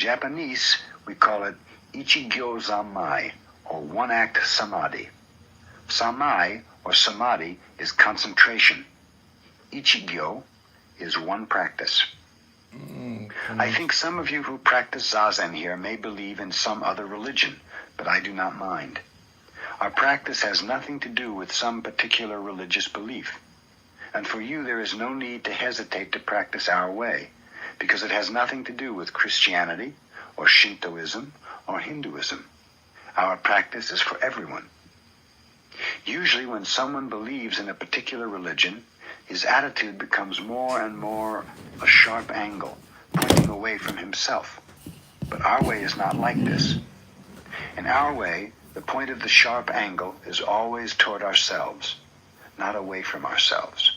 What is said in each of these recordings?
Japanese, we call it Ichigyo Zanmai, or one-act samadhi. Samai, or samadhi, is concentration. Ichigyo is one practice. I think some of you who practice Zazen here may believe in some other religion, but I do not mind. Our practice has nothing to do with some particular religious belief. And for you, there is no need to hesitate to practice our way, because it has nothing to do with Christianity, or Shintoism, or Hinduism. Our practice is for everyone. Usually when someone believes in a particular religion, his attitude becomes more and more a sharp angle, pointing away from himself. But our way is not like this. In our way, the point of the sharp angle is always toward ourselves, not away from ourselves.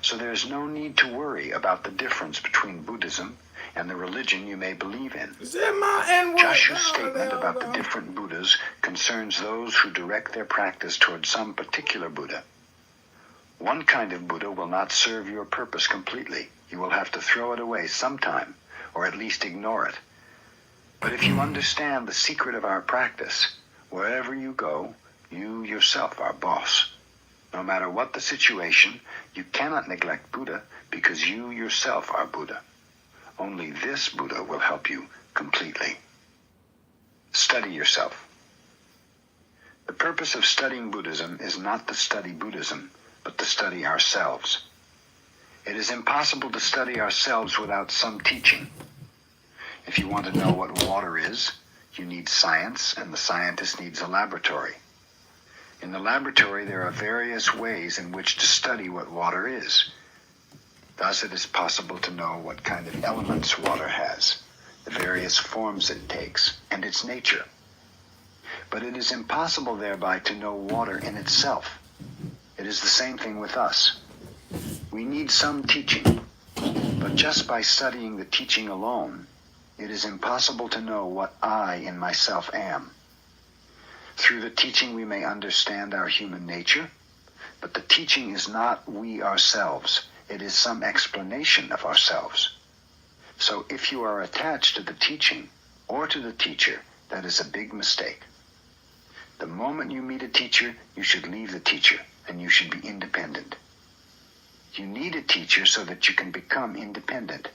So there is no need to worry about the difference between Buddhism and the religion you may believe in. Joshua's statement about the different Buddhas concerns those who direct their practice toward some particular Buddha. One kind of Buddha will not serve your purpose completely. You will have to throw it away sometime, or at least ignore it. But if you understand the secret of our practice, wherever you go, you yourself are boss. No matter what the situation, you cannot neglect Buddha because you yourself are Buddha. Only this Buddha will help you completely. Study yourself. The purpose of studying Buddhism is not to study Buddhism, but to study ourselves. It is impossible to study ourselves without some teaching. If you want to know what water is, you need science, and the scientist needs a laboratory. In the laboratory, there are various ways in which to study what water is. Thus, it is possible to know what kind of elements water has, the various forms it takes, and its nature. But it is impossible thereby to know water in itself. It is the same thing with us. We need some teaching, but just by studying the teaching alone, it is impossible to know what I in myself am. Through the teaching we may understand our human nature, but the teaching is not we ourselves. It is some explanation of ourselves. So if you are attached to the teaching or to the teacher, that is a big mistake. The moment you meet a teacher, you should leave the teacher, and you should be independent. You need a teacher so that you can become independent.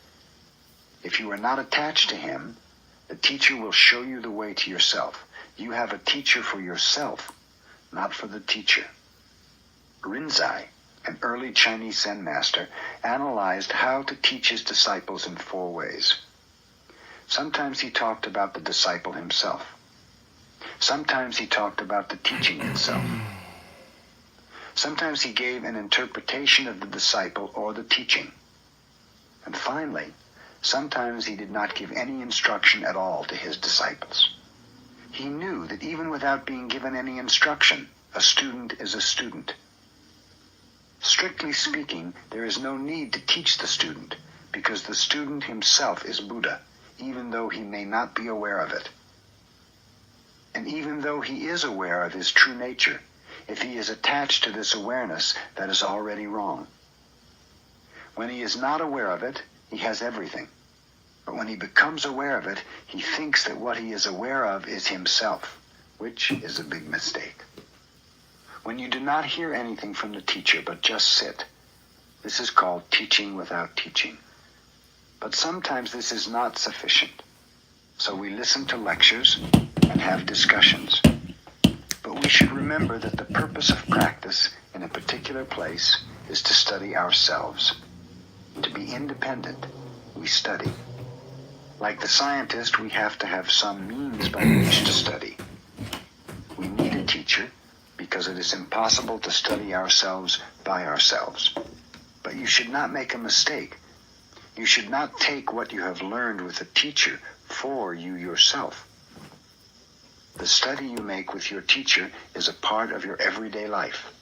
If you are not attached to him, the teacher will show you the way to yourself. You have a teacher for yourself, not for the teacher. Rinzai, an early Chinese Zen master, analyzed how to teach his disciples in 4 ways. Sometimes he talked about the disciple himself. Sometimes he talked about the teaching itself. Sometimes he gave an interpretation of the disciple or the teaching. And finally, sometimes he did not give any instruction at all to his disciples. He knew that even without being given any instruction, a student is a student. Strictly speaking, there is no need to teach the student, because the student himself is Buddha, even though he may not be aware of it. And even though he is aware of his true nature, if he is attached to this awareness, that is already wrong. When he is not aware of it, he has everything. But when he becomes aware of it, he thinks that what he is aware of is himself, which is a big mistake. When you do not hear anything from the teacher but just sit, this is called teaching without teaching. But sometimes this is not sufficient. So we listen to lectures and have discussions. But we should remember that the purpose of practice in a particular place is to study ourselves. To be independent, we study. Like the scientist, we have to have some means by which to study. We need a teacher because it is impossible to study ourselves by ourselves. But you should not make a mistake. You should not take what you have learned with a teacher for you yourself. The study you make with your teacher is a part of your everyday life,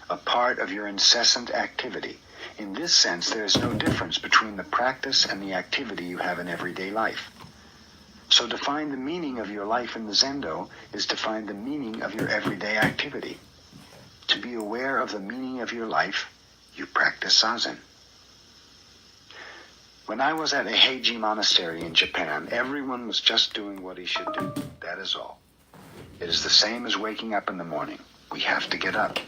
a part of your incessant activity. In this sense, there is no difference between the practice and the activity you have in everyday life. So to find the meaning of your life in the Zendo is to find the meaning of your everyday activity. To be aware of the meaning of your life, you practice Zazen. When I was at a Heiji monastery in Japan, everyone was just doing what he should do. That is all. It is the same as waking up in the morning. We have to get up.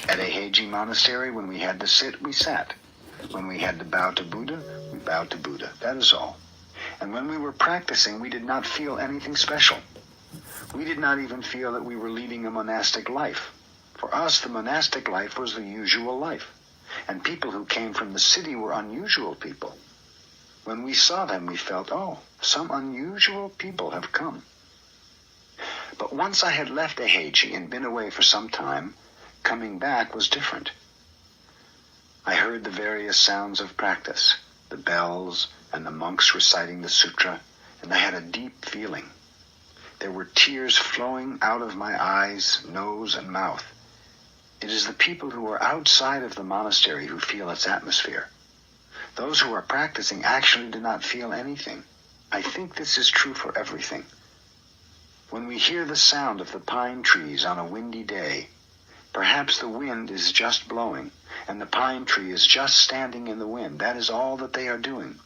At a Heiji monastery, when we had to sit, we sat. When we had to bow to Buddha, we bowed to Buddha. That is all. And when we were practicing, we did not feel anything special. We did not even feel that we were leading a monastic life. For us, the monastic life was the usual life. And people who came from the city were unusual people. When we saw them, we felt, oh, some unusual people have come. But once I had left Aheiji and been away for some time, coming back was different. I heard the various sounds of practice, the bells and the monks reciting the sutra, and I had a deep feeling. There were tears flowing out of my eyes, nose, and mouth. It is the people who are outside of the monastery who feel its atmosphere. Those who are practicing actually do not feel anything. I think this is true for everything. When we hear the sound of the pine trees on a windy day, perhaps the wind is just blowing, and the pine tree is just standing in the wind. That is all that they are doing.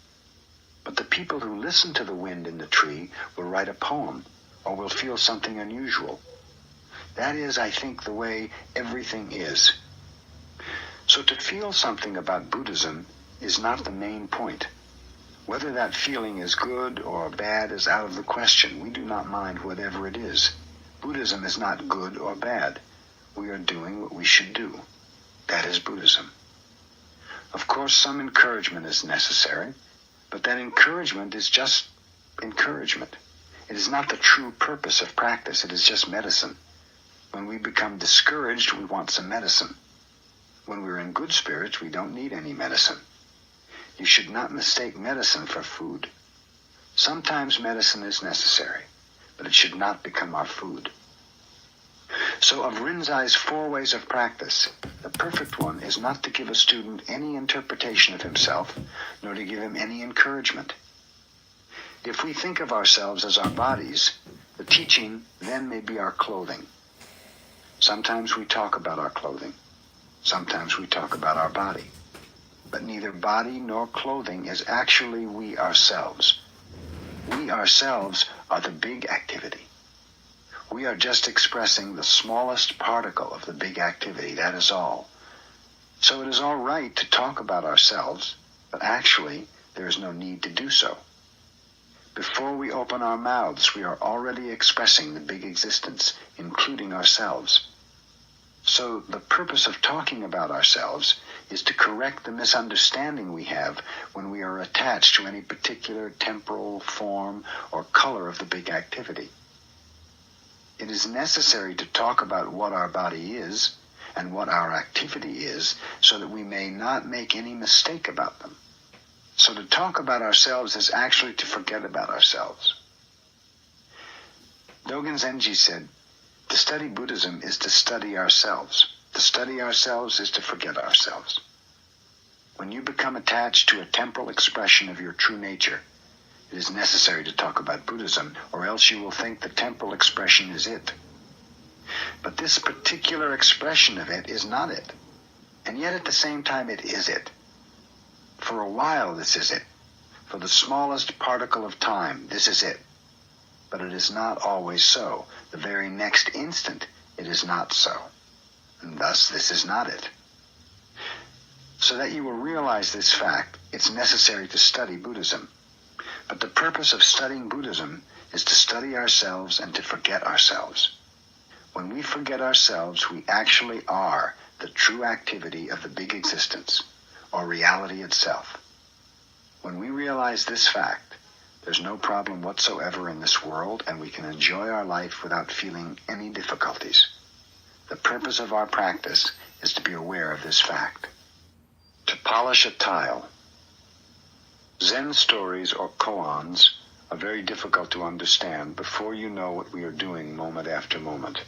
But the people who listen to the wind in the tree will write a poem, or will feel something unusual. That is, I think, the way everything is. So to feel something about Buddhism is not the main point. Whether that feeling is good or bad is out of the question. We do not mind whatever it is. Buddhism is not good or bad. We are doing what we should do. That is Buddhism. Of course, some encouragement is necessary, but that encouragement is just encouragement. It is not the true purpose of practice. It is just medicine. When we become discouraged, we want some medicine. When we're in good spirits, we don't need any medicine. You should not mistake medicine for food. Sometimes medicine is necessary, but it should not become our food. So of Rinzai's 4 ways of practice, the perfect one is not to give a student any interpretation of himself, nor to give him any encouragement. If we think of ourselves as our bodies, the teaching then may be our clothing. Sometimes we talk about our clothing. Sometimes we talk about our body. But neither body nor clothing is actually we ourselves. We ourselves are the big activity. We are just expressing the smallest particle of the big activity, that is all. So it is all right to talk about ourselves, but actually there is no need to do so. Before we open our mouths, we are already expressing the big existence, including ourselves. So the purpose of talking about ourselves is to correct the misunderstanding we have when we are attached to any particular temporal form or color of the big activity. It is necessary to talk about what our body is and what our activity is so that we may not make any mistake about them. So to talk about ourselves is actually to forget about ourselves. Dogen Zenji said, to study Buddhism is to study ourselves. To study ourselves is to forget ourselves. When you become attached to a temporal expression of your true nature, it is necessary to talk about Buddhism, or else you will think the temporal expression is it. But this particular expression of it is not it. And yet at the same time it is it. For a while this is it. For the smallest particle of time, this is it. But it is not always so. The very next instant, it is not so. And thus, this is not it. So that you will realize this fact, it's necessary to study Buddhism. But the purpose of studying Buddhism is to study ourselves and to forget ourselves. When we forget ourselves, we actually are the true activity of the big existence, or reality itself. When we realize this fact, there's no problem whatsoever in this world, and we can enjoy our life without feeling any difficulties. The purpose of our practice is to be aware of this fact. To polish a tile. Zen stories or koans are very difficult to understand before you know what we are doing moment after moment.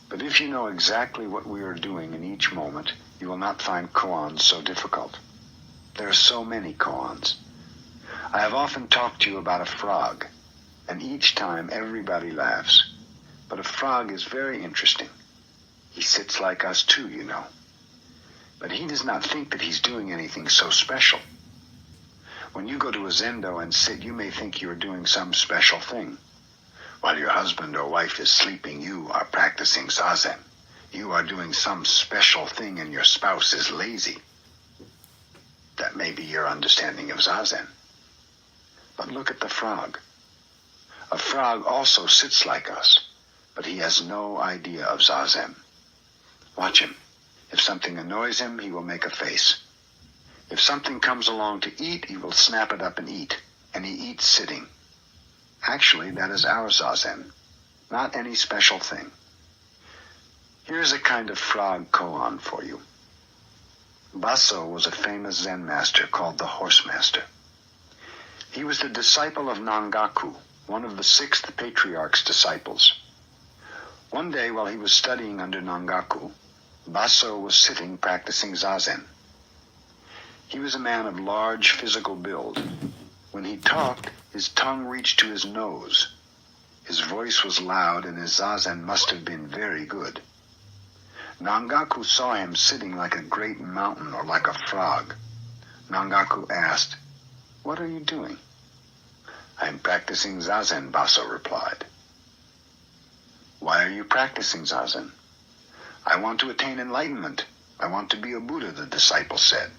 But if you know exactly what we are doing in each moment, you will not find koans so difficult. There are so many koans. I have often talked to you about a frog, and each time everybody laughs. But a frog is very interesting. He sits like us too, you know. But he does not think that he's doing anything so special. When you go to a zendo and sit, you may think you are doing some special thing. While your husband or wife is sleeping, you are practicing zazen. You are doing some special thing and your spouse is lazy. That may be your understanding of zazen. But look at the frog. A frog also sits like us, but he has no idea of zazen. Watch him. If something annoys him, he will make a face. If something comes along to eat, he will snap it up and eat, and he eats sitting. Actually, that is our zazen, not any special thing. Here's a kind of frog koan for you. Baso was a famous Zen master called the Horse Master. He was the disciple of Nangaku, one of the 6th patriarch's disciples. One day while he was studying under Nangaku, Baso was sitting practicing zazen. He was a man of large physical build. When he talked, his tongue reached to his nose. His voice was loud and his zazen must have been very good. Nangaku saw him sitting like a great mountain or like a frog. Nangaku asked, "What are you doing?" "I am practicing zazen," Baso replied. "Why are you practicing zazen?" "I want to attain enlightenment. I want to be a Buddha," the disciple said.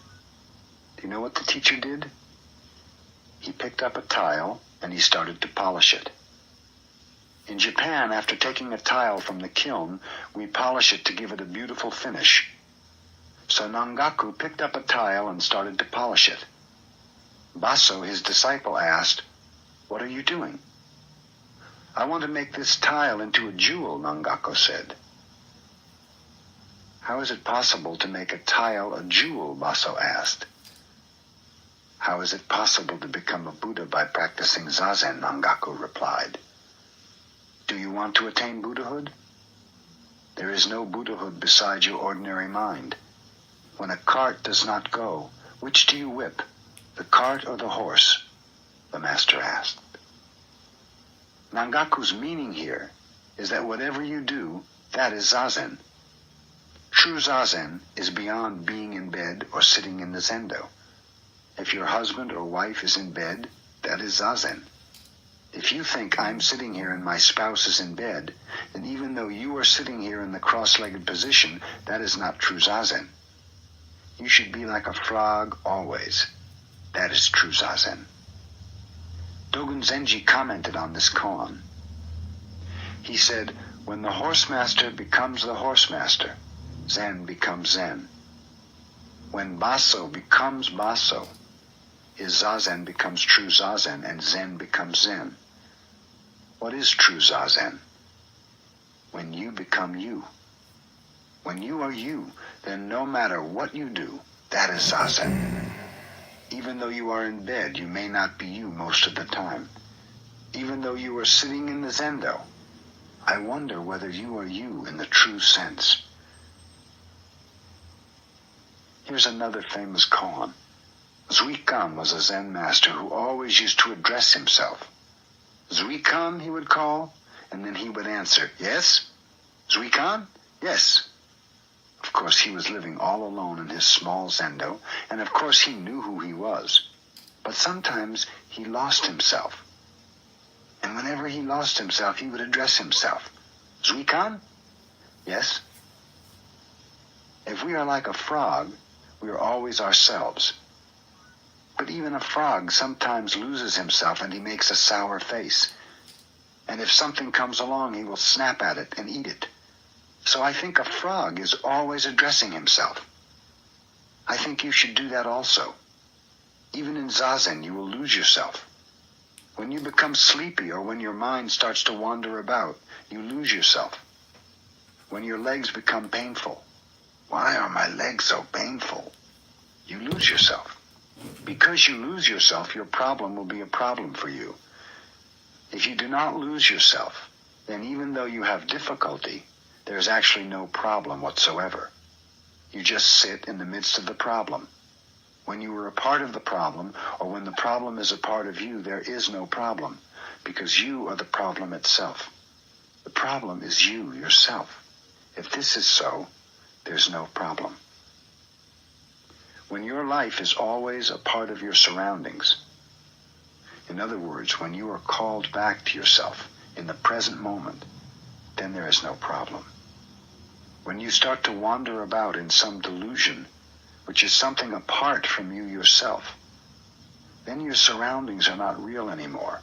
Do you know what the teacher did? He picked up a tile and he started to polish it. In Japan, after taking a tile from the kiln, we polish it to give it a beautiful finish. So Nangaku picked up a tile and started to polish it. Baso, his disciple, asked, "What are you doing?" "I want to make this tile into a jewel," Nangaku said. "How is it possible to make a tile a jewel?" Baso asked. "How is it possible to become a Buddha by practicing zazen?" Nangaku replied. "Do you want to attain Buddhahood? There is no Buddhahood beside your ordinary mind. When a cart does not go, which do you whip, the cart or the horse?" the master asked. Nangaku's meaning here is that whatever you do, that is zazen. True zazen is beyond being in bed or sitting in the zendo. If your husband or wife is in bed, that is zazen. If you think I'm sitting here and my spouse is in bed, then even though you are sitting here in the cross-legged position, that is not true zazen. You should be like a frog always. That is true zazen. Dogen Zenji commented on this koan. He said, "When the horse master becomes the horse master, Zen becomes Zen. When Baso becomes Baso, his zazen becomes true zazen and Zen becomes Zen." What is true zazen? When you become you. When you are you, then no matter what you do, that is zazen. Even though you are in bed, you may not be you most of the time. Even though you are sitting in the zendo, I wonder whether you are you in the true sense. Here's another famous koan. Zuikan was a Zen master who always used to address himself. "Zuikan," he would call, and then he would answer, "Yes? Zuikan? Yes." Of course, he was living all alone in his small zendo, and of course he knew who he was. But sometimes he lost himself. And whenever he lost himself, he would address himself. "Zuikan? Yes?" If we are like a frog, we are always ourselves. But even a frog sometimes loses himself and he makes a sour face. And if something comes along, he will snap at it and eat it. So I think a frog is always addressing himself. I think you should do that also. Even in zazen, you will lose yourself. When you become sleepy or when your mind starts to wander about, you lose yourself. When your legs become painful, "Why are my legs so painful?" you lose yourself. Because you lose yourself, your problem will be a problem for you. If you do not lose yourself, then even though you have difficulty, there is actually no problem whatsoever. You just sit in the midst of the problem. When you are a part of the problem, or when the problem is a part of you, there is no problem, because you are the problem itself. The problem is you, yourself. If this is so, there's no problem. When your life is always a part of your surroundings, In other words, when you are called back to yourself in the present moment, then there is no problem. When you start to wander about in some delusion, which is something apart from you yourself, then your surroundings are not real anymore,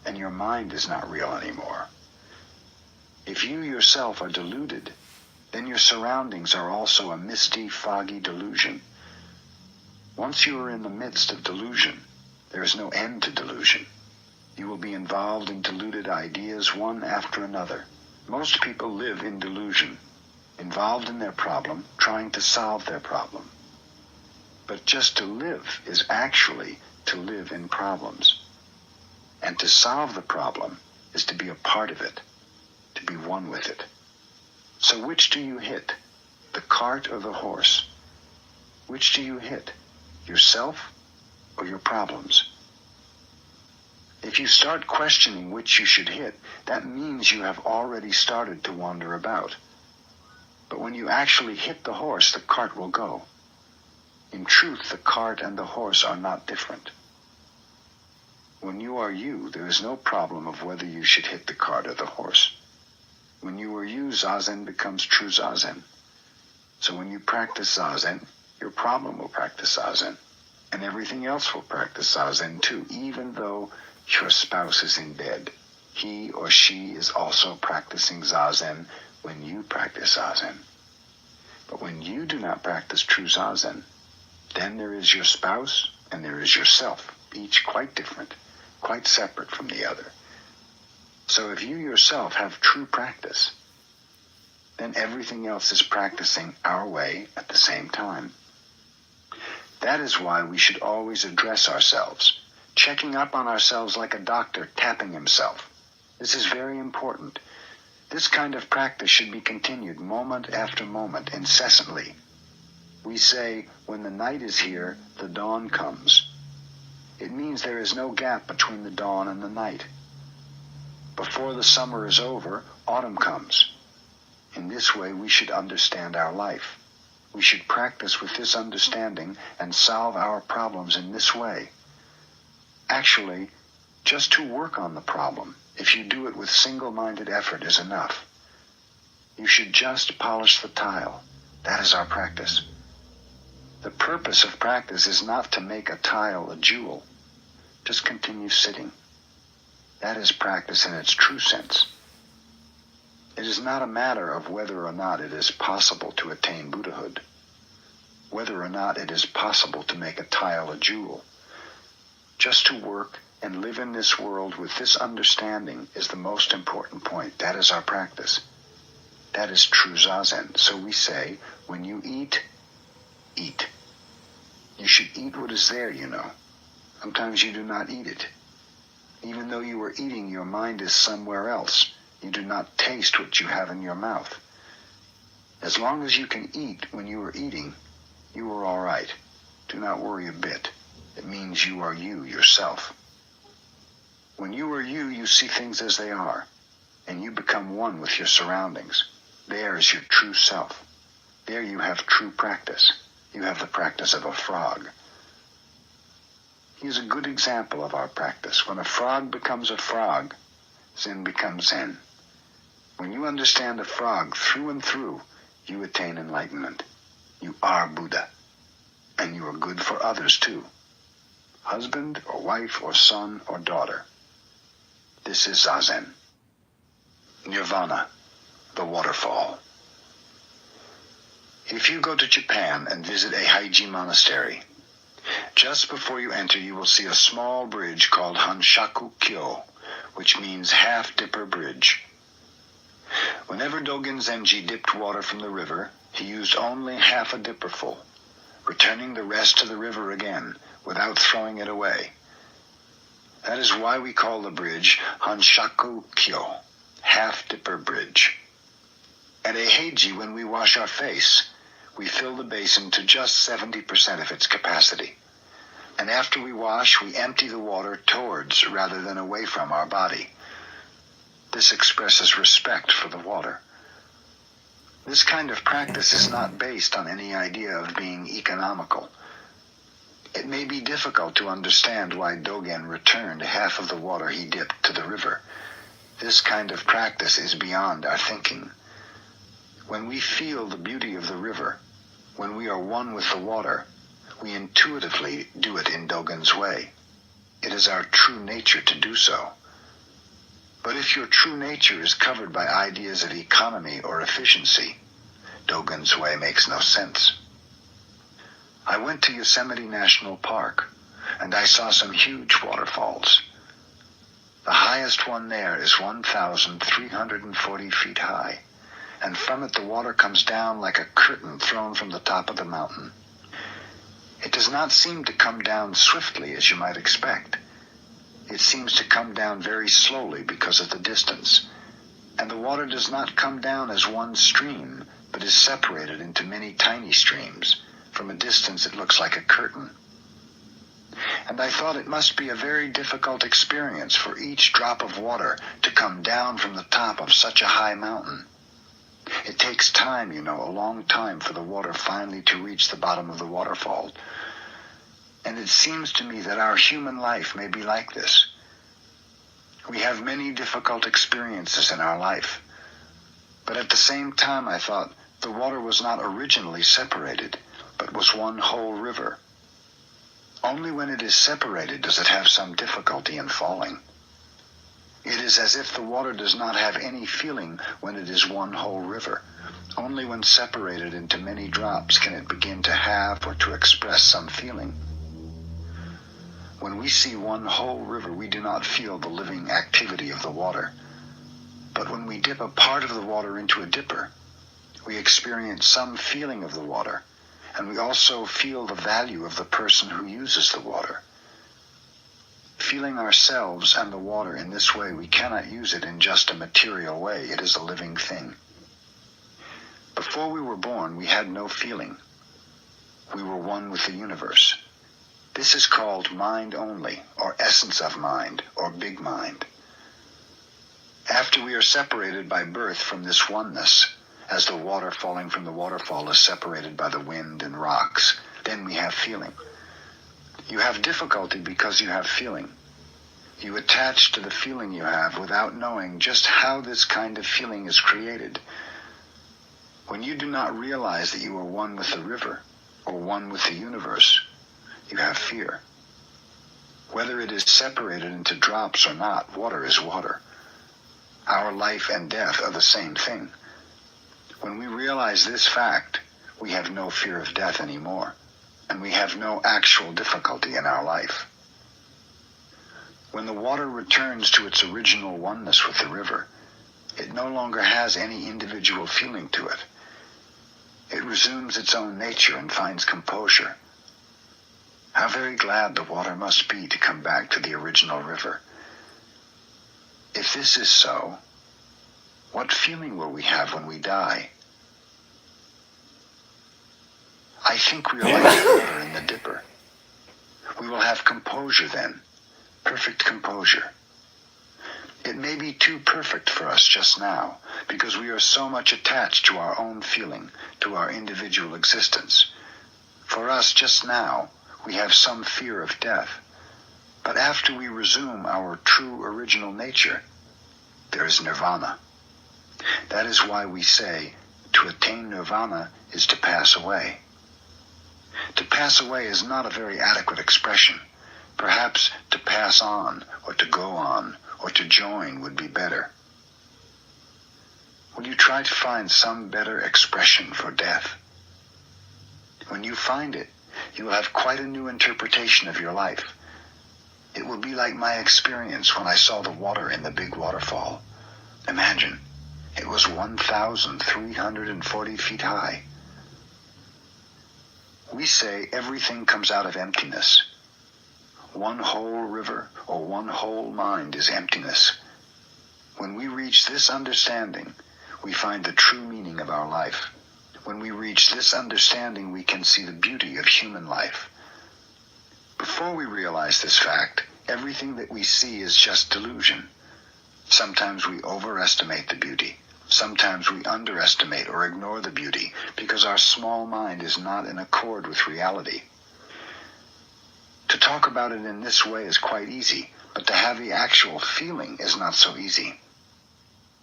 and your mind is not real anymore. If you yourself are deluded, then your surroundings are also a misty, foggy delusion. Once you are in the midst of delusion, there is no end to delusion. You will be involved in deluded ideas one after another. Most people live in delusion, involved in their problem, trying to solve their problem. But just to live is actually to live in problems. And to solve the problem is to be a part of it, to be one with it. So which do you hit, the cart or the horse? Which do you hit, yourself or your problems? If you start questioning which you should hit, that means you have already started to wander about. But when you actually hit the horse, the cart will go. In truth, the cart and the horse are not different. When you are you, there is no problem of whether you should hit the cart or the horse. When you are you, Zazen becomes true Zazen. So when you practice Zazen, your problem will practice Zazen. And everything else will practice Zazen too, even though your spouse is in bed. He or she is also practicing Zazen when you practice Zazen. But when you do not practice true Zazen, then there is your spouse and there is yourself, each quite different, quite separate from the other. So if you yourself have true practice, then everything else is practicing our way at the same time. That is why we should always address ourselves, checking up on ourselves like a doctor tapping himself. This is very important. This kind of practice should be continued moment after moment, incessantly. We say, when the night is here, the dawn comes. It means there is no gap between the dawn and the night. Before the summer is over, autumn comes. In this way, we should understand our life. We should practice with this understanding and solve our problems in this way. Actually, just to work on the problem, if you do it with single-minded effort, is enough. You should just polish the tile. That is our practice. The purpose of practice is not to make a tile a jewel. Just continue sitting. That is practice in its true sense. It is not a matter of whether or not it is possible to attain Buddhahood, whether or not it is possible to make a tile a jewel. Just to work and live in this world with this understanding is the most important point. That is our practice. That is true Zazen. So we say, when you eat, eat. You should eat what is there, you know. Sometimes you do not eat it. Even though you are eating, your mind is somewhere else. You do not taste what you have in your mouth. As long as you can eat when you are eating, you are all right. Do not worry a bit. It means you are you, yourself. When you are you, you see things as they are, and you become one with your surroundings. There is your true self. There you have true practice. You have the practice of a frog. He is a good example of our practice. When a frog becomes a frog, Zen becomes Zen. When you understand a frog through and through, you attain enlightenment. You are Buddha, and you are good for others too. Husband or wife or son or daughter. This is Zazen. Nirvana, the waterfall. If you go to Japan and visit a Haiji monastery, just before you enter you will see a small bridge called Hanshaku Kyo, which means half-dipper bridge. Whenever Dogen Zenji dipped water from the river, he used only half a dipperful, returning the rest to the river again, without throwing it away. That is why we call the bridge Hanshaku Kyo, half-dipper bridge. At a Heiji, when we wash our face, we fill the basin to just 70% of its capacity. And after we wash, we empty the water towards rather than away from our body. This expresses respect for the water. This kind of practice is not based on any idea of being economical. It may be difficult to understand why Dogen returned half of the water he dipped to the river. This kind of practice is beyond our thinking. When we feel the beauty of the river, when we are one with the water, we intuitively do it in Dogen's way. It is our true nature to do so. But if your true nature is covered by ideas of economy or efficiency, Dogen's way makes no sense. I went to Yosemite National Park, and I saw some huge waterfalls. The highest one there is 1,340 feet high, and from it the water comes down like a curtain thrown from the top of the mountain. It does not seem to come down swiftly as you might expect. It seems to come down very slowly because of the distance, and the water does not come down as one stream, but is separated into many tiny streams. From a distance it looks like a curtain. And I thought it must be a very difficult experience for each drop of water to come down from the top of such a high mountain. It takes time, a long time for the water finally to reach the bottom of the waterfall. And it seems to me that our human life may be like this. We have many difficult experiences in our life. But at the same time, I thought the water was not originally separated, but was one whole river. Only when it is separated does it have some difficulty in falling. It is as if the water does not have any feeling when it is one whole river. Only when separated into many drops can it begin to have or to express some feeling. When we see one whole river, we do not feel the living activity of the water. But when we dip a part of the water into a dipper, we experience some feeling of the water, and we also feel the value of the person who uses the water. Feeling ourselves and the water in this way, we cannot use it in just a material way. It is a living thing. Before we were born, we had no feeling. We were one with the universe. This is called mind only, or essence of mind, or big mind. After we are separated by birth from this oneness, as the water falling from the waterfall is separated by the wind and rocks, then we have feeling. You have difficulty because you have feeling. You attach to the feeling you have without knowing just how this kind of feeling is created. When you do not realize that you are one with the river, or one with the universe, you have fear. Whether it is separated into drops or not, water is water. Our life and death are the same thing. When we realize this fact, we have no fear of death anymore, and we have no actual difficulty in our life. When the water returns to its original oneness with the river, it no longer has any individual feeling to it. It resumes its own nature and finds composure. How very glad the water must be to come back to the original river. If this is so, what feeling will we have when we die? I think we are like the water in the dipper. We will have composure then, perfect composure. It may be too perfect for us just now, because we are so much attached to our own feeling, to our individual existence. For us just now, we have some fear of death. But after we resume our true original nature, there is nirvana. That is why we say, to attain nirvana is to pass away. To pass away is not a very adequate expression. Perhaps to pass on, or to go on, or to join would be better. Will you try to find some better expression for death? When you find it, you will have quite a new interpretation of your life. It will be like my experience when I saw the water in the big waterfall. Imagine, it was 1,340 feet high. We say everything comes out of emptiness. One whole river or one whole mind is emptiness. When we reach this understanding, we find the true meaning of our life. When we reach this understanding, we can see the beauty of human life. Before we realize this fact, everything that we see is just delusion. Sometimes we overestimate the beauty. Sometimes we underestimate or ignore the beauty because our small mind is not in accord with reality. talk about it in this way is quite easy, but to have the actual feeling is not so easy.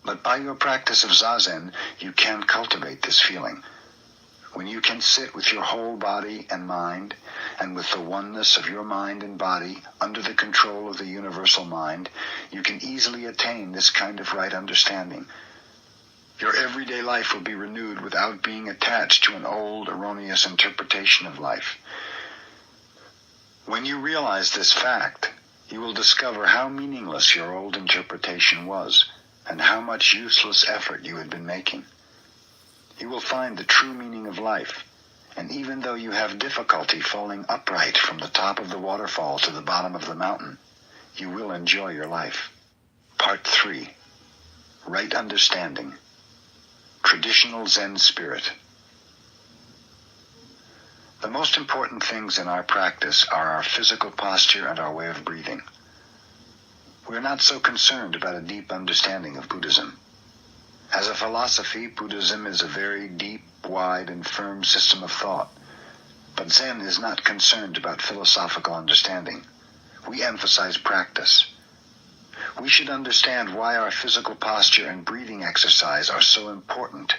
But by your practice of Zazen, you can cultivate this feeling. When you can sit with your whole body and mind, and with the oneness of your mind and body under the control of the universal mind, you can easily attain this kind of right understanding. Your everyday life will be renewed without being attached to an old, erroneous interpretation of life. When you realize this fact, you will discover how meaningless your old interpretation was, and how much useless effort you had been making. You will find the true meaning of life, and even though you have difficulty falling upright from the top of the waterfall to the bottom of the mountain, you will enjoy your life. Part 3. Right Understanding. Traditional Zen Spirit. The most important things in our practice are our physical posture and our way of breathing. We are not so concerned about a deep understanding of Buddhism. As a philosophy, Buddhism is a very deep, wide, and firm system of thought. But Zen is not concerned about philosophical understanding. We emphasize practice. We should understand why our physical posture and breathing exercise are so important.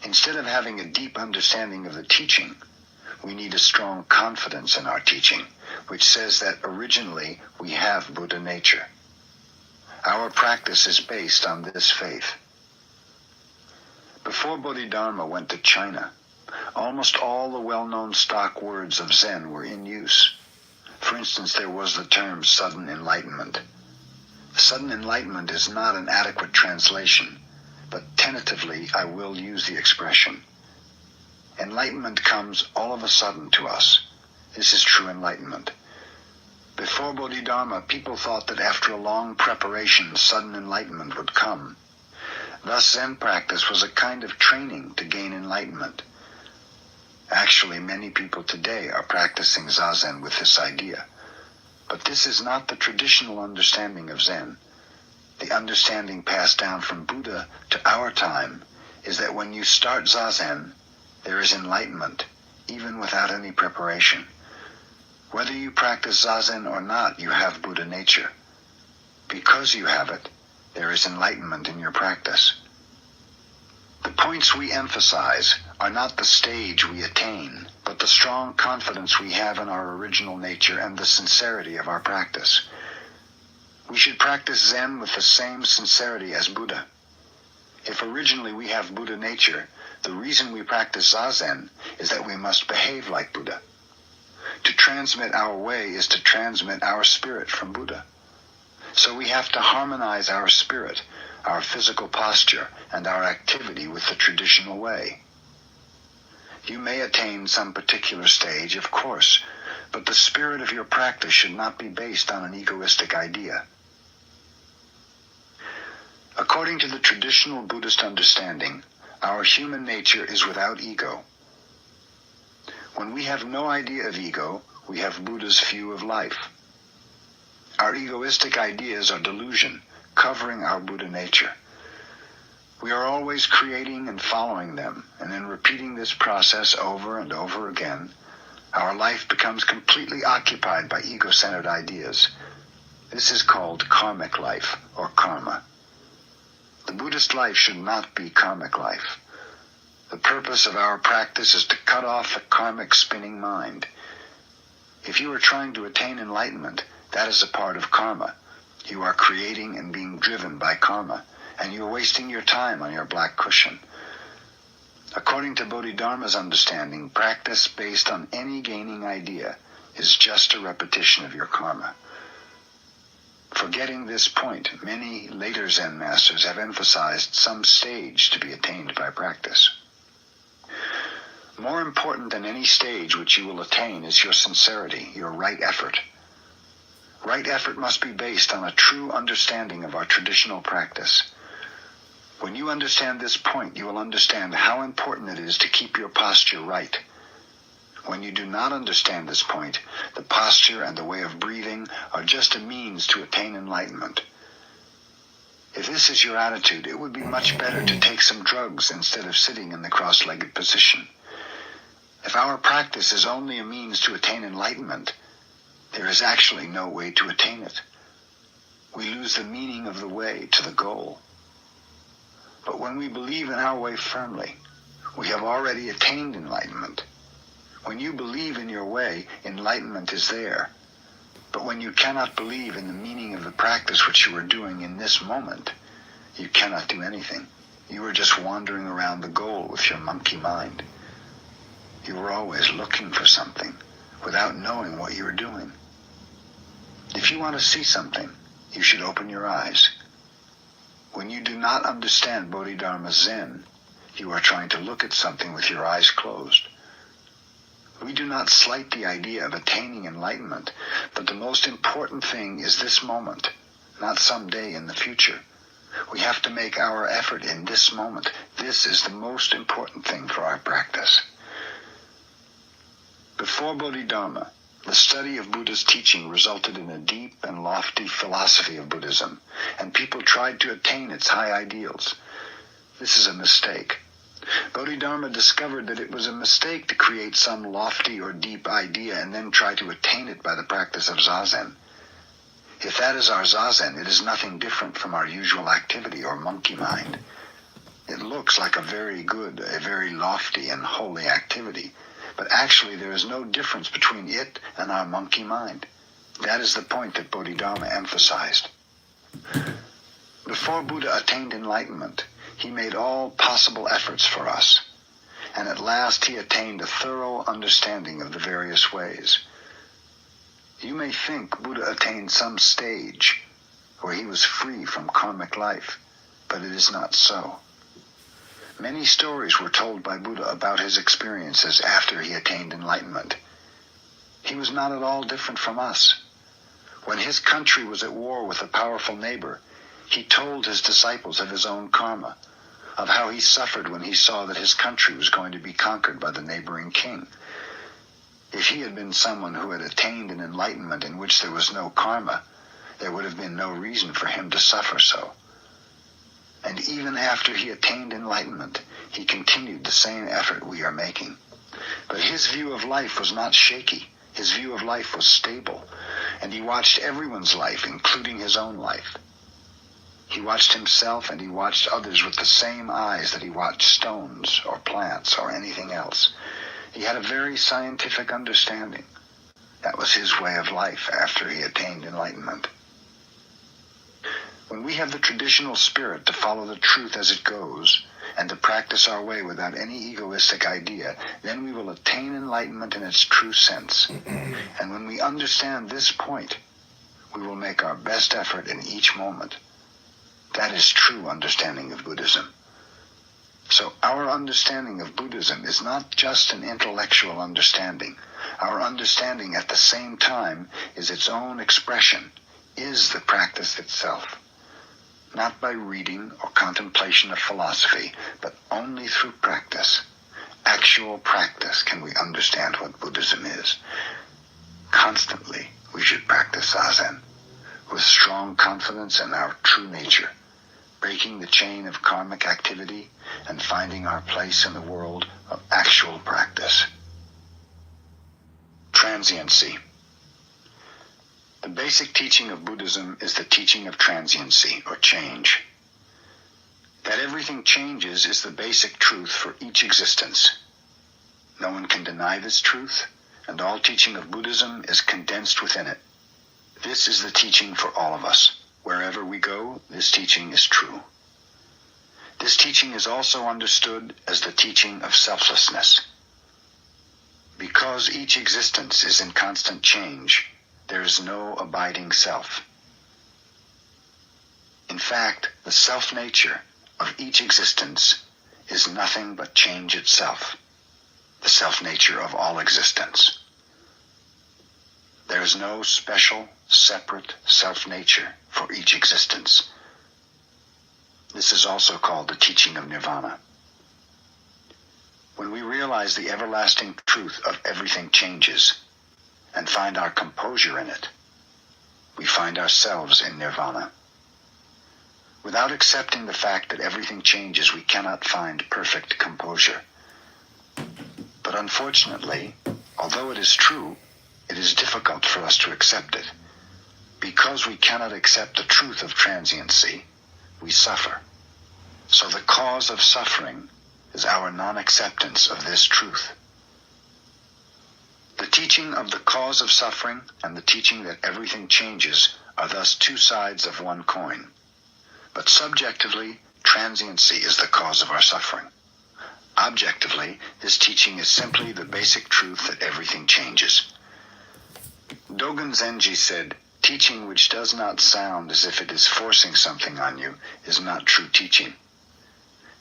Instead of having a deep understanding of the teaching, we need a strong confidence in our teaching, which says that originally we have Buddha nature. Our practice is based on this faith. Before Bodhidharma went to China, almost all the well-known stock words of Zen were in use. For instance, there was the term sudden enlightenment. Sudden enlightenment is not an adequate translation, but tentatively I will use the expression. Enlightenment comes all of a sudden to us. This is true enlightenment. Before Bodhidharma, people thought that after a long preparation, sudden enlightenment would come. Thus, Zen practice was a kind of training to gain enlightenment. Actually, many people today are practicing Zazen with this idea. But this is not the traditional understanding of Zen. The understanding passed down from Buddha to our time is that when you start Zazen, there is enlightenment, even without any preparation. Whether you practice Zazen or not, you have Buddha nature. Because you have it, there is enlightenment in your practice. The points we emphasize are not the stage we attain, but the strong confidence we have in our original nature and the sincerity of our practice. We should practice Zen with the same sincerity as Buddha. If originally we have Buddha nature, the reason we practice Zazen is that we must behave like Buddha. To transmit our way is to transmit our spirit from Buddha. So we have to harmonize our spirit, our physical posture, and our activity with the traditional way. You may attain some particular stage, of course, but the spirit of your practice should not be based on an egoistic idea. According to the traditional Buddhist understanding, our human nature is without ego. When we have no idea of ego, we have Buddha's view of life. Our egoistic ideas are delusion, covering our Buddha nature. We are always creating and following them, and in repeating this process over and over again, our life becomes completely occupied by ego-centered ideas. This is called karmic life, or karma. The Buddhist life should not be karmic life. The purpose of our practice is to cut off the karmic spinning mind. If you are trying to attain enlightenment, that is a part of karma. You are creating and being driven by karma, and you are wasting your time on your black cushion. According to Bodhidharma's understanding, practice based on any gaining idea is just a repetition of your karma. Forgetting this point, many later Zen masters have emphasized some stage to be attained by practice. More important than any stage which you will attain is your sincerity, your right effort. Right effort must be based on a true understanding of our traditional practice. When you understand this point, you will understand how important it is to keep your posture right. When you do not understand this point, the posture and the way of breathing are just a means to attain enlightenment. If this is your attitude, it would be much better to take some drugs instead of sitting in the cross-legged position. If our practice is only a means to attain enlightenment, There is actually no way to attain it. We lose the meaning of the way to the goal. But when we believe in our way firmly, we have already attained enlightenment. When you believe in your way, enlightenment is there. But when you cannot believe in the meaning of the practice which you are doing in this moment, you cannot do anything. You are just wandering around the goal with your monkey mind. You are always looking for something without knowing what you are doing. If you want to see something, you should open your eyes. When you do not understand Bodhidharma Zen, you are trying to look at something with your eyes closed. We do not slight the idea of attaining enlightenment, but the most important thing is this moment, not someday in the future. We have to make our effort in this moment. This is the most important thing for our practice. Before Bodhidharma, the study of Buddha's teaching resulted in a deep and lofty philosophy of Buddhism, and people tried to attain its high ideals. This is a mistake. Bodhidharma discovered that it was a mistake to create some lofty or deep idea and then try to attain it by the practice of zazen. If that is our zazen, it is nothing different from our usual activity or monkey mind. It looks like a very good, a very lofty and holy activity, but actually there is no difference between it and our monkey mind. That is the point that Bodhidharma emphasized. Before Buddha attained enlightenment, he made all possible efforts for us, and at last he attained a thorough understanding of the various ways. You may think Buddha attained some stage where he was free from karmic life, but it is not so. Many stories were told by Buddha about his experiences after he attained enlightenment. He was not at all different from us. When his country was at war with a powerful neighbor, he told his disciples of his own karma, of how he suffered when he saw that his country was going to be conquered by the neighboring king. If he had been someone who had attained an enlightenment in which there was no karma, there would have been no reason for him to suffer so. And even after he attained enlightenment, he continued the same effort we are making. But his view of life was not shaky. His view of life was stable, and he watched everyone's life, including his own life. He watched himself and he watched others with the same eyes that he watched stones or plants or anything else. He had a very scientific understanding. That was his way of life after he attained enlightenment. When we have the traditional spirit to follow the truth as it goes, and to practice our way without any egoistic idea, then we will attain enlightenment in its true sense. And when we understand this point, we will make our best effort in each moment. That is true understanding of Buddhism. So our understanding of Buddhism is not just an intellectual understanding. Our understanding at the same time is its own expression, is the practice itself. Not by reading or contemplation of philosophy, but only through practice. Actual practice can we understand what Buddhism is. Constantly we should practice zazen, with strong confidence in our true nature, breaking the chain of karmic activity and finding our place in the world of actual practice. Transiency. The basic teaching of Buddhism is the teaching of transiency, or change. That everything changes is the basic truth for each existence. No one can deny this truth, and all teaching of Buddhism is condensed within it. This is the teaching for all of us. Wherever we go, this teaching is true. This teaching is also understood as the teaching of selflessness. Because each existence is in constant change, there is no abiding self. In fact, the self-nature of each existence is nothing but change itself, the self-nature of all existence. There is no special, separate self-nature for each existence. This is also called the teaching of nirvana. When we realize the everlasting truth of everything changes, and find our composure in it, we find ourselves in nirvana. Without accepting the fact that everything changes, we cannot find perfect composure. But unfortunately, although it is true, it is difficult for us to accept it. Because we cannot accept the truth of transiency, we suffer. So the cause of suffering is our non-acceptance of this truth. The teaching of the cause of suffering and the teaching that everything changes are thus two sides of one coin. But subjectively, transiency is the cause of our suffering. Objectively, this teaching is simply the basic truth that everything changes. Dogen Zenji said, "Teaching which does not sound as if it is forcing something on you is not true teaching.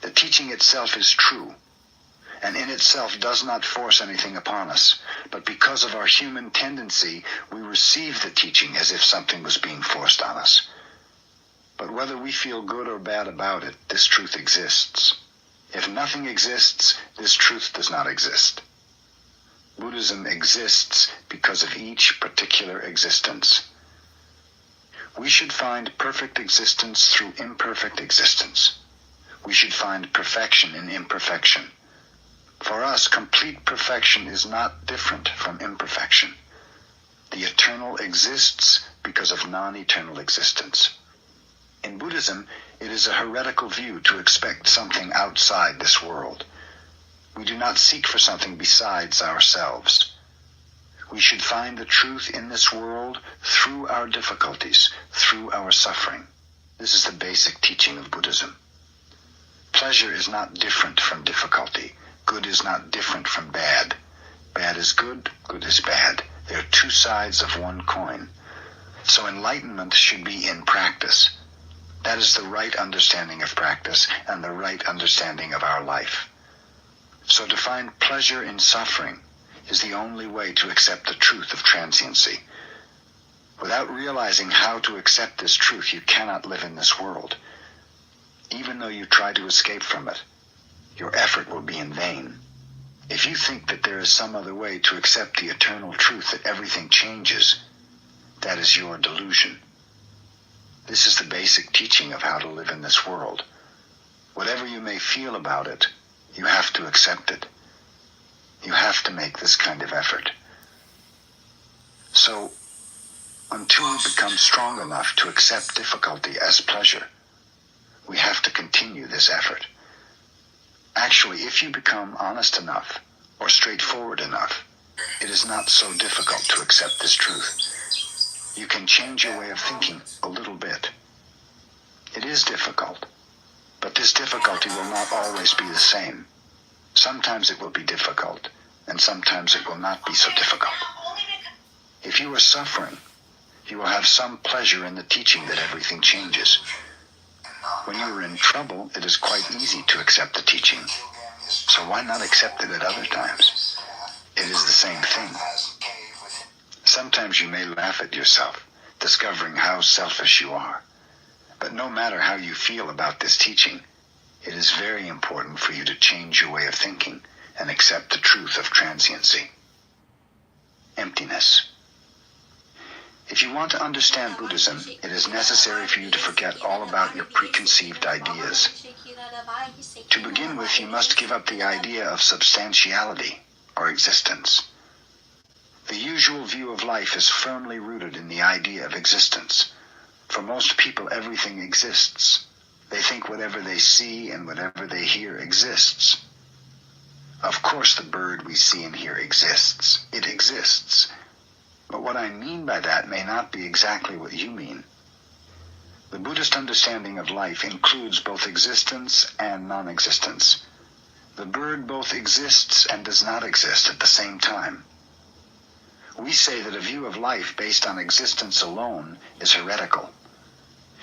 The teaching itself is true, and in itself does not force anything upon us, but because of our human tendency, we receive the teaching as if something was being forced on us. But whether we feel good or bad about it, this truth exists. If nothing exists, this truth does not exist. Buddhism exists because of each particular existence. We should find perfect existence through imperfect existence. We should find perfection in imperfection. For us, complete perfection is not different from imperfection. The eternal exists because of non-eternal existence. In Buddhism, it is a heretical view to expect something outside this world. We do not seek for something besides ourselves. We should find the truth in this world through our difficulties, through our suffering. This is the basic teaching of Buddhism. Pleasure is not different from difficulty. Good is not different from bad. Bad is good, good is bad. They are two sides of one coin. So enlightenment should be in practice. That is the right understanding of practice and the right understanding of our life. So to find pleasure in suffering is the only way to accept the truth of transiency. Without realizing how to accept this truth, you cannot live in this world. Even though you try to escape from it, your effort will be in vain. If you think that there is some other way to accept the eternal truth that everything changes, that is your delusion. This is the basic teaching of how to live in this world. Whatever you may feel about it, you have to accept it. You have to make this kind of effort. So, until we become strong enough to accept difficulty as pleasure, we have to continue this effort. Actually, if you become honest enough or straightforward enough, it is not so difficult to accept this truth. You can change your way of thinking a little bit. It is difficult, but this difficulty will not always be the same. Sometimes it will be difficult, and sometimes it will not be so difficult. If you are suffering, you will have some pleasure in the teaching that everything changes. When you are in trouble, it is quite easy to accept the teaching. So why not accept it at other times? It is the same thing. Sometimes you may laugh at yourself, discovering how selfish you are. But no matter how you feel about this teaching, it is very important for you to change your way of thinking and accept the truth of transiency. Emptiness. If you want to understand Buddhism, it is necessary for you to forget all about your preconceived ideas. To begin with, you must give up the idea of substantiality or existence. The usual view of life is firmly rooted in the idea of existence. For most people, everything exists. They think whatever they see and whatever they hear exists. Of course, the bird we see and hear exists. It exists. But what I mean by that may not be exactly what you mean. The Buddhist understanding of life includes both existence and non-existence. The bird both exists and does not exist at the same time. We say that a view of life based on existence alone is heretical.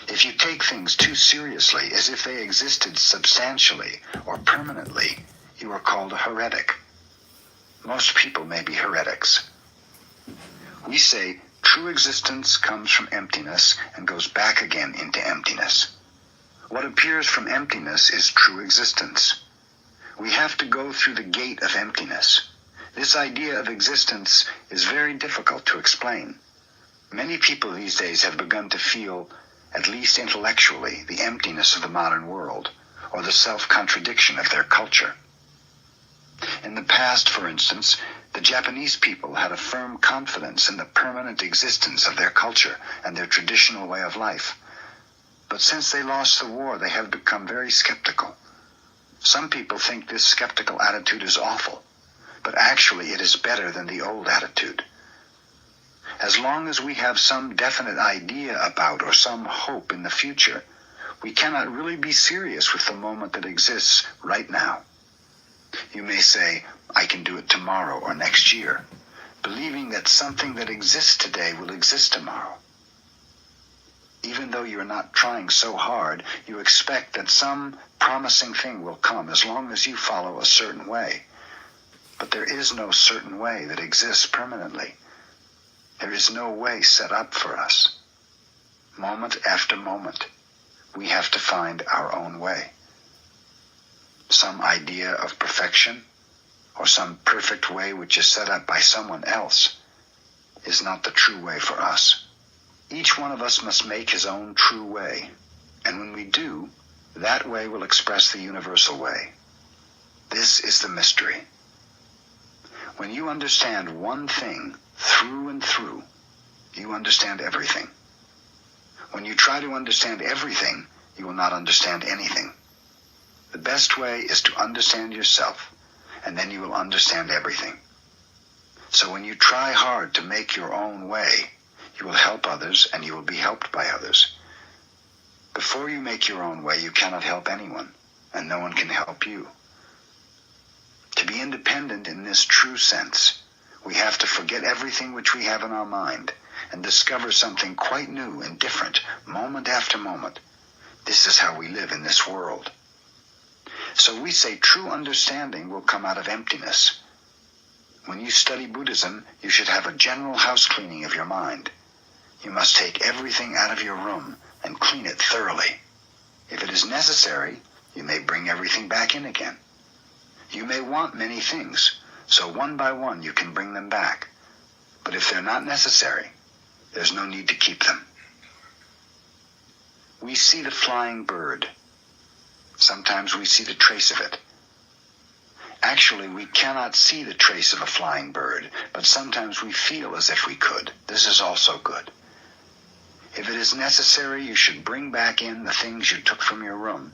If you take things too seriously, as if they existed substantially or permanently, you are called a heretic. Most people may be heretics. We say true existence comes from emptiness and goes back again into emptiness. What appears from emptiness is true existence. We have to go through the gate of emptiness. This idea of existence is very difficult to explain. Many people these days have begun to feel, at least intellectually, the emptiness of the modern world, or the self-contradiction of their culture. In the past, for instance, The Japanese people had a firm confidence in the permanent existence of their culture and their traditional way of life. But since they lost the war, they have become very skeptical. Some people think this skeptical attitude is awful, but actually it is better than the old attitude. As long as we have some definite idea about or some hope in the future, we cannot really be serious with the moment that exists right now. You may say, I can do it tomorrow or next year, believing that something that exists today will exist tomorrow. Even though you're not trying so hard, you expect that some promising thing will come as long as you follow a certain way. But there is no certain way that exists permanently. There is no way set up for us. Moment after moment, we have to find our own way. Some idea of perfection, or some perfect way which is set up by someone else, is not the true way for us. Each one of us must make his own true way, and when we do, that way will express the universal way. This is the mystery. When you understand one thing through and through, you understand everything. When you try to understand everything, you will not understand anything. The best way is to understand yourself, and then you will understand everything. So when you try hard to make your own way, you will help others and you will be helped by others. Before you make your own way, you cannot help anyone, and no one can help you. To be independent in this true sense, we have to forget everything which we have in our mind and discover something quite new and different moment after moment. This is how we live in this world. So we say true understanding will come out of emptiness. When you study Buddhism, you should have a general house cleaning of your mind. You must take everything out of your room and clean it thoroughly. If it is necessary, you may bring everything back in again. You may want many things, so one by one you can bring them back. But if they're not necessary, there's no need to keep them. We see the flying bird. Sometimes we see the trace of it. Actually, we cannot see the trace of a flying bird, but sometimes we feel as if we could. This is also good. If it is necessary, you should bring back in the things you took from your room.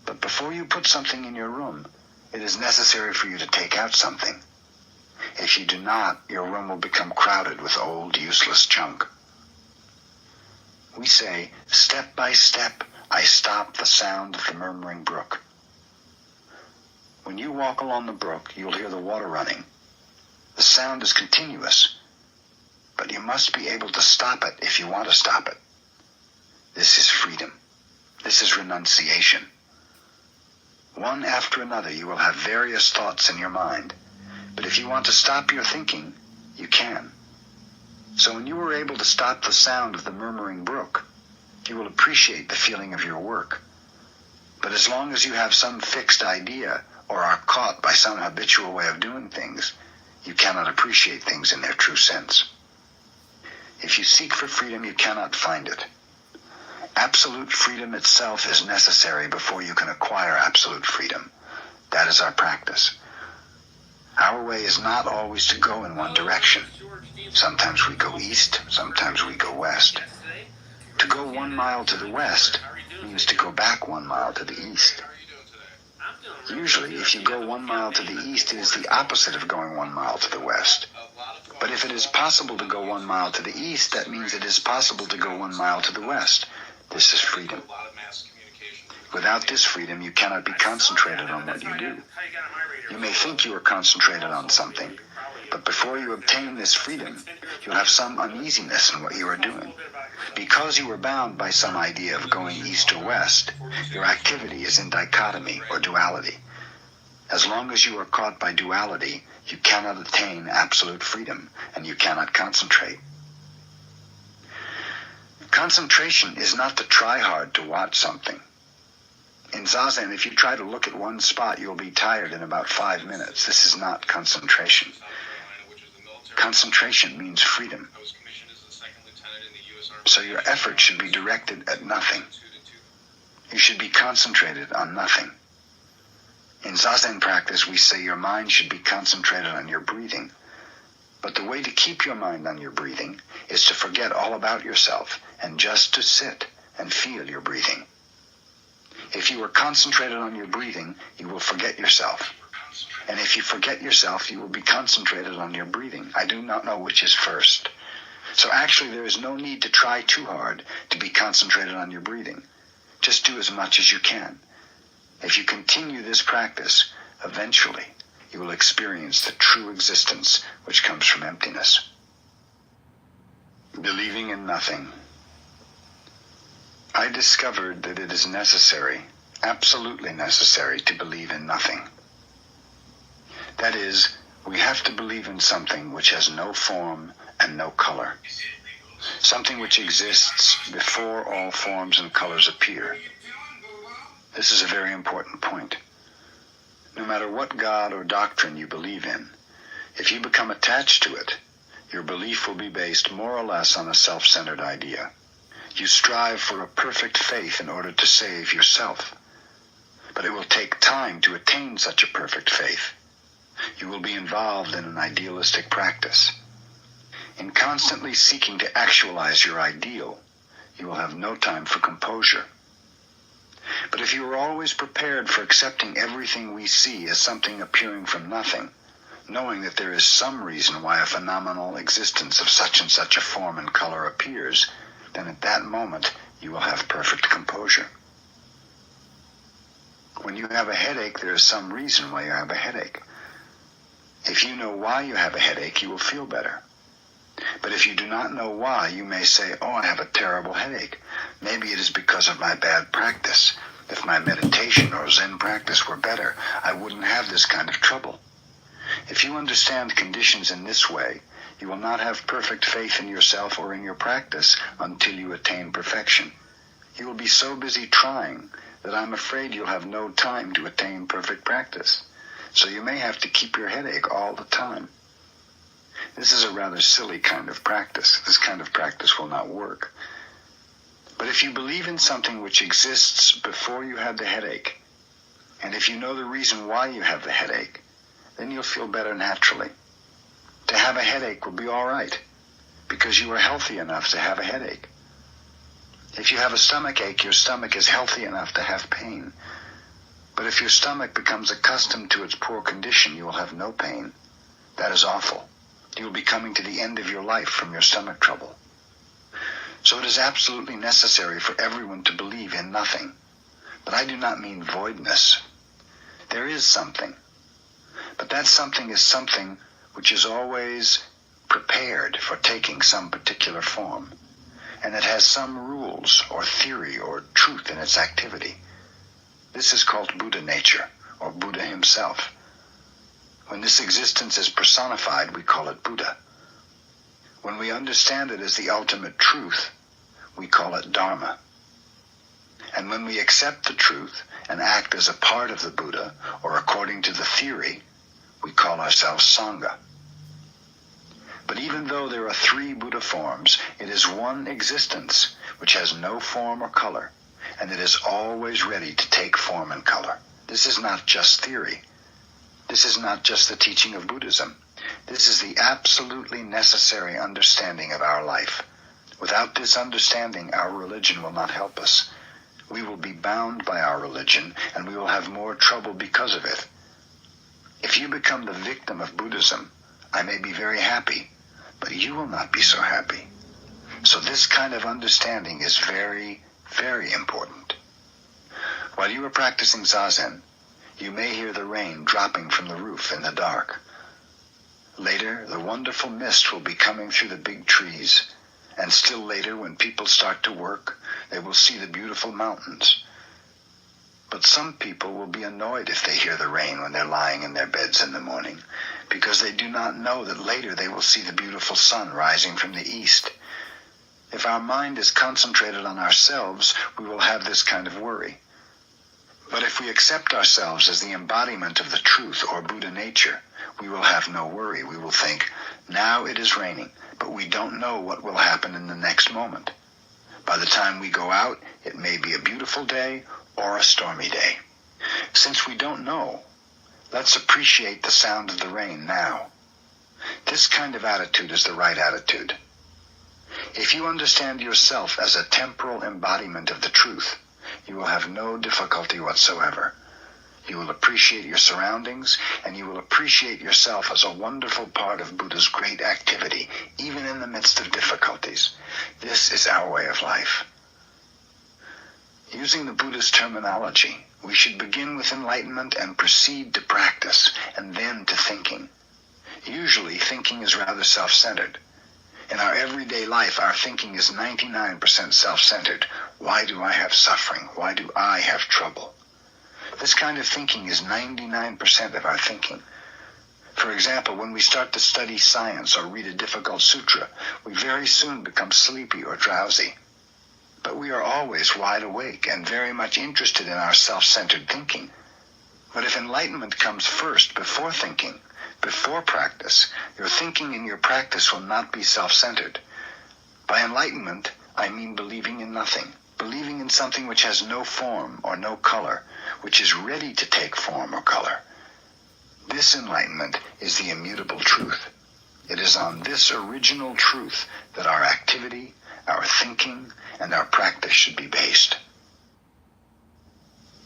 But before you put something in your room, it is necessary for you to take out something. If you do not, your room will become crowded with old, useless junk. We say, step by step, I stop the sound of the murmuring brook. When you walk along the brook, you'll hear the water running. The sound is continuous, but you must be able to stop it if you want to stop it. This is freedom. This is renunciation. One after another, you will have various thoughts in your mind, but if you want to stop your thinking, you can. So when you are able to stop the sound of the murmuring brook, you will appreciate the feeling of your work. But as long as you have some fixed idea or are caught by some habitual way of doing things, you cannot appreciate things in their true sense. If you seek for freedom, you cannot find it. Absolute freedom itself is necessary before you can acquire absolute freedom. That is our practice. Our way is not always to go in one direction. Sometimes we go east, sometimes we go west. To go 1 mile to the west means to go back 1 mile to the east. Usually, if you go 1 mile to the east, it is the opposite of going 1 mile to the west. But if it is possible to go 1 mile to the east, that means it is possible to go 1 mile to the west. This is freedom. Without this freedom, you cannot be concentrated on what you do. You may think you are concentrated on something, but before you obtain this freedom, you'll have some uneasiness in what you are doing. Because you are bound by some idea of going east or west, your activity is in dichotomy or duality. As long as you are caught by duality, you cannot attain absolute freedom, and you cannot concentrate. Concentration is not to try hard to watch something. In Zazen, if you try to look at one spot, you'll be tired in about 5 minutes. This is not concentration. Concentration means freedom. So your effort should be directed at nothing. You should be concentrated on nothing. In Zazen practice, we say your mind should be concentrated on your breathing. But the way to keep your mind on your breathing is to forget all about yourself and just to sit and feel your breathing. If you are concentrated on your breathing, you will forget yourself. And if you forget yourself, you will be concentrated on your breathing. I do not know which is first. So actually, there is no need to try too hard to be concentrated on your breathing. Just do as much as you can. If you continue this practice, eventually you will experience the true existence which comes from emptiness. Believing in nothing. I discovered that it is necessary, absolutely necessary, to believe in nothing. That is, we have to believe in something which has no form and no color. Something which exists before all forms and colors appear. This is a very important point. No matter what God or doctrine you believe in, if you become attached to it, your belief will be based more or less on a self-centered idea. You strive for a perfect faith in order to save yourself. But it will take time to attain such a perfect faith. You will be involved in an idealistic practice. In constantly seeking to actualize your ideal, you will have no time for composure. But if you are always prepared for accepting everything we see as something appearing from nothing, knowing that there is some reason why a phenomenal existence of such and such a form and color appears, then at that moment you will have perfect composure. When you have a headache, there is some reason why you have a headache. If you know why you have a headache, you will feel better. But if you do not know why, you may say, "Oh, I have a terrible headache. Maybe it is because of my bad practice. If my meditation or Zen practice were better, I wouldn't have this kind of trouble." If you understand conditions in this way, you will not have perfect faith in yourself or in your practice until you attain perfection. You will be so busy trying that I'm afraid you'll have no time to attain perfect practice. So you may have to keep your headache all the time. This is a rather silly kind of practice. This kind of practice will not work. But if you believe in something which exists before you have the headache, and if you know the reason why you have the headache, then you'll feel better naturally. To have a headache will be all right, because you are healthy enough to have a headache. If you have a stomach ache, your stomach is healthy enough to have pain. But if your stomach becomes accustomed to its poor condition, you will have no pain. That is awful. You will be coming to the end of your life from your stomach trouble. So it is absolutely necessary for everyone to believe in nothing. But I do not mean voidness. There is something. But that something is something which is always prepared for taking some particular form. And it has some rules or theory or truth in its activity. This is called Buddha nature, or Buddha himself. When this existence is personified, we call it Buddha. When we understand it as the ultimate truth, we call it Dharma. And when we accept the truth and act as a part of the Buddha, or according to the theory, we call ourselves Sangha. But even though there are 3 Buddha forms, it is one existence which has no form or color, and it is always ready to take form and color. This is not just theory. This is not just the teaching of Buddhism. This is the absolutely necessary understanding of our life. Without this understanding, our religion will not help us. We will be bound by our religion, and we will have more trouble because of it. If you become the victim of Buddhism, I may be very happy, but you will not be so happy. So this kind of understanding is very, very important. While you are practicing Zazen, you may hear the rain dropping from the roof in the dark. Later, the wonderful mist will be coming through the big trees, and still later, when people start to work, they will see the beautiful mountains. But some people will be annoyed if they hear the rain when they're lying in their beds in the morning, because they do not know that later they will see the beautiful sun rising from the east. If our mind is concentrated on ourselves, we will have this kind of worry. But if we accept ourselves as the embodiment of the truth or Buddha nature, we will have no worry. We will think, now it is raining, but we don't know what will happen in the next moment. By the time we go out, it may be a beautiful day or a stormy day. Since we don't know, Let's appreciate the sound of the rain now. This kind of attitude is the right attitude. If you understand yourself as a temporal embodiment of the truth, you will have no difficulty whatsoever. You will appreciate your surroundings, and you will appreciate yourself as a wonderful part of Buddha's great activity, even in the midst of difficulties. This is our way of life. Using the Buddha's terminology, we should begin with enlightenment and proceed to practice, and then to thinking. Usually, thinking is rather self-centered. In our everyday life, our thinking is 99% self-centered. Why do I have suffering? Why do I have trouble? This kind of thinking is 99% of our thinking. For example, when we start to study science or read a difficult sutra, we very soon become sleepy or drowsy. But we are always wide awake and very much interested in our self-centered thinking. But if enlightenment comes first, before thinking, before practice, your thinking and your practice will not be self-centered. By enlightenment, I mean believing in nothing, believing in something which has no form or no color, which is ready to take form or color. This enlightenment is the immutable truth. It is on this original truth that our activity, our thinking, and our practice should be based.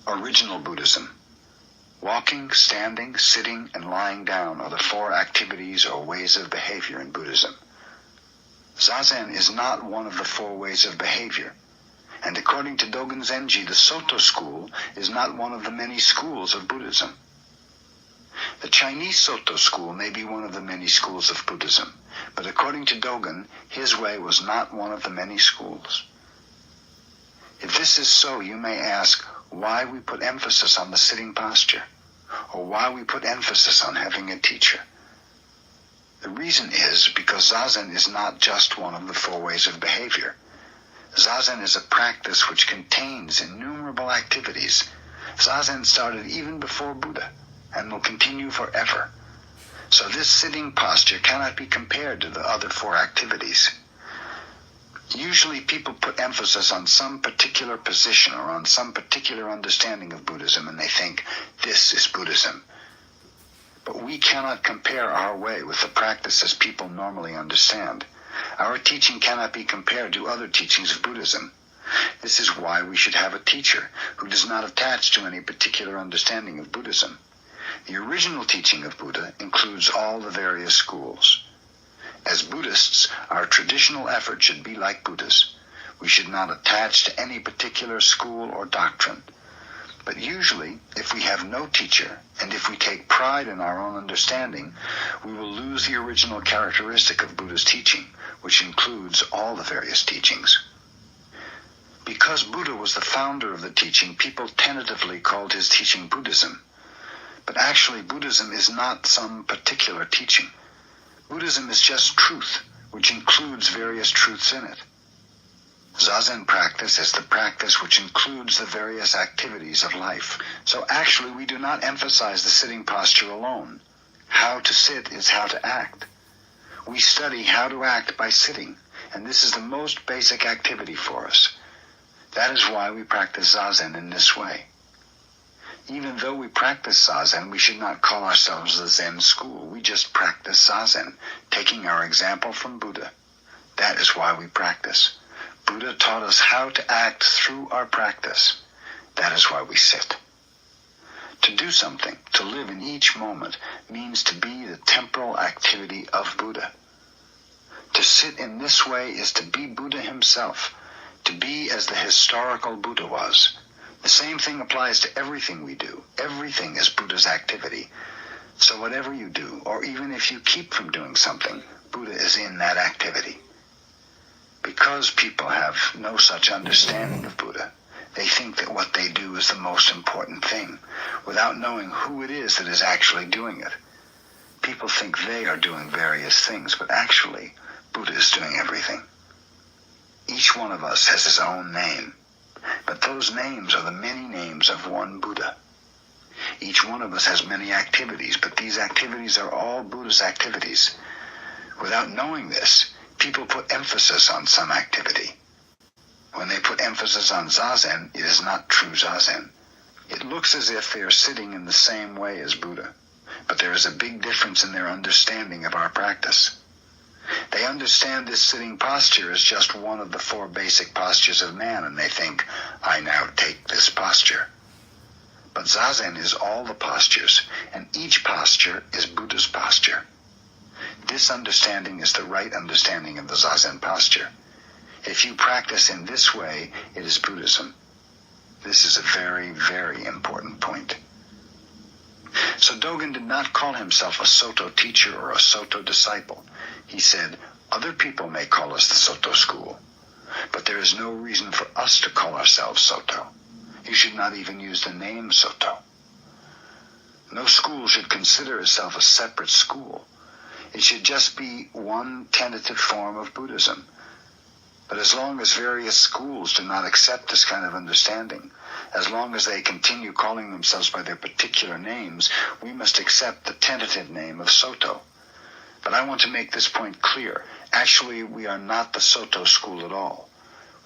Original Buddhism. Walking, standing, sitting, and lying down are the 4 activities or ways of behavior in Buddhism. Zazen is not one of the 4 ways of behavior, and according to Dogen Zenji, the Soto school is not one of the many schools of Buddhism. The Chinese Soto school may be one of the many schools of Buddhism, but according to Dogen, his way was not one of the many schools. If this is so, you may ask why we put emphasis on the sitting posture, or why we put emphasis on having a teacher. The reason is because Zazen is not just one of the 4 ways of behavior. Zazen is a practice which contains innumerable activities. Zazen started even before Buddha and will continue forever. So this sitting posture cannot be compared to the other 4 activities. Usually people put emphasis on some particular position or on some particular understanding of Buddhism, and they think, this is Buddhism. But we cannot compare our way with the practices people normally understand. Our teaching cannot be compared to other teachings of Buddhism. This is why we should have a teacher who does not attach to any particular understanding of Buddhism. The original teaching of Buddha includes all the various schools. As Buddhists, our traditional effort should be like Buddha's. We should not attach to any particular school or doctrine. But usually, if we have no teacher, and if we take pride in our own understanding, we will lose the original characteristic of Buddha's teaching, which includes all the various teachings. Because Buddha was the founder of the teaching, people tentatively called his teaching Buddhism. But actually, Buddhism is not some particular teaching. Buddhism is just truth, which includes various truths in it. Zazen practice is the practice which includes the various activities of life. So actually, we do not emphasize the sitting posture alone. How to sit is how to act. We study how to act by sitting, and this is the most basic activity for us. That is why we practice Zazen in this way. Even though we practice Zazen, we should not call ourselves the Zen school. We just practice Zazen, taking our example from Buddha. That is why we practice. Buddha taught us how to act through our practice. That is why we sit. To do something, to live in each moment, means to be the temporal activity of Buddha. To sit in this way is to be Buddha himself, to be as the historical Buddha was. The same thing applies to everything we do. Everything is Buddha's activity. So whatever you do, or even if you keep from doing something, Buddha is in that activity. Because people have no such understanding of Buddha, they think that what they do is the most important thing, without knowing who it is that is actually doing it. People think they are doing various things, but actually, Buddha is doing everything. Each one of us has his own name, but those names are the many names of one Buddha. Each one of us has many activities, but these activities are all Buddha's activities. Without knowing this, people put emphasis on some activity. When they put emphasis on Zazen, it is not true Zazen. It looks as if they are sitting in the same way as Buddha, but there is a big difference in their understanding of our practice. They understand this sitting posture as just one of the 4 basic postures of man, and they think, I now take this posture. But Zazen is all the postures, and each posture is Buddha's posture. This understanding is the right understanding of the Zazen posture. If you practice in this way, it is Buddhism. This is a very, very important point. So Dogen did not call himself a Soto teacher or a Soto disciple. He said, other people may call us the Soto school, but there is no reason for us to call ourselves Soto. You should not even use the name Soto. No school should consider itself a separate school. It should just be one tentative form of Buddhism. But as long as various schools do not accept this kind of understanding, as long as they continue calling themselves by their particular names, we must accept the tentative name of Soto. But I want to make this point clear. Actually, we are not the Soto school at all.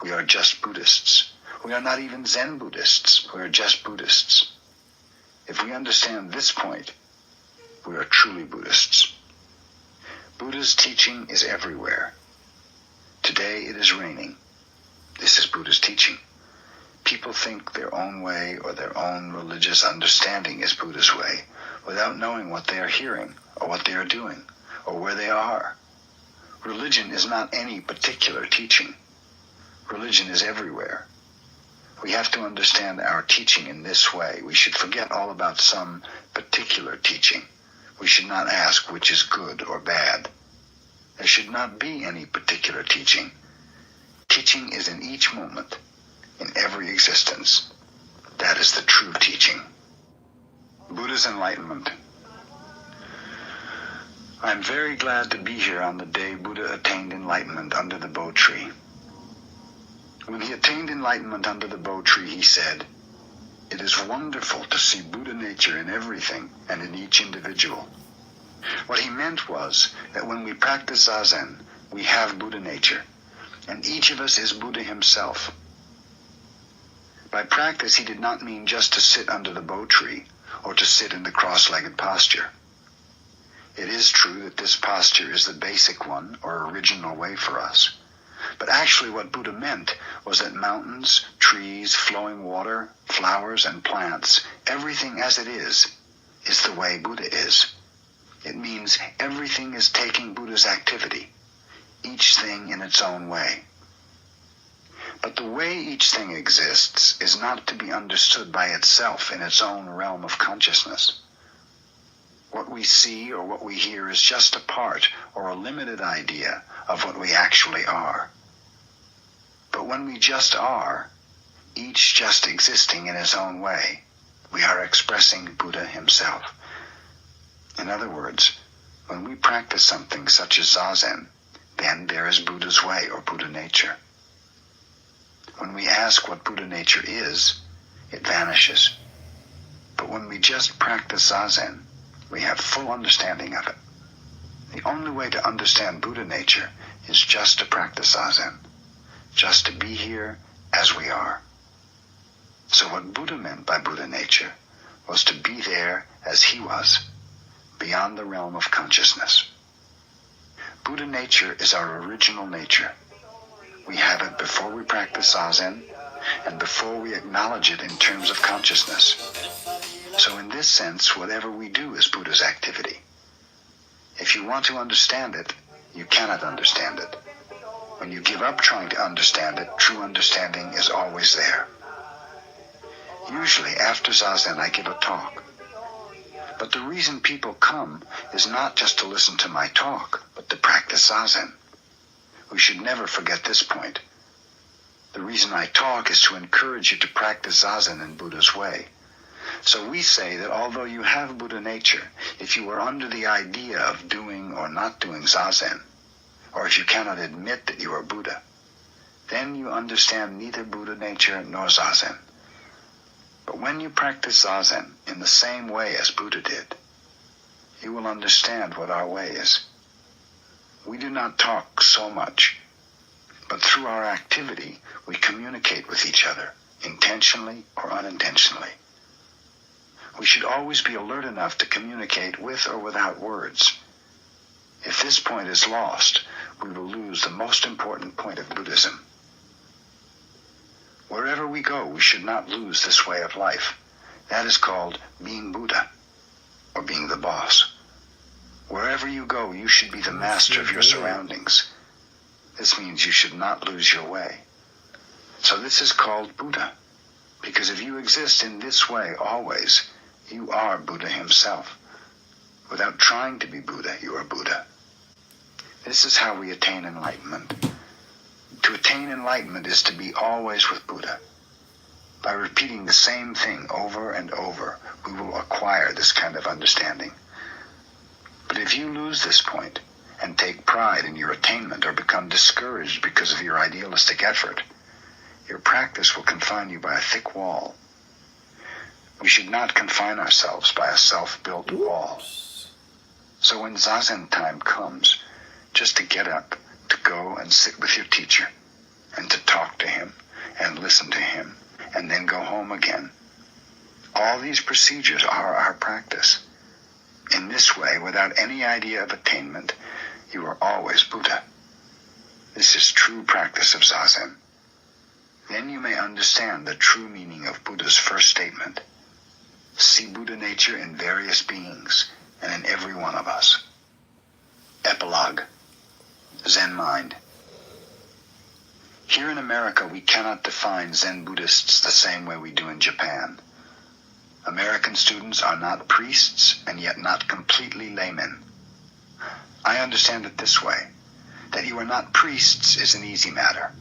We are just Buddhists. We are not even Zen Buddhists. We are just Buddhists. If we understand this point, we are truly Buddhists. Buddha's teaching is everywhere. Today it is raining. This is Buddha's teaching. People think their own way or their own religious understanding is Buddha's way, without knowing what they are hearing, or what they are doing, or where they are. Religion is not any particular teaching. Religion is everywhere. We have to understand our teaching in this way. We should forget all about some particular teaching. We should not ask which is good or bad. There should not be any particular teaching. Teaching is in each moment, in every existence. That is the true teaching. Buddha's enlightenment. I am very glad to be here on the day Buddha attained enlightenment under the Bo tree. When he attained enlightenment under the Bo tree, he said, "It is wonderful to see Buddha nature in everything and in each individual." What he meant was that when we practice Zazen, we have Buddha nature, and each of us is Buddha himself. By practice, he did not mean just to sit under the Bo tree or to sit in the cross-legged posture. It is true that this posture is the basic one or original way for us. But actually what Buddha meant was that mountains, trees, flowing water, flowers, and plants, everything as it is the way Buddha is. It means everything is taking Buddha's activity, each thing in its own way. But the way each thing exists is not to be understood by itself in its own realm of consciousness. What we see or what we hear is just a part or a limited idea of what we actually are. But when we just are, each just existing in his own way, we are expressing Buddha himself. In other words, when we practice something such as Zazen, then there is Buddha's way or Buddha nature. When we ask what Buddha nature is, it vanishes. But when we just practice Zazen, we have full understanding of it. The only way to understand Buddha nature is just to practice Zazen, just to be here as we are. So what Buddha meant by Buddha nature was to be there as he was, beyond the realm of consciousness. Buddha nature is our original nature. We have it before we practice Zazen and before we acknowledge it in terms of consciousness. So in this sense, whatever we do is Buddha's activity. If you want to understand it, you cannot understand it. When you give up trying to understand it, true understanding is always there. Usually after Zazen, I give a talk. But the reason people come is not just to listen to my talk, but to practice Zazen. We should never forget this point. The reason I talk is to encourage you to practice Zazen in Buddha's way. So we say that although you have Buddha nature, if you are under the idea of doing or not doing Zazen, or if you cannot admit that you are Buddha, then you understand neither Buddha nature nor Zazen. But when you practice Zazen in the same way as Buddha did, you will understand what our way is. We do not talk so much, but through our activity, we communicate with each other, intentionally or unintentionally. We should always be alert enough to communicate with or without words. If this point is lost, we will lose the most important point of Buddhism. Wherever we go, we should not lose this way of life. That is called being Buddha, or being the boss. Wherever you go, you should be the master of your surroundings. This means you should not lose your way. So this is called Buddha, because if you exist in this way always, you are Buddha himself. Without trying to be Buddha, you are Buddha. This is how we attain enlightenment. To attain enlightenment is to be always with Buddha. By repeating the same thing over and over, we will acquire this kind of understanding. But if you lose this point and take pride in your attainment or become discouraged because of your idealistic effort, your practice will confine you by a thick wall. We should not confine ourselves by a self-built wall. So when Zazen time comes, just to get up, to go and sit with your teacher, and to talk to him, and listen to him, and then go home again. All these procedures are our practice. In this way, without any idea of attainment, you are always Buddha. This is true practice of Zazen. Then you may understand the true meaning of Buddha's first statement. See Buddha nature in various beings and in every one of us. Epilogue. Zen mind. Here in America, we cannot define Zen Buddhists the same way we do in Japan. American students are not priests and yet not completely laymen. I understand it this way. That you are not priests is an easy matter,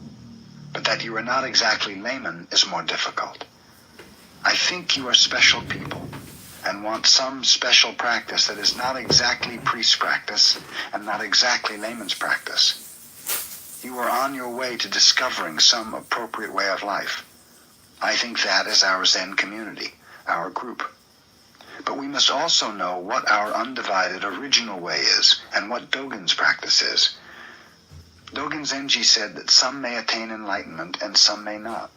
but that you are not exactly laymen is more difficult. I think you are special people and want some special practice that is not exactly priest practice and not exactly layman's practice. You are on your way to discovering some appropriate way of life. I think that is our Zen community, our group. But we must also know what our undivided original way is and what Dogen's practice is. Dogen Zenji said that some may attain enlightenment and some may not.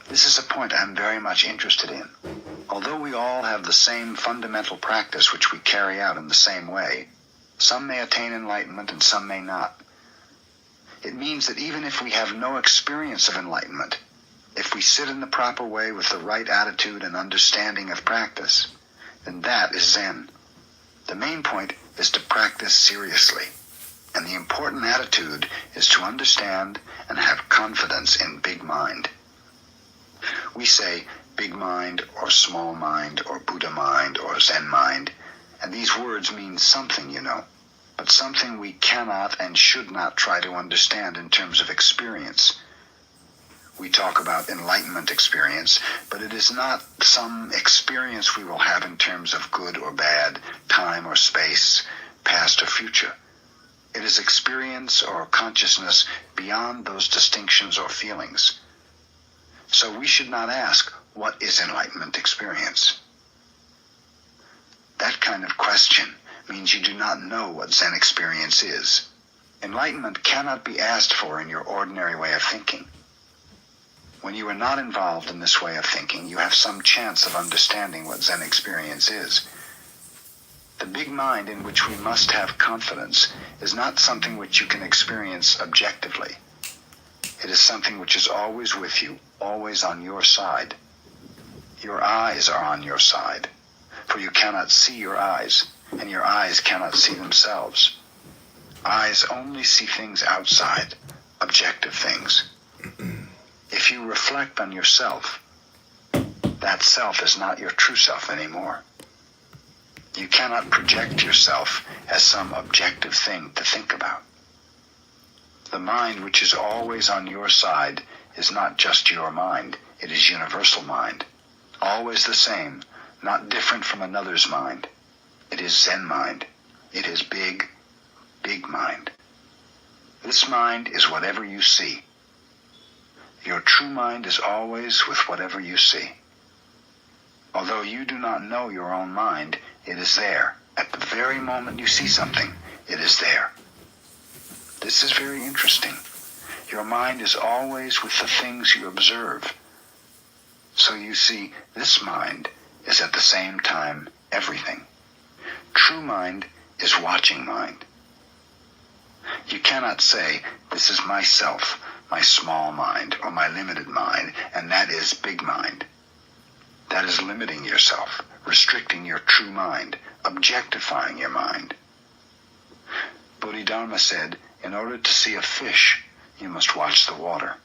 This is a point I am very much interested in. Although we all have the same fundamental practice which we carry out in the same way, some may attain enlightenment and some may not. It means that even if we have no experience of enlightenment, if we sit in the proper way with the right attitude and understanding of practice, then that is Zen. The main point is to practice seriously, and the important attitude is to understand and have confidence in big mind. We say big mind or small mind or Buddha mind or Zen mind, and these words mean something, you know, but something we cannot and should not try to understand in terms of experience. We talk about enlightenment experience, but it is not some experience we will have in terms of good or bad, time or space, past or future. It is experience or consciousness beyond those distinctions or feelings. So we should not ask, what is enlightenment experience? That kind of question means you do not know what Zen experience is. Enlightenment cannot be asked for in your ordinary way of thinking. When you are not involved in this way of thinking, you have some chance of understanding what Zen experience is. The big mind in which we must have confidence is not something which you can experience objectively. It is something which is always with you, always on your side. Your eyes are on your side, for you cannot see your eyes, and your eyes cannot see themselves. Eyes only see things outside, objective things. If you reflect on yourself, that self is not your true self anymore. You cannot project yourself as some objective thing to think about. The mind which is always on your side is not just your mind, it is universal mind. Always the same, not different from another's mind. It is Zen mind. It is big, big mind. This mind is whatever you see. Your true mind is always with whatever you see. Although you do not know your own mind, it is there. At the very moment you see something, it is there. This is very interesting. Your mind is always with the things you observe. So you see, this mind is at the same time everything. True mind is watching mind. You cannot say, this is myself, my small mind, or my limited mind, and that is big mind. That is limiting yourself, restricting your true mind, objectifying your mind. Bodhidharma said, in order to see a fish, you must watch the water.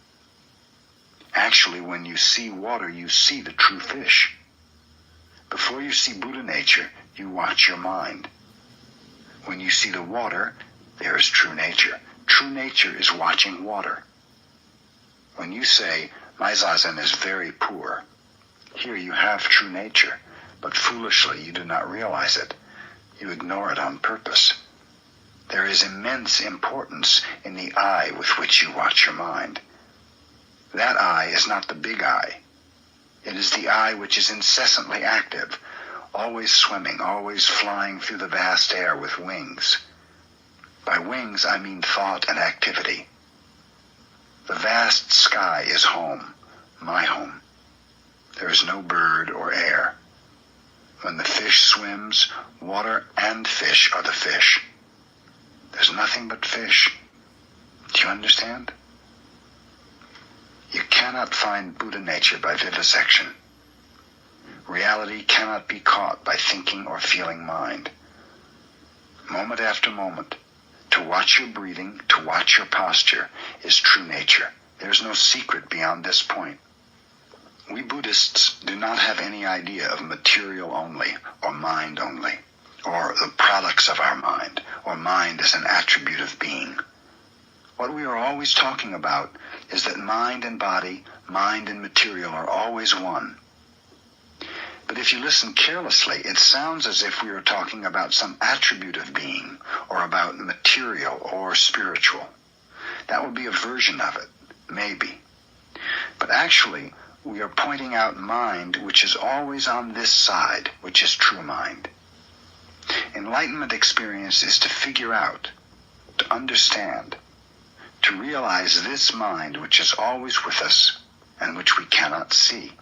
Actually, when you see water, you see the true fish. Before you see Buddha nature, you watch your mind. When you see the water, there is true nature. True nature is watching water. When you say, my zazen is very poor, here you have true nature, but foolishly you do not realize it. You ignore it on purpose. There is immense importance in the eye with which you watch your mind. That eye is not the big eye. It is the eye which is incessantly active, always swimming, always flying through the vast air with wings. By wings, I mean thought and activity. The vast sky is home, my home. There is no bird or air. When the fish swims, water and fish are the fish. There's nothing but fish. Do you understand? You cannot find Buddha nature by vivisection. Reality cannot be caught by thinking or feeling mind. Moment after moment, to watch your breathing, to watch your posture, is true nature. There's no secret beyond this point. We Buddhists do not have any idea of material only, or mind only, or the products of our mind, or mind as an attribute of being. What we are always talking about is that mind and body, mind and material are always one. But if you listen carelessly, it sounds as if we are talking about some attribute of being, or about material or spiritual. That would be a version of it, maybe. But actually, we are pointing out mind which is always on this side, which is true mind. Enlightenment experience is to figure out, to understand, to realize this mind which is always with us and which we cannot see.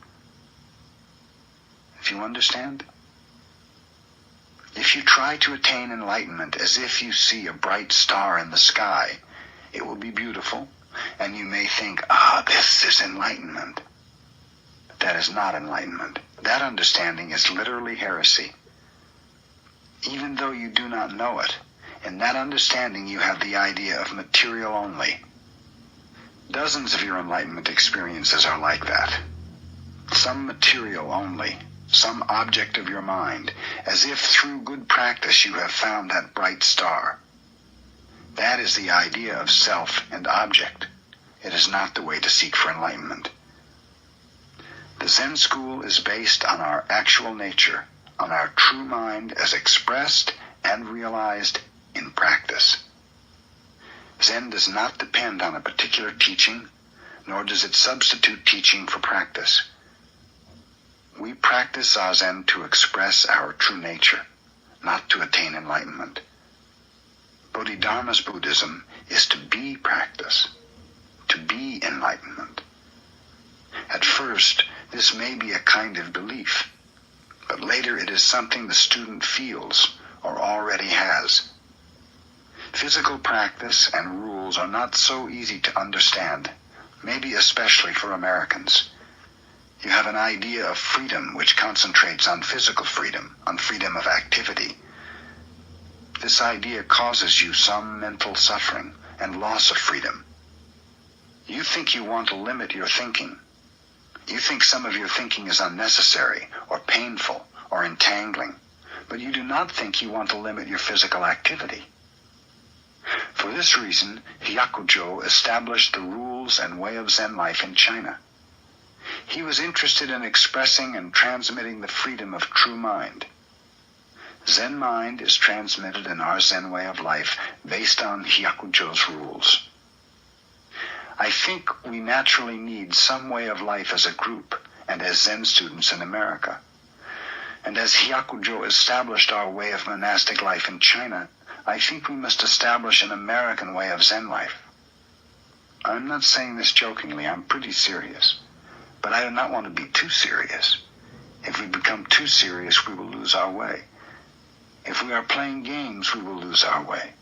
If you understand? If you try to attain enlightenment as if you see a bright star in the sky, it will be beautiful, and you may think, this is enlightenment. But that is not enlightenment. That understanding is literally heresy. Even though you do not know it, in that understanding you have the idea of material only. Dozens of your enlightenment experiences are like that. Some material only, some object of your mind, as if through good practice you have found that bright star. That is the idea of self and object. It is not the way to seek for enlightenment. The Zen school is based on our actual nature, on our true mind as expressed and realized in practice. Zen does not depend on a particular teaching, nor does it substitute teaching for practice. We practice Zazen to express our true nature, not to attain enlightenment. Bodhidharma's Buddhism is to be practice, to be enlightenment. At first, this may be a kind of belief, but later it is something the student feels or already has. Physical practice and rules are not so easy to understand, maybe especially for Americans. You have an idea of freedom which concentrates on physical freedom, on freedom of activity. This idea causes you some mental suffering and loss of freedom. You think you want to limit your thinking. You think some of your thinking is unnecessary or painful or entangling, but you do not think you want to limit your physical activity. For this reason, Hyakujo established the rules and way of Zen life in China. He was interested in expressing and transmitting the freedom of true mind. Zen mind is transmitted in our Zen way of life based on Hyakujo's rules. I think we naturally need some way of life as a group and as Zen students in America. And as Hyakujo established our way of monastic life in China, I think we must establish an American way of Zen life. I'm not saying this jokingly, I'm pretty serious. But I do not want to be too serious. If we become too serious, we will lose our way. If we are playing games, we will lose our way.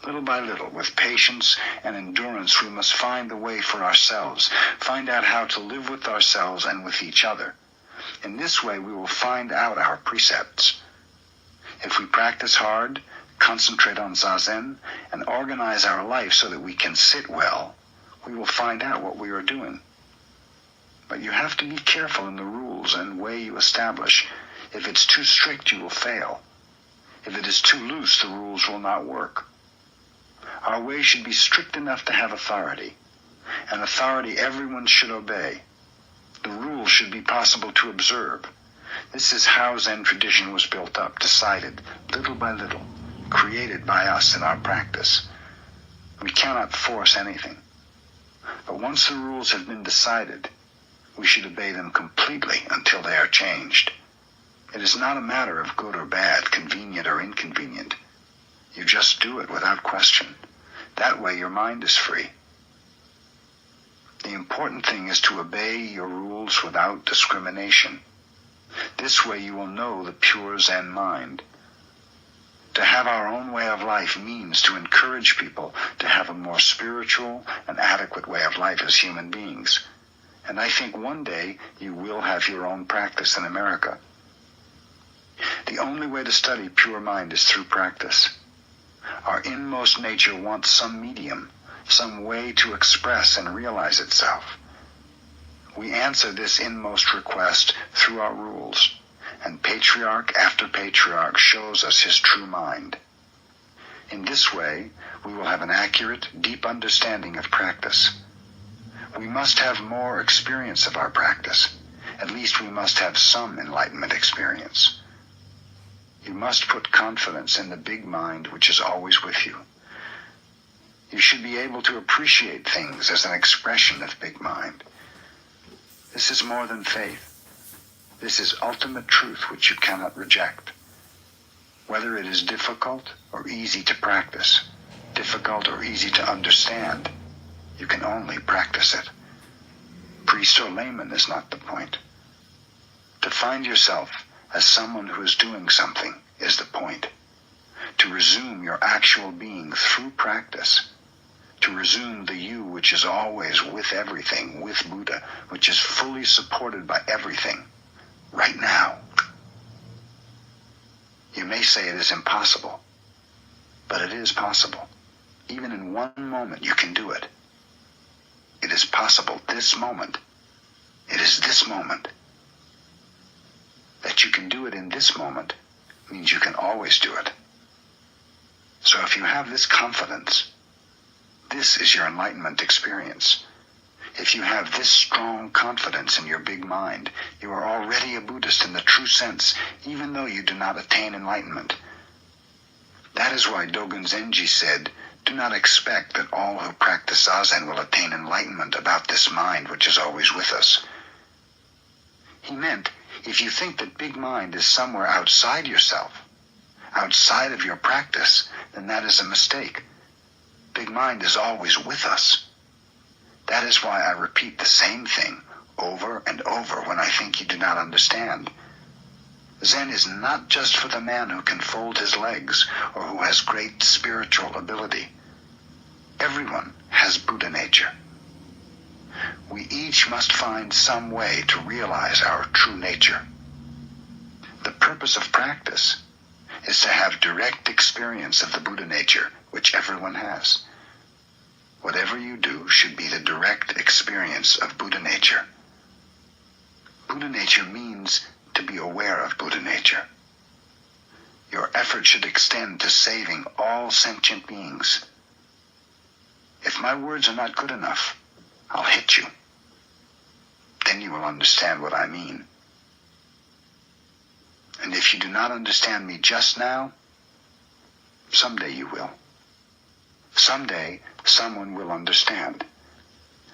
Little by little, with patience and endurance, we must find the way for ourselves, find out how to live with ourselves and with each other. In this way, we will find out our precepts. If we practice hard, concentrate on Zazen, and organize our life so that we can sit well, we will find out what we are doing. But you have to be careful in the rules and way you establish. If it's too strict, you will fail. If it is too loose, the rules will not work. Our way should be strict enough to have authority, and authority everyone should obey. The rules should be possible to observe. This is how Zen tradition was built up, decided, little by little, created by us in our practice. We cannot force anything. But once the rules have been decided, we should obey them completely until they are changed. It is not a matter of good or bad, convenient or inconvenient. You just do it without question. That way your mind is free. The important thing is to obey your rules without discrimination. This way you will know the pure Zen mind. To have our own way of life means to encourage people to have a more spiritual and adequate way of life as human beings. And I think one day you will have your own practice in America. The only way to study pure mind is through practice. Our inmost nature wants some medium, some way to express and realize itself. We answer this inmost request through our rules, and patriarch after patriarch shows us his true mind. In this way, we will have an accurate, deep understanding of practice. We must have more experience of our practice. At least we must have some enlightenment experience. You must put confidence in the big mind which is always with you. You should be able to appreciate things as an expression of big mind. This is more than faith. This is ultimate truth which you cannot reject. Whether it is difficult or easy to practice, difficult or easy to understand, you can only practice it. Priest or layman is not the point. To find yourself as someone who is doing something is the point. To resume your actual being through practice. To resume the you which is always with everything, with Buddha, which is fully supported by everything, right now. You may say it is impossible, but it is possible. Even in one moment you can do it. It is possible this moment. It is this moment. That you can do it in this moment means you can always do it. So if you have this confidence, this is your enlightenment experience. If you have this strong confidence in your big mind, you are already a Buddhist in the true sense, even though you do not attain enlightenment. That is why Dogen Zenji said, "Do not expect that all who practice Zazen will attain enlightenment about this mind which is always with us." He meant, if you think that big mind is somewhere outside yourself, outside of your practice, then that is a mistake. Big mind is always with us. That is why I repeat the same thing over and over when I think you do not understand. Zen is not just for the man who can fold his legs or who has great spiritual ability. Everyone has Buddha nature. We each must find some way to realize our true nature. The purpose of practice is to have direct experience of the Buddha nature, which everyone has. Whatever you do should be the direct experience of Buddha nature. Buddha nature means to be aware of Buddha nature. Your effort should extend to saving all sentient beings. If my words are not good enough, I'll hit you. Then you will understand what I mean. And if you do not understand me just now, someday you will. Someday, someone will understand.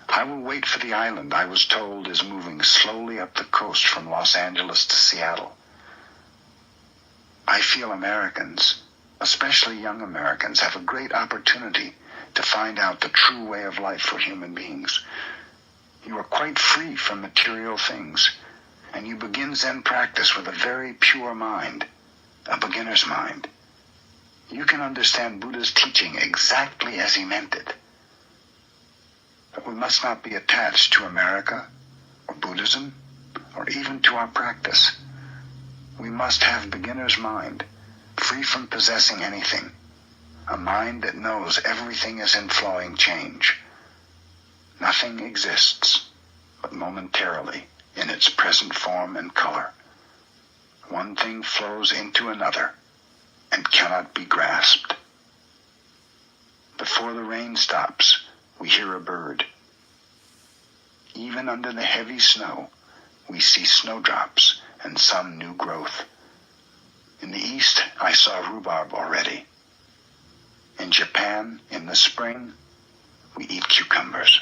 I will wait for the island I was told is moving slowly up the coast from Los Angeles to Seattle. I feel Americans, especially young Americans, have a great opportunity to find out the true way of life for human beings. You are quite free from material things. and you begin Zen practice with a very pure mind, a beginner's mind, you can understand Buddha's teaching exactly as he meant it. But we must not be attached to America, or Buddhism, or even to our practice. We must have beginner's mind, free from possessing anything, a mind that knows everything is in flowing change. Nothing exists but momentarily in its present form and color. One thing flows into another and cannot be grasped. Before the rain stops, we hear a bird. Even under the heavy snow, we see snowdrops and some new growth. In the east, I saw rhubarb already. In Japan, in the spring, we eat cucumbers.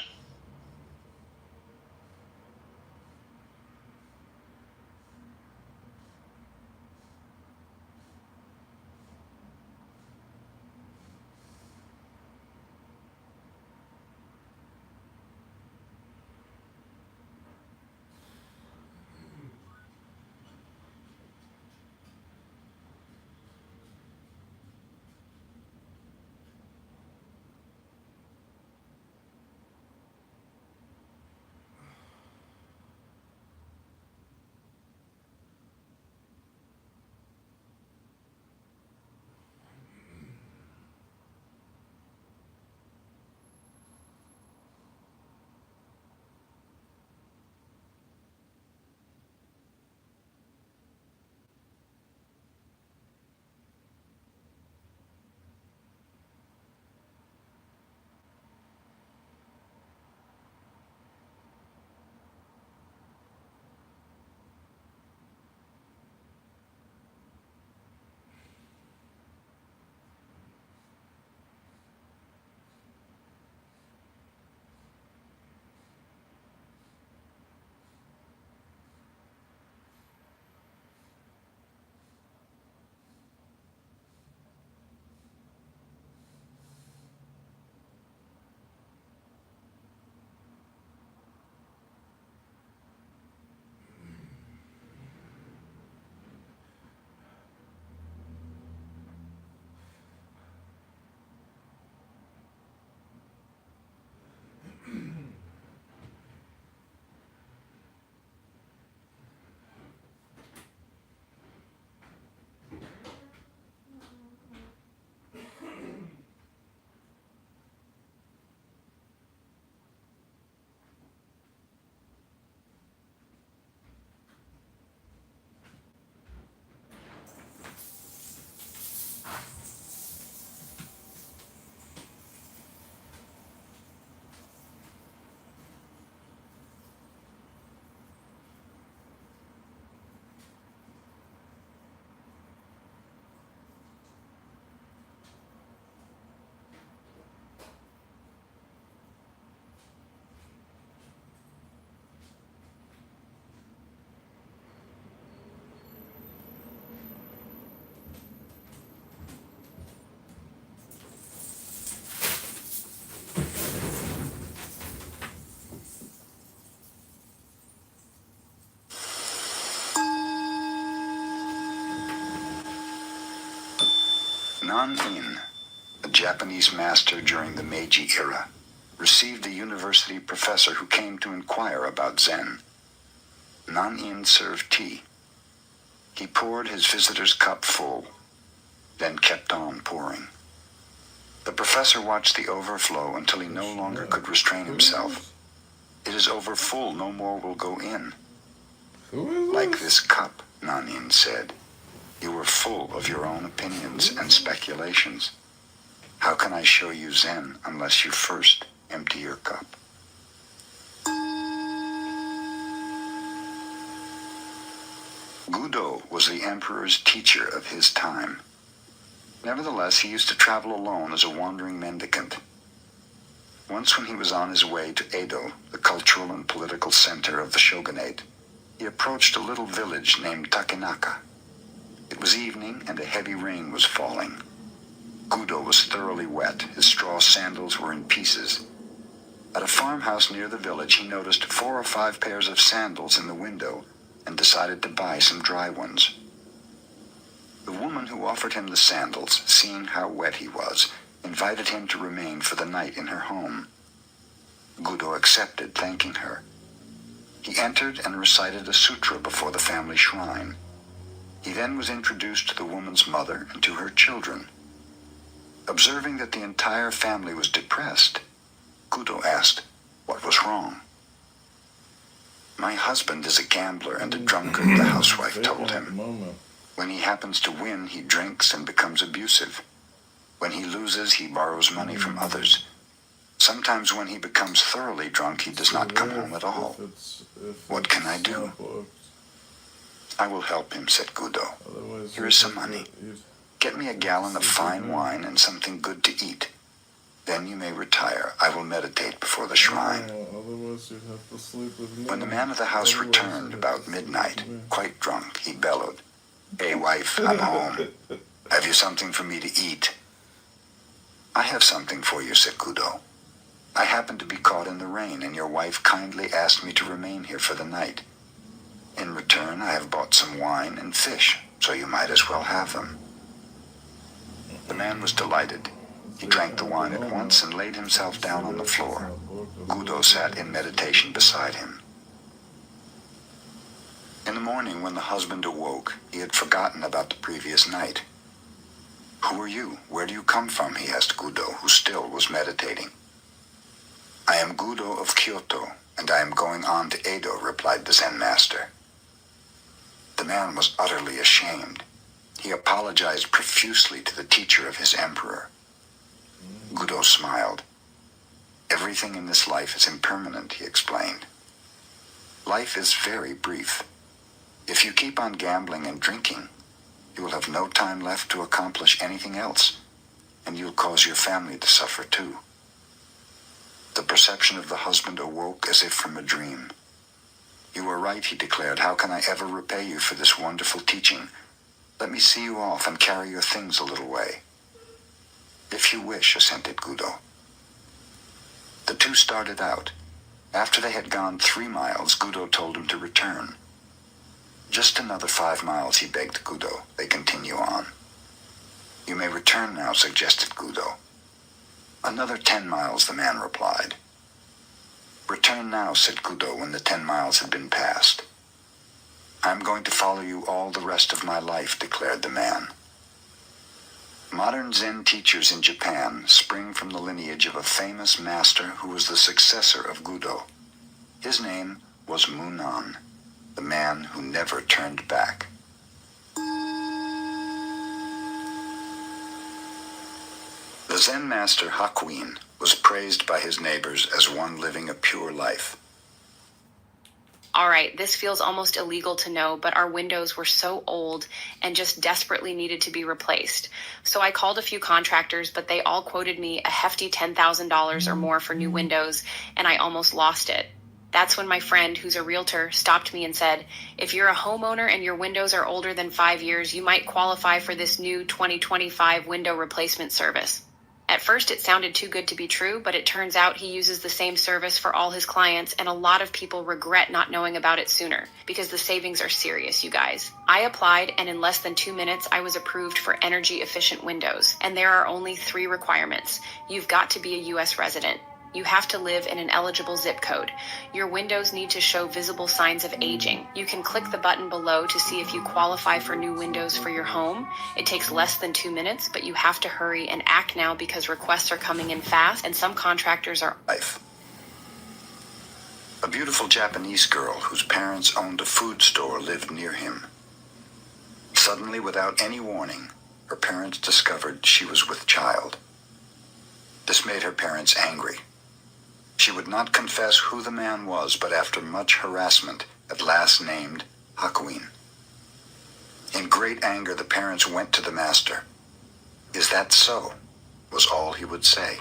Nan-in, a Japanese master during the Meiji era, received a university professor who came to inquire about Zen. Nan-in served tea. He poured his visitor's cup full, then kept on pouring. The professor watched the overflow until he no longer could restrain himself. It is overfull, no more will go in. Like this cup, Nan-in said. You are full of your own opinions and speculations. How can I show you Zen unless you first empty your cup? Gudo was the emperor's teacher of his time. Nevertheless, he used to travel alone as a wandering mendicant. Once when he was on his way to Edo, the cultural and political center of the shogunate, he approached a little village named Takenaka. It was evening and a heavy rain was falling. Gudo was thoroughly wet. His straw sandals were in pieces. At a farmhouse near the village, he noticed 4 or 5 pairs of sandals in the window, and decided to buy some dry ones. The woman who offered him the sandals, seeing how wet he was, invited him to remain for the night in her home. Gudo accepted, thanking her. He entered and recited a sutra before the family shrine. He then was introduced to the woman's mother and to her children. Observing that the entire family was depressed, Gudo asked what was wrong. "My husband is a gambler and a drunkard," the housewife told him. "When he happens to win, he drinks and becomes abusive. When he loses, he borrows money from others. Sometimes when he becomes thoroughly drunk, he does not come home at all. What can I do?" "I will help him," said Gudo. "Here is some money. Get me a gallon of fine wine and something good to eat. Then you may retire. I will meditate before the shrine." When the man of the house returned about midnight, quite drunk, he bellowed, "Hey, wife, I'm home. Have you something for me to eat?" "I have something for you," said Gudo. "I happened to be caught in the rain, and your wife kindly asked me to remain here for the night. In return, I have bought some wine and fish, so you might as well have them." The man was delighted. He drank the wine at once and laid himself down on the floor. Gudo sat in meditation beside him. In the morning, when the husband awoke, he had forgotten about the previous night. "Who are you? Where do you come from?" he asked Gudo, who still was meditating. "I am Gudo of Kyoto, and I am going on to Edo," replied the Zen master. The man was utterly ashamed. He apologized profusely to the teacher of his emperor. Gudo smiled. "Everything in this life is impermanent," he explained. "Life is very brief. If you keep on gambling and drinking, you will have no time left to accomplish anything else, and you'll cause your family to suffer too." The perception of the husband awoke as if from a dream. "You are right," he declared. "How can I ever repay you for this wonderful teaching? Let me see you off and carry your things a little way." "If you wish," assented Gudo. The two started out. After they had gone 3 miles, Gudo told him to return. "Just another 5 miles, he begged Gudo. They continue on. "You may return now," suggested Gudo. "Another 10 miles, the man replied. "Return now," said Gudo when the 10 miles had been passed. "I'm going to follow you all the rest of my life," declared the man. Modern Zen teachers in Japan spring from the lineage of a famous master who was the successor of Gudo. His name was Munan, the man who never turned back. The Zen master Hakuin was praised by his neighbors as one living a pure life. All right, this feels almost illegal to know, but our windows were so old and just desperately needed to be replaced. So I called a few contractors, but they all quoted me a hefty $10,000 or more for new windows, and I almost lost it. That's when my friend, who's a realtor, stopped me and said, "If you're a homeowner and your windows are older than 5 years, you might qualify for this new 2025 window replacement service." At first, it sounded too good to be true, but it turns out he uses the same service for all his clients, and a lot of people regret not knowing about it sooner, because the savings are serious, you guys. I applied, and in less than 2 minutes, I was approved for energy-efficient windows, and there are only 3 requirements. You've got to be a U.S. resident. You have to live in an eligible zip code. Your windows need to show visible signs of aging. You can click the button below to see if you qualify for new windows for your home. It takes less than 2 minutes, but you have to hurry and act now because requests are coming in fast, and some contractors are... A beautiful Japanese girl whose parents owned a food store lived near him. Suddenly, without any warning, her parents discovered she was with child. This made her parents angry. She would not confess who the man was, but after much harassment, at last named Hakuin. In great anger, the parents went to the master. "Is that so?" was all he would say.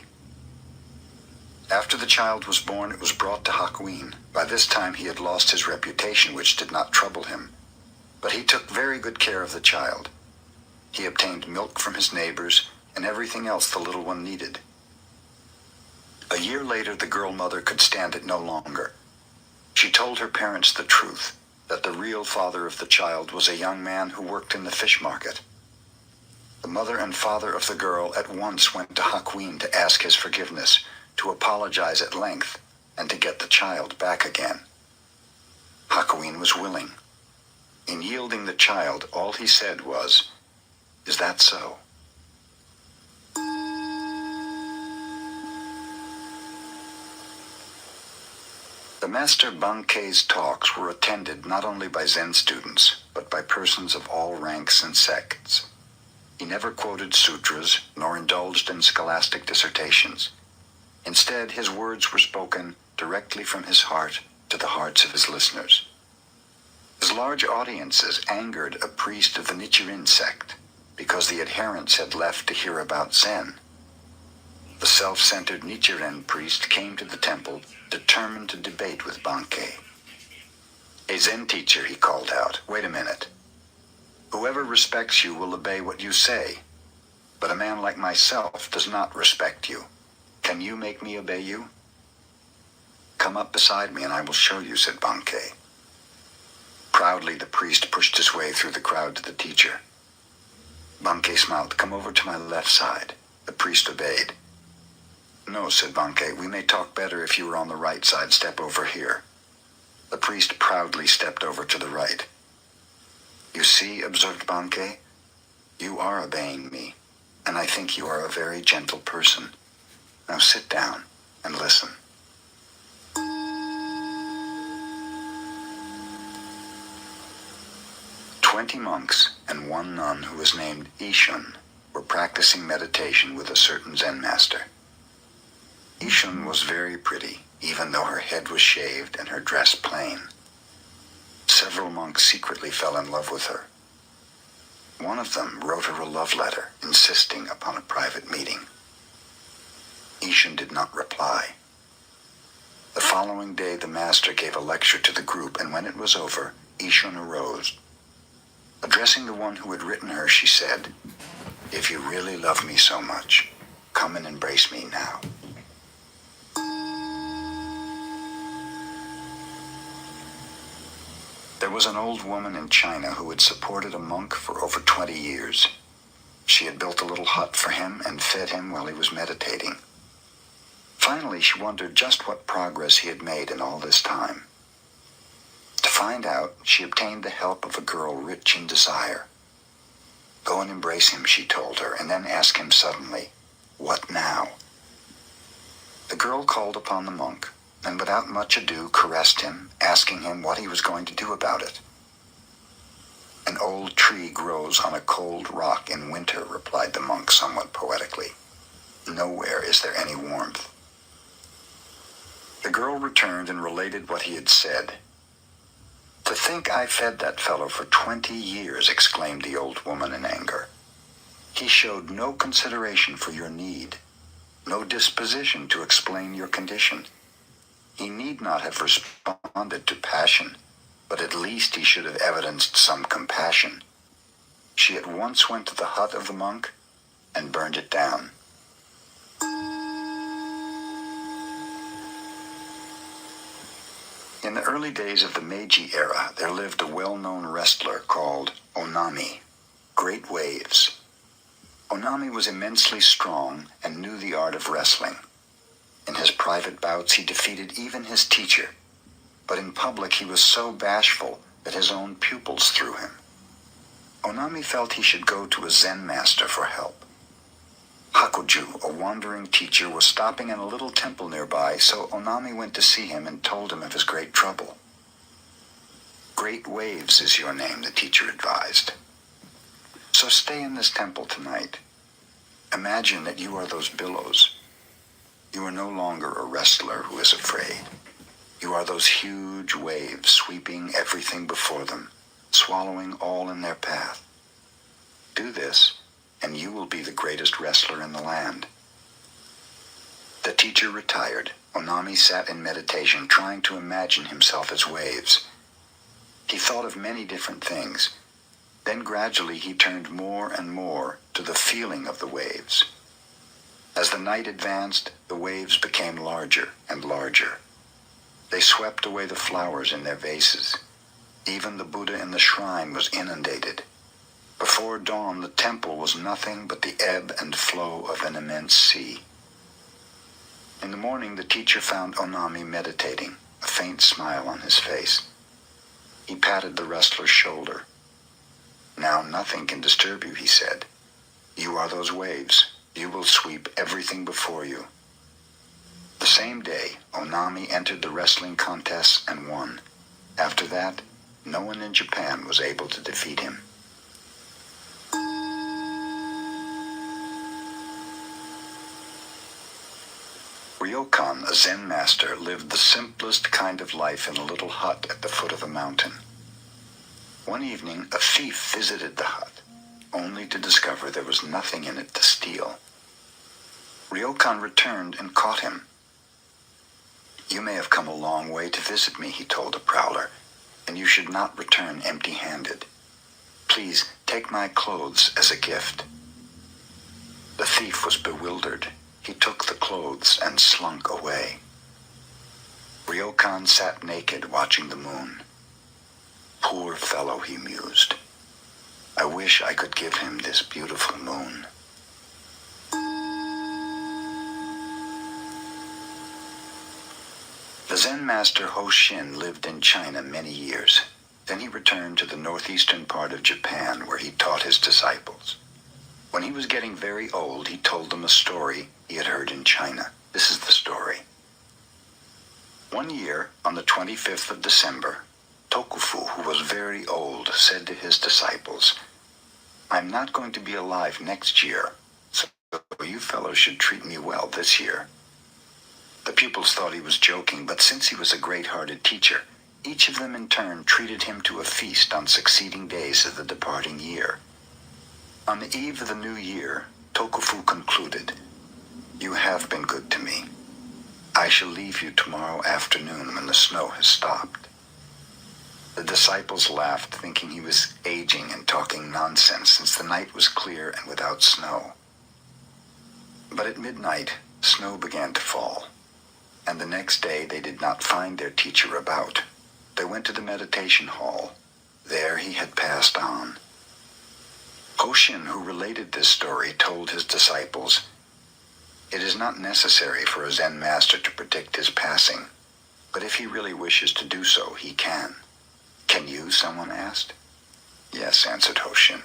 After the child was born, it was brought to Hakuin. By this time, he had lost his reputation, which did not trouble him. But he took very good care of the child. He obtained milk from his neighbors and everything else the little one needed. A year later, the girl mother could stand it no longer. She told her parents the truth. that the real father of the child was a young man who worked in the fish market. The mother and father of the girl at once went to Hakwin to ask his forgiveness, to apologize at length, and to get the child back again. Hakwin was willing. In yielding the child, all he said was, "Is that so?" The Master Bankei's talks were attended not only by Zen students, but by persons of all ranks and sects. He never quoted sutras, nor indulged in scholastic dissertations. Instead, his words were spoken directly from his heart to the hearts of his listeners. His large audiences angered a priest of the Nichiren sect, because the adherents had left to hear about Zen. The self-centered Nichiren priest came to the temple, determined to debate with Bankei. "A Zen teacher," he called out, "wait a minute. Whoever respects you will obey what you say, but a man like myself does not respect you. Can you make me obey you?" "Come up beside me and I will show you," said Bankei. Proudly, the priest pushed his way through the crowd to the teacher. Bankei smiled. "Come over to my left side." The priest obeyed. "No," said Bankei, "we may talk better if you are on the right side. Step over here." The priest proudly stepped over to the right. "You see," observed Bankei, "you are obeying me, and I think you are a very gentle person. Now sit down and listen." "20 monks and one nun who was named Ishun were practicing meditation with a certain Zen master. Ishun was very pretty, even though her head was shaved and her dress plain. Several monks secretly fell in love with her. One of them wrote her a love letter, insisting upon a private meeting. Ishun did not reply. The following day, the master gave a lecture to the group, and when it was over, Ishun arose. Addressing the one who had written her, she said, "If you really love me so much, come and embrace me now." There was an old woman in China who had supported a monk for over 20 years. She had built a little hut for him and fed him while he was meditating. Finally, she wondered just what progress he had made in all this time. To find out, she obtained the help of a girl rich in desire. "Go and embrace him," she told her, and then ask him suddenly, "What now?" The girl called upon the monk, and without much ado caressed him, asking him what he was going to do about it. "An old tree grows on a cold rock in winter," replied the monk somewhat poetically. "Nowhere is there any warmth." The girl returned and related what he had said. "To think I fed that fellow for 20 years, exclaimed the old woman in anger. "He showed no consideration for your need, no disposition to explain your condition. He need not have responded to passion, but at least he should have evidenced some compassion." She at once went to the hut of the monk and burned it down. In the early days of the Meiji era, there lived a well-known wrestler called Onami, Great Waves. Onami was immensely strong and knew the art of wrestling. In his private bouts, he defeated even his teacher, but in public he was so bashful that his own pupils threw him. Onami felt he should go to a Zen master for help. Hakuju, a wandering teacher, was stopping in a little temple nearby, so Onami went to see him and told him of his great trouble. "Great Waves is your name," the teacher advised. "So stay in this temple tonight. Imagine that you are those billows. You are no longer a wrestler who is afraid. You are those huge waves sweeping everything before them, swallowing all in their path. Do this, and you will be the greatest wrestler in the land." The teacher retired. Onami sat in meditation, trying to imagine himself as waves. He thought of many different things. Then gradually he turned more and more to the feeling of the waves. As the night advanced, the waves became larger and larger. They swept away the flowers in their vases. Even the Buddha in the shrine was inundated. Before dawn, the temple was nothing but the ebb and flow of an immense sea. In the morning, the teacher found Onami meditating, a faint smile on his face. He patted the wrestler's shoulder. "Now nothing can disturb you," he said. "You are those waves. You will sweep everything before you." The same day, Onami entered the wrestling contests and won. After that, no one in Japan was able to defeat him. Ryokan, a Zen master, lived the simplest kind of life in a little hut at the foot of a mountain. One evening, a thief visited the hut, only to discover there was nothing in it to steal. Ryokan returned and caught him. "You may have come a long way to visit me," he told the prowler, "and you should not return empty-handed. Please take my clothes as a gift." The thief was bewildered. He took the clothes and slunk away. Ryokan sat naked watching the moon. "Poor fellow," he mused. "I wish I could give him this beautiful moon." The Zen master Hoshin lived in China many years. Then he returned to the northeastern part of Japan, where he taught his disciples. When he was getting very old, he told them a story he had heard in China. This is the story. One year, on the 25th of December, Tokufu, who was very old, said to his disciples, "I'm not going to be alive next year, so you fellows should treat me well this year." The pupils thought he was joking, but since he was a great-hearted teacher, each of them in turn treated him to a feast on succeeding days of the departing year. On the eve of the new year, Tokufu concluded, "You have been good to me. I shall leave you tomorrow afternoon when the snow has stopped." The disciples laughed, thinking he was aging and talking nonsense since the night was clear and without snow. But at midnight, snow began to fall, and the next day they did not find their teacher about. They went to the meditation hall. There he had passed on. Hoshin, who related this story, told his disciples, "It is not necessary for a Zen master to predict his passing, but if he really wishes to do so, he can." "Can you?" someone asked. "Yes," answered Hoshin.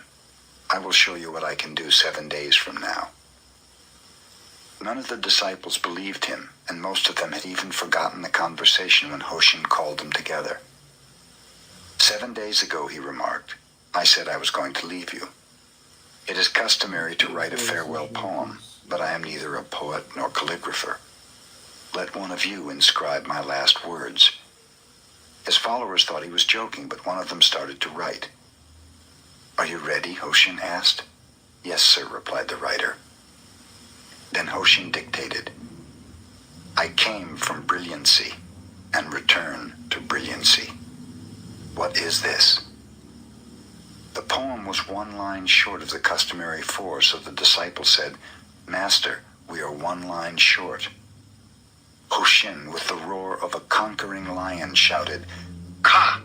"I will show you what I can do 7 days from now." None of the disciples believed him, and most of them had even forgotten the conversation when Hoshin called them together. "7 days ago," he remarked, "I said I was going to leave you. It is customary to write a farewell poem, but I am neither a poet nor calligrapher. Let one of you inscribe my last words." His followers thought he was joking, but one of them started to write. "Are you ready?" Hoshin asked. "Yes, sir," replied the writer. Then Hoshin dictated, "I came from brilliancy and return to brilliancy. What is this?" The poem was 1 line short of the customary 4, so the disciple said, "Master, we are 1 line short." Hoshin, with the roar of a conquering lion, shouted, "Ka!"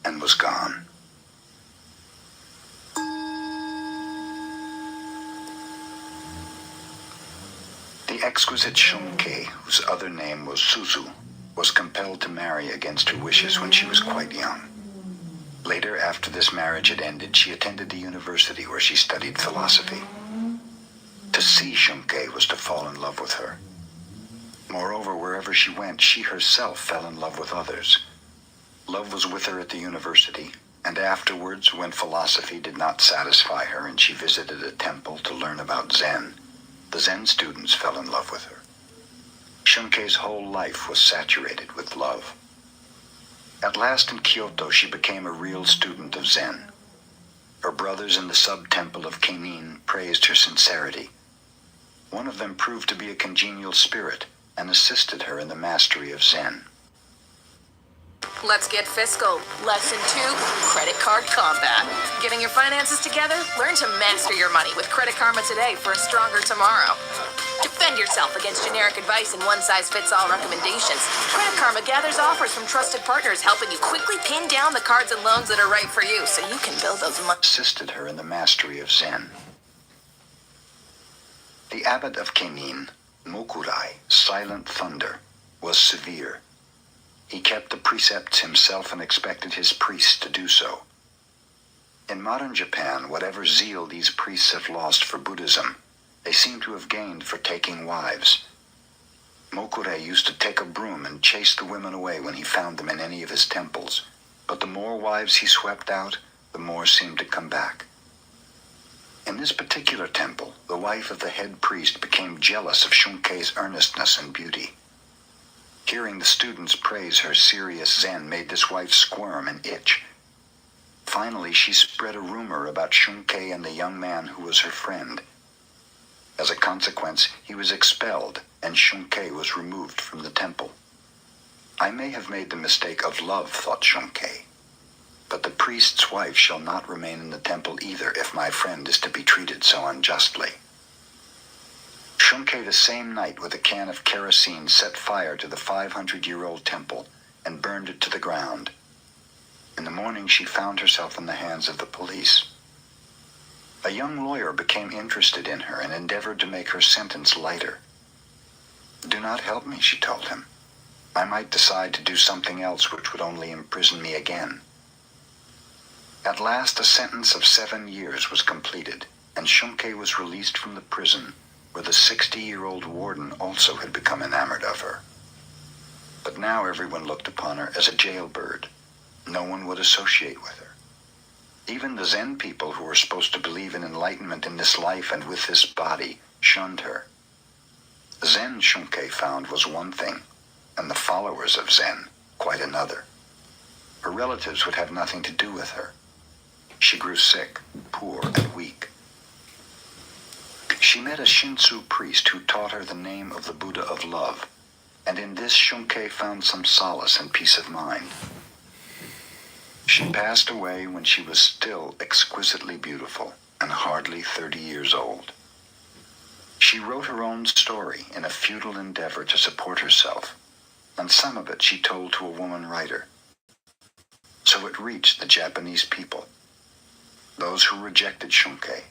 and was gone. The exquisite Shumkei, whose other name was Suzu, was compelled to marry against her wishes when she was quite young. Later, after this marriage had ended, she attended the university where she studied philosophy. To see Shumkei was to fall in love with her. Moreover, wherever she went, she herself fell in love with others. Love was with her at the university, and afterwards, when philosophy did not satisfy her and she visited a temple to learn about Zen, the Zen students fell in love with her. Shumkei's whole life was saturated with love. At last in Kyoto, she became a real student of Zen. Her brothers in the sub-temple of Kenin praised her sincerity. One of them proved to be a congenial spirit and assisted her in the mastery of Zen. Let's get fiscal. Lesson 2, credit card combat. Getting your finances together? Learn to master your money with Credit Karma today for a stronger tomorrow. Defend defend yourself against generic advice and one-size-fits-all recommendations. Credit Karma gathers offers from trusted partners, helping you quickly pin down the cards and loans that are right for you so you can build those assisted her in the mastery of Zen. The abbot of Kenin, Mokurai, Silent Thunder, was severe. He kept the precepts himself and expected his priests to do so. In modern Japan, whatever zeal these priests have lost for Buddhism, they seem to have gained for taking wives. Mokurai used to take a broom and chase the women away when he found them in any of his temples, but the more wives he swept out, the more seemed to come back. In this particular temple, the wife of the head priest became jealous of Shunkei's earnestness and beauty. Hearing the students praise her serious Zen made this wife squirm and itch. Finally, she spread a rumor about Shunkei and the young man who was her friend. As a consequence, he was expelled, and Shunkei was removed from the temple. I may have made the mistake of love, thought Shunkei, but the priest's wife shall not remain in the temple either if my friend is to be treated so unjustly. Shunkei the same night with a can of kerosene set fire to the 500-year-old temple and burned it to the ground. In the morning she found herself in the hands of the police. A young lawyer became interested in her and endeavored to make her sentence lighter. "Do not help me," she told him. "I might decide to do something else which would only imprison me again." At last a sentence of 7 years was completed, and Shunkei was released from the prison, where the 60-year-old warden also had become enamored of her. But now everyone looked upon her as a jailbird. No one would associate with her. Even the Zen people who were supposed to believe in enlightenment in this life and with this body shunned her. Zen, Shunkei found, was one thing, and the followers of Zen quite another. Her relatives would have nothing to do with her. She grew sick, poor, and weak. She met a Shinsu priest who taught her the name of the Buddha of love, and in this Shunkei found some solace and peace of mind. She passed away when she was still exquisitely beautiful and hardly 30 years old. She wrote her own story in a futile endeavor to support herself, and some of it she told to a woman writer. So it reached the Japanese people. Those who rejected Shunkei,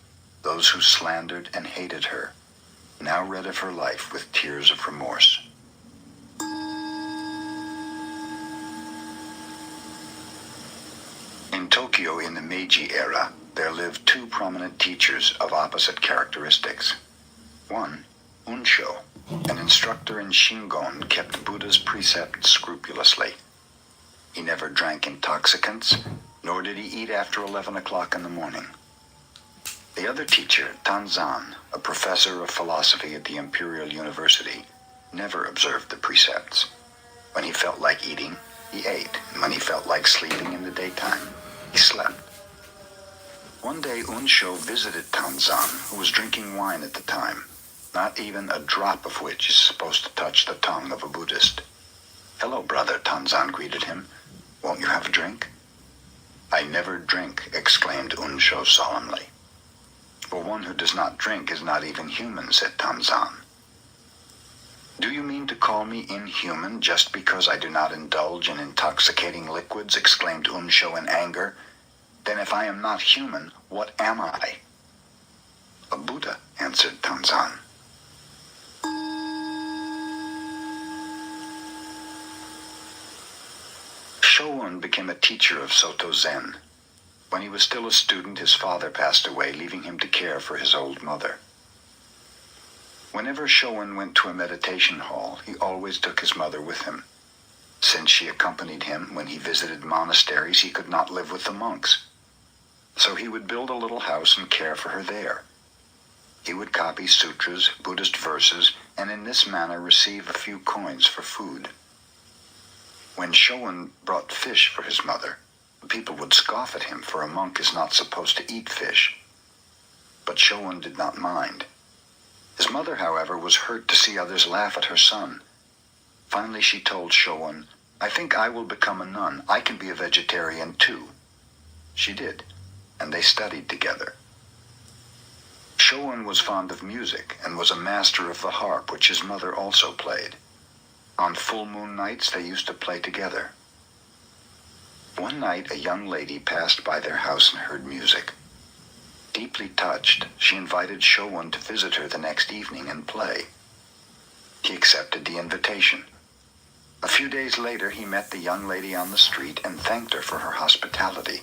those who slandered and hated her, now read of her life with tears of remorse. In Tokyo in the Meiji era, there lived two prominent teachers of opposite characteristics. One, Unsho, an instructor in Shingon, kept Buddha's precepts scrupulously. He never drank intoxicants, nor did he eat after 11 o'clock in the morning. The other teacher, Tanzan, a professor of philosophy at the Imperial University, never observed the precepts. When he felt like eating, he ate, and when he felt like sleeping in the daytime, he slept. One day Unsho visited Tanzan, who was drinking wine at the time, not even a drop of which is supposed to touch the tongue of a Buddhist. "Hello, brother," Tanzan greeted him. "Won't you have a drink?" "I never drink," exclaimed Unsho solemnly. "For one who does not drink is not even human," said Tanzan. "Do you mean to call me inhuman just because I do not indulge in intoxicating liquids?" exclaimed Unsho in anger. "Then if I am not human, what am I?" "A Buddha," answered Tanzan. Shoun became a teacher of Soto Zen. When he was still a student, his father passed away, leaving him to care for his old mother. Whenever Shoun went to a meditation hall, he always took his mother with him. Since she accompanied him when he visited monasteries, he could not live with the monks. So he would build a little house and care for her there. He would copy sutras, Buddhist verses, and in this manner receive a few coins for food. When Shoun brought fish for his mother, the people would scoff at him, for a monk is not supposed to eat fish. But Shoun did not mind. His mother, however, was hurt to see others laugh at her son. Finally she told Shoun, "I think I will become a nun. I can be a vegetarian too." She did, and they studied together. Shoun was fond of music and was a master of the harp, which his mother also played. On full moon nights they used to play together. One night a young lady passed by their house and heard music. Deeply touched, she invited Shoun to visit her the next evening and play. He accepted the invitation. A few days later he met the young lady on the street and thanked her for her hospitality.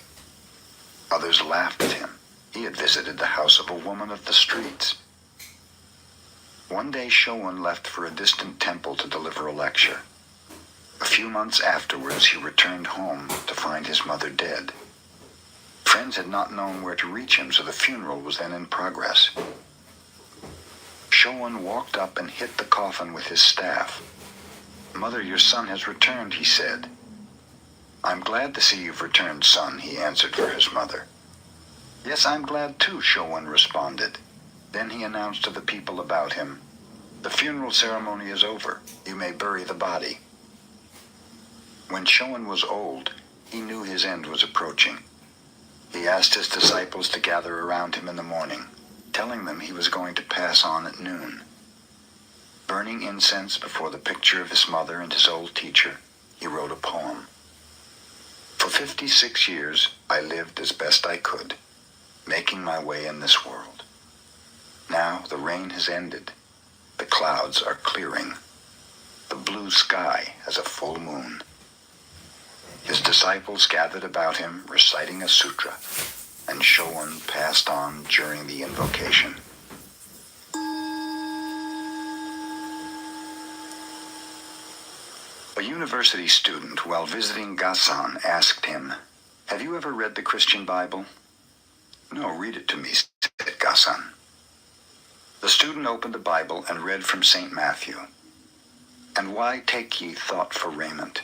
Others laughed at him. He had visited the house of a woman of the streets. One day Shoun left for a distant temple to deliver a lecture. A few months afterwards he returned home to find his mother dead. Friends had not known where to reach him, so the funeral was then in progress. Shoun walked up and hit the coffin with his staff. "Mother, your son has returned," he said. "I'm glad to see you've returned, son," he answered for his mother. "Yes, I'm glad too," Shoun responded. Then he announced to the people about him, "The funeral ceremony is over. You may bury the body." When Shoun was old, he knew his end was approaching. He asked his disciples to gather around him in the morning, telling them he was going to pass on at noon. Burning incense before the picture of his mother and his old teacher, he wrote a poem. "For 56 years, I lived as best I could, making my way in this world. Now the rain has ended. The clouds are clearing. The blue sky has a full moon." His disciples gathered about him, reciting a sutra, and Shoun passed on during the invocation. A university student, while visiting Gasan, asked him, "Have you ever read the Christian Bible?" "No, read it to me," said Gasan. The student opened the Bible and read from St. Matthew. "And why take ye thought for raiment?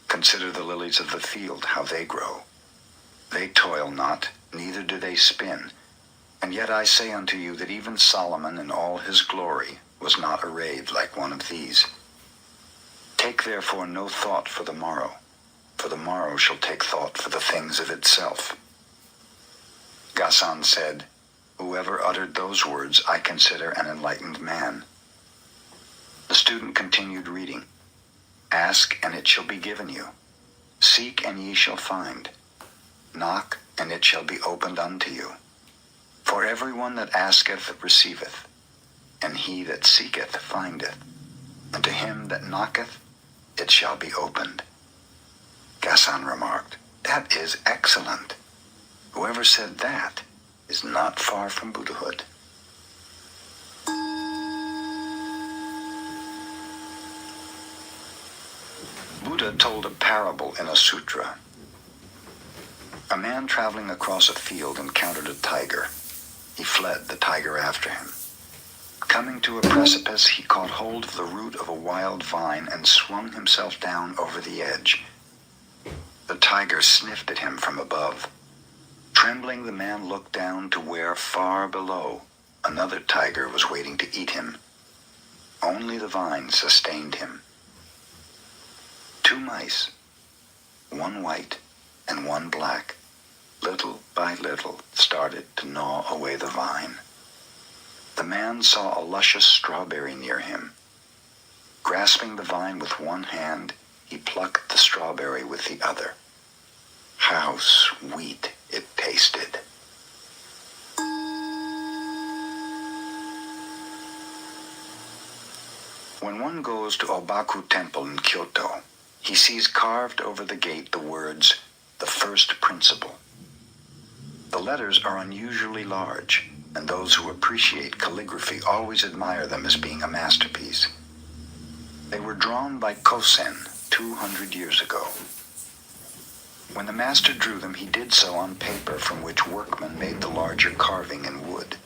Consider the lilies of the field, how they grow. They toil not, neither do they spin. And yet I say unto you that even Solomon in all his glory was not arrayed like one of these. Take therefore no thought for the morrow shall take thought for the things of itself." Gasan said, "Whoever uttered those words I consider an enlightened man." The student continued reading. "Ask, and it shall be given you. Seek, and ye shall find. Knock, and it shall be opened unto you. For everyone that asketh receiveth, and he that seeketh findeth, and to him that knocketh it shall be opened." Gasan remarked, "That is excellent. Whoever said that is not far from Buddhahood." Buddha told a parable in a sutra. A man traveling across a field encountered a tiger. He fled, the tiger after him. Coming to a precipice, he caught hold of the root of a wild vine and swung himself down over the edge. The tiger sniffed at him from above. Trembling, the man looked down to where, far below, another tiger was waiting to eat him. Only the vine sustained him. 2 mice, one white and one black, little by little started to gnaw away the vine. The man saw a luscious strawberry near him. Grasping the vine with one hand, he plucked the strawberry with the other. How sweet it tasted! When one goes to Obaku Temple in Kyoto, he sees carved over the gate the words, "The First Principle." The letters are unusually large, and those who appreciate calligraphy always admire them as being a masterpiece. They were drawn by Kosen 200 years ago. When the master drew them, he did so on paper from which workmen made the larger carving in wood.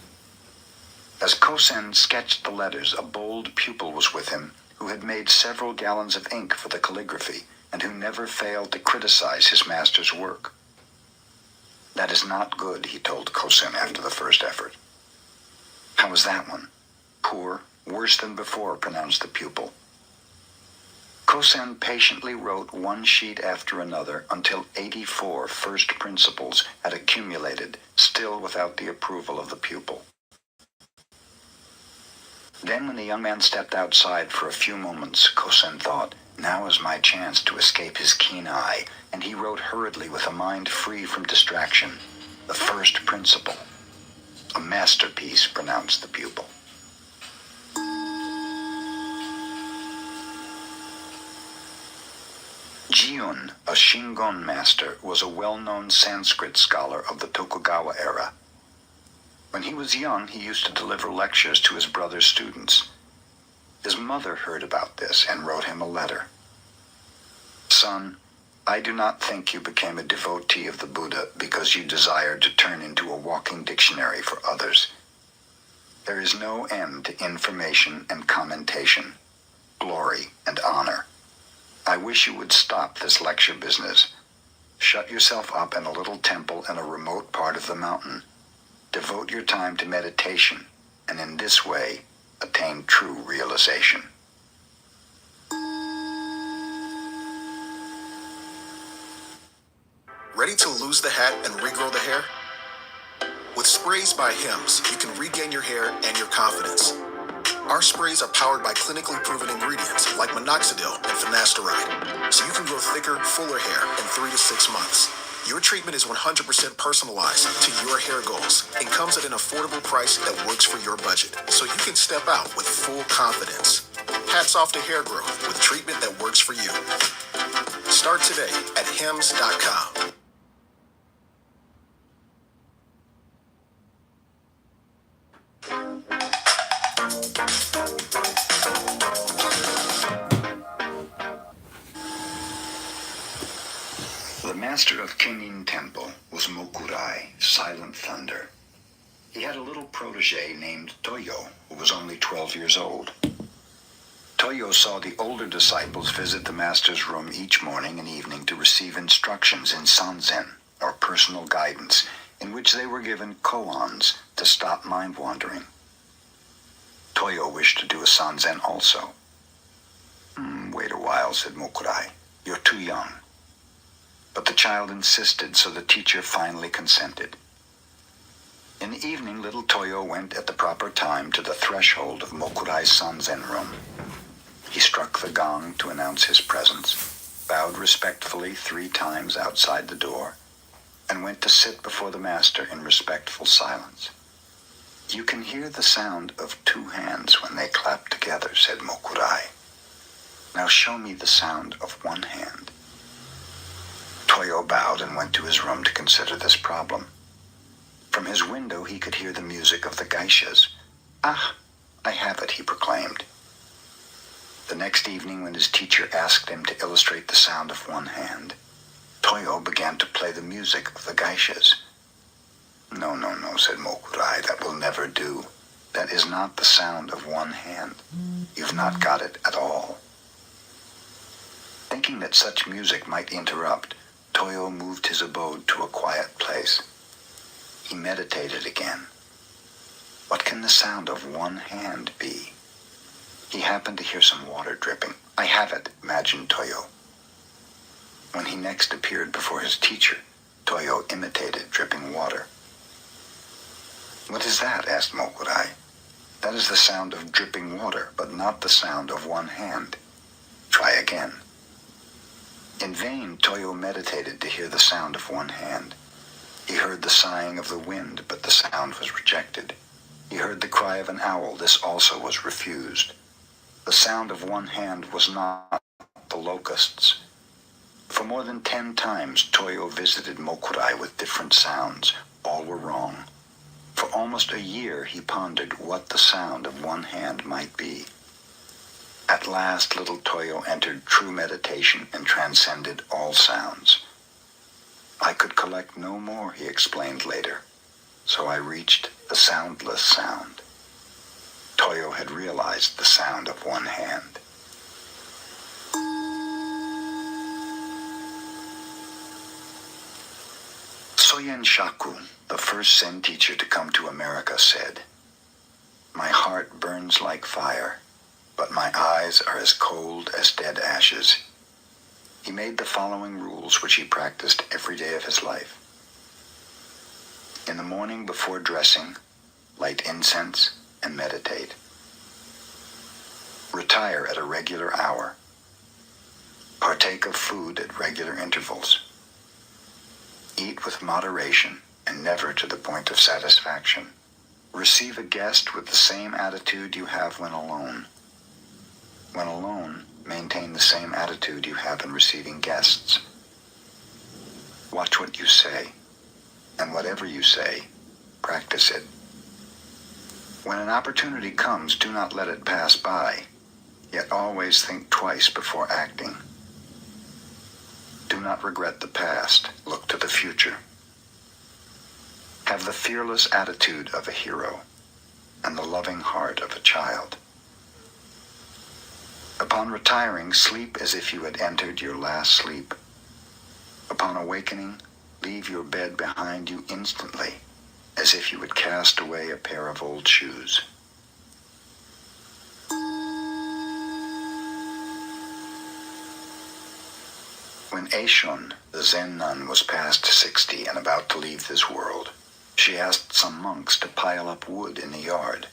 As Kosen sketched the letters, a bold pupil was with him who had made several gallons of ink for the calligraphy and who never failed to criticize his master's work. "That is not good," he told Kosen after the first effort. "How was that one?" "Poor, worse than before," pronounced the pupil. Kosen patiently wrote one sheet after another until 84 first principles had accumulated, still without the approval of the pupil. Then when the young man stepped outside for a few moments, Kosen thought, now is my chance to escape his keen eye, and he wrote hurriedly with a mind free from distraction. The first principle. A masterpiece, pronounced the pupil. Jiun, a Shingon master, was a well-known Sanskrit scholar of the Tokugawa era. When he was young, he used to deliver lectures to his brother's students. His mother heard about this and wrote him a letter. Son, I do not think you became a devotee of the Buddha because you desired to turn into a walking dictionary for others. There is no end to information and commentation, glory and honor. I wish you would stop this lecture business. Shut yourself up in a little temple in a remote part of the mountain. Devote your time to meditation, and in this way, attain true realization. Ready to lose the hat and regrow the hair? With Sprays by Hims, you can regain your hair and your confidence. Our sprays are powered by clinically proven ingredients like minoxidil and finasteride, so you can grow thicker, fuller hair in 3 to 6 months. Your treatment is 100% personalized to your hair goals and comes at an affordable price that works for your budget, so you can step out with full confidence. Hats off to hair growth with treatment that works for you. Start today at hims.com. The master of Kenin Temple was Mokurai, Silent Thunder. He had a little protege named Toyo, who was only 12 years old. Toyo saw the older disciples visit the master's room each morning and evening to receive instructions in sanzen, or personal guidance, in which they were given koans to stop mind wandering. Toyo wished to do a sanzen also. Wait a while, said Mokurai. You're too young. But the child insisted, so the teacher finally consented. In the evening, little Toyo went at the proper time to the threshold of Mokurai's sanzen room. He struck the gong to announce his presence, bowed respectfully 3 times outside the door, and went to sit before the master in respectful silence. You can hear the sound of 2 hands when they clap together, said Mokurai. Now show me the sound of 1 hand. Toyo bowed and went to his room to consider this problem. From his window he could hear the music of the geishas. Ah, I have it, he proclaimed. The next evening, when his teacher asked him to illustrate the sound of 1 hand, Toyo began to play the music of the geishas. No, said Mokurai, that will never do. That is not the sound of 1 hand. You've not got it at all. Thinking that such music might interrupt, Toyo moved his abode to a quiet place. He meditated again. What can the sound of 1 hand be? He happened to hear some water dripping. I have it, imagined Toyo. When he next appeared before his teacher, Toyo imitated dripping water. What is that? Asked Mokurai. That is the sound of dripping water, but not the sound of 1 hand. Try again. In vain, Toyo meditated to hear the sound of 1 hand. He heard the sighing of the wind, but the sound was rejected. He heard the cry of an owl. This also was refused. The sound of 1 hand was not the locusts. For more than 10 times, Toyo visited Mokurai with different sounds. All were wrong. For almost a year, he pondered what the sound of 1 hand might be. At last, little Toyo entered true meditation and transcended all sounds. I could collect no more, he explained later, so I reached the soundless sound. Toyo had realized the sound of 1 hand. Soyen Shaku, the first Zen teacher to come to America, said, "My heart burns like fire, but my eyes are as cold as dead ashes." He made the following rules which he practiced every day of his life. In the morning before dressing, light incense and meditate. Retire at a regular hour. Partake of food at regular intervals. Eat with moderation and never to the point of satisfaction. Receive a guest with the same attitude you have when alone. When alone, maintain the same attitude you have in receiving guests. Watch what you say, and whatever you say, practice it. When an opportunity comes, do not let it pass by, yet always think twice before acting. Do not regret the past, look to the future. Have the fearless attitude of a hero and the loving heart of a child. Upon retiring, sleep as if you had entered your last sleep. Upon awakening, leave your bed behind you instantly, as if you had cast away a pair of old shoes. When Eishun, the Zen nun, was past 60 and about to leave this world, she asked some monks to pile up wood in the yard.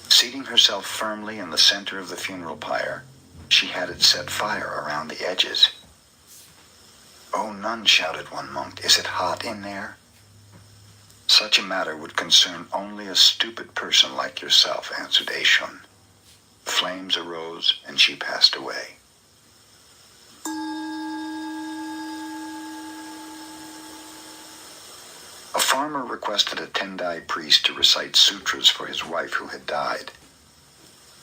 Seating herself firmly in the center of the funeral pyre, she had it set fire around the edges. "Oh, nun," shouted one monk, "is it hot in there?" "Such a matter would concern only a stupid person like yourself," answered Eishun. Flames arose, and she passed away. A farmer requested a Tendai priest to recite sutras for his wife who had died.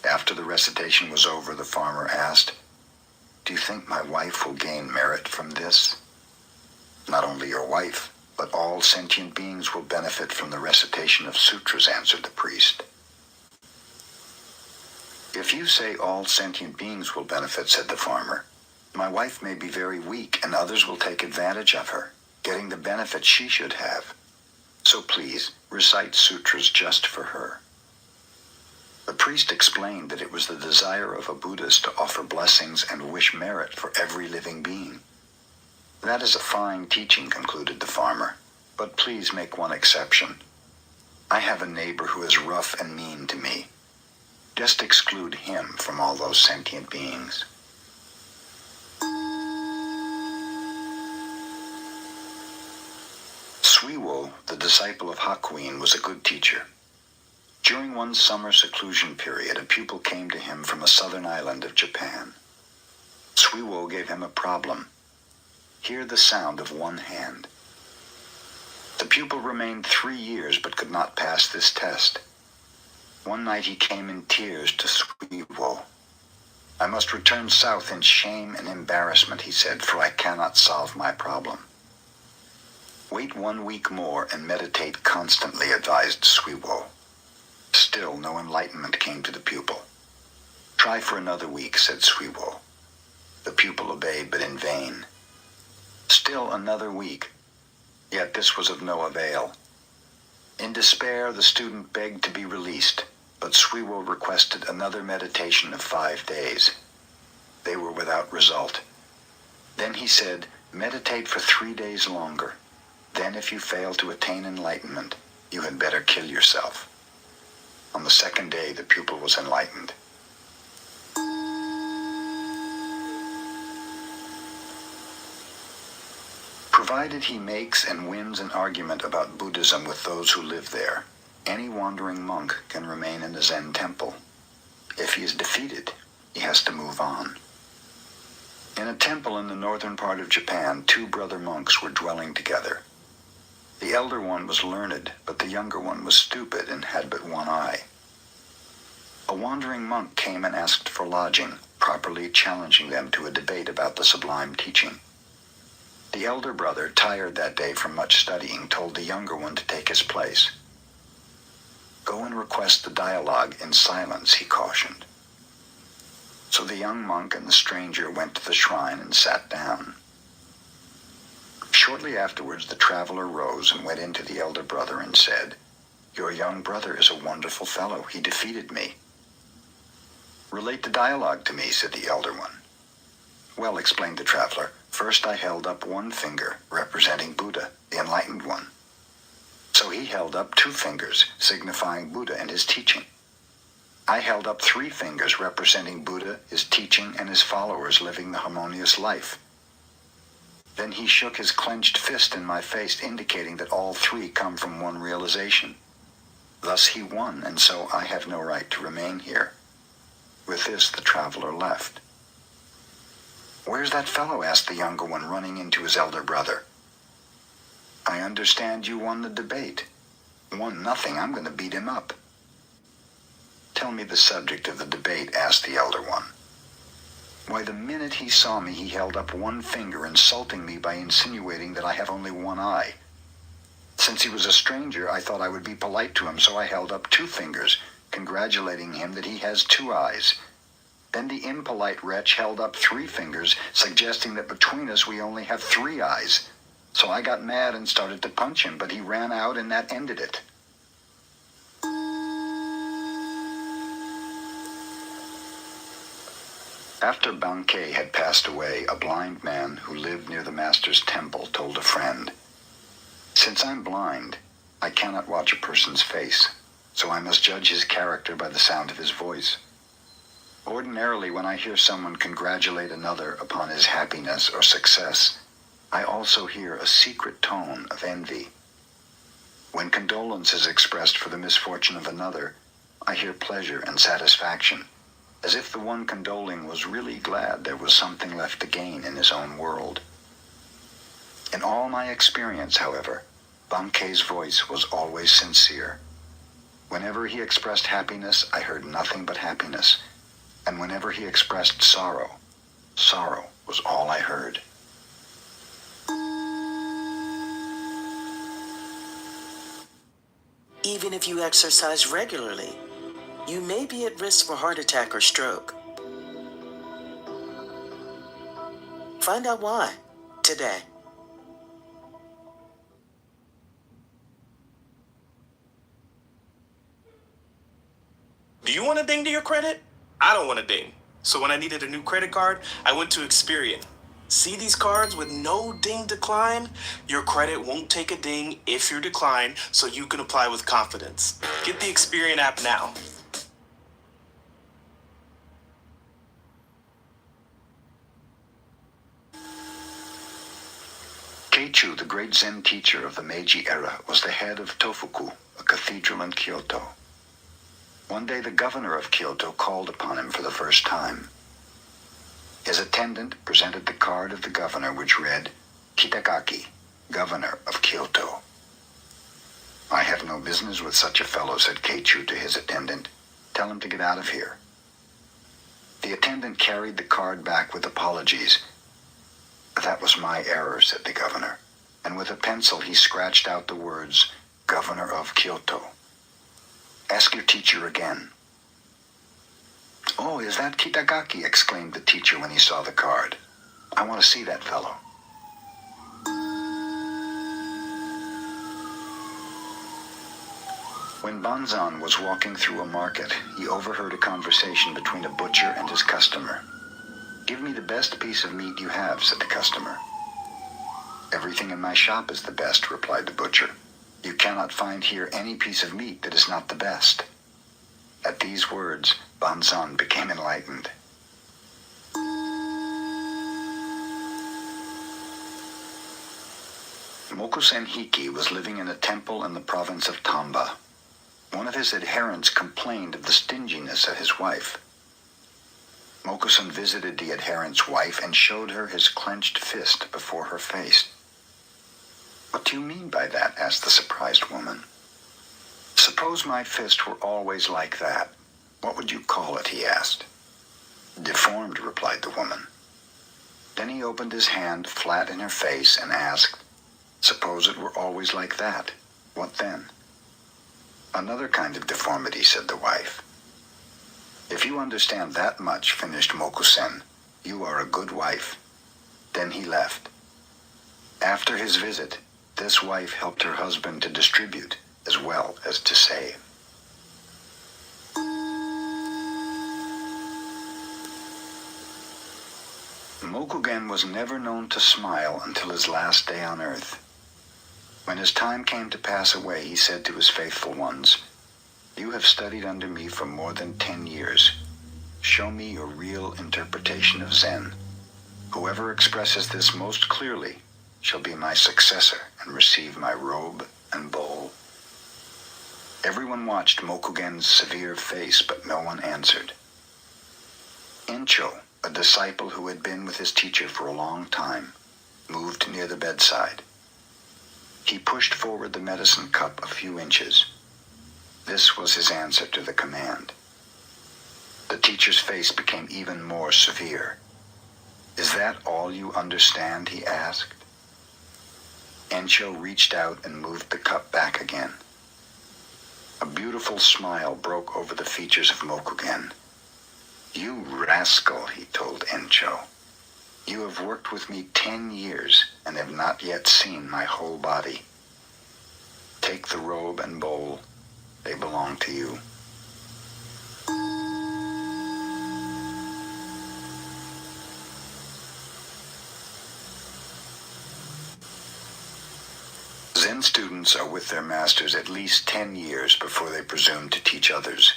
After the recitation was over, the farmer asked, "Do you think my wife will gain merit from this?" "Not only your wife, but all sentient beings will benefit from the recitation of sutras," answered the priest. "If you say all sentient beings will benefit," said the farmer, "my wife may be very weak and others will take advantage of her, getting the benefit she should have. So please, recite sutras just for her." The priest explained that it was the desire of a Buddhist to offer blessings and wish merit for every living being. "That is a fine teaching," concluded the farmer, "but please make one exception. I have a neighbor who is rough and mean to me. Just exclude him from all those sentient beings." Suiwo, the disciple of Hakuin, was a good teacher. During one summer seclusion period, a pupil came to him from a southern island of Japan. Suiwo gave him a problem. Hear the sound of one hand. The pupil remained 3 years but could not pass this test. One night he came in tears to Suiwo. "I must return south in shame and embarrassment," he said, "for I cannot solve my problem." "Wait 1 week more and meditate constantly," advised Suiwo. Still no enlightenment came to the pupil. "Try for another week," said Suiwo. The pupil obeyed, but in vain. Still another week, yet this was of no avail. In despair, the student begged to be released, but Suiwo requested another meditation of 5 days. They were without result. Then he said, "Meditate for 3 days longer. Then if you fail to attain enlightenment, you had better kill yourself." On the 2nd day, the pupil was enlightened. Provided he makes and wins an argument about Buddhism with those who live there, any wandering monk can remain in the Zen temple. If he is defeated, he has to move on. In a temple in the northern part of Japan, 2 brother monks were dwelling together. The elder one was learned, but the younger one was stupid and had but one eye. A wandering monk came and asked for lodging, properly challenging them to a debate about the sublime teaching. The elder brother, tired that day from much studying, told the younger one to take his place. "Go and request the dialogue in silence," he cautioned. So the young monk and the stranger went to the shrine and sat down. Shortly afterwards, the traveler rose and went into the elder brother and said, "Your young brother is a wonderful fellow. He defeated me." "Relate the dialogue to me," said the elder one. "Well," explained the traveler, "first I held up one finger, representing Buddha, the enlightened one. So he held up 2 fingers, signifying Buddha and his teaching. I held up 3 fingers representing Buddha, his teaching, and his followers living the harmonious life. Then he shook his clenched fist in my face, indicating that all 3 come from one realization. Thus he won, and so I have no right to remain here. With this, the traveler left. "Where's that fellow?" asked the younger one, running into his elder brother. "I understand you won the debate." "Won nothing. I'm going to beat him up." "Tell me the subject of the debate," asked the elder one. "Why, the minute he saw me, he held up 1 finger, insulting me by insinuating that I have only 1 eye. Since he was a stranger, I thought I would be polite to him, so I held up 2 fingers, congratulating him that he has 2 eyes. Then the impolite wretch held up 3 fingers, suggesting that between us we only have 3 eyes. So I got mad and started to punch him, but he ran out and that ended it." After Bankei had passed away, a blind man who lived near the master's temple told a friend, "Since I'm blind, I cannot watch a person's face, so I must judge his character by the sound of his voice. Ordinarily, when I hear someone congratulate another upon his happiness or success, I also hear a secret tone of envy. When condolence is expressed for the misfortune of another, I hear pleasure and satisfaction, as if the one condoling was really glad there was something left to gain in his own world. In all my experience, however, Bankei's voice was always sincere. Whenever he expressed happiness, I heard nothing but happiness, and whenever he expressed sorrow, sorrow was all I heard." Even if you exercise regularly, you may be at risk for heart attack or stroke. Find out why today. Do you want a ding to your credit? I don't want a ding. So when I needed a new credit card, I went to Experian. See these cards with no ding decline? Your credit won't take a ding if you're declined, so you can apply with confidence. Get the Experian app now. Keichu, the great Zen teacher of the Meiji era, was the head of Tofuku, a cathedral in Kyoto. One day the governor of Kyoto called upon him for the first time. His attendant presented the card of the governor, which read, "Kitagaki, governor of Kyoto." "I have no business with such a fellow," said Keichu to his attendant. "Tell him to get out of here." The attendant carried the card back with apologies. "That was my error," said the governor, and with a pencil he scratched out the words, "Governor of Kyoto." "Ask your teacher again." "Oh, is that Kitagaki?" exclaimed the teacher when he saw the card. "I want to see that fellow." When Banzan was walking through a market, he overheard a conversation between a butcher and his customer. "Give me the best piece of meat you have," said the customer. "Everything in my shop is the best," replied the butcher. "You cannot find here any piece of meat that is not the best." At these words, Banzan became enlightened. Mokusen Hiki was living in a temple in the province of Tamba. One of his adherents complained of the stinginess of his wife. Mokusen visited the adherent's wife and showed her his clenched fist before her face. "What do you mean by that?" asked the surprised woman. "Suppose my fist were always like that. What would you call it?" he asked. "Deformed," replied the woman. Then he opened his hand flat in her face and asked, "Suppose it were always like that. What then?" "Another kind of deformity," said the wife. "If you understand that much," finished Mokusen, "you are a good wife." Then he left. After his visit, this wife helped her husband to distribute as well as to save. Mokugen was never known to smile until his last day on earth. When his time came to pass away, he said to his faithful ones, You have studied under me for more than 10 years. Show me your real interpretation of Zen. Whoever expresses this most clearly shall be my successor and receive my robe and bowl. Everyone watched Mokugen's severe face, but no one answered. Encho, a disciple who had been with his teacher for a long time, moved near the bedside. He pushed forward the medicine cup a few inches. This was his answer to the command. The teacher's face became even more severe. "Is that all you understand?" he asked. Encho reached out and moved the cup back again. A beautiful smile broke over the features of Mokugen. "You rascal," he told Encho. "You have worked with me 10 years and have not yet seen my whole body. Take the robe and bowl. They belong to you." Zen students are with their masters at least 10 years before they presume to teach others.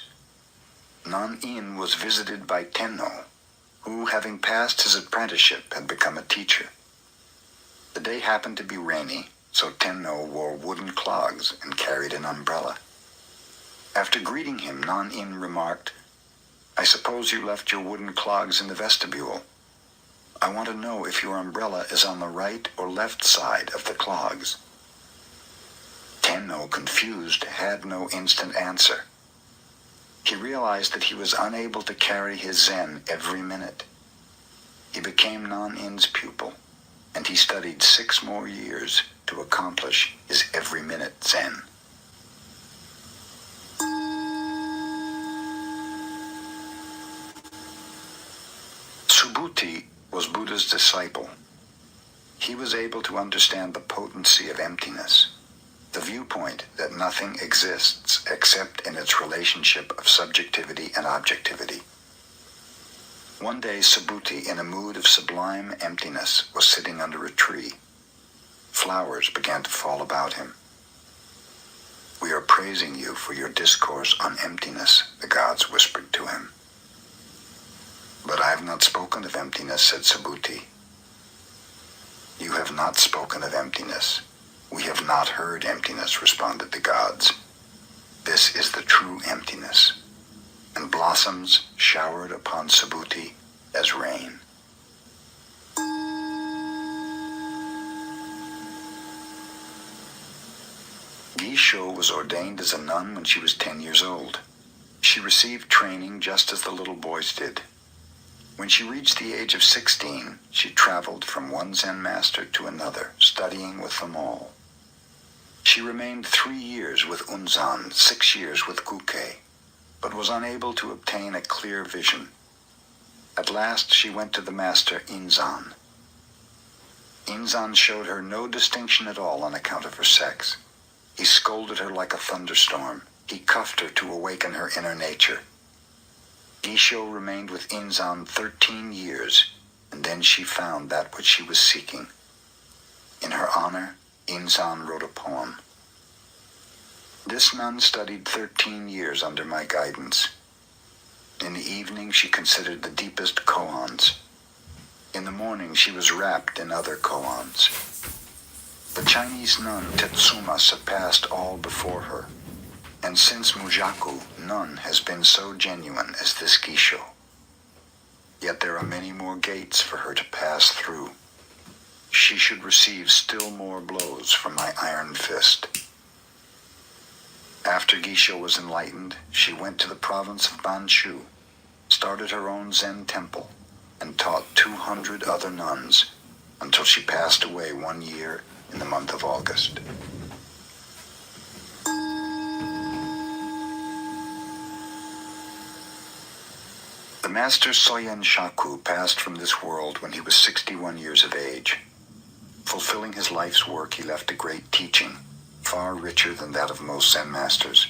Non-In was visited by Tenno, who, having passed his apprenticeship, had become a teacher. The day happened to be rainy, so Tenno wore wooden clogs and carried an umbrella. After greeting him, Non-In remarked, "I suppose you left your wooden clogs in the vestibule. I want to know if your umbrella is on the right or left side of the clogs." Tenno, confused, had no instant answer. He realized that he was unable to carry his Zen every minute. He became Non-In's pupil, and he studied 6 more years to accomplish his every-minute Zen. Subhuti was Buddha's disciple. He was able to understand the potency of emptiness, the viewpoint that nothing exists except in its relationship of subjectivity and objectivity. One day, Subhuti, in a mood of sublime emptiness, was sitting under a tree. Flowers began to fall about him. "We are praising you for your discourse on emptiness," the gods whispered to him. "But I have not spoken of emptiness," said Subhuti. "You have not spoken of emptiness. We have not heard emptiness," responded the gods. "This is the true emptiness." And blossoms showered upon Subhuti as rain. Gisho was ordained as a nun when she was 10 years old. She received training just as the little boys did. When she reached the age of 16, she traveled from one Zen master to another, studying with them all. She remained 3 years with Unzan, 6 years with Kuke, but was unable to obtain a clear vision. At last she went to the master Inzan. Inzan showed her no distinction at all on account of her sex. He scolded her like a thunderstorm. He cuffed her to awaken her inner nature. Gisho remained with Inzan 13 years, and then she found that which she was seeking. In her honor, Inzan wrote a poem. "This nun studied 13 years under my guidance. In the evening she considered the deepest koans. In the morning she was wrapped in other koans. The Chinese nun Tetsuma surpassed all before her, and since Mujaku, none has been so genuine as this Gisho. Yet there are many more gates for her to pass through. She should receive still more blows from my iron fist." After Gisho was enlightened, she went to the province of Banshu, started her own Zen temple, and taught 200 other nuns until she passed away 1 year in the month of August. The master Soyen Shaku passed from this world when he was 61 years of age. Fulfilling his life's work, he left a great teaching, far richer than that of most Zen masters.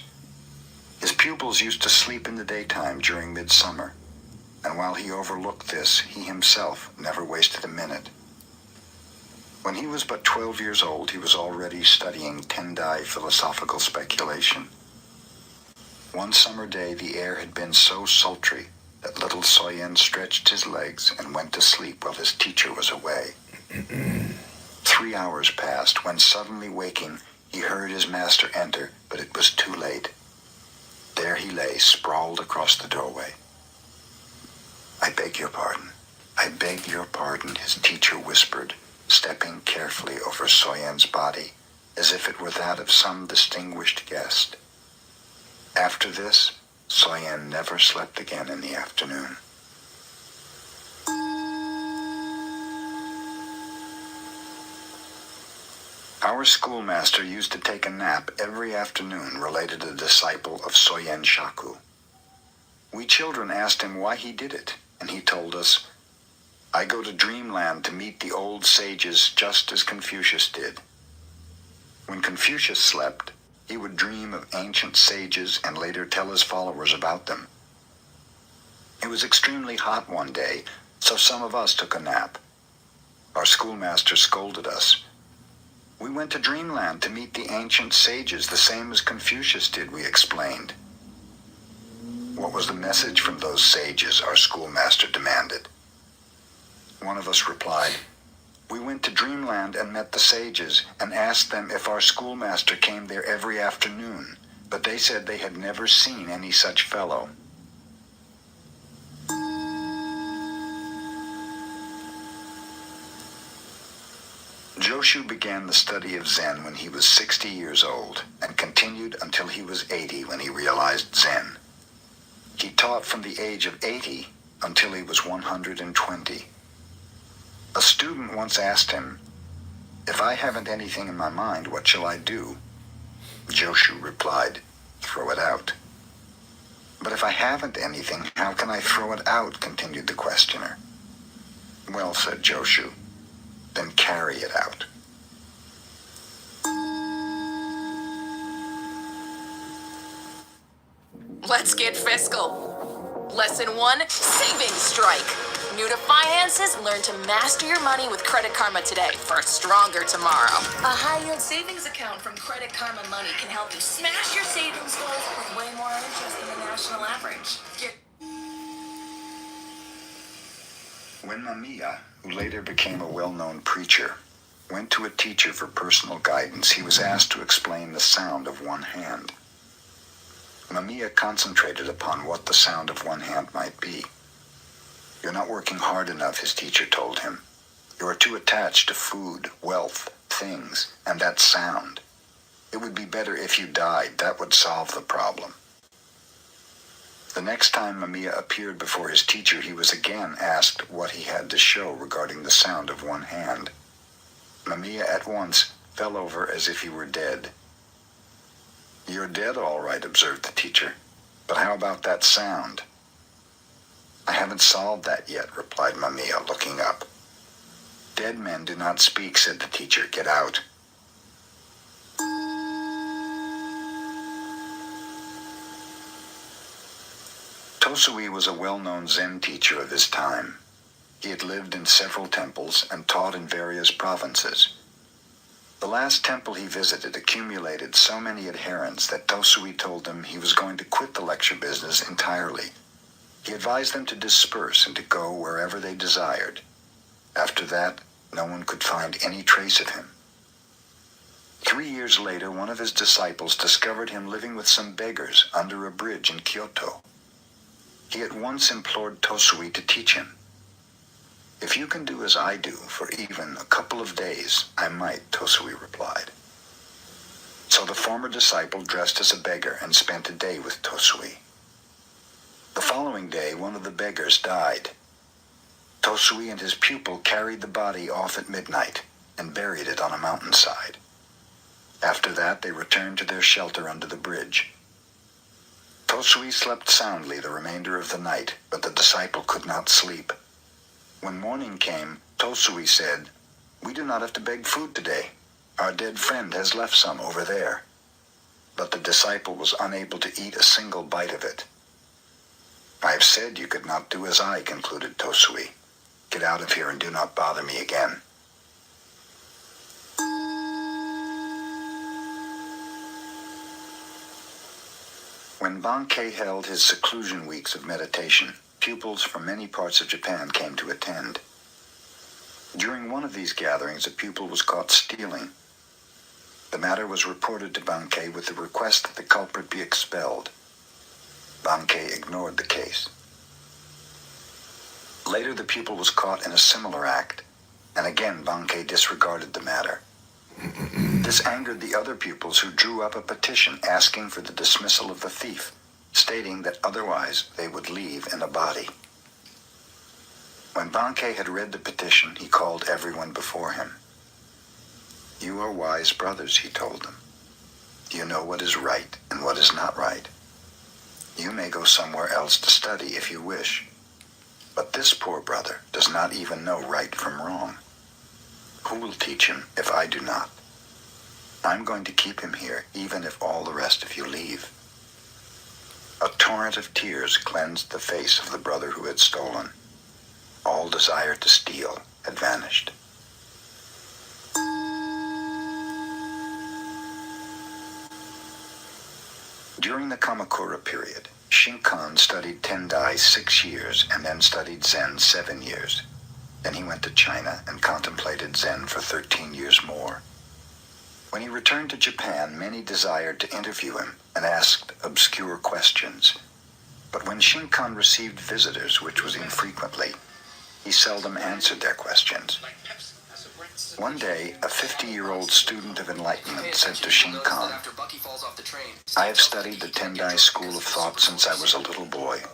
His pupils used to sleep in the daytime during midsummer, and while he overlooked this, he himself never wasted a minute. When he was but 12 years old, he was already studying Tendai philosophical speculation. One summer day, the air had been so sultry that little Soyen stretched his legs and went to sleep while his teacher was away. 3 hours passed when, suddenly waking, he heard his master enter, but it was too late. There he lay, sprawled across the doorway. "I beg your pardon. I beg your pardon," his teacher whispered, stepping carefully over Soyen's body, as if it were that of some distinguished guest. After this, Soyen never slept again in the afternoon. Our schoolmaster used to take a nap every afternoon related to the disciple of Soyen Shaku. We children asked him why he did it, and he told us, "I go to dreamland to meet the old sages just as Confucius did." When Confucius slept, he would dream of ancient sages and later tell his followers about them. It was extremely hot one day, so some of us took a nap. Our schoolmaster scolded us. "We went to dreamland to meet the ancient sages, the same as Confucius did," we explained. "What was the message from those sages?" our schoolmaster demanded. One of us replied, "We went to dreamland and met the sages and asked them if our schoolmaster came there every afternoon, but they said they had never seen any such fellow." Joshu began the study of Zen when he was 60 years old and continued until he was 80 when he realized Zen. He taught from the age of 80 until he was 120. A student once asked him, "If I haven't anything in my mind, what shall I do?" Joshu replied, "Throw it out." "But if I haven't anything, how can I throw it out?" continued the questioner. "Well," said Joshu, "then carry it out." Let's get fiscal. Lesson 1, Savings Strike. New to finances, learn to master your money with Credit Karma today for a stronger tomorrow. A high-yield savings account from Credit Karma Money can help you smash your savings goals with way more interest than the national average. When Mamiya, who later became a well-known preacher, went to a teacher for personal guidance, he was asked to explain the sound of one hand. Mamiya concentrated upon what the sound of one hand might be. "You're not working hard enough," his teacher told him. "You are too attached to food, wealth, things, and that sound. It would be better if you died. That would solve the problem." The next time Mamiya appeared before his teacher, he was again asked what he had to show regarding the sound of one hand. Mamiya at once fell over as if he were dead. "You're dead, all right," observed the teacher. "But how about that sound?" "I haven't solved that yet," replied Mamiya, looking up. "Dead men do not speak," said the teacher. "Get out." Tosui was a well-known Zen teacher of his time. He had lived in several temples and taught in various provinces. The last temple he visited accumulated so many adherents that Tosui told them he was going to quit the lecture business entirely. He advised them to disperse and to go wherever they desired. After that, no one could find any trace of him. 3 years later, one of his disciples discovered him living with some beggars under a bridge in Kyoto. He at once implored Tosui to teach him. "If you can do as I do for even a couple of days, I might," Tosui replied. So the former disciple dressed as a beggar and spent a day with Tosui. The following day, one of the beggars died. Tosui and his pupil carried the body off at midnight and buried it on a mountainside. After that, they returned to their shelter under the bridge. Tosui slept soundly the remainder of the night, but the disciple could not sleep. When morning came, Tosui said, "We do not have to beg food today. Our dead friend has left some over there." But the disciple was unable to eat a single bite of it. "I have said you could not do as I," concluded Tosui. "Get out of here and do not bother me again." When When Bankei held his seclusion weeks of meditation, pupils from many parts of Japan came to attend. During one of these gatherings, a pupil was caught stealing. The matter was reported to Bankei with the request that the culprit be expelled. Bankei ignored the case. Later, the pupil was caught in a similar act, and again Bankei disregarded the matter. This angered the other pupils, who drew up a petition asking for the dismissal of the thief, stating that otherwise they would leave in a body. When Bankei had read the petition, he called everyone before him. "You are wise brothers," he told them. "You know what is right and what is not right. You may go somewhere else to study if you wish. But this poor brother does not even know right from wrong. Who will teach him if I do not? I'm going to keep him here, even if all the rest of you leave." A torrent of tears cleansed the face of the brother who had stolen. All desire to steal had vanished. During the Kamakura period, Shinkan studied Tendai 6 years and then studied Zen 7 years. Then he went to China and contemplated Zen for 13 years more. When he returned to Japan, many desired to interview him and asked obscure questions. But when Shinkan received visitors, which was infrequently, he seldom answered their questions. One day, a 50-year-old student of enlightenment said to Shinkan, "I have studied the Tendai school of thought since I was a little boy,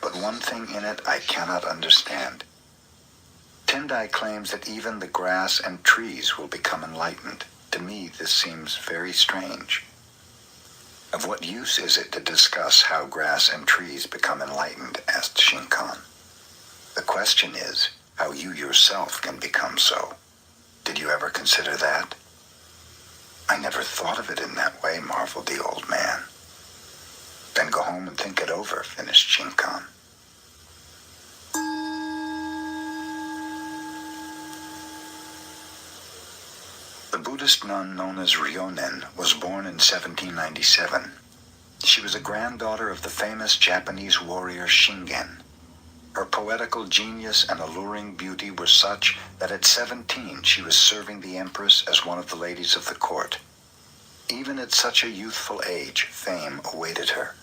but one thing in it I cannot understand. Tendai claims that even the grass and trees will become enlightened. To me, this seems very strange. Of what use is it to discuss how grass and trees become enlightened?" asked Shinkan. "The question is how you yourself can become so. Did you ever consider that?" "I never thought of it in that way," marveled the old man. "Then go home and think it over," finished Shinkan. The Buddhist nun known as Ryonen was born in 1797. She was a granddaughter of the famous Japanese warrior Shingen. Her poetical genius and alluring beauty were such that at 17 she was serving the empress as one of the ladies of the court. Even at such a youthful age, fame awaited her.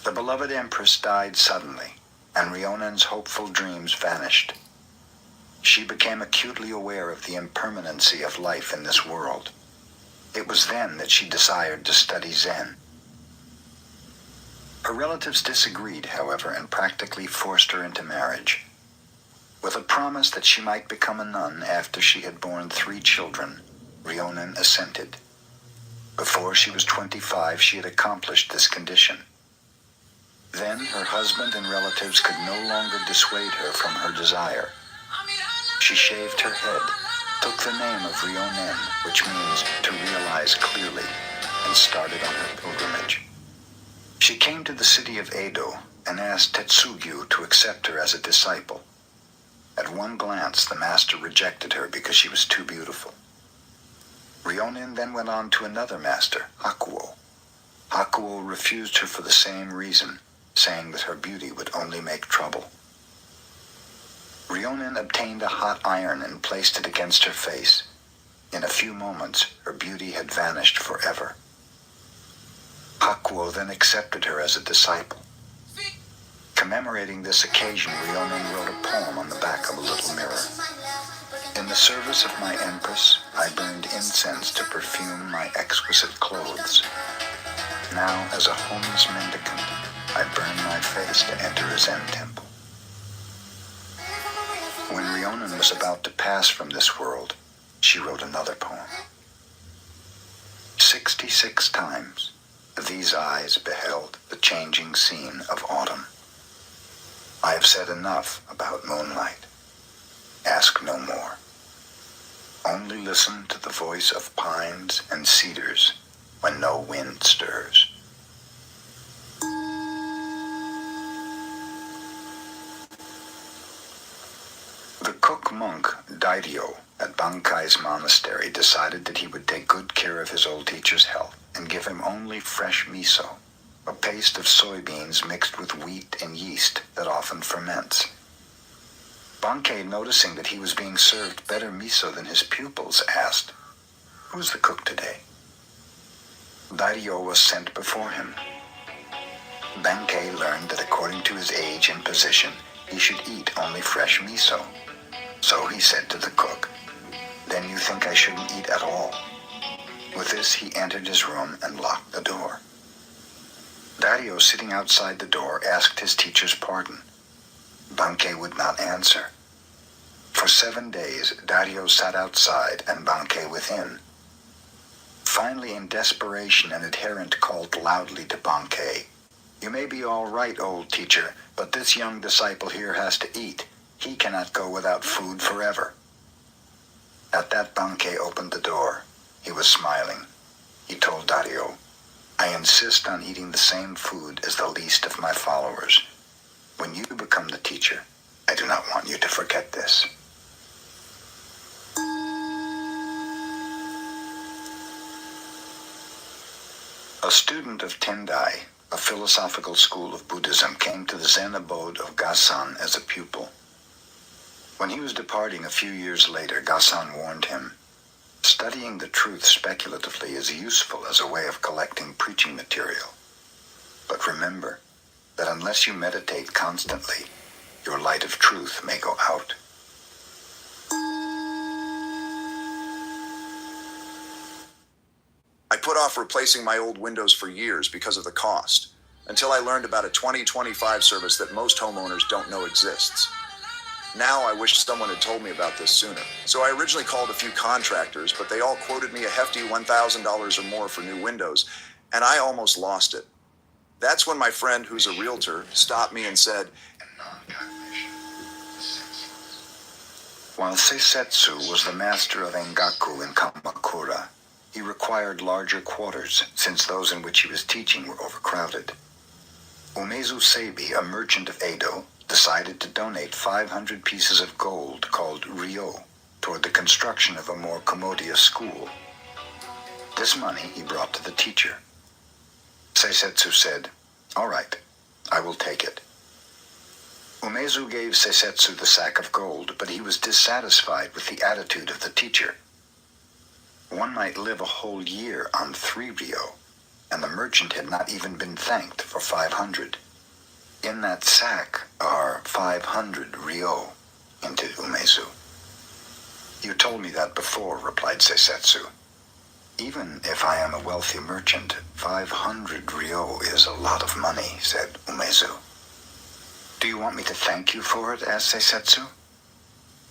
The beloved empress died suddenly, and Ryonen's hopeful dreams vanished. She became acutely aware of the impermanency of life in this world. It was then that she desired to study Zen. Her relatives disagreed, however, and practically forced her into marriage. With a promise that she might become a nun after she had borne 3 children, Ryonen assented. Before she was 25, she had accomplished this condition. Then her husband and relatives could no longer dissuade her from her desire. She shaved her head, took the name of Ryonen, which means to realize clearly, and started on her pilgrimage. She came to the city of Edo and asked Tetsugyu to accept her as a disciple. At one glance, the master rejected her because she was too beautiful. Ryonen then went on to another master, Hakuo. Hakuo refused her for the same reason, saying that her beauty would only make trouble. Ryonen obtained a hot iron and placed it against her face. In a few moments, her beauty had vanished forever. Hakuo then accepted her as a disciple. Commemorating this occasion, Ryonen wrote a poem on the back of a little mirror. "In the service of my empress, I burned incense to perfume my exquisite clothes. Now, as a homeless mendicant, I burn my face to enter a Zen temple." When Ryonen was about to pass from this world, she wrote another poem. 66 times these eyes beheld the changing scene of autumn. I have said enough about moonlight. Ask no more. Only listen to the voice of pines and cedars when no wind stirs. The cook monk Dairio at Bankai's monastery decided that he would take good care of his old teacher's health and give him only fresh miso. a paste of soybeans mixed with wheat and yeast that often ferments. Bankei, noticing that he was being served better miso than his pupils, asked, "Who's the cook today?" Dairyo was sent before him. Bankei learned that according to his age and position, he should eat only fresh miso. So he said to the cook, "Then you think I shouldn't eat at all?" With this, he entered his room and locked the door. Dairyo, sitting outside the door, asked his teacher's pardon. Bankei would not answer. For 7 days, Dairyo sat outside and Bankei within. Finally, in desperation, an adherent called loudly to Bankei, "You may be all right, old teacher, but this young disciple here has to eat. He cannot go without food forever." At that, Bankei opened the door. He was smiling. He told Dairyo, "I insist on eating the same food as the least of my followers. When you become the teacher, I do not want you to forget this." A student of Tendai, a philosophical school of Buddhism, came to the Zen abode of Gasan as a pupil. When he was departing a few years later, Gasan warned him, "Studying the truth speculatively is useful as a way of collecting preaching material. But remember that unless you meditate constantly, your light of truth may go out." I put off replacing my old windows for years because of the cost, until I learned about a 2025 service that most homeowners don't know exists. Now I wish someone had told me about this sooner. So I originally called a few contractors, but they all quoted me a hefty $1,000 or more for new windows, and I almost lost it. That's when my friend, who's a realtor, stopped me and said, While Seisetsu was the master of Engaku in Kamakura, he required larger quarters, since those in which he was teaching were overcrowded. Umezu Seibi, a merchant of Edo, decided to donate 500 pieces of gold called ryo toward the construction of a more commodious school. This money he brought to the teacher. Seisetsu said, "All right, I will take it." Umezu gave Seisetsu the sack of gold, but he was dissatisfied with the attitude of the teacher. One might live a whole year on 3 ryo, and the merchant had not even been thanked for 500. "In that sack are 500 ryo," hinted Umezu. "You told me that before," replied Seisetsu. "Even if I am a wealthy merchant, 500 ryo is a lot of money," said Umezu. "Do you want me to thank you for it?" asked Seisetsu.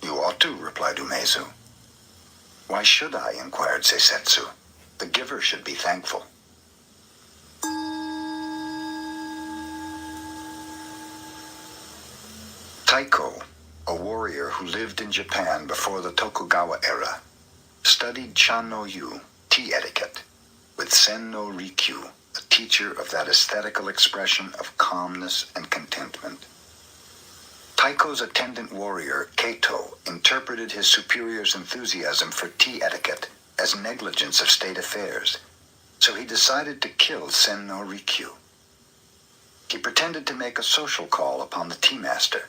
"You ought to," replied Umezu. "Why should I?" inquired Seisetsu. "The giver should be thankful." Taiko, a warrior who lived in Japan before the Tokugawa era, studied Chan no Yu, tea etiquette, with Sen no Rikyu, a teacher of that aesthetical expression of calmness and contentment. Taiko's attendant warrior, Keito, interpreted his superior's enthusiasm for tea etiquette as negligence of state affairs, so he decided to kill Sen no Rikyu. He pretended to make a social call upon the tea master,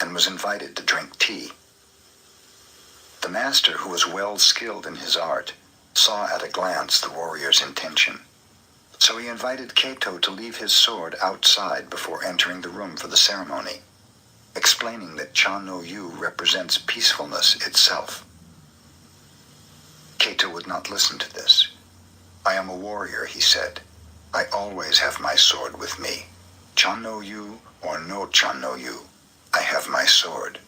and was invited to drink tea. The master, who was well skilled in his art, saw at a glance the warrior's intention, so he invited Keito to leave his sword outside before entering the room for the ceremony, explaining that Chan no Yu represents peacefulness itself. Keito would not listen to this. "I am a warrior," he said. "I always have my sword with me. Chan no Yu or no Chan no Yu, I have my sword."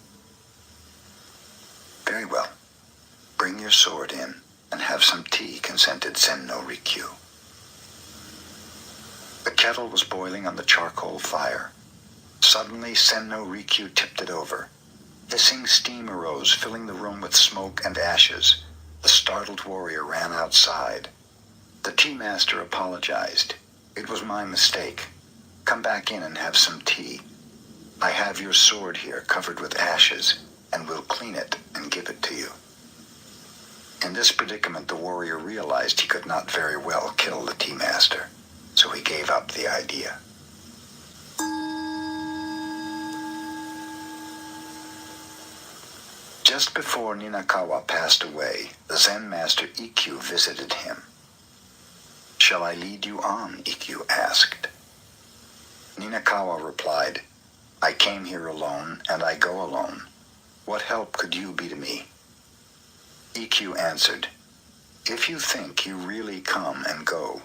"Very well. Bring your sword in and have some tea," consented Sen no Rikyu. The kettle was boiling on the charcoal fire. Suddenly, Sen no Rikyu tipped it over. Hissing steam arose, filling the room with smoke and ashes. The startled warrior ran outside. The tea master apologized. "It was my mistake. Come back in and have some tea. I have your sword here covered with ashes, and will clean it and give it to you." In this predicament, the warrior realized he could not very well kill the tea master, so so he gave up the idea. Just before Ninakawa passed away, the Zen master Ikkyu visited him. "Shall I lead you on?" Ikkyu asked. Ninakawa replied, "I came here alone, and I go alone. What help could you be to me?" Ikkyu answered, "If you think you really come and go,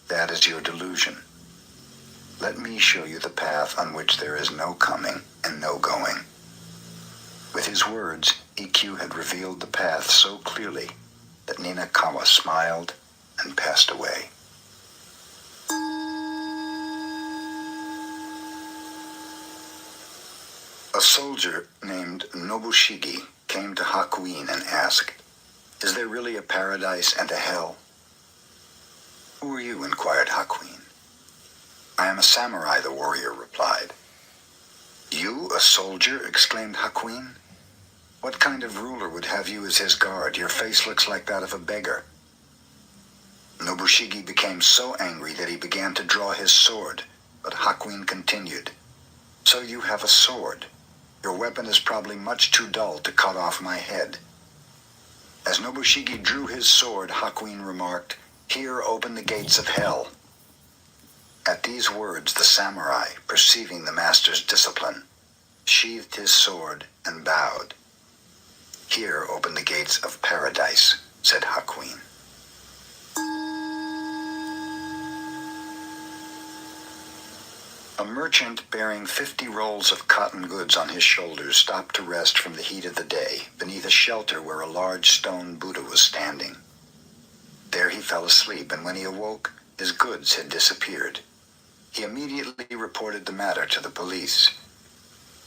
that is your delusion. Let me show you the path on which there is no coming and no going." With his words, Ikkyu had revealed the path so clearly that Ninakawa smiled and passed away. A soldier named Nobushige came to Hakuin and asked, "Is there really a paradise and a hell?" "Who are you?" inquired Hakuin. "I am a samurai," the warrior replied. "You, a soldier?" exclaimed Hakuin. "What kind of ruler would have you as his guard? Your face looks like that of a beggar." Nobushige became so angry that he began to draw his sword, but Hakuin continued, "So you have a sword. Your weapon is probably much too dull to cut off my head." As Nobushige drew his sword, Hakuin remarked, "Here open the gates of hell." At these words, the samurai, perceiving the master's discipline, sheathed his sword and bowed. "Here open the gates of paradise," said Hakuin. A merchant bearing 50 rolls of cotton goods on his shoulders stopped to rest from the heat of the day beneath a shelter where a large stone Buddha was standing. There he fell asleep, and when he awoke, his goods had disappeared. He immediately reported the matter to the police.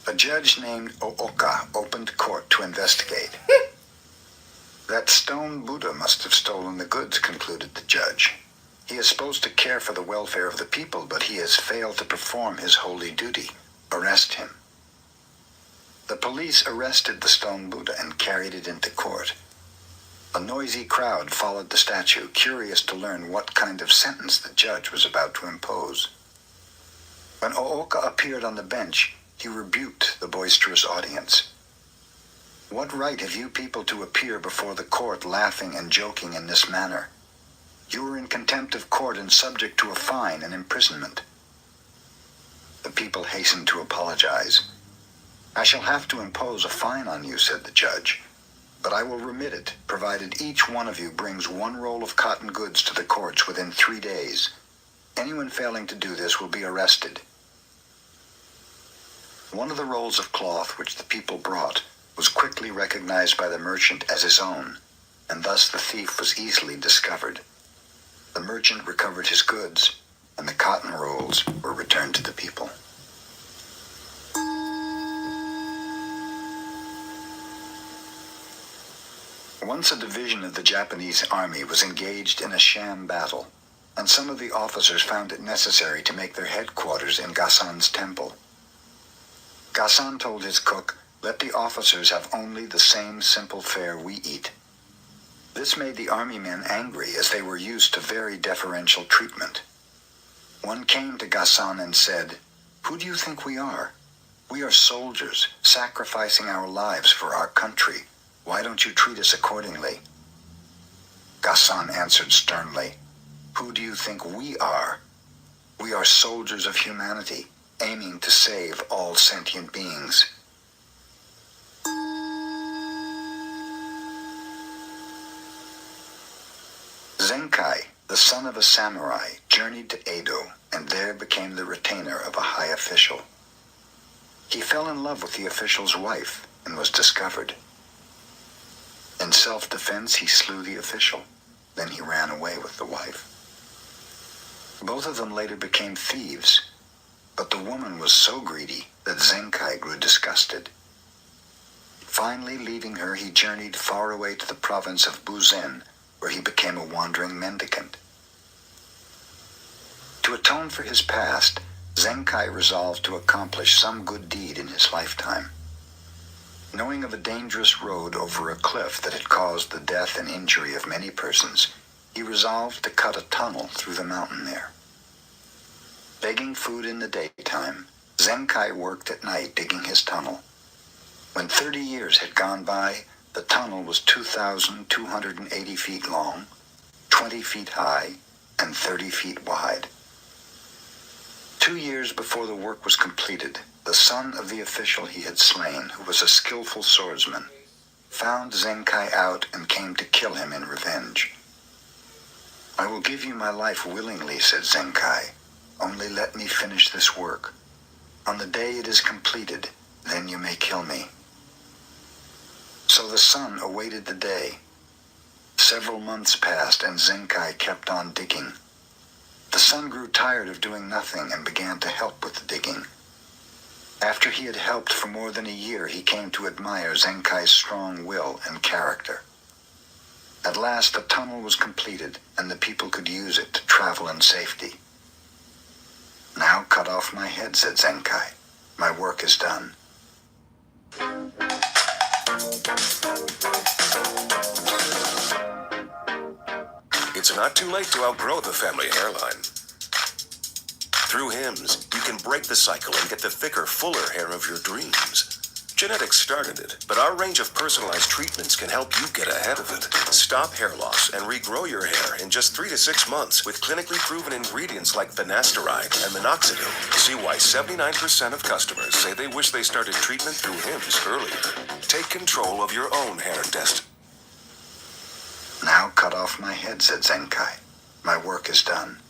A judge named Ooka opened court to investigate. "That stone Buddha must have stolen the goods," concluded the judge. "He is supposed to care for the welfare of the people, but he has failed to perform his holy duty. Arrest him." The police arrested the stone Buddha and carried it into court. A noisy crowd followed the statue, curious to learn what kind of sentence the judge was about to impose. When Ooka appeared on the bench, he rebuked the boisterous audience. "What right have you people to appear before the court laughing and joking in this manner? You are in contempt of court and subject to a fine and imprisonment." The people hastened to apologize. "I shall have to impose a fine on you," said the judge, "but I will remit it, provided each one of you brings 1 roll of cotton goods to the courts within 3 days. Anyone failing to do this will be arrested." One of the rolls of cloth which the people brought was quickly recognized by the merchant as his own, and thus the thief was easily discovered. The merchant recovered his goods, and the cotton rolls were returned to the people. Once a division of the Japanese army was engaged in a sham battle, and some of the officers found it necessary to make their headquarters in Gasan's temple. Gasan told his cook, "Let the officers have only the same simple fare we eat." This made the army men angry, as they were used to very deferential treatment. One came to Gasan and said, "Who do you think we are? We are soldiers, sacrificing our lives for our country. Why don't you treat us accordingly?" Gasan answered sternly, "Who do you think we are? We are soldiers of humanity, aiming to save all sentient beings." Zenkai, the son of a samurai, journeyed to Edo and there became the retainer of a high official. He fell in love with the official's wife and was discovered. In self-defense, he slew the official. Then he ran away with the wife. Both of them later became thieves, but the woman was so greedy that Zenkai grew disgusted. Finally, leaving her, he journeyed far away to the province of Buzen, where he became a wandering mendicant. To atone for his past, Zenkai resolved to accomplish some good deed in his lifetime. Knowing of a dangerous road over a cliff that had caused the death and injury of many persons, he resolved to cut a tunnel through the mountain there. Begging food in the daytime, Zenkai worked at night digging his tunnel. When 30 years had gone by, the tunnel was 2,280 feet long, 20 feet high, and 30 feet wide. 2 years before the work was completed, the son of the official he had slain, who was a skillful swordsman, found Zenkai out and came to kill him in revenge. "I will give you my life willingly," said Zenkai. "Only let me finish this work. On the day it is completed, then you may kill me." So the son awaited the day. Several months passed, and Zenkai kept on digging. The son grew tired of doing nothing and began to help with the digging. After he had helped for more than a year, he came to admire Zenkai's strong will and character. At last, the tunnel was completed, and the people could use it to travel in safety. "Now cut off my head," said Zenkai. "My work is done." It's not too late to outgrow the family hairline. Through Hims, you can break the cycle and get the thicker, fuller hair of your dreams. Genetics started it, but our range of personalized treatments can help you get ahead of it. Stop hair loss and regrow your hair in just 3 to 6 months with clinically proven ingredients like finasteride and minoxidil. See why 79% of customers say they wish they started treatment through Hims earlier. Take control of your own hair destiny. "Now cut off my head," said Zenkai. "My work is done."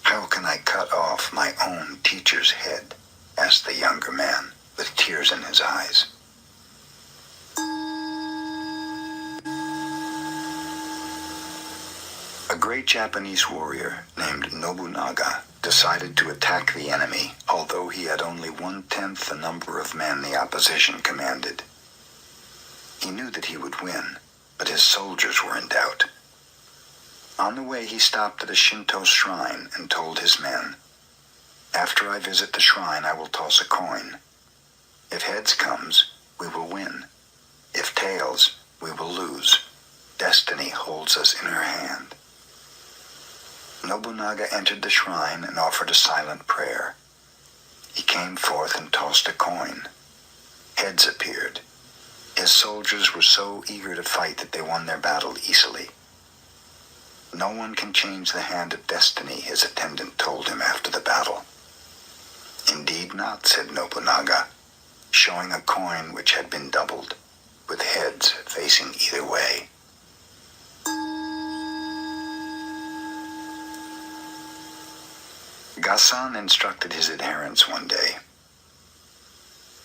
"How can I cut off my own teacher's head?" asked the younger man, with tears in his eyes. A great Japanese warrior named Nobunaga decided to attack the enemy, although he had only 1/10 the number of men the opposition commanded. He knew that he would win, but his soldiers were in doubt. On the way, he stopped at a Shinto shrine and told his men, "After I visit the shrine, I will toss a coin. If heads comes, we will win. If tails, we will lose. Destiny holds us in her hand." Nobunaga entered the shrine and offered a silent prayer. He came forth and tossed a coin. Heads appeared. His soldiers were so eager to fight that they won their battle easily. "No one can change the hand of destiny," his attendant told him after the battle. "Indeed not," said Nobunaga, showing a coin which had been doubled, with heads facing either way. Gasan instructed his adherents one day,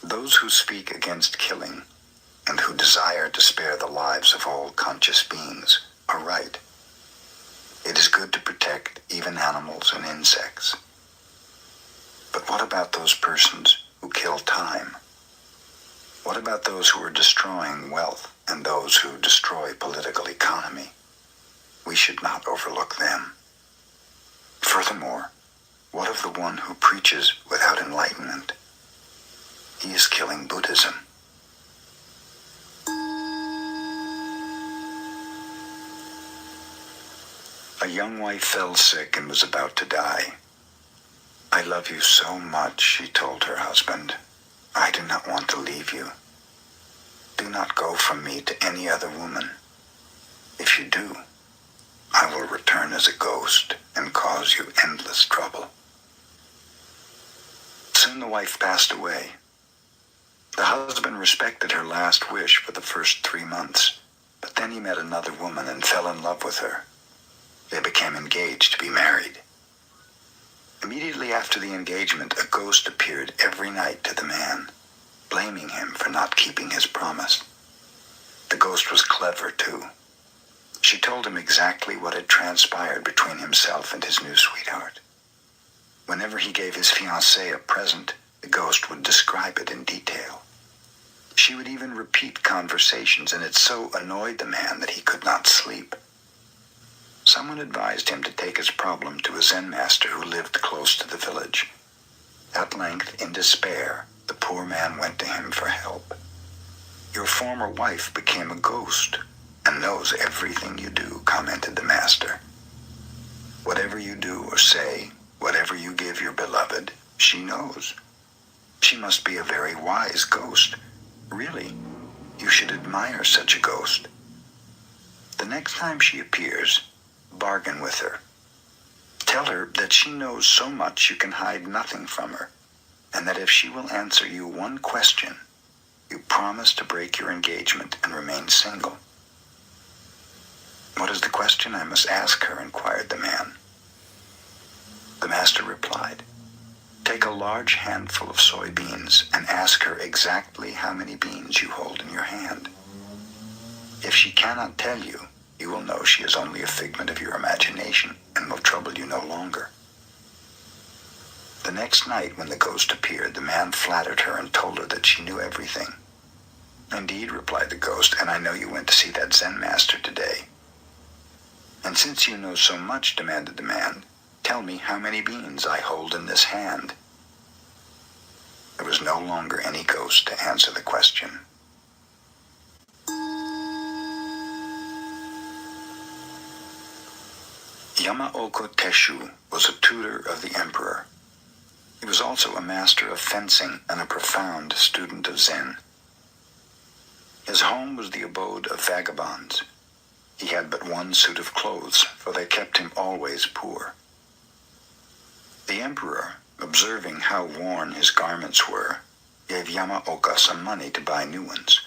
"Those who speak against killing and who desire to spare the lives of all conscious beings are right. It is good to protect even animals and insects. But what about those persons who kill time? What about those who are destroying wealth and those who destroy political economy? We should not overlook them. Furthermore, what of the one who preaches without enlightenment? He is killing Buddhism." A young wife fell sick and was about to die. "I love you so much," she told her husband. "I do not want to leave you. Do not go from me to any other woman. If you do, I will return as a ghost and cause you endless trouble." Soon the wife passed away. The husband respected her last wish for the first 3 months, but then he met another woman and fell in love with her. They became engaged to be married. Immediately after the engagement, a ghost appeared every night to the man, blaming him for not keeping his promise. The ghost was clever, too. She told him exactly what had transpired between himself and his new sweetheart. Whenever he gave his fiancée a present, the ghost would describe it in detail. She would even repeat conversations, and it so annoyed the man that he could not sleep. Someone advised him to take his problem to a Zen master who lived close to the village. At length, in despair, the poor man went to him for help. "Your former wife became a ghost and knows everything you do," commented the master. "Whatever you do or say, Whatever you give your beloved, she knows. She must be a very wise ghost. Really, you should admire such a ghost. The next time she appears, bargain with her. Tell her that she knows so much you can hide nothing from her, and that if she will answer you one question, you promise to break your engagement and remain single. What is the question I must ask her? Inquired the man. The master replied, take a large handful of soybeans and ask her exactly how many beans you hold in your hand. If she cannot tell you, you will know she is only a figment of your imagination and will trouble you no longer. The next night when the ghost appeared, the man flattered her and told her that she knew everything. Indeed, replied the ghost, and I know you went to see that Zen master today. And since you know so much, demanded the man, tell me how many beans I hold in this hand. There was no longer any ghost to answer the question. Yamaoka Teshu was a tutor of the emperor. He was also a master of fencing and a profound student of Zen. His home was the abode of vagabonds. He had but one suit of clothes, for they kept him always poor. The emperor, observing how worn his garments were, gave Yamaoka some money to buy new ones.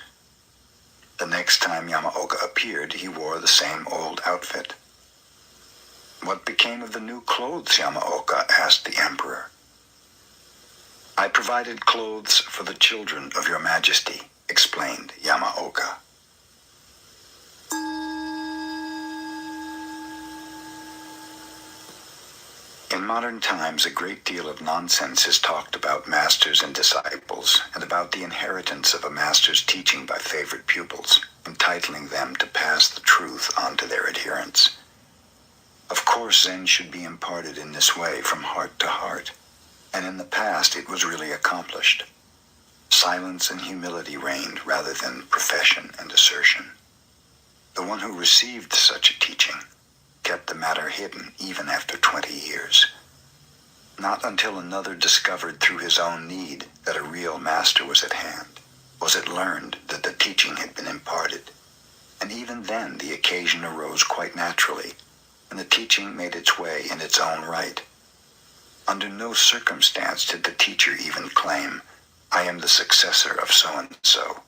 The next time Yamaoka appeared, he wore the same old outfit. What became of the new clothes, Yamaoka? Asked the emperor. I provided clothes for the children of your majesty, explained Yamaoka. In modern times, a great deal of nonsense is talked about masters and disciples, and about the inheritance of a master's teaching by favorite pupils, entitling them to pass the truth on to their adherents. Of course, Zen should be imparted in this way from heart to heart, and in the past it was really accomplished. Silence and humility reigned rather than profession and assertion. The one who received such a teaching kept the matter hidden even after 20 years. Not until another discovered through his own need that a real master was at hand was it learned that the teaching had been imparted. And even then the occasion arose quite naturally, and the teaching made its way in its own right. Under no circumstance did the teacher even claim, I am the successor of so-and-so.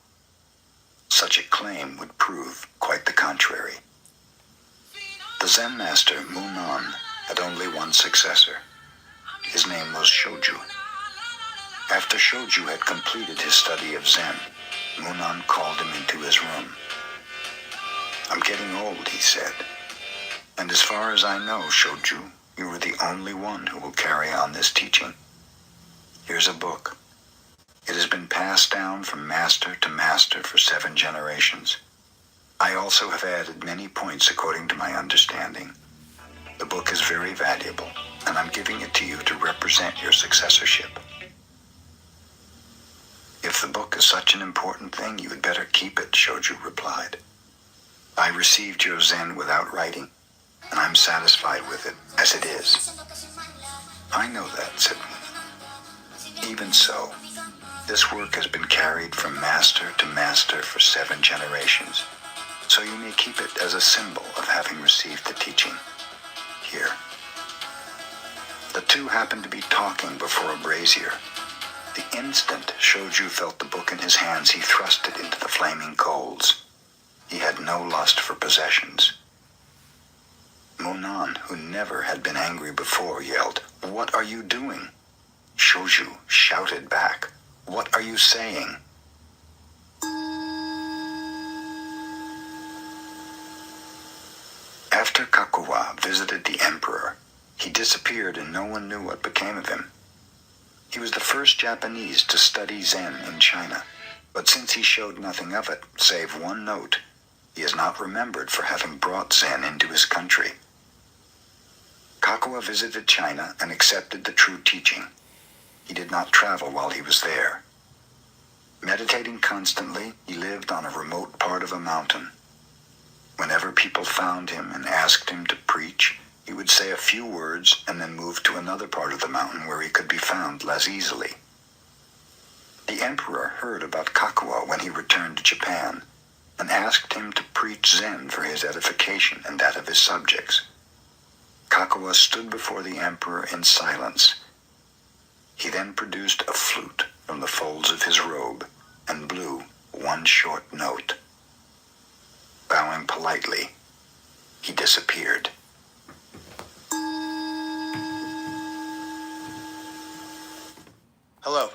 Such a claim would prove quite the contrary. The Zen master, Munan, had only one successor. His name was Shoju. After Shoju had completed his study of Zen, Munan called him into his room. I'm getting old, he said. And as far as I know, Shoju, you are the only one who will carry on this teaching. Here's a book. It has been passed down from master to master for 7 generations. I also have added many points according to my understanding. The book is very valuable, and I'm giving it to you to represent your successorship. If the book is such an important thing, you had better keep it, Shoju replied. I received your Zen without writing, and I'm satisfied with it as it is. I know that, said Munan. Even so, this work has been carried from master to master for 7 generations, so you may keep it as a symbol of having received the teaching. Here. The two happened to be talking before a brazier. The instant Shoju felt the book in his hands, he thrust it into the flaming coals. He had no lust for possessions. Munan, who never had been angry before, yelled, What are you doing? Shoju shouted back, What are you saying? After Kakuwa visited the emperor, he disappeared and no one knew what became of him. He was the first Japanese to study Zen in China, but since he showed nothing of it, save one note, he is not remembered for having brought Zen into his country. Kakuwa visited China and accepted the true teaching. He did not travel while he was there. Meditating constantly, he lived on a remote part of a mountain. Whenever people found him and asked him to preach, He would say a few words and then move to another part of the mountain where he could be found less easily. The emperor heard about Kakuwa when he returned to Japan and asked him to preach Zen for his edification and that of his subjects. Kakuwa stood before the emperor in silence. He then produced a flute from the folds of his robe and blew one short note. Bowing politely, he disappeared. Hello,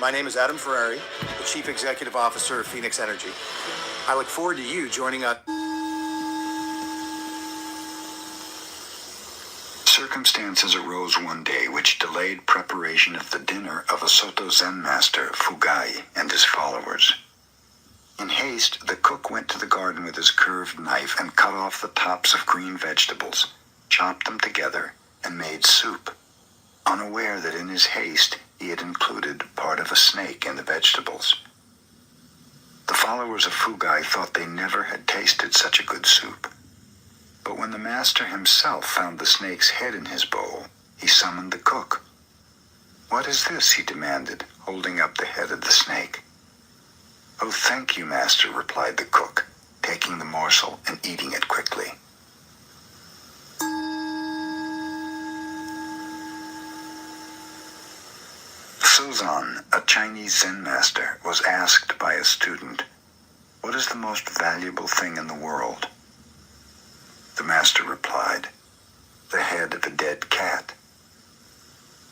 my name is Adam Ferrari, the Chief Executive Officer of Phoenix Energy. I look forward to you joining us. Circumstances arose one day which delayed preparation of the dinner of a Soto Zen master, Fugai, and his followers. In haste, the cook went to the garden with his curved knife and cut off the tops of green vegetables, chopped them together, and made soup, unaware that in his haste he had included part of a snake in the vegetables. The followers of Fugai thought they never had tasted such a good soup. But when the master himself found the snake's head in his bowl, he summoned the cook. "What is this?" he demanded, holding up the head of the snake. "Oh, thank you, master," replied the cook, taking the morsel and eating it quickly. Suzan, a Chinese Zen master, was asked by a student, "What is the most valuable thing in the world?" The master replied, "The head of a dead cat."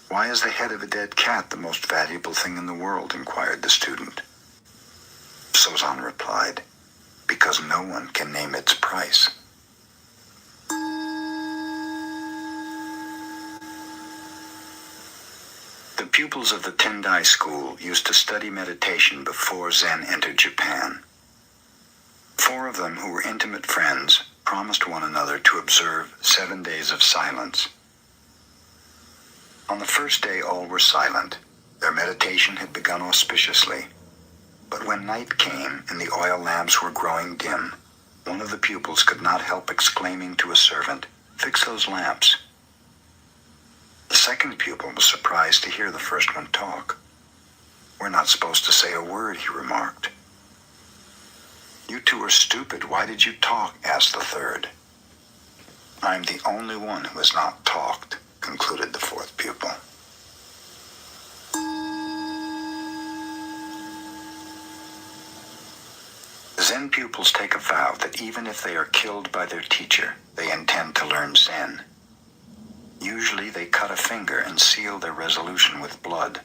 "Why is the head of a dead cat the most valuable thing in the world?" inquired the student. Sozan replied, "Because no one can name its price." The pupils of the Tendai school used to study meditation before Zen entered Japan. 4 of them, who were intimate friends, promised one another to observe 7 days of silence. On the first day all were silent. Their meditation had begun auspiciously. But when night came and the oil lamps were growing dim, one of the pupils could not help exclaiming to a servant, "Fix those lamps." The second pupil was surprised to hear the first one talk. "We're not supposed to say a word," he remarked. "You two are stupid. Why did you talk?" asked the third. "I'm the only one who has not talked," concluded the fourth pupil. Zen pupils take a vow that even if they are killed by their teacher, they intend to learn Zen. Usually they cut a finger and seal their resolution with blood.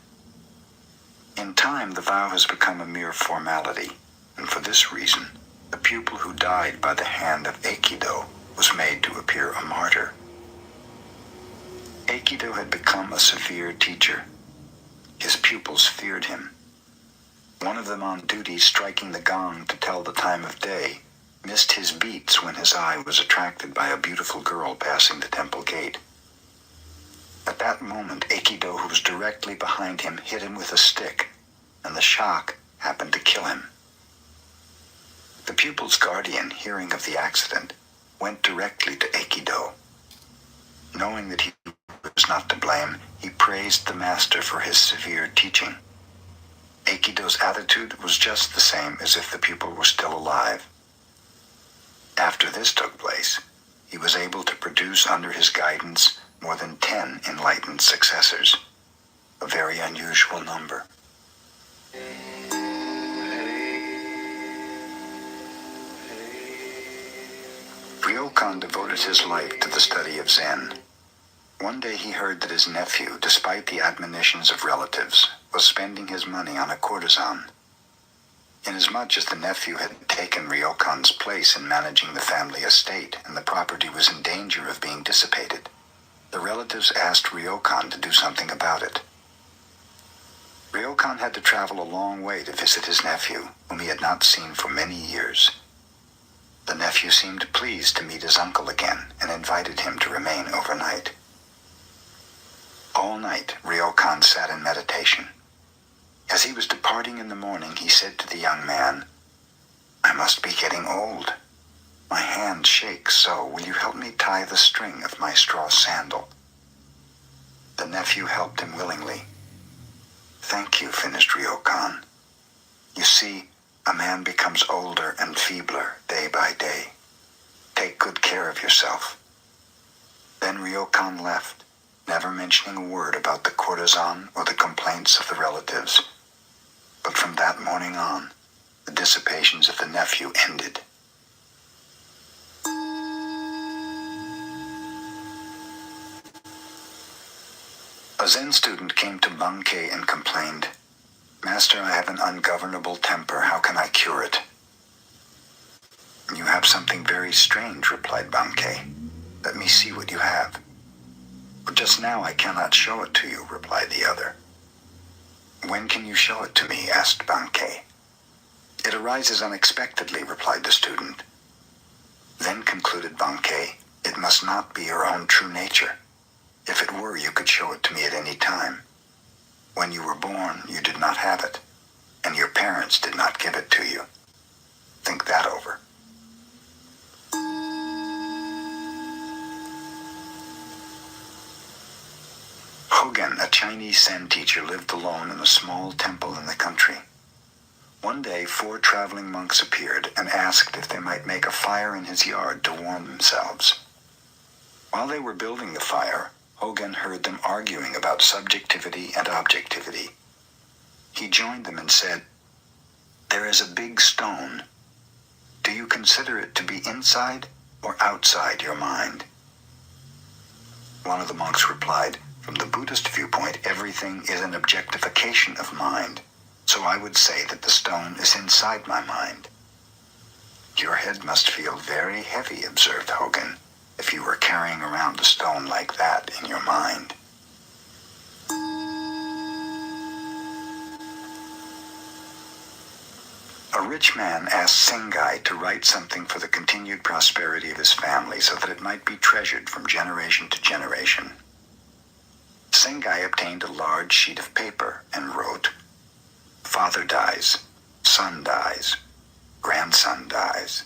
In time, the vow has become a mere formality, and for this reason, the pupil who died by the hand of Aikido was made to appear a martyr. Aikido had become a severe teacher. His pupils feared him. One of them on duty striking the gong to tell the time of day missed his beats when his eye was attracted by a beautiful girl passing the temple gate. At that moment, Aikido, who was directly behind him, hit him with a stick, and the shock happened to kill him. The pupil's guardian, hearing of the accident, went directly to Aikido. Knowing that he was not to blame, he praised the master for his severe teaching. Aikido's attitude was just the same as if the pupil were still alive. After this took place, he was able to produce under his guidance more than 10 enlightened successors, a very unusual number. Ryokan devoted his life to the study of Zen. One day he heard that his nephew, despite the admonitions of relatives, was spending his money on a courtesan. Inasmuch as the nephew had taken Ryokan's place in managing the family estate and the property was in danger of being dissipated, the relatives asked Ryokan to do something about it. Ryokan had to travel a long way to visit his nephew, whom he had not seen for many years. The nephew seemed pleased to meet his uncle again and invited him to remain overnight. All night, Ryokan sat in meditation. As he was departing in the morning, he said to the young man, "I must be getting old. My hand shakes so. Will you help me tie the string of my straw sandal? The nephew helped him willingly. Thank you, finished Ryokan. You see, a man becomes older and feebler day by day. Take good care of yourself. Then Ryokan left, never mentioning a word about the courtesan or the complaints of the relatives. But from that morning on, the dissipations of the nephew ended. A Zen student came to Bankei and complained, Master, I have an ungovernable temper. How can I cure it? You have something very strange, replied Bankei. Let me see what you have. But just now I cannot show it to you, replied the other. When can you show it to me? Asked Bankei. It arises unexpectedly, replied the student. Then, concluded Bankei, it must not be your own true nature. If it were, you could show it to me at any time. When you were born, you did not have it, and your parents did not give it to you. Think that over. Hogen, a Chinese Zen teacher, lived alone in a small temple in the country. One day, 4 traveling monks appeared and asked if they might make a fire in his yard to warm themselves. While they were building the fire, Hogen heard them arguing about subjectivity and objectivity. He joined them and said, There is a big stone. Do you consider it to be inside or outside your mind? One of the monks replied, From the Buddhist viewpoint, everything is an objectification of mind, so I would say that the stone is inside my mind. Your head must feel very heavy, observed Hogen, if you were carrying around a stone like that in your mind. A rich man asked Sengai to write something for the continued prosperity of his family so that it might be treasured from generation to generation. Sengai obtained a large sheet of paper and wrote, Father dies, son dies, grandson dies.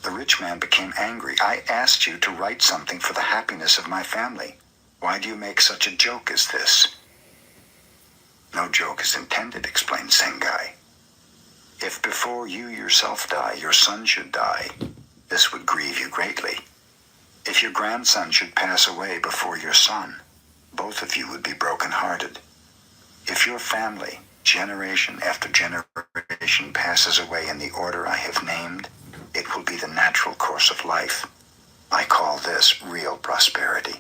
The rich man became angry. I asked you to write something for the happiness of my family. Why do you make such a joke as this? No joke is intended, explained Sengai. If before you yourself die, your son should die, this would grieve you greatly. If your grandson should pass away before your son, both of you would be broken-hearted. If your family, generation after generation, passes away in the order I have named, it will be the natural course of life. I call this real prosperity.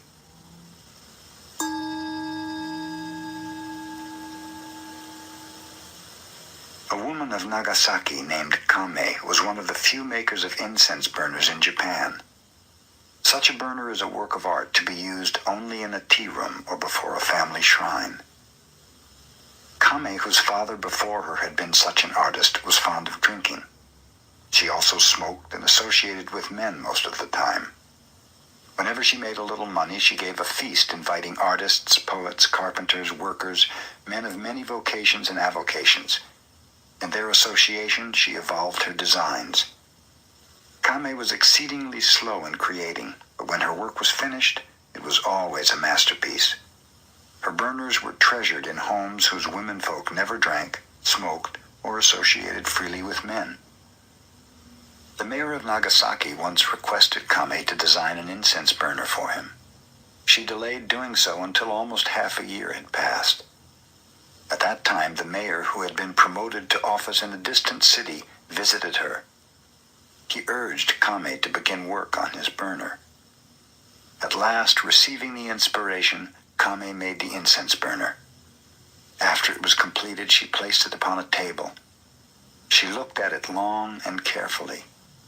A woman of Nagasaki named Kame was one of the few makers of incense burners in Japan. Such a burner is a work of art to be used only in a tea room or before a family shrine. Kame, whose father before her had been such an artist, was fond of drinking. She also smoked and associated with men most of the time. Whenever she made a little money, she gave a feast inviting artists, poets, carpenters, workers, men of many vocations and avocations. In their association, she evolved her designs. Kame was exceedingly slow in creating, but when her work was finished, it was always a masterpiece. Her burners were treasured in homes whose womenfolk never drank, smoked, or associated freely with men. The mayor of Nagasaki once requested Kame to design an incense burner for him. She delayed doing so until almost half a year had passed. At that time, the mayor, who had been promoted to office in a distant city, visited her. He urged Kame to begin work on his burner. At last, receiving the inspiration, Kame made the incense burner. After it was completed, she placed it upon a table. She looked at it long and carefully.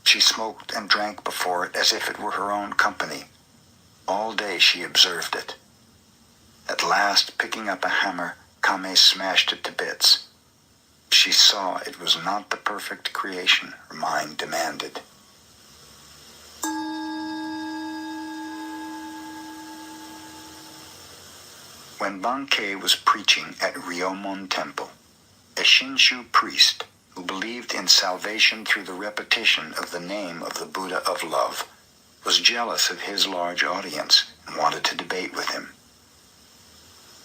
She smoked and drank before it as if it were her own company. All day she observed it. At last, picking up a hammer, Kame smashed it to bits. She saw it was not the perfect creation her mind demanded. When Bankei was preaching at Ryomon Temple, a Shinshu priest, who believed in salvation through the repetition of the name of the Buddha of love, was jealous of his large audience and wanted to debate with him.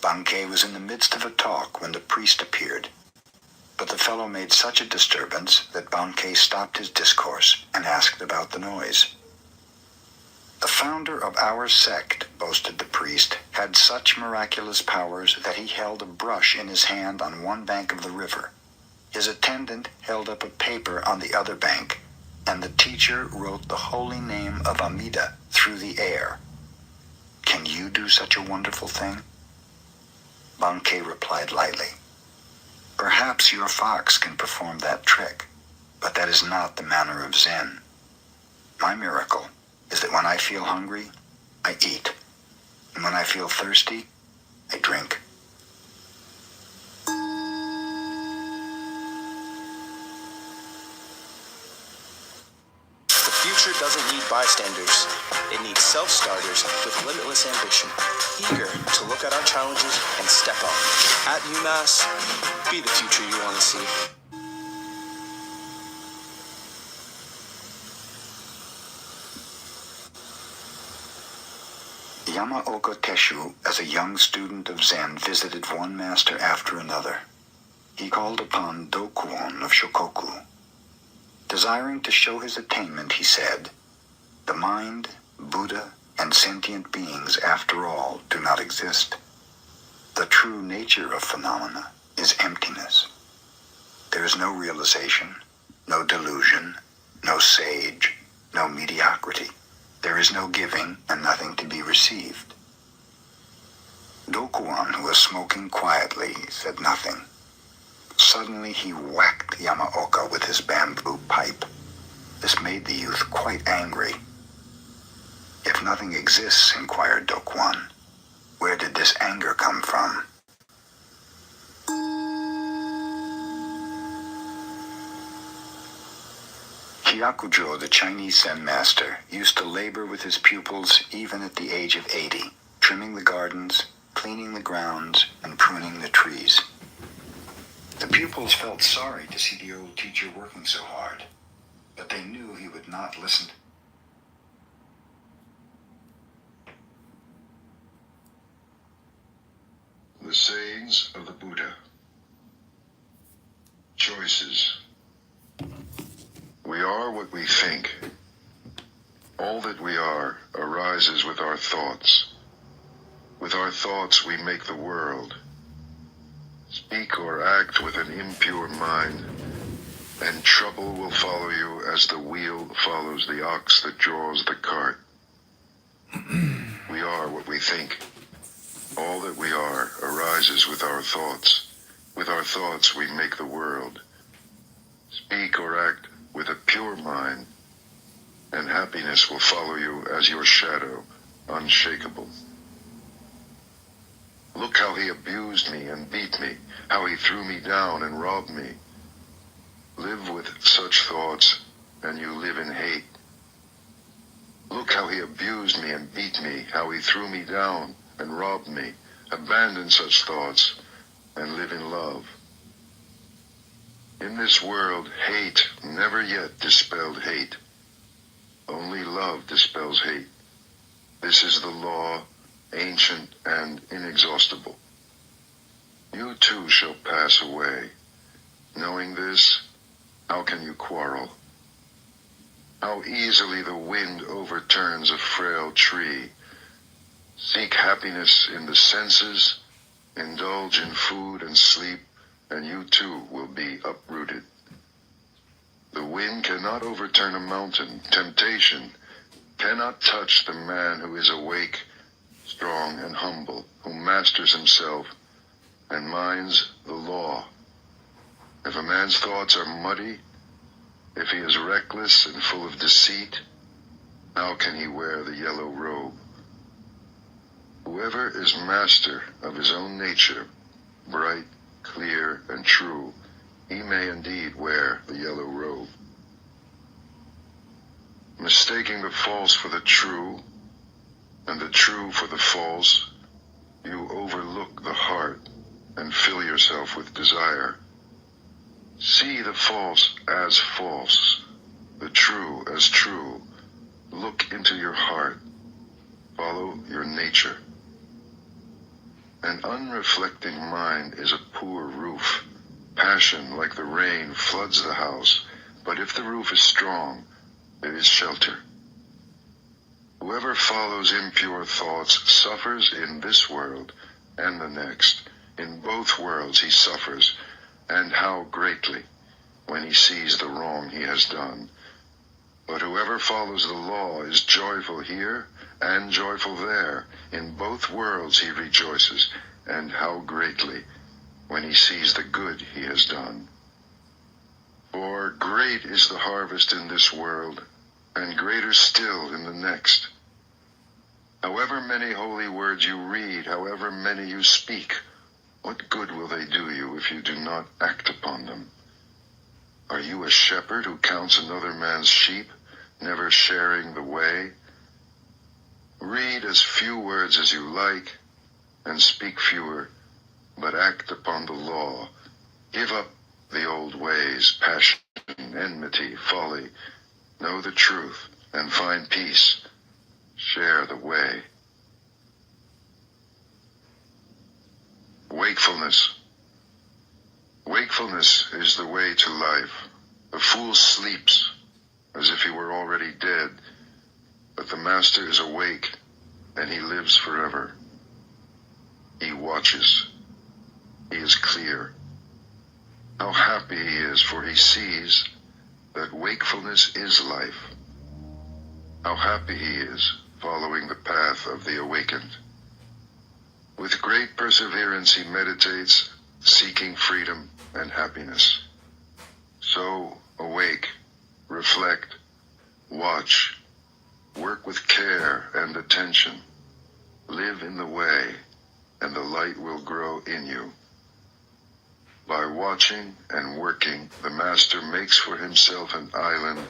Bankei was in the midst of a talk when the priest appeared, but the fellow made such a disturbance that Bankei stopped his discourse and asked about the noise. The founder of our sect, boasted the priest, had such miraculous powers that he held a brush in his hand on one bank of the river. His attendant held up a paper on the other bank, and the teacher wrote the holy name of Amida through the air. Can you do such a wonderful thing? Bankei replied lightly, Perhaps your fox can perform that trick, but that is not the manner of Zen. My miracle is that when I feel hungry, I eat, and when I feel thirsty, I drink. The future doesn't need bystanders. It needs self-starters with limitless ambition, eager to look at our challenges and step up. At UMass, be the future you want to see. Yamaoka Teshu, as a young student of Zen, visited one master after another. He called upon Dokuon of Shokoku. Desiring to show his attainment, he said, The mind, Buddha, and sentient beings, after all, do not exist. The true nature of phenomena is emptiness. There is no realization, no delusion, no sage, no mediocrity. There is no giving and nothing to be received. Dokuan, who was smoking quietly, said nothing. Suddenly he whacked Yamaoka with his bamboo pipe. This made the youth quite angry. If nothing exists, inquired Dokuan, where did this anger come from? Hyakujo, the Chinese Zen master, used to labor with his pupils even at the age of 80, trimming the gardens, cleaning the grounds, and pruning the trees. The pupils felt sorry to see the old teacher working so hard, but they knew he would not listen. The sayings of the Buddha. Choices. We are what we think. All that we are arises with our thoughts. With our thoughts we make the world. Speak or act with an impure mind, and trouble will follow you as the wheel follows the ox that draws the cart. We are what we think. All that we are arises with our thoughts. With our thoughts we make the world. Speak or act with a pure mind, and happiness will follow you as your shadow, unshakable. Look how he abused me and beat me, how he threw me down and robbed me. Live with such thoughts, and you live in hate. Look how he abused me and beat me, how he threw me down and robbed me. Abandon such thoughts, and live in love. In this world, hate never yet dispelled hate. Only love dispels hate. This is the law, ancient and inexhaustible. You too shall pass away. Knowing this, how can you quarrel? How easily the wind overturns a frail tree. Seek happiness in the senses, indulge in food and sleep, and you too will be uprooted. The wind cannot overturn a mountain. Temptation cannot touch the man who is awake, strong, and humble, who masters himself and minds the law. If a man's thoughts are muddy, if he is reckless and full of deceit, how can he wear the yellow robe? Whoever is master of his own nature, bright, clear, and true, he may indeed wear the yellow robe. Mistaking the false for the true, and the true for the false, you overlook the heart and fill yourself with desire. See the false as false, the true as true. Look into your heart. Follow your nature. An unreflecting mind is a poor roof. Passion, like the rain, floods the house, but if the roof is strong, there is shelter. Whoever follows impure thoughts suffers in this world and the next. In both worlds he suffers, and how greatly, when he sees the wrong he has done. But whoever follows the law is joyful here and joyful there. In both worlds he rejoices, and how greatly, when he sees the good he has done. For great is the harvest in this world, and greater still in the next. However many holy words you read, however many you speak, what good will they do you if you do not act upon them? Are you a shepherd who counts another man's sheep, never sharing the way? Read as few words as you like, and speak fewer, but act upon the law. Give up the old ways, passion, enmity, folly. Know the truth, and find peace. Share the way. Wakefulness. Wakefulness is the way to life. The fool sleeps as if he were already dead, but the master is awake, and he lives forever. He watches. He is clear. How happy he is, for he sees that wakefulness is life. How happy he is, following the path of the awakened. With great perseverance he meditates, seeking freedom and happiness. So awake, reflect, watch, work with care and attention. Live in the way, and the light will grow in you. By watching and working, the master makes for himself an island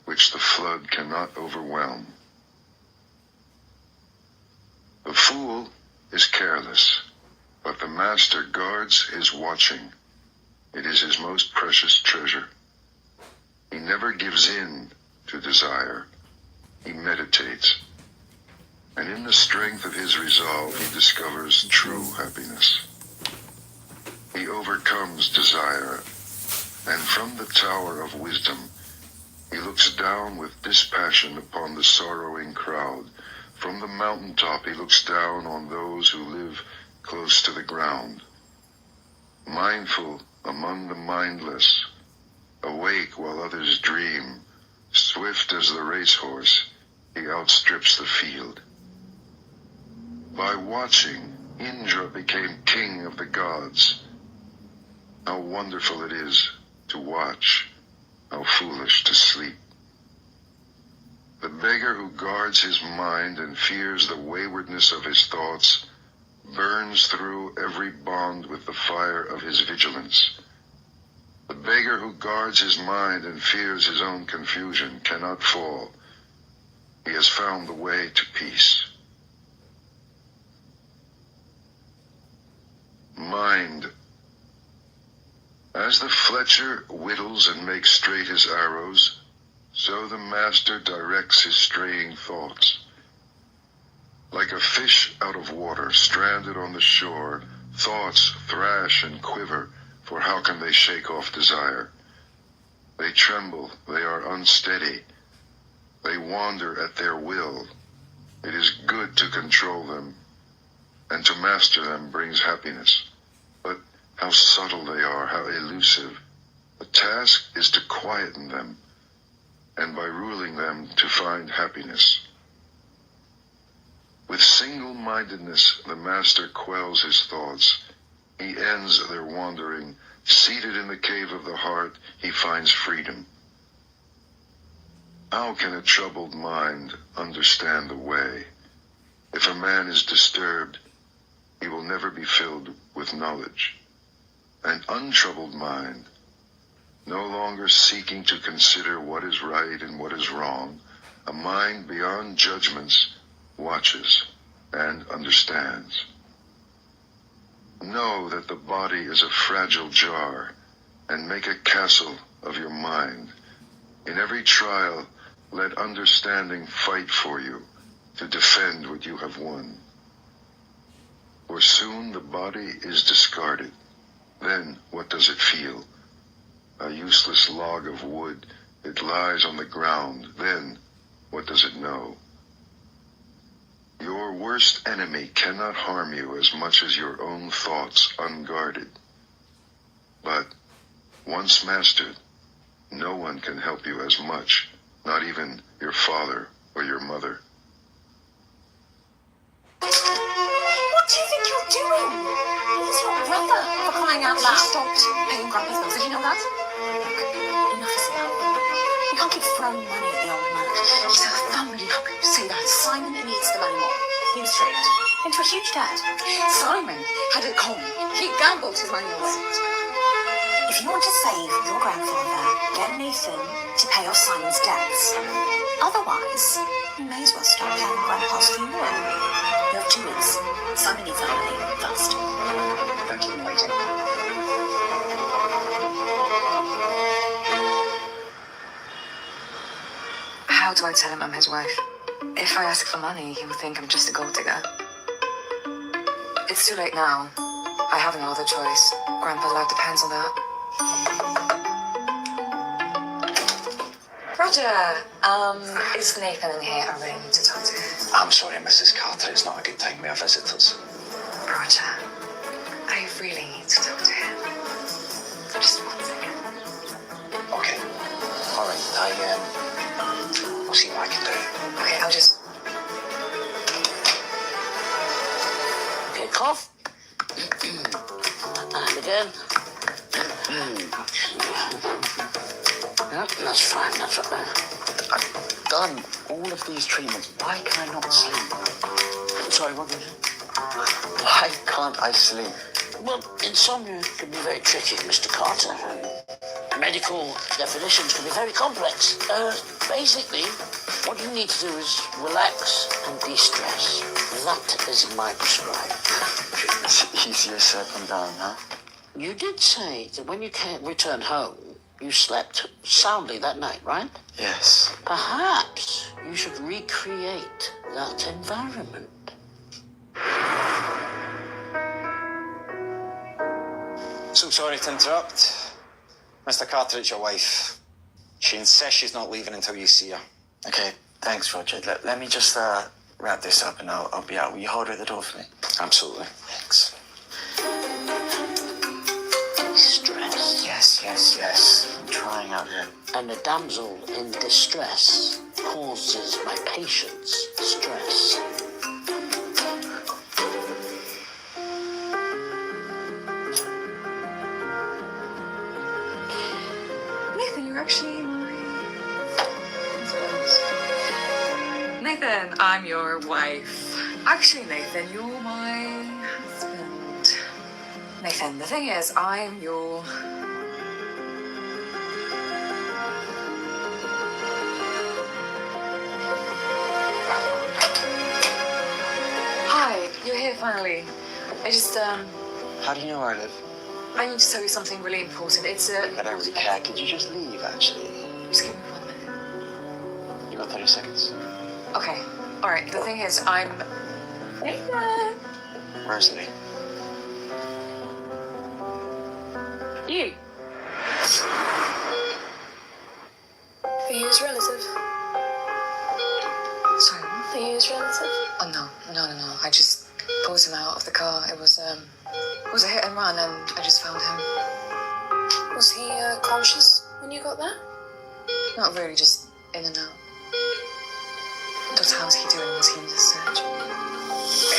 which the flood cannot overwhelm. The fool is careless, but the master guards his watching. It is his most precious treasure. He never gives in to desire. He meditates, and in the strength of his resolve he discovers true happiness. He overcomes desire, and from the tower of wisdom he looks down with dispassion upon the sorrowing crowd. From the mountaintop he looks down on those who live close to the ground. Mindful among the mindless, awake while others dream, swift as the racehorse, he outstrips the field. By watching, Indra became king of the gods. How wonderful it is to watch, how foolish to sleep. The beggar who guards his mind and fears the waywardness of his thoughts burns through every bond with the fire of his vigilance. The beggar who guards his mind and fears his own confusion cannot fall. He has found the way to peace. Mind. As the fletcher whittles and makes straight his arrows, so the master directs his straying thoughts. Like a fish out of water, stranded on the shore, thoughts thrash and quiver, for how can they shake off desire? They tremble, they are unsteady, they wander at their will. It is good to control them, and to master them brings happiness. But how subtle they are, how elusive. The task is to quieten them, and by ruling them to find happiness. With single-mindedness, the master quells his thoughts. He ends their wandering. Seated in the cave of the heart, he finds freedom. How can a troubled mind understand the way? If a man is disturbed, he will never be filled with knowledge. An untroubled mind, no longer seeking to consider what is right and what is wrong, a mind beyond judgments, watches and understands. Know that the body is a fragile jar, and make a castle of your mind. In every trial, let understanding fight for you to defend what you have won. For soon the body is discarded. Then what does it feel? A useless log of wood. It lies on the ground. Then what does it know? Your worst enemy cannot harm you as much as your own thoughts unguarded. But once mastered, no one can help you as much, not even your father or your mother. What do you think you're doing? He's your brother, for crying out loud. He stopped paying Grandpa's bills, did you know that? Enough is enough. You can't keep throwing money at the old man. He's a family. How can you say that? Simon needs the money more. He was tricked into a huge debt. Simon had it coming. He gambled his money away. If you want to save your grandfather, get Nathan to pay off Simon's debts. Otherwise, you may as well start planning Grandpa's funeral. You have 2 weeks. Simon needs our money fast. Don't keep him waiting. How do I tell him I'm his wife? If I ask for money, he will think I'm just a gold digger. It's too late now. I have no other choice. Grandpa's life depends on that. Roger, is Nathan in here? I really need to talk to him. I'm sorry, Mrs. Carter. It's not a good time. We have visitors. Roger, I really need to talk to him. Just 1 second. Okay. All right. I'll see what I can do. Okay, I'll just... Okay, cough. And again. Yep, that's fine, that's right. I've done all of these treatments. Why can I not sleep? Sorry, what did you say? Why can't I sleep? Well, insomnia can be very tricky, Mr. Carter. Medical definitions can be very complex. Basically, what you need to do is relax and de-stress. That is my prescribed. It's easier said than done, huh? You did say that when you returned home, you slept soundly that night, right? Yes. Perhaps you should recreate that environment. So sorry to interrupt. Mr. Carter, it's your wife. She insists she's not leaving until you see her. Okay, thanks, Roger. Let me just wrap this up and I'll be out. Will you hold her at the door for me? Absolutely. Thanks. Stress. Yes. I'm trying out here. And the damsel in distress causes my patient's stress. Nathan, you're actually my... Nathan, I'm your wife. Actually, Nathan, you're my husband. Nathan, the thing is, I'm your... Hi, you're here finally. How do you know where I live? I need to tell you something really important. I don't really care. Could you just leave, actually? Just give me 1 minute. You got 30 seconds. Okay, alright, the thing is, I'm... Nathan! Where's Lee? You. Are you his relative? Sorry, what? Are you his relative? Oh, no. I just pulled him out of the car. It was a hit and run, and I just found him. Was he conscious when you got there? Not really, just in and out. Dr. how's he doing? Was he in the surgery?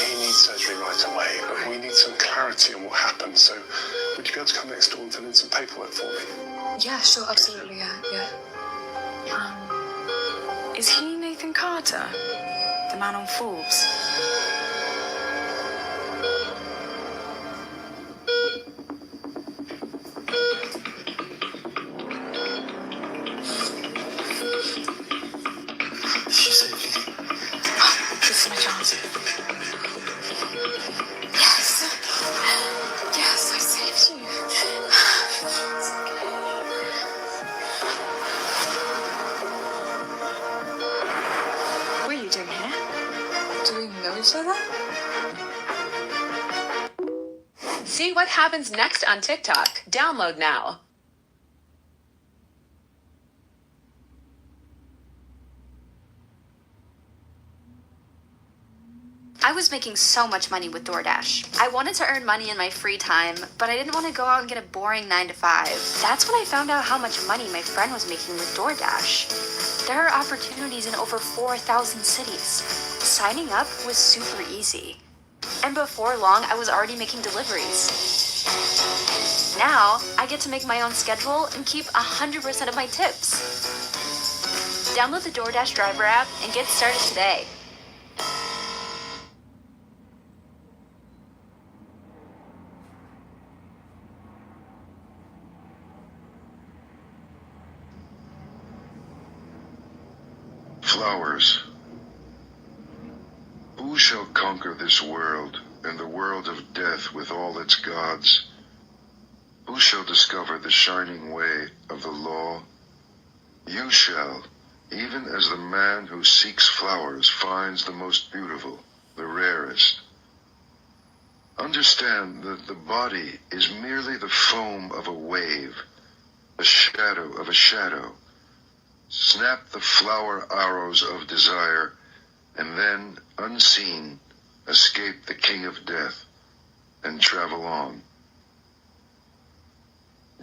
He needs surgery right away, but we need some clarity on what happened. So, would you be able to come next door and fill in some paperwork for me? Yeah, sure, absolutely, yeah. Is he Nathan Carter? The man on Forbes? This is my chance. Yes, I saved you. It's okay. you say that? See what happens next on TikTok. Download now. I was making so much money with DoorDash. I wanted to earn money in my free time, but I didn't want to go out and get a boring 9 to 5. That's when I found out how much money my friend was making with DoorDash. There are opportunities in over 4,000 cities. Signing up was super easy. And before long, I was already making deliveries. Now, I get to make my own schedule and keep 100% of my tips. Download the DoorDash driver app and get started today. Flowers. Who shall conquer this world and the world of death with all its gods? Who shall discover the shining way of the law? You shall, even as the man who seeks flowers finds the most beautiful, the rarest. Understand that the body is merely the foam of a wave, the shadow of a shadow. Snap the flower arrows of desire, and then, unseen, escape the king of death, and travel on.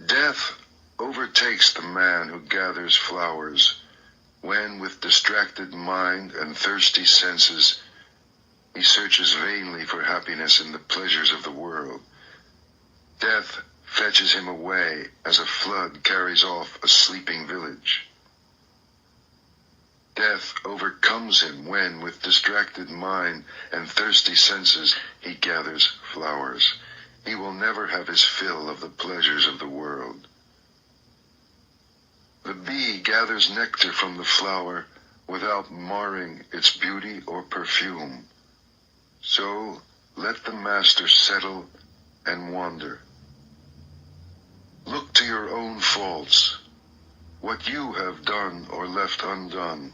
Death overtakes the man who gathers flowers, when with distracted mind and thirsty senses, he searches vainly for happiness in the pleasures of the world. Death fetches him away as a flood carries off a sleeping village. Death overcomes him when, with distracted mind and thirsty senses, he gathers flowers. He will never have his fill of the pleasures of the world. The bee gathers nectar from the flower without marring its beauty or perfume. So let the master settle and wander. Look to your own faults, what you have done or left undone.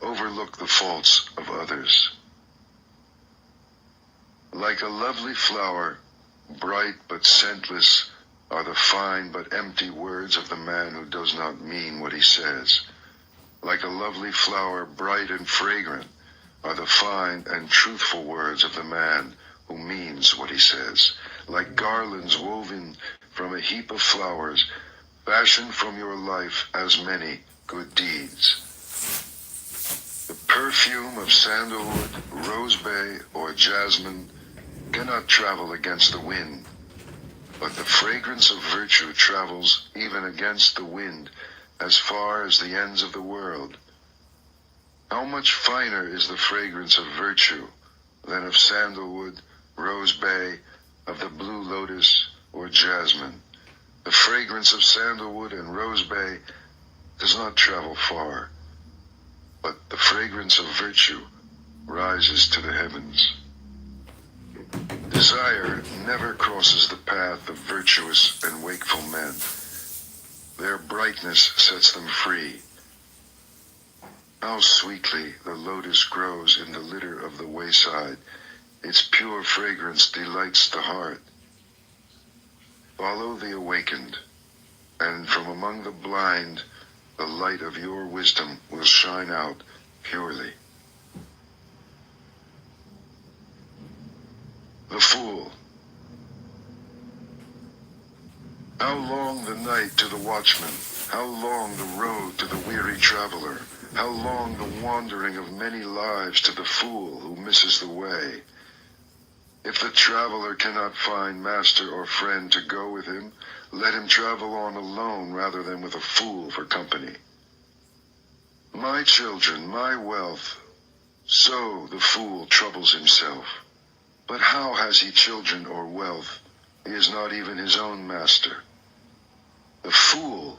Overlook the faults of others. Like a lovely flower, bright but scentless, are the fine but empty words of the man who does not mean what he says. Like a lovely flower, bright and fragrant, are the fine and truthful words of the man who means what he says. Like garlands woven from a heap of flowers, fashion from your life as many good deeds. The perfume of sandalwood, rosebay, or jasmine cannot travel against the wind, but the fragrance of virtue travels even against the wind as far as the ends of the world. How much finer is the fragrance of virtue than of sandalwood, rosebay, of the blue lotus, or jasmine? The fragrance of sandalwood and rosebay does not travel far, but the fragrance of virtue rises to the heavens. Desire never crosses the path of virtuous and wakeful men. Their brightness sets them free. How sweetly the lotus grows in the litter of the wayside. Its pure fragrance delights the heart. Follow the awakened, and from among the blind, the light of your wisdom will shine out purely. The fool. How long the night to the watchman? How long the road to the weary traveler? How long the wandering of many lives to the fool who misses the way? If the traveler cannot find master or friend to go with him, let him travel on alone rather than with a fool for company. My children, my wealth, so the fool troubles himself. But how has he children or wealth? He is not even his own master. The fool,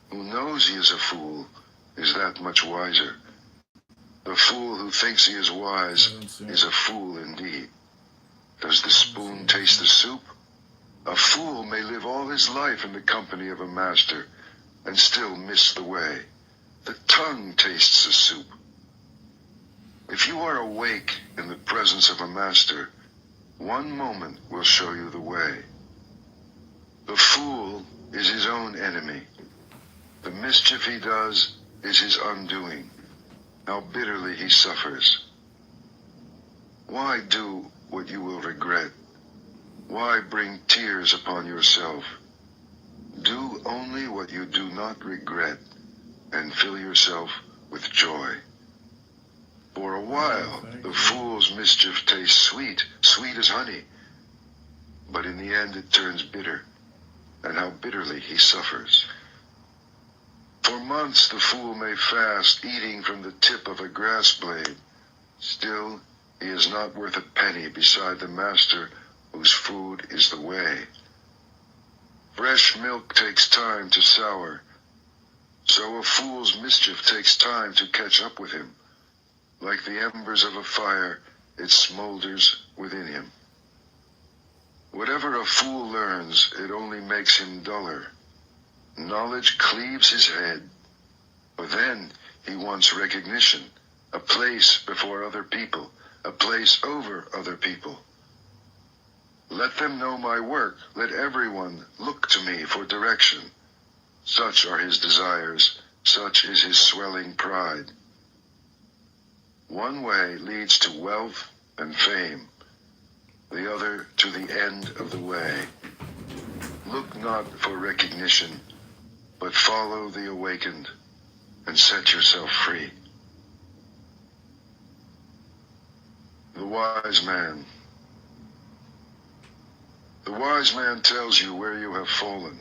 who knows he is a fool, is that much wiser. The fool who thinks he is wise is a fool indeed. Does the spoon taste the soup? A fool may live all his life in the company of a master and still miss the way. The tongue tastes the soup. If you are awake in the presence of a master, one moment will show you the way. The fool is his own enemy. The mischief he does is his undoing. How bitterly he suffers. Why do what you will regret? Why bring tears upon yourself? Do only what you do not regret, and fill yourself with joy. For a while, the fool's mischief tastes sweet, sweet as honey. But in the end it turns bitter, and how bitterly he suffers. For months the fool may fast, eating from the tip of a grass blade. Still, he is not worth a penny beside the master whose food is the way. Fresh milk takes time to sour, so a fool's mischief takes time to catch up with him. Like the embers of a fire, it smolders within him. Whatever a fool learns, it only makes him duller. Knowledge cleaves his head, but then he wants recognition, a place before other people, a place over other people. Let them know my work, let everyone look to me for direction. Such are his desires, such is his swelling pride. One way leads to wealth and fame, the other to the end of the way. Look not for recognition, but follow the awakened and set yourself free. The wise man. The wise man tells you where you have fallen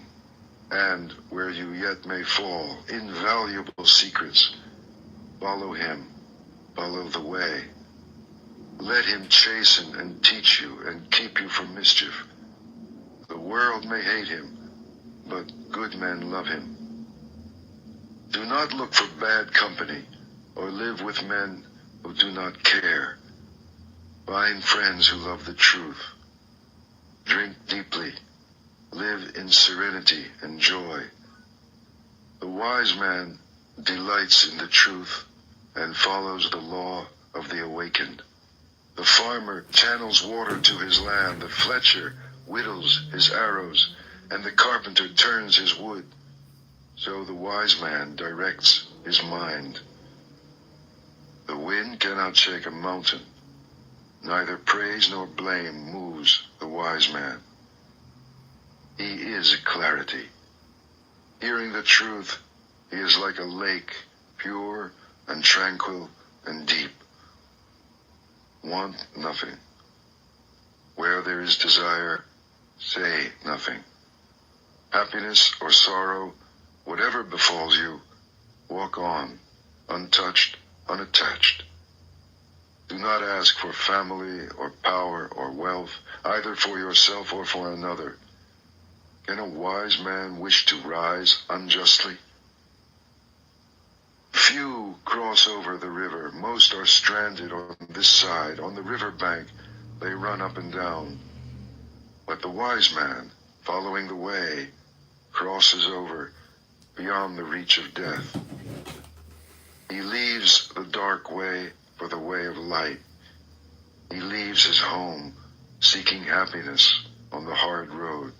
and where you yet may fall. Invaluable secrets. Follow him. Follow the way. Let him chasten and teach you and keep you from mischief. The world may hate him, but good men love him. Do not look for bad company or live with men who do not care. Find friends who love the truth. Drink deeply. Live in serenity and joy. The wise man delights in the truth and follows the law of the awakened. The farmer channels water to his land, the fletcher whittles his arrows, and the carpenter turns his wood. So the wise man directs his mind. The wind cannot shake a mountain. Neither praise nor blame moves the wise man. He is clarity. Hearing the truth, he is like a lake, pure and tranquil and deep. Want nothing. Where there is desire, say nothing. Happiness or sorrow, whatever befalls you, walk on, untouched, unattached. Do not ask for family or power or wealth, either for yourself or for another. Can a wise man wish to rise unjustly? Few cross over the river. Most are stranded on this side. On the river bank, they run up and down. But the wise man, following the way, crosses over beyond the reach of death. He leaves the dark way for the way of light. He leaves his home, seeking happiness on the hard road.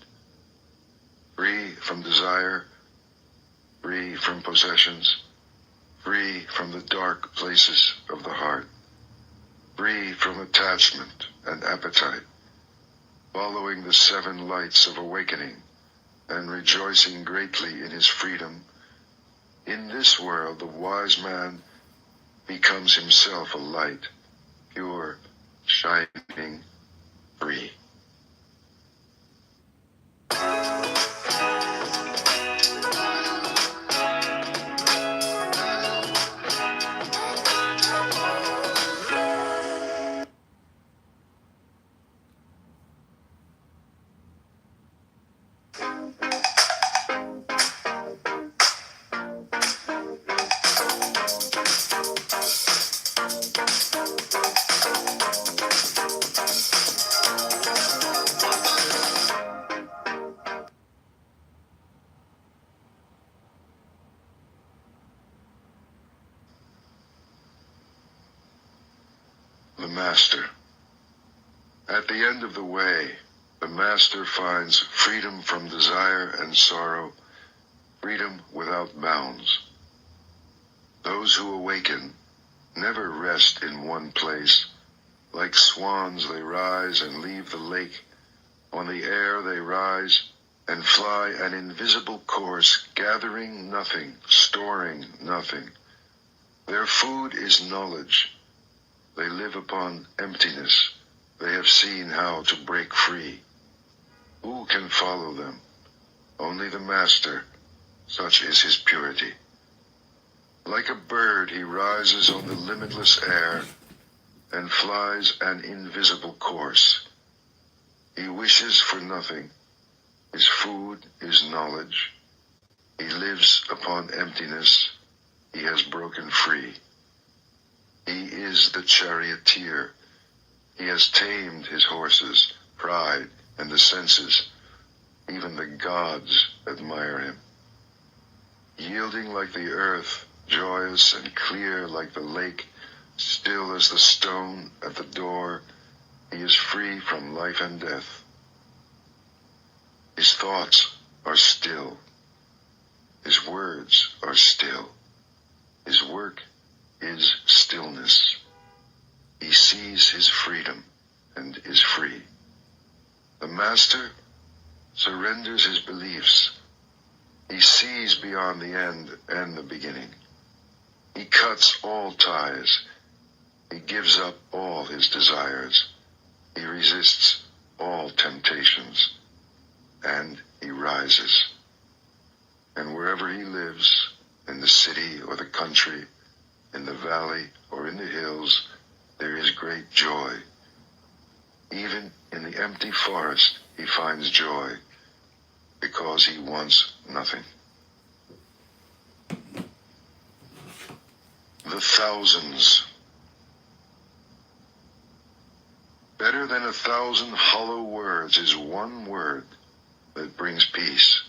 Free from desire, free from possessions, free from the dark places of the heart, free from attachment and appetite, following the 7 lights of awakening and rejoicing greatly in his freedom. In this world, the wise man becomes himself a light, pure, shining, free. master. At the end of the way, the master finds freedom from desire and sorrow, freedom without bounds. Those who awaken never rest in one place. Like swans they rise and leave the lake. On the air they rise and fly an invisible course, gathering nothing, storing nothing. Their food is knowledge. They live upon emptiness. They have seen how to break free. Who can follow them? Only the master. Such is his purity. Like a bird, he rises on the limitless air and flies an invisible course. He wishes for nothing. His food is knowledge. He lives upon emptiness. He has broken free. He is the charioteer. He has tamed his horses, pride, and the senses. Even the gods admire him. Yielding like the earth, joyous and clear like the lake, still as the stone at the door, he is free from life and death. His thoughts are still. His words are still. His work is stillness. He sees his freedom and is free. The master surrenders his beliefs. He sees beyond the end and the beginning. He cuts all ties. He gives up all his desires. He resists all temptations. And he rises. And wherever he lives, in the city or the country, in the valley or in the hills, there is great joy. Even in the empty forest, he finds joy, because he wants nothing. The thousands. Better than 1,000 hollow words is one word that brings peace.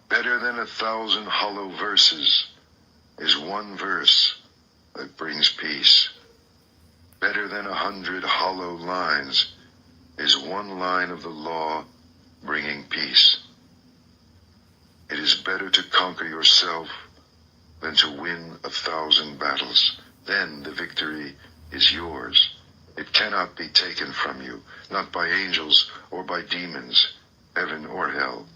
Better than 1,000 hollow verses is one verse that brings peace. Better than 100 hollow lines is one line of the law bringing peace. It is better to conquer yourself than to win 1,000 battles. Then the victory is yours. It cannot be taken from you, not by angels or by demons, heaven or hell.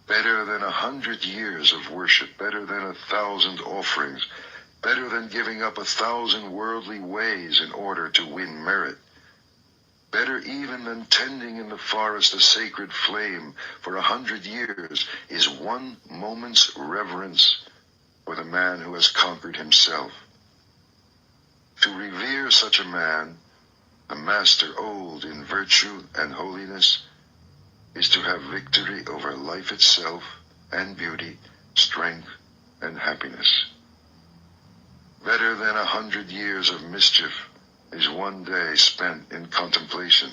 Better than 100 years of worship, better than 1,000 offerings, better than giving up 1,000 worldly ways in order to win merit. Better even than tending in the forest a sacred flame for 100 years is one moment's reverence for the man who has conquered himself. To revere such a man, a master old in virtue and holiness, is to have victory over life itself and beauty, strength and happiness. Better than 100 years of mischief is one day spent in contemplation.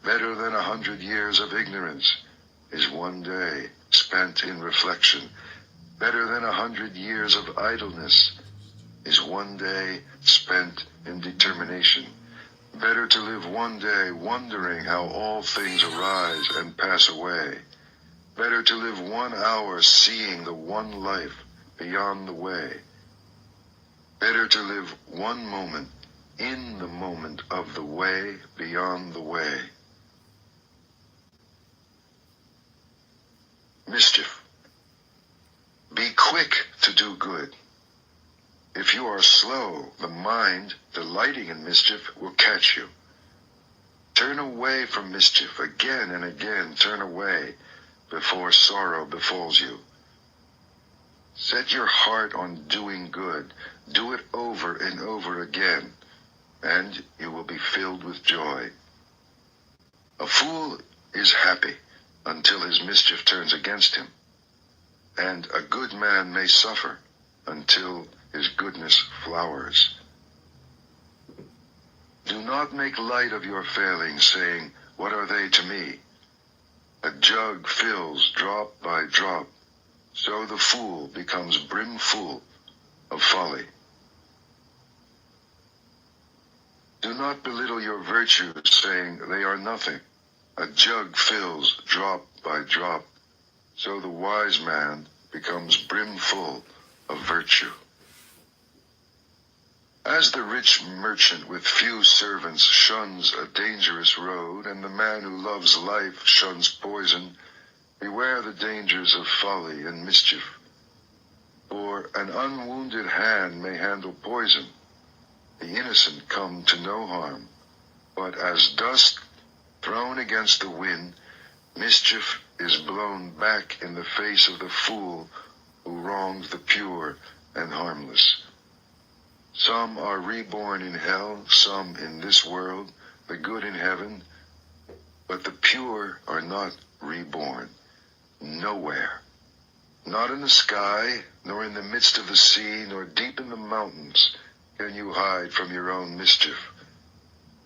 Better than 100 years of ignorance is one day spent in reflection. Better than 100 years of idleness is one day spent in determination. Better to live one day wondering how all things arise and pass away. Better to live 1 hour seeing the one life beyond the way. Better to live one moment in the moment of the way beyond the way. Mischief. Be quick to do good. If you are slow, the mind, delighting in mischief, will catch you. Turn away from mischief again and again. Turn away before sorrow befalls you. Set your heart on doing good. Do it over and over again, and you will be filled with joy. A fool is happy until his mischief turns against him, and a good man may suffer until his goodness flowers. Do not make light of your failings, saying, "What are they to me?" A jug fills drop by drop, so the fool becomes brimful of folly. not belittle your virtues, saying they are nothing. A jug fills drop by drop, so the wise man becomes brimful of virtue. As the rich merchant with few servants shuns a dangerous road, and the man who loves life shuns poison, beware the dangers of folly and mischief. For an unwounded hand may handle poison, the innocent come to no harm, but as dust thrown against the wind, mischief is blown back in the face of the fool who wrongs the pure and harmless. Some are reborn in hell, some in this world, the good in heaven, but the pure are not reborn, nowhere. Not in the sky, nor in the midst of the sea, nor deep in the mountains can you hide from your own mischief.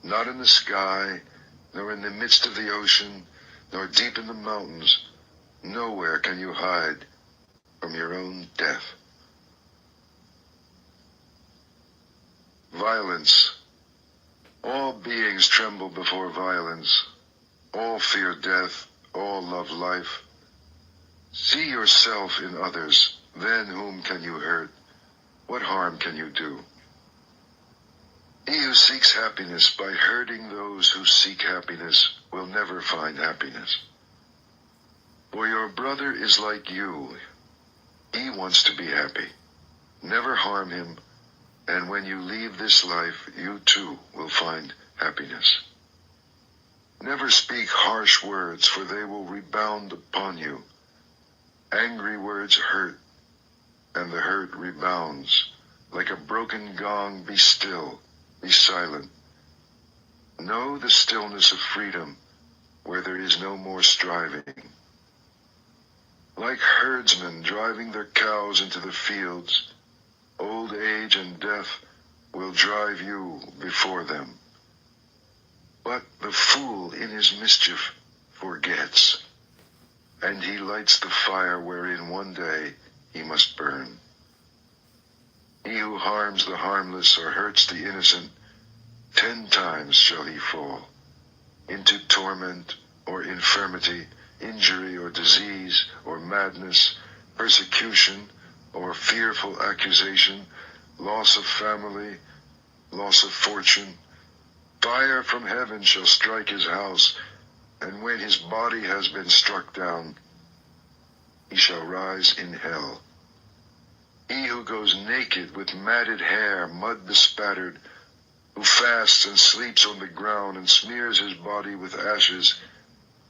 Not in the sky, nor in the midst of the ocean, nor deep in the mountains, nowhere can you hide from your own death. Violence. All beings tremble before violence. All fear death. All love life. See yourself in others. Then whom can you hurt? What harm can you do? He who seeks happiness by hurting those who seek happiness will never find happiness. For your brother is like you. He wants to be happy. Never harm him, and when you leave this life, you too will find happiness. Never speak harsh words, for they will rebound upon you. Angry words hurt, and the hurt rebounds. Like a broken gong, be still, be silent. Know the stillness of freedom, where there is no more striving. Like herdsmen driving their cows into the fields, old age and death will drive you before them. But the fool in his mischief forgets, and he lights the fire wherein one day he must burn. He who harms the harmless or hurts the innocent, 10 times shall he fall, into torment or infirmity, injury or disease or madness, persecution or fearful accusation, loss of family, loss of fortune. Fire from heaven shall strike his house, and when his body has been struck down, he shall rise in hell. He who goes naked with matted hair, mud bespattered, who fasts and sleeps on the ground and smears his body with ashes,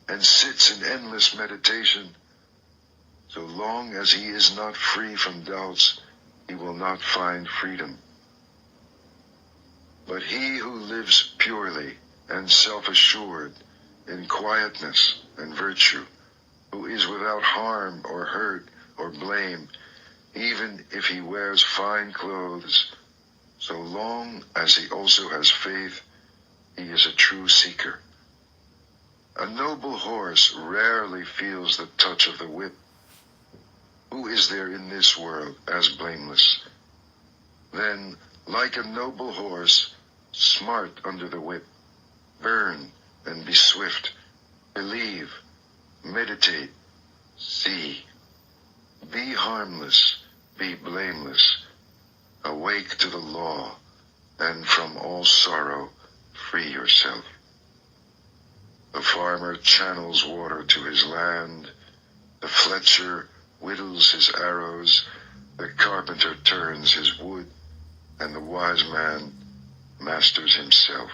and sits in endless meditation, so long as he is not free from doubts, he will not find freedom. But he who lives purely and self-assured in quietness and virtue, who is without harm or hurt or blame, even if he wears fine clothes, so long as he also has faith, he is a true seeker. A noble horse rarely feels the touch of the whip. Who is there in this world as blameless? Then, like a noble horse, smart under the whip, burn and be swift, believe, meditate, see. Be harmless, be blameless, awake to the law, and from all sorrow free yourself. The farmer channels water to his land, the fletcher whittles his arrows, the carpenter turns his wood, and the wise man masters himself.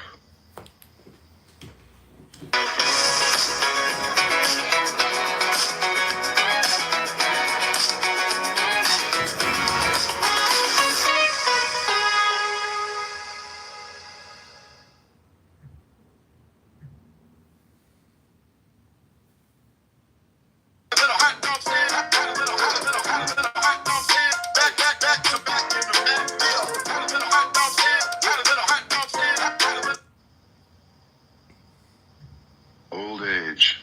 Old age.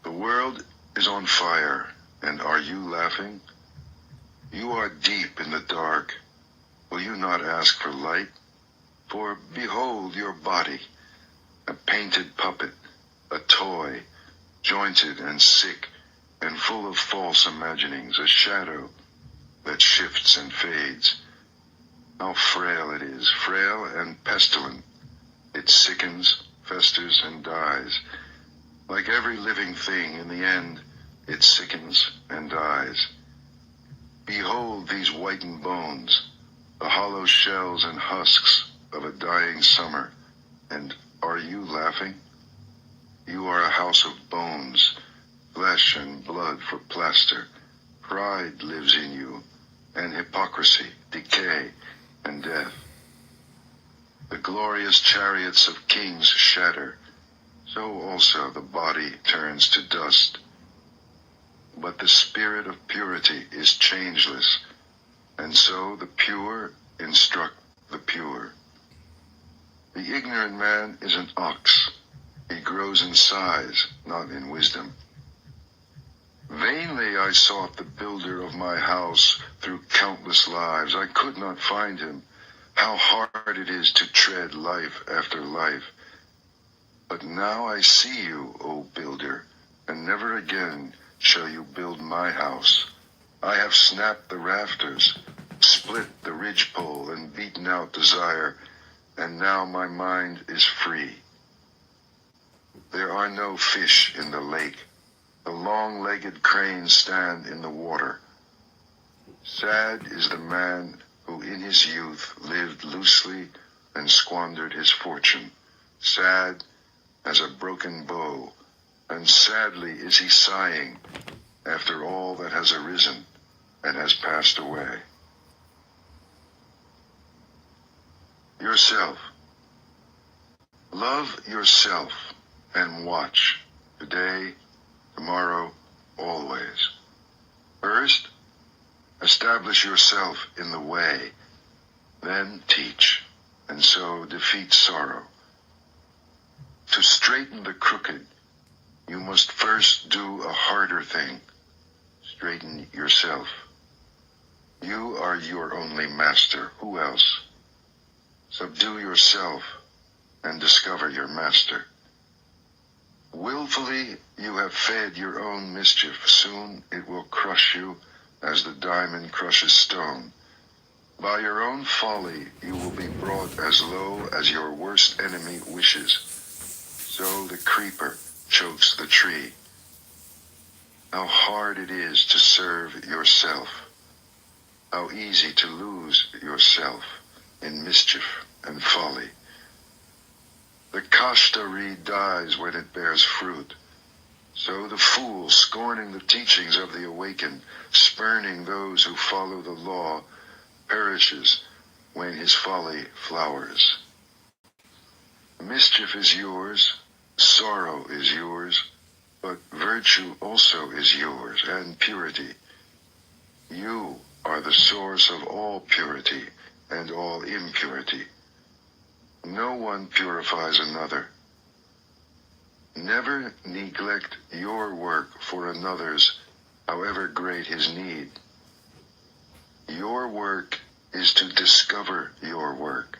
The world is on fire, and are you laughing? You are deep in the dark. Will you not ask for light? For behold your body, a painted puppet, a toy, jointed and sick, and full of false imaginings, a shadow that shifts and fades. How frail it is, frail and pestilent. It sickens, festers, and dies. Like every living thing, in the end, it sickens and dies. Behold these whitened bones, the hollow shells and husks of a dying summer. And are you laughing? You are a house of bones, flesh and blood for plaster. Pride lives in you, and hypocrisy, decay, and death. The glorious chariots of kings shatter, so also the body turns to dust. But the spirit of purity is changeless, and so the pure instruct the pure. The ignorant man is an ox. He grows in size, not in wisdom. Vainly I sought the builder of my house through countless lives. I could not find him. How hard it is to tread life after life. But now I see you, O builder, and never again shall you build my house. I have snapped the rafters, split the ridgepole, and beaten out desire, and now my mind is free. There are no fish in the lake. The long-legged cranes stand in the water. Sad is the man who in his youth lived loosely and squandered his fortune. Sad as a broken bow, and sadly is he sighing after all that has arisen and has passed away. Yourself. Love yourself and watch today, tomorrow, always. First, establish yourself in the way, then teach, and so defeat sorrow. To straighten the crooked, you must first do a harder thing. Straighten yourself. You are your only master. Who else? Subdue yourself and discover your master. Willfully you have fed your own mischief. Soon it will crush you as the diamond crushes stone. By your own folly you will be brought as low as your worst enemy wishes. So the creeper chokes the tree. How hard it is to serve yourself. How easy to lose yourself in mischief and folly. The kashta reed dies when it bears fruit. So the fool, scorning the teachings of the awakened, spurning those who follow the law, perishes when his folly flowers. Mischief is yours, sorrow is yours, but virtue also is yours, and purity. You are the source of all purity and all impurity. No one purifies another. Never neglect your work for another's, however great his need. Your work is to discover your work,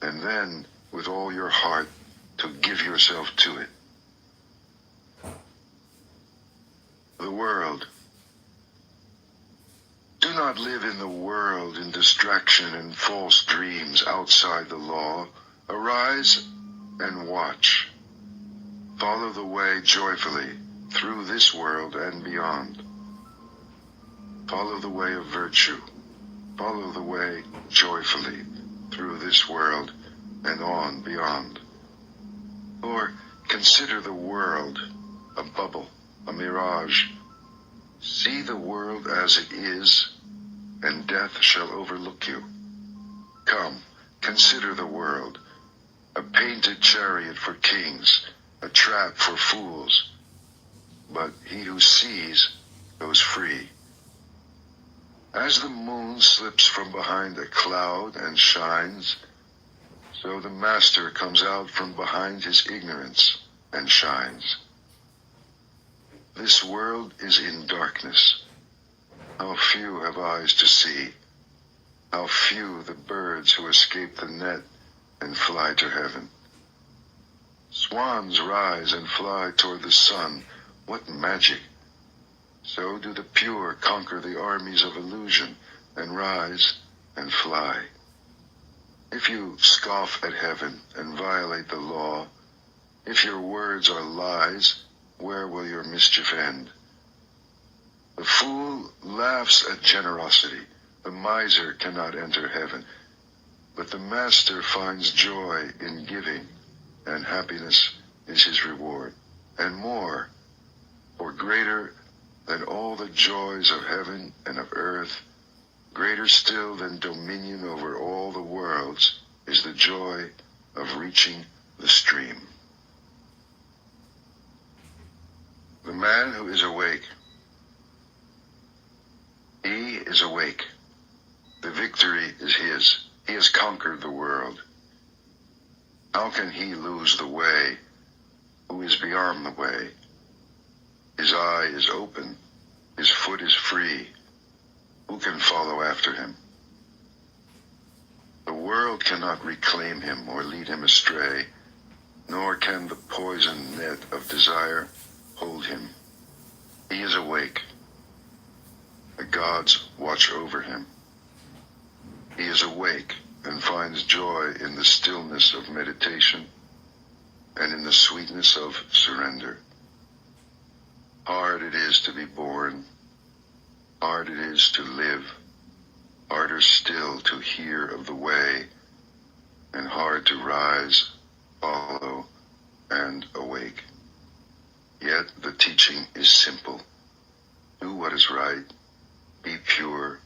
and then, with all your heart, to give yourself to it. The world. Do not live in the world in distraction and false dreams outside the law. Arise and watch. Follow the way joyfully through this world and beyond. Follow the way of virtue. Follow the way joyfully through this world and on beyond. Or consider the world a bubble, a mirage. See the world as it is, and death shall overlook you. Come, consider the world, a painted chariot for kings, a trap for fools. But he who sees goes free. As the moon slips from behind a cloud and shines, so the master comes out from behind his ignorance and shines. This world is in darkness. How few have eyes to see. How few the birds who escape the net and fly to heaven. Swans rise and fly toward the sun. What magic! So do the pure conquer the armies of illusion and rise and fly. If you scoff at heaven and violate the law, if your words are lies, where will your mischief end? The fool laughs at generosity. The miser cannot enter heaven. But the master finds joy in giving, and happiness is his reward. And more, for greater than all the joys of heaven and of earth, greater still than dominion over all the worlds, is the joy of reaching the stream. The man who is awake. He is awake. The victory is his. He has conquered the world. How can he lose the way who is beyond the way? His eye is open. His foot is free. Who can follow after him? The world cannot reclaim him or lead him astray, nor can the poison net of desire hold him. He is awake. The gods watch over him. He is awake and finds joy in the stillness of meditation and in the sweetness of surrender. Hard it is to be born. Hard it is to live. Harder still to hear of the way, and hard to rise, follow, and awake. Yet the teaching is simple. Do what is right. Be pure.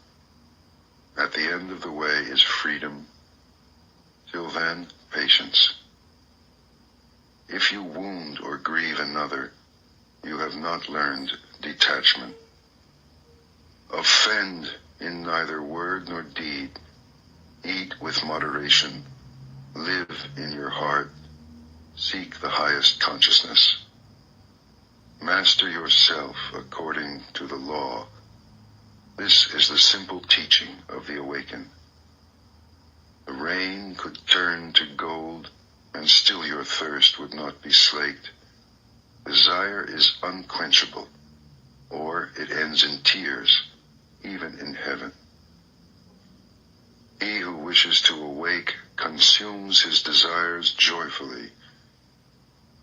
At the end of the way is freedom. Till then, patience. If you wound or grieve another, you have not learned detachment. Offend in neither word nor deed. Eat with moderation. Live in your heart. Seek the highest consciousness. Master yourself according to the law. This is the simple teaching of the awakened. The rain could turn to gold, and still your thirst would not be slaked. Desire is unquenchable, or it ends in tears, even in heaven. He who wishes to awake consumes his desires joyfully.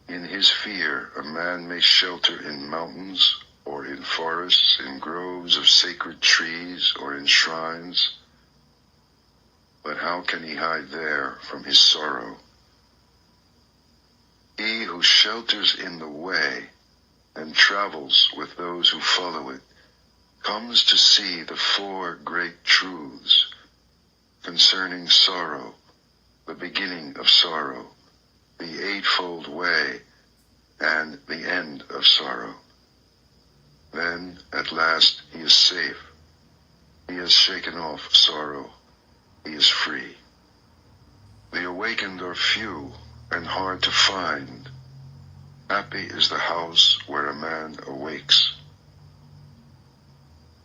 In his fear, a man may shelter in mountains, or in forests, in groves of sacred trees, or in shrines. But how can he hide there from his sorrow? He who shelters in the way and travels with those who follow it comes to see the four great truths concerning sorrow, the beginning of sorrow, the eightfold way, and the end of sorrow. Then, at last, he is safe. He has shaken off sorrow. He is free. The awakened are few and hard to find. Happy is the house where a man awakes.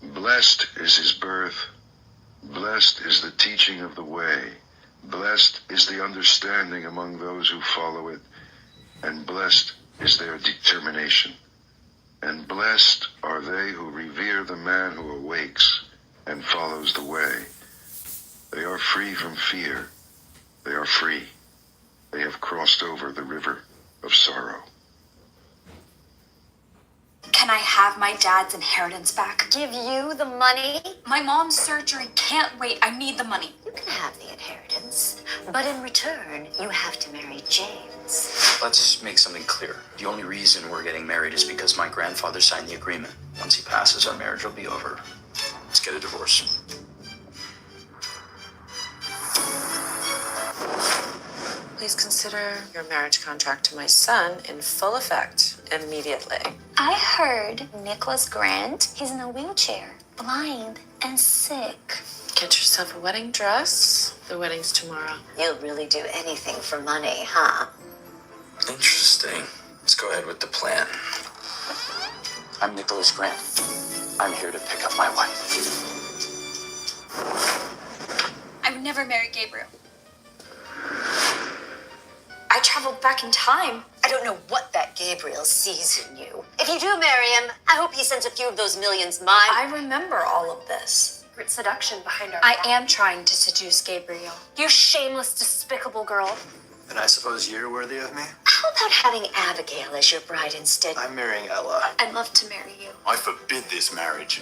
Blessed is his birth. Blessed is the teaching of the way. Blessed is the understanding among those who follow it. And blessed is their determination. And blessed are they who revere the man who awakes and follows the way. They are free from fear. They are free. They have crossed over the river of sorrow. Can I have my dad's inheritance back? Give you the money? My mom's surgery can't wait. I need the money. You can have the inheritance, but in return, you have to marry James. Let's make something clear. The only reason we're getting married is because my grandfather signed the agreement. Once he passes, our marriage will be over. Let's get a divorce. Please consider your marriage contract to my son in full effect immediately. I heard Nicholas Grant, he's in a wheelchair, blind and sick. Get yourself a wedding dress. The wedding's tomorrow. You'll really do anything for money, huh? Interesting. Let's go ahead with the plan. I'm Nicholas Grant. I'm here to pick up my wife. I would never marry Gabriel. traveled back in time. I don't know what that Gabriel sees in you. If you do marry him, I hope he sends a few of those millions mine. I remember all of this. Secret seduction behind our I back. am trying to seduce Gabriel. You shameless, despicable girl. And I suppose you're worthy of me? How about having Abigail as your bride instead? I'm marrying Ella. I'd love to marry you. I forbid this marriage.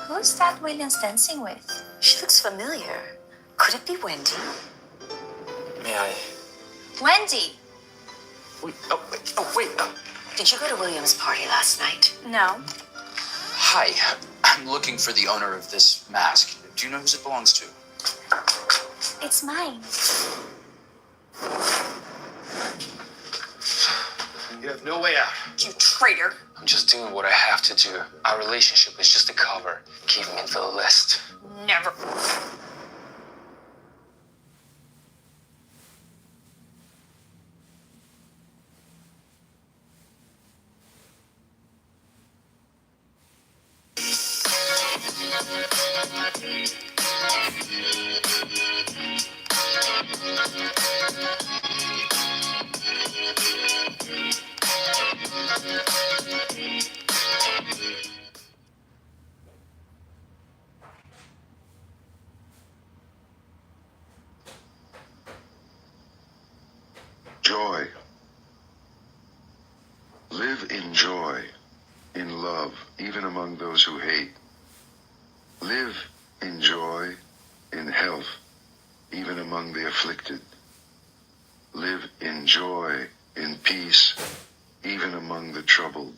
Who's that Williams dancing with? She looks familiar. Could it be Wendy? May I? Wendy! Wait. Did you go to William's party last night? No. Hi, I'm looking for the owner of this mask. Do you know whose it belongs to? It's mine. You have no way out. You traitor. I'm just doing what I have to do. Our relationship is just a cover, keeping it for the list. Never. Joy. Live in joy, in love, even among those who hate. Live in joy, in health, even among the afflicted. Live in joy, in peace, even among the troubled.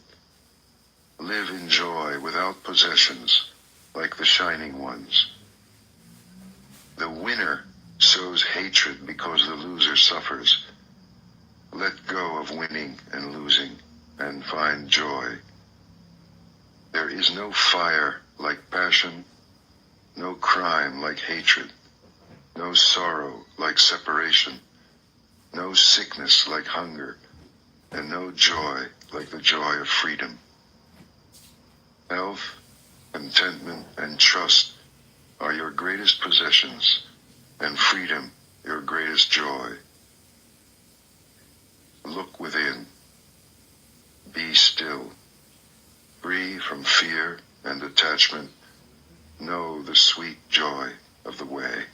Live in joy without possessions, like the shining ones. The winner sows hatred because the loser suffers. Let go of winning and losing and find joy. There is no fire like passion, no crime like hatred, no sorrow like separation, no sickness like hunger, and no joy like the joy of freedom. Health, contentment, and trust are your greatest possessions, and freedom your greatest joy. Look within. Be still. Free from fear and attachment. Know the sweet joy of the way.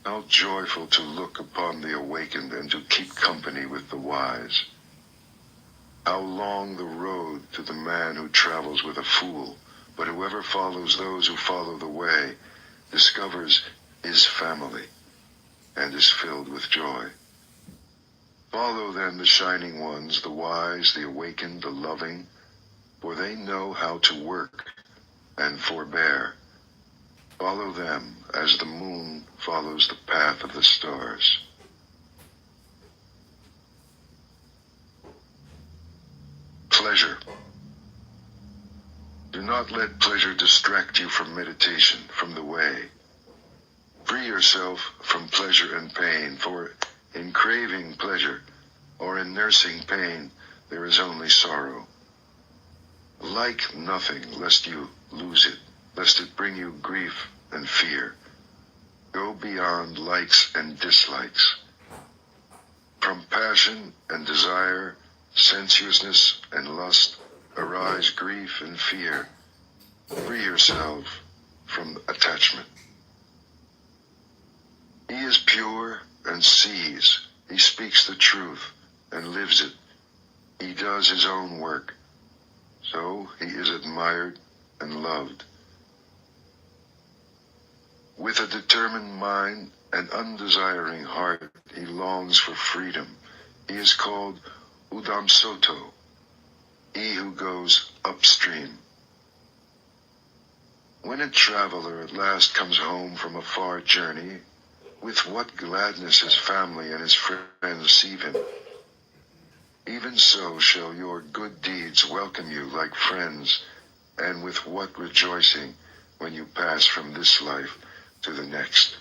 How joyful to look upon the awakened and to keep company with the wise. How long the road to the man who travels with a fool, but whoever follows those who follow the way discovers his family and is filled with joy. Follow then the shining ones, the wise, the awakened, the loving, for they know how to work and forbear. Follow them as the moon follows the path of the stars. Pleasure. Do not let pleasure distract you from meditation, from the way. Free yourself from pleasure and pain, for in craving pleasure or in nursing pain, there is only sorrow. Like nothing, lest you lose it, lest it bring you grief and fear. Go beyond likes and dislikes. From passion and desire, sensuousness and lust, arise grief and fear. Free yourself from attachment. He is pure and sees. He speaks the truth and lives it. He does his own work. So he is admired and loved. With a determined mind and undesiring heart, he longs for freedom. He is called Udam Soto, he who goes upstream. When a traveler at last comes home from a far journey, with what gladness his family and his friends receive him. Even so shall your good deeds welcome you like friends, and with what rejoicing when you pass from this life to the next.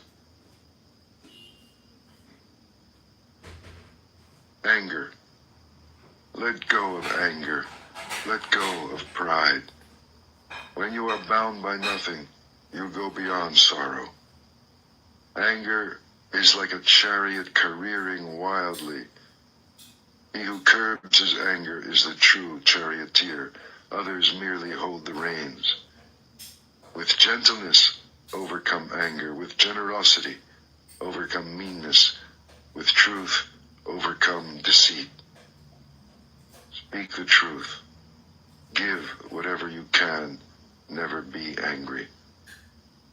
Anger. Let go of anger. Let go of pride. When you are bound by nothing, you go beyond sorrow. Anger is like a chariot careering wildly. He who curbs his anger is the true charioteer. Others merely hold the reins. With gentleness, overcome anger. With generosity, overcome meanness. With truth, overcome deceit. Speak the truth. Give whatever you can. Never be angry.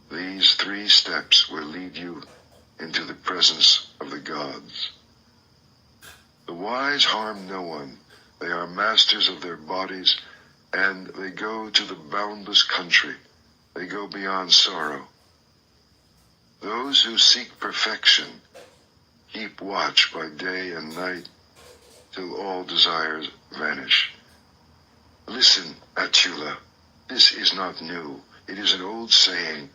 These 3 steps will lead you into the presence of the gods. The wise harm no one. They are masters of their bodies, and they go to the boundless country. They go beyond sorrow. Those who seek perfection keep watch by day and night till all desires vanish. Listen, Attila, this is not new. It is an old saying.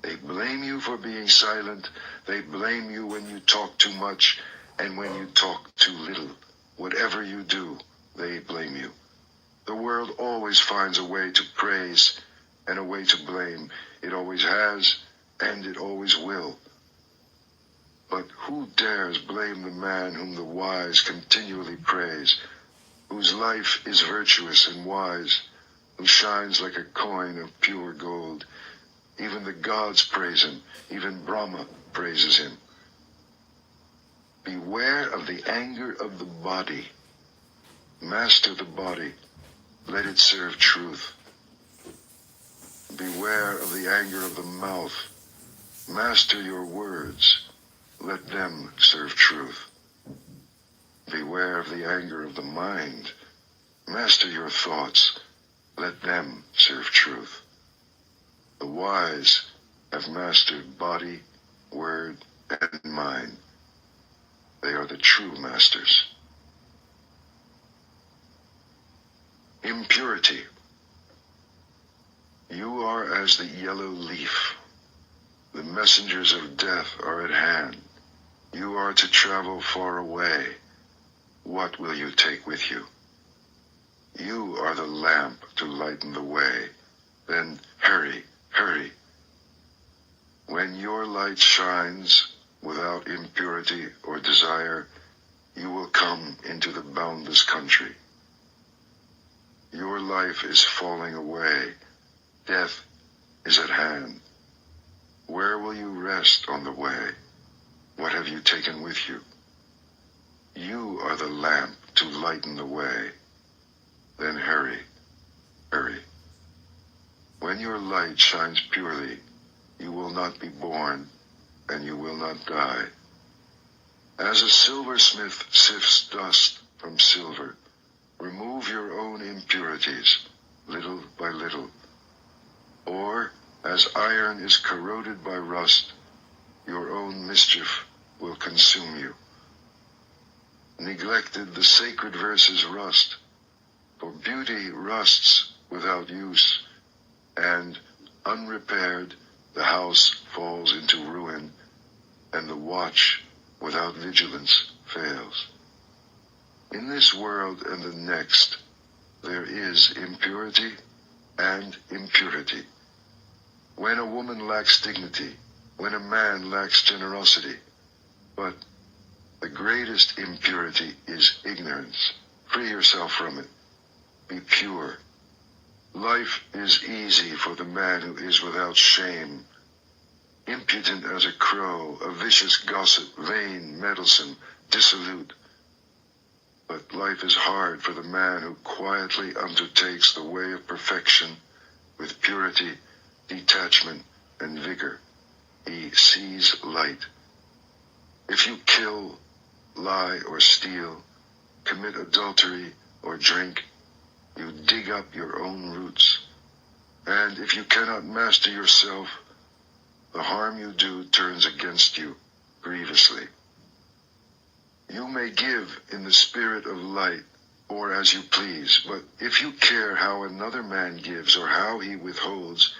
They blame you for being silent. They blame you when you talk too much and when you talk too little. Whatever you do, they blame you. The world always finds a way to praise and a way to blame. It always has, and it always will. But who dares blame the man whom the wise continually praise, whose life is virtuous and wise, who shines like a coin of pure gold? Even the gods praise him. Even Brahma praises him. Beware of the anger of the body. Master the body. Let it serve truth. Beware of the anger of the mouth. Master your words. Let them serve truth. Beware of the anger of the mind. Master your thoughts. Let them serve truth. The wise have mastered body, word, and mind. They are the true masters. Impurity. You are as the yellow leaf. The messengers of death are at hand. You are to travel far away. What will you take with you? You are the lamp to lighten the way. Then hurry, hurry. When your light shines without impurity or desire, you will come into the boundless country. Your life is falling away. Death is at hand. Where will you rest on the way? What have you taken with you? You are the lamp to lighten the way. Then hurry, hurry. When your light shines purely, you will not be born, and you will not die. As a silversmith sifts dust from silver, remove your own impurities, little by little. Or, as iron is corroded by rust, your own mischief will consume you. Neglected, the sacred verses rust, for beauty rusts without use, and, unrepaired, the house falls into ruin, and the watch without vigilance fails. In this world and the next, there is impurity and impurity. When a woman lacks dignity, when a man lacks generosity, but the greatest impurity is ignorance. Free yourself from it. Be pure. Life is easy for the man who is without shame, impudent as a crow, a vicious gossip, vain, meddlesome, dissolute. But life is hard for the man who quietly undertakes the way of perfection with purity, detachment, and vigor. He sees light. If you kill, lie, or steal, commit adultery, or drink, you dig up your own roots. And if you cannot master yourself, the harm you do turns against you grievously. You may give in the spirit of light, or as you please, but if you care how another man gives or how he withholds,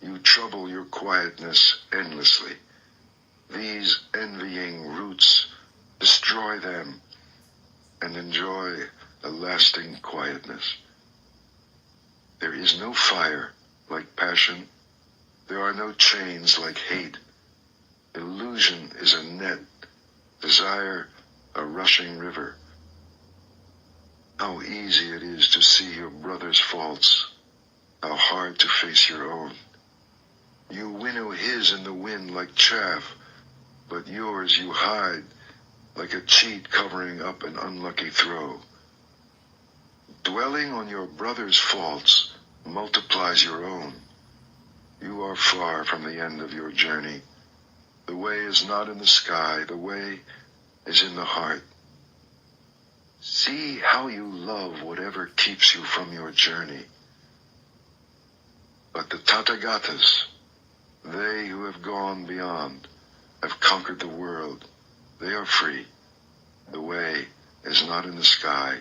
you trouble your quietness endlessly. These envying roots, destroy them, and enjoy a lasting quietness. There is no fire like passion. There are no chains like hate. Illusion is a net, desire a rushing river. How easy it is to see your brother's faults, how hard to face your own. You winnow his in the wind like chaff, but yours you hide like a cheat covering up an unlucky throw. Dwelling on your brother's faults multiplies your own. You are far from the end of your journey. The way is not in the sky, the way is in the heart. See how you love whatever keeps you from your journey. But the Tathagatas, they who have gone beyond, have conquered the world. They are free. The way is not in the sky,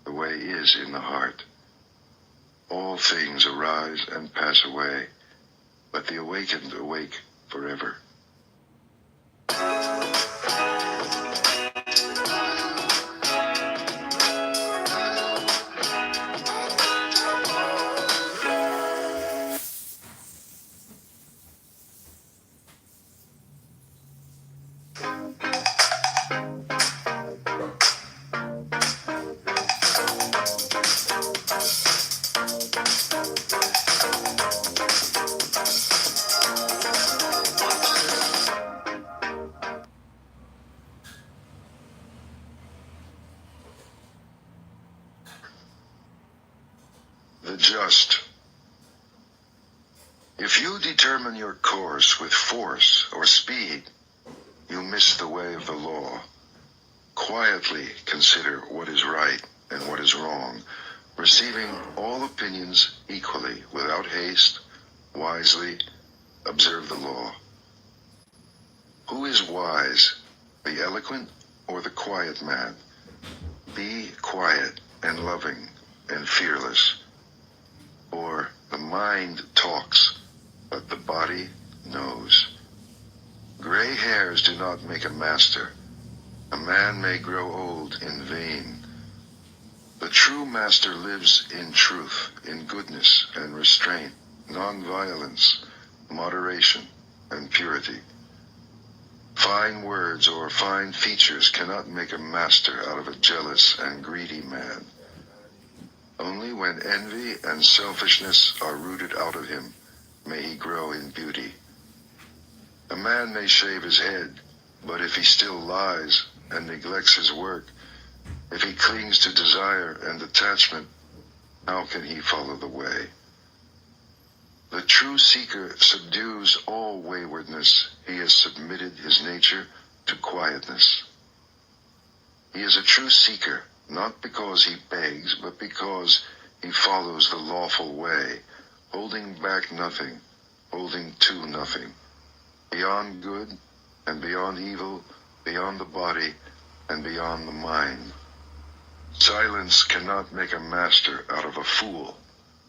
the way is in the heart. All things arise and pass away, but the awakened awake forever. The just. If you determine your course with force or speed, you miss the way of the law. Quietly consider what is right and what is wrong, receiving all opinions equally, without haste, wisely observe the law. Who is wise, the eloquent or the quiet man? Be quiet and loving and fearless. For the mind talks, but the body knows. Gray hairs do not make a master. A man may grow old in vain. The true master lives in truth, in goodness and restraint, non-violence, moderation, and purity. Fine words or fine features cannot make a master out of a jealous and greedy man. Only when envy and selfishness are rooted out of him may he grow in beauty. A man may shave his head, but if he still lies and neglects his work, if he clings to desire and attachment, how can he follow the way? The true seeker subdues all waywardness. He has submitted his nature to quietness. He is a true seeker, not because he begs, but because he follows the lawful way, holding back nothing, holding to nothing. Beyond good and beyond evil, beyond the body and beyond the mind. Silence cannot make a master out of a fool,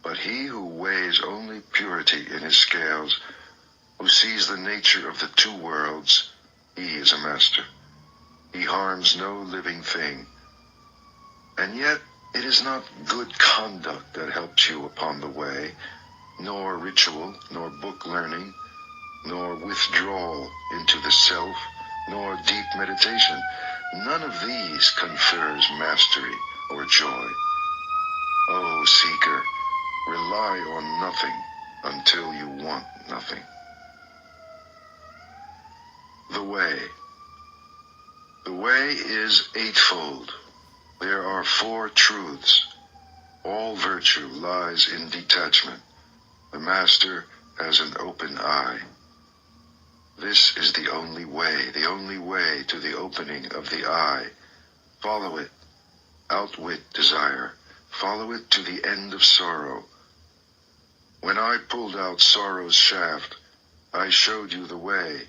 but he who weighs only purity in his scales, who sees the nature of the two worlds, he is a master. He harms no living thing. And yet, it is not good conduct that helps you upon the way, nor ritual, nor book learning, nor withdrawal into the self, nor deep meditation. None of these confers mastery or joy. O seeker, rely on nothing until you want nothing. The way. The way is eightfold. There are four truths. All virtue lies in detachment. The master has an open eye. This is the only way to the opening of the eye. Follow it. Outwit desire. Follow it to the end of sorrow. When I pulled out sorrow's shaft, I showed you the way.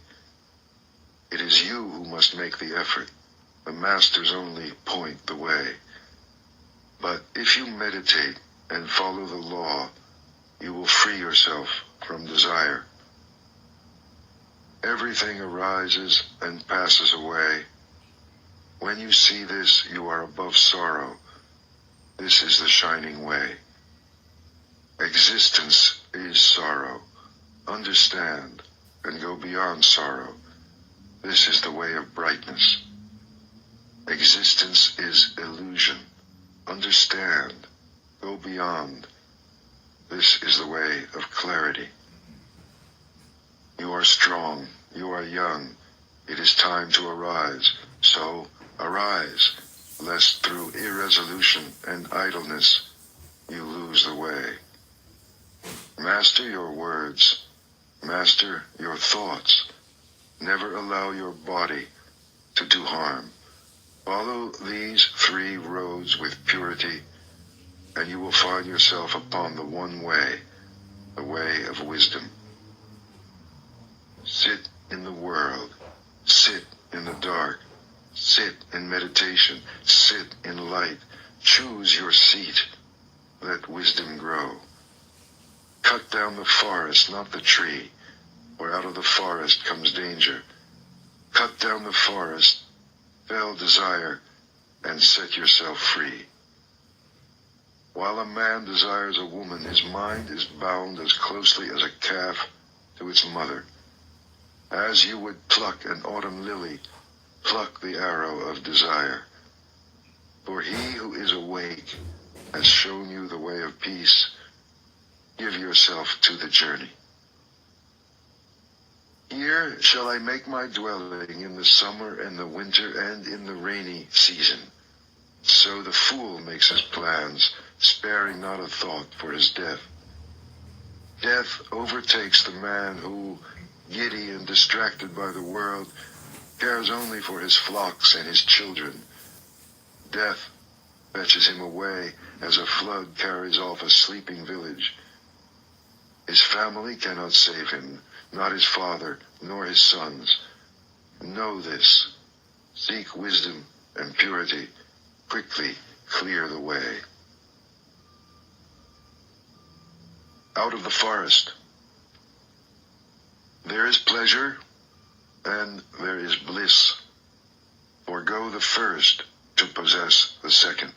It is you who must make the effort. The masters only point the way. But if you meditate and follow the law, you will free yourself from desire. Everything arises and passes away. When you see this, you are above sorrow. This is the shining way. Existence is sorrow. Understand and go beyond sorrow. This is the way of brightness. Existence is illusion. Understand. Go beyond. This is the way of clarity. You are strong. You are young. It is time to arise. So arise, lest through irresolution and idleness you lose the way. Master your words. Master your thoughts. Never allow your body to do harm. Follow these 3 roads with purity, and you will find yourself upon the one way, the way of wisdom. Sit in the world. Sit in the dark. Sit in meditation. Sit in light. Choose your seat. Let wisdom grow. Cut down the forest, not the tree, for out of the forest comes danger. Cut down the forest, fell desire, and set yourself free. While a man desires a woman, his mind is bound as closely as a calf to its mother. As you would pluck an autumn lily, pluck the arrow of desire. For he who is awake has shown you the way of peace. Give yourself to the journey. Here shall I make my dwelling in the summer and the winter and in the rainy season. So the fool makes his plans, sparing not a thought for his death. Death overtakes the man who, giddy and distracted by the world, cares only for his flocks and his children. Death fetches him away as a flood carries off a sleeping village. His family cannot save him, not his father, nor his sons. Know this. Seek wisdom and purity. Quickly clear the way. Out of the forest. There is pleasure, and there is bliss. Forgo the first to possess the second.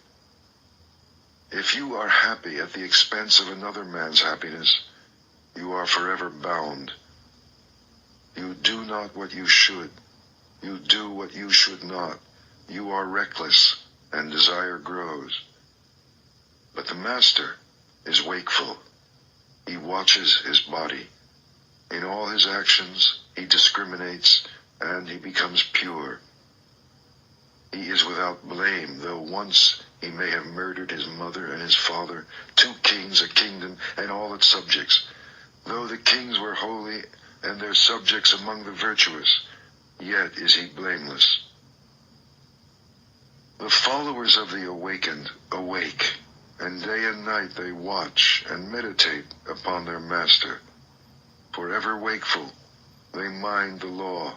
If you are happy at the expense of another man's happiness, you are forever bound. You do not what you should. You do what you should not. You are reckless, and desire grows. But the master is wakeful. He watches his body. In all his actions, he discriminates, and he becomes pure. He is without blame, though once he may have murdered his mother and his father, 2 kings, a kingdom, and all its subjects. Though the kings were holy and their subjects among the virtuous, yet is he blameless. The followers of the awakened awake, and day and night they watch and meditate upon their master. Forever wakeful, they mind the law.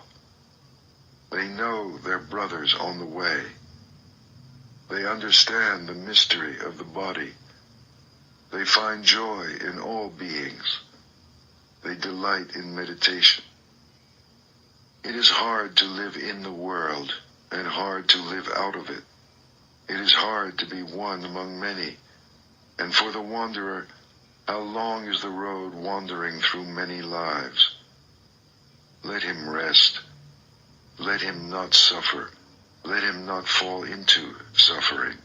They know their brothers on the way. They understand the mystery of the body. They find joy in all beings. They delight in meditation. It is hard to live in the world and hard to live out of it. It is hard to be one among many. And for the wanderer, how long is the road wandering through many lives? Let him rest. Let him not suffer. Let him not fall into suffering.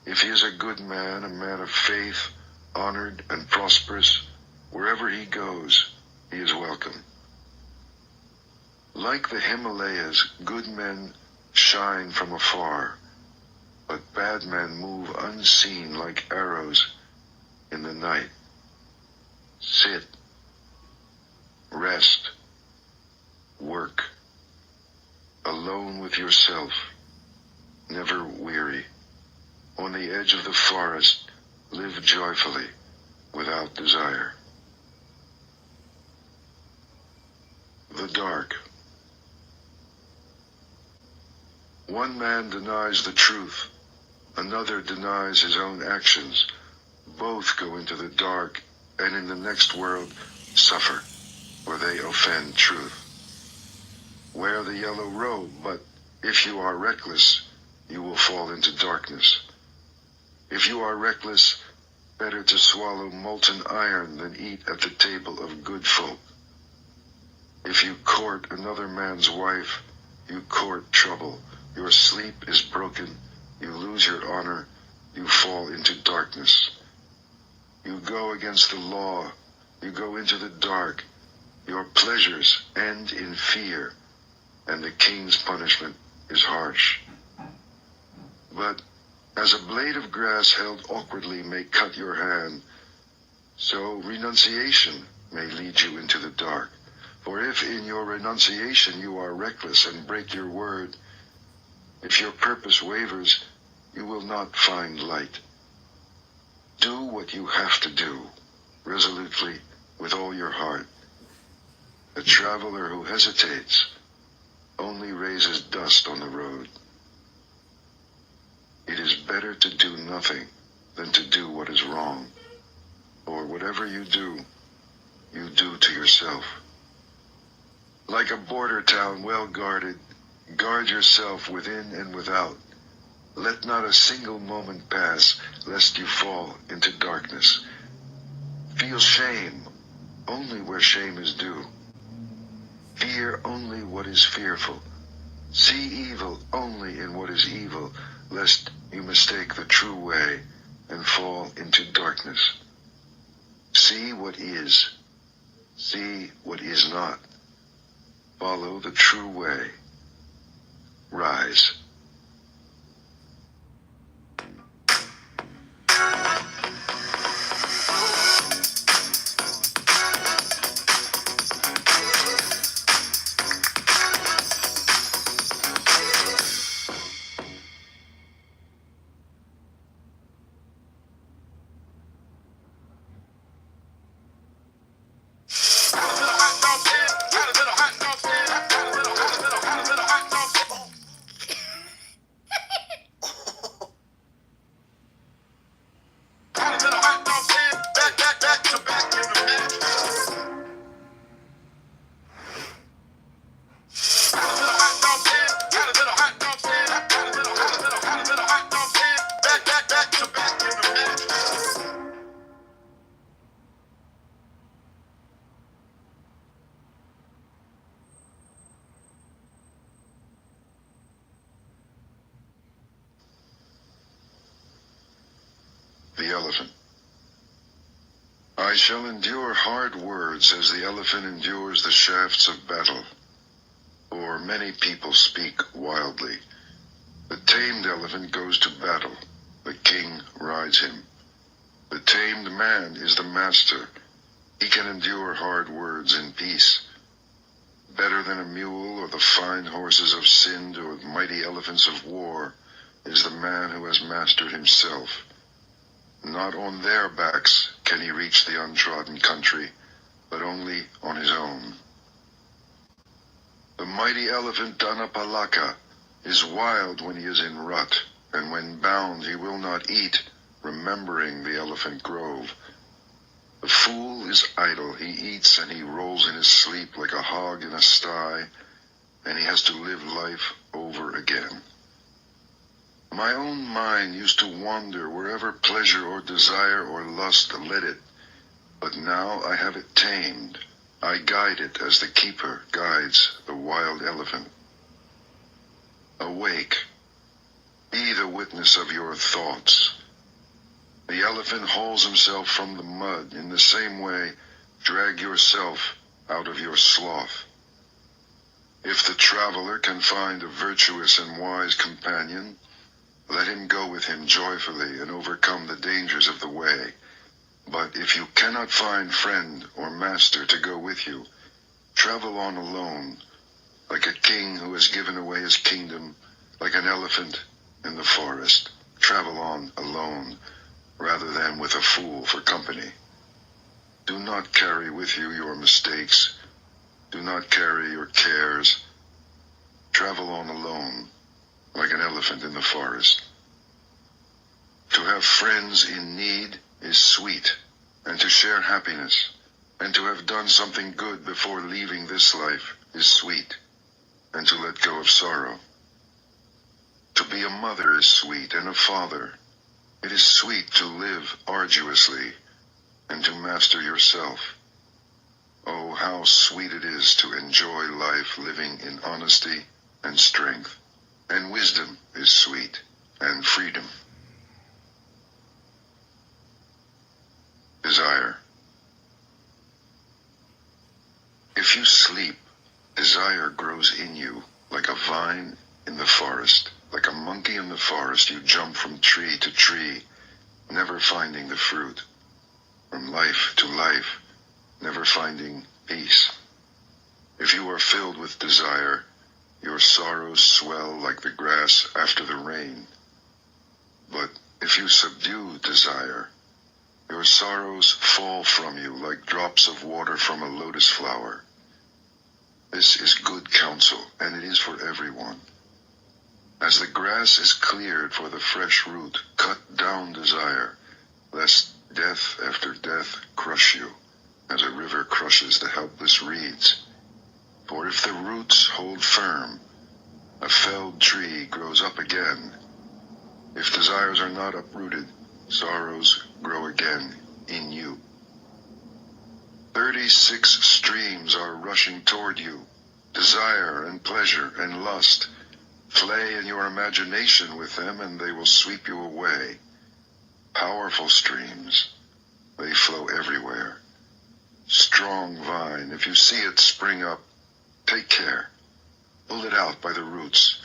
If he is a good man, a man of faith, honored and prosperous, wherever he goes, he is welcome. Like the Himalayas, good men shine from afar, but bad men move unseen like arrows in the night. Sit, rest, work, alone with yourself, never weary. On the edge of the forest, live joyfully, without desire. The dark. One man denies the truth, another denies his own actions. Both go into the dark, and in the next world suffer, for they offend truth. Wear the yellow robe, but if you are reckless, you will fall into darkness. If you are reckless, Better to swallow molten iron than eat at the table of good folk. If you court another man's wife, you court trouble. Your sleep is broken. You lose your honor. You fall into darkness. You go against the law. You go into the dark. Your pleasures end in fear, and the king's punishment is harsh. But as a blade of grass held awkwardly may cut your hand, so renunciation may lead you into the dark. For if in your renunciation you are reckless and break your word, if your purpose wavers, you will not find light. Do what you have to do, resolutely, with all your heart. A traveler who hesitates only raises dust on the road. It is better to do nothing than to do what is wrong. For whatever you do to yourself. Like a border town well guarded, guard yourself within and without. Let not a single moment pass, lest you fall into darkness. Feel shame only where shame is due. Fear only what is fearful. See evil only in what is evil, lest you mistake the true way and fall into darkness. See what is. See what is not. Follow the true way. Rise. The elephant. I shall endure hard words as the elephant endures the shafts of battle. For many people speak wildly. The tamed elephant goes to battle. The king rides him. The tamed man is the master. He can endure hard words in peace. Better than a mule or the fine horses of Sind or the mighty elephants of war is the man who has mastered himself. Not on their backs can he reach the untrodden country, but only on his own. The mighty elephant Danapalaka is wild when he is in rut, and when bound he will not eat, remembering the elephant grove. The fool is idle, he eats and he rolls in his sleep like a hog in a sty, and he has to live life over again. My own mind used to wander wherever pleasure or desire or lust led it, but now I have it tamed. I guide it as the keeper guides the wild elephant. Awake, be the witness of your thoughts. The elephant hauls himself from the mud. In the same way, drag yourself out of your sloth. If the traveler can find a virtuous and wise companion, let him go with him joyfully and overcome the dangers of the way. But if you cannot find friend or master to go with you, travel on alone, like a king who has given away his kingdom, like an elephant in the forest. Travel on alone, rather than with a fool for company. Do not carry with you your mistakes. Do not carry your cares. Travel on alone, like an elephant in the forest. To have friends in need is sweet, and to share happiness, and to have done something good before leaving this life is sweet, and to let go of sorrow. To be a mother is sweet, and a father, It is sweet to live arduously and to master yourself. Oh, how sweet it is to enjoy life living in honesty and strength. And wisdom is sweet, and freedom. Desire. If you sleep, desire grows in you like a vine in the forest. Like a monkey in the forest, you jump from tree to tree, never finding the fruit. From life to life, never finding peace. If you are filled with desire, your sorrows swell like the grass after the rain. But if you subdue desire, your sorrows fall from you like drops of water from a lotus flower. This is good counsel, and it is for everyone. As the grass is cleared for the fresh root, cut down desire, lest death after death crush you, as a river crushes the helpless reeds. For if the roots hold firm, a felled tree grows up again. If desires are not uprooted, sorrows grow again in you. 36 streams are rushing toward you, desire and pleasure and lust. Play in your imagination with them, and they will sweep you away. Powerful streams, they flow everywhere. Strong vine, if you see it spring up, take care. Pull it out by the roots.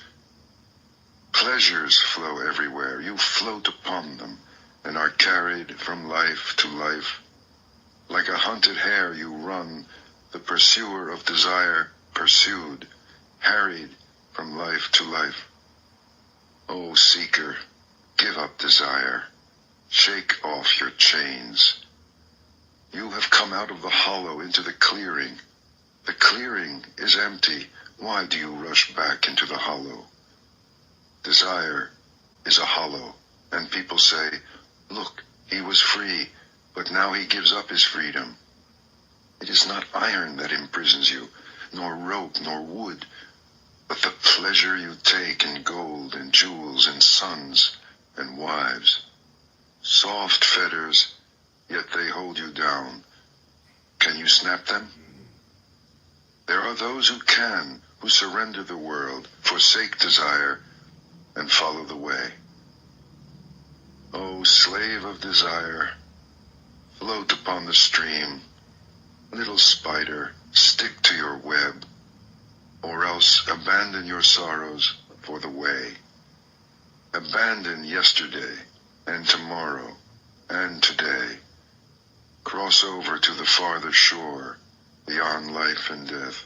Pleasures flow everywhere. You float upon them, and are carried from life to life. Like a hunted hare you run, the pursuer of desire pursued, harried from life to life. O seeker, give up desire. Shake off your chains. You have come out of the hollow into the clearing. The clearing is empty. Why do you rush back into the hollow? Desire is a hollow, and people say, look, he was free, but now he gives up his freedom. It is not iron that imprisons you, nor rope, nor wood, but the pleasure you take in gold and jewels and sons and wives. Soft fetters, yet they hold you down. Can you snap them? There are those who can, who surrender the world, forsake desire, and follow the way. O slave of desire, float upon the stream. Little spider, stick to your web, or else abandon your sorrows for the way. Abandon yesterday, and tomorrow, and today. Cross over to the farther shore, beyond life and death.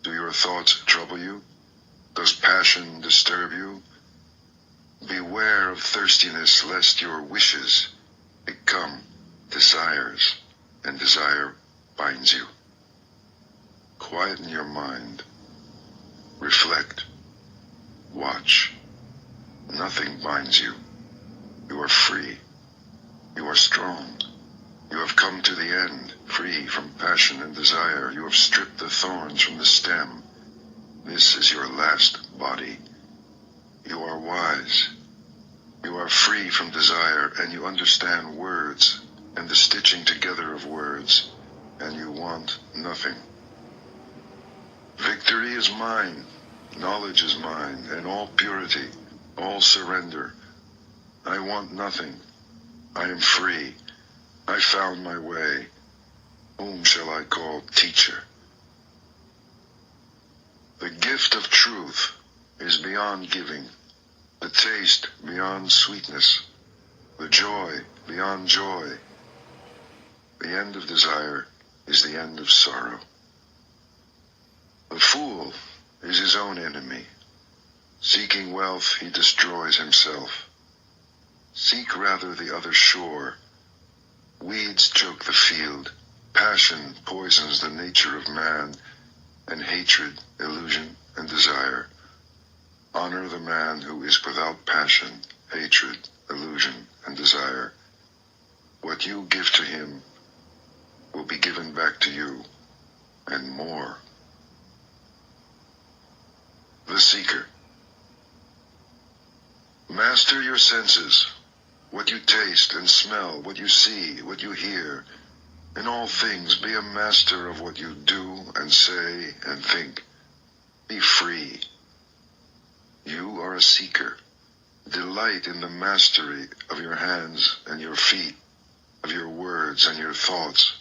Do your thoughts trouble you? Does passion disturb you? Beware of thirstiness, lest your wishes become desires, and desire binds you. Quieten your mind. Reflect. Watch. Nothing binds you. You are free. You are strong. You have come to the end, free from passion and desire. You have stripped the thorns from the stem. This is your last body. You are wise. You are free from desire, and you understand words and the stitching together of words, and you want nothing. Victory is mine, knowledge is mine, and all purity, all surrender. I want nothing. I am free. I found my way. Whom shall I call teacher? The gift of truth is beyond giving, the taste beyond sweetness, the joy beyond joy. The end of desire is the end of sorrow. The fool is his own enemy. Seeking wealth, he destroys himself. Seek rather the other shore. Weeds choke the field. Passion poisons the nature of man, and hatred, illusion, and desire. Honor the man who is without passion, hatred, illusion, and desire. What you give to him will be given back to you, and more. The Seeker. Master your senses, What you taste and smell, what you see, what you hear, in all things be a master of what you do and say and think. Be free. You are a seeker. Delight in the mastery of your hands and your feet, of your words and your thoughts.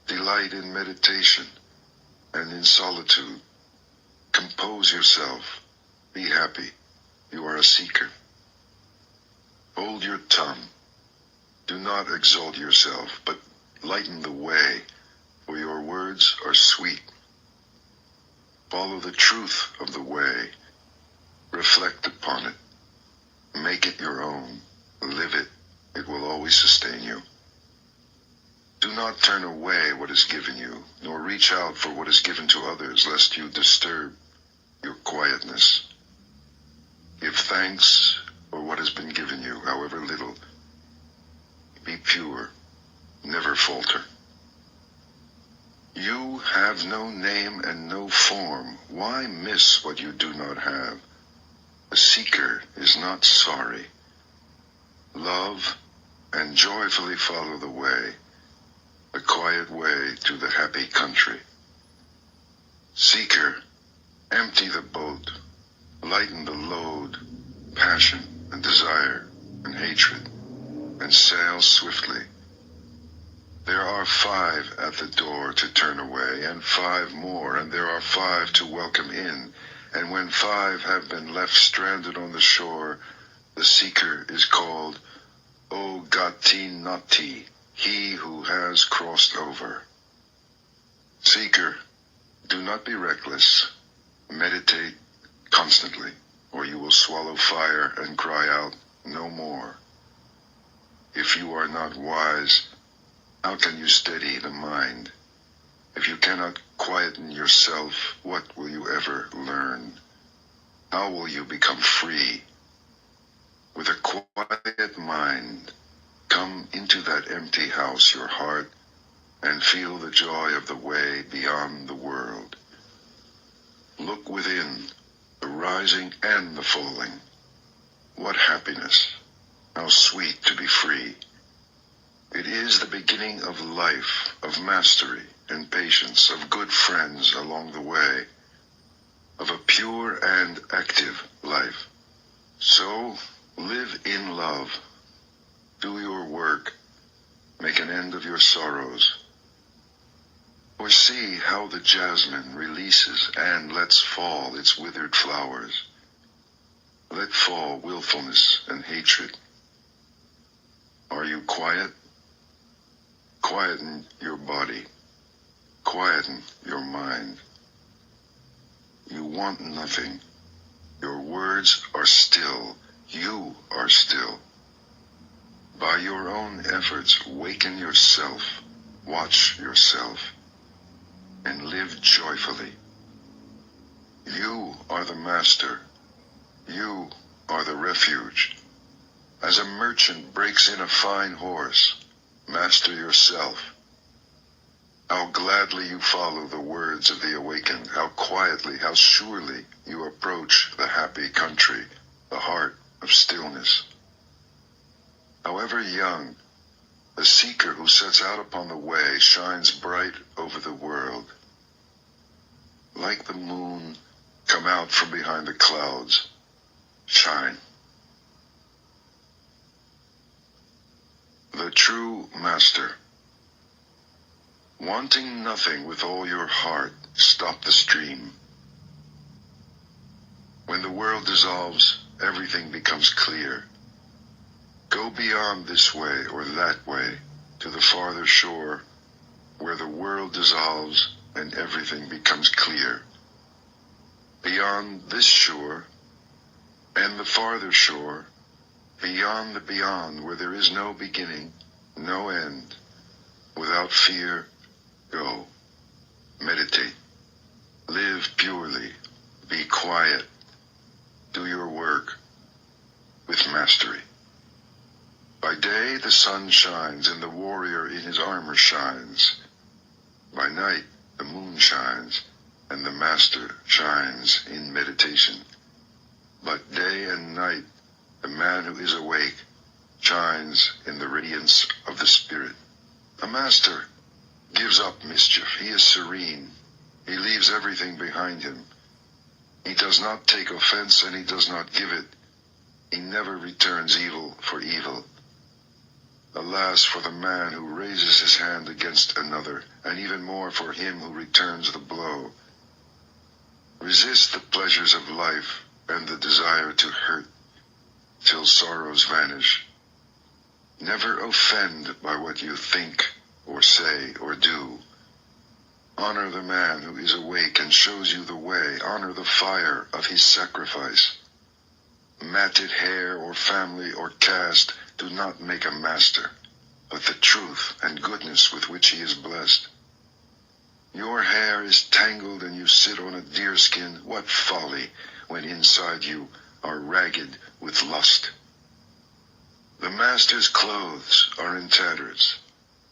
Delight in meditation and in solitude. Compose yourself. Be happy. You are a seeker. Hold your tongue. Do not exalt yourself, but lighten the way, for your words are sweet. Follow the truth of the way. Reflect upon it. Make it your own. Live it. It will always sustain you. Do not turn away what is given you, nor reach out for what is given to others, lest you disturb your quietness. Give thanks for what has been given you, however little. Be pure. Never falter. You have no name and no form. Why miss what you do not have? A seeker is not sorry. Love and joyfully follow the way, the quiet way to the happy country. Seeker, empty the boat, lighten the load, passion and desire and hatred, and sail swiftly. There are 5 at the door to turn away, and 5 more, and there are 5 to welcome in. And when 5 have been left stranded on the shore, the seeker is called O Gati Nati, he who has crossed over. Seeker, do not be reckless. Meditate constantly, or you will swallow fire and cry out, no more. If you are not wise, how can you steady the mind? If you cannot quieten yourself, what will you ever learn? How will you become free? With a quiet mind, come into that empty house, your heart, and feel the joy of the way beyond the world. Look within, the rising and the falling. What happiness! How sweet to be free! It is the beginning of life, of mastery and patience, of good friends along the way, of a pure and active life. So, live in love. Do your work. Make an end of your sorrows. Or see how the jasmine releases and lets fall its withered flowers. Let fall willfulness and hatred. Are you quiet? Quieten your body. Quieten your mind. You want nothing. Your words are still. You are still. By your own efforts, waken yourself. Watch yourself. And live joyfully. You are the master. You are the refuge. As a merchant breaks in a fine horse, master yourself. How gladly you follow the words of the awakened, how quietly, how surely you approach the happy country, the heart of stillness. However young, the seeker who sets out upon the way shines bright over the world. Like the moon, come out from behind the clouds. Shine. The true master. Wanting nothing with all your heart, stop the stream. When the world dissolves, everything becomes clear. Go beyond this way or that way to the farther shore, where the world dissolves and everything becomes clear. Beyond this shore and the farther shore, beyond the beyond, where there is no beginning, no end, without fear, go. Meditate. Live purely. Be quiet. Do your work with mastery. By day the sun shines and the warrior in his armor shines. By night the moon shines and the master shines in meditation. But day and night the man who is awake shines in the radiance of the Spirit. A master gives up mischief. He is serene. He leaves everything behind him. He does not take offense, and he does not give it. He never returns evil for evil. Alas for the man who raises his hand against another, and even more for him who returns the blow. Resist the pleasures of life and the desire to hurt, till sorrows vanish. Never offend by what you think or say or do. Honor the man who is awake and shows you the way. Honor the fire of his sacrifice. Matted hair or family or caste do not make a master, but the truth and goodness with which he is blessed. Your hair is tangled and you sit on a deerskin. What folly, when inside you are ragged with lust. The master's clothes are in tatters.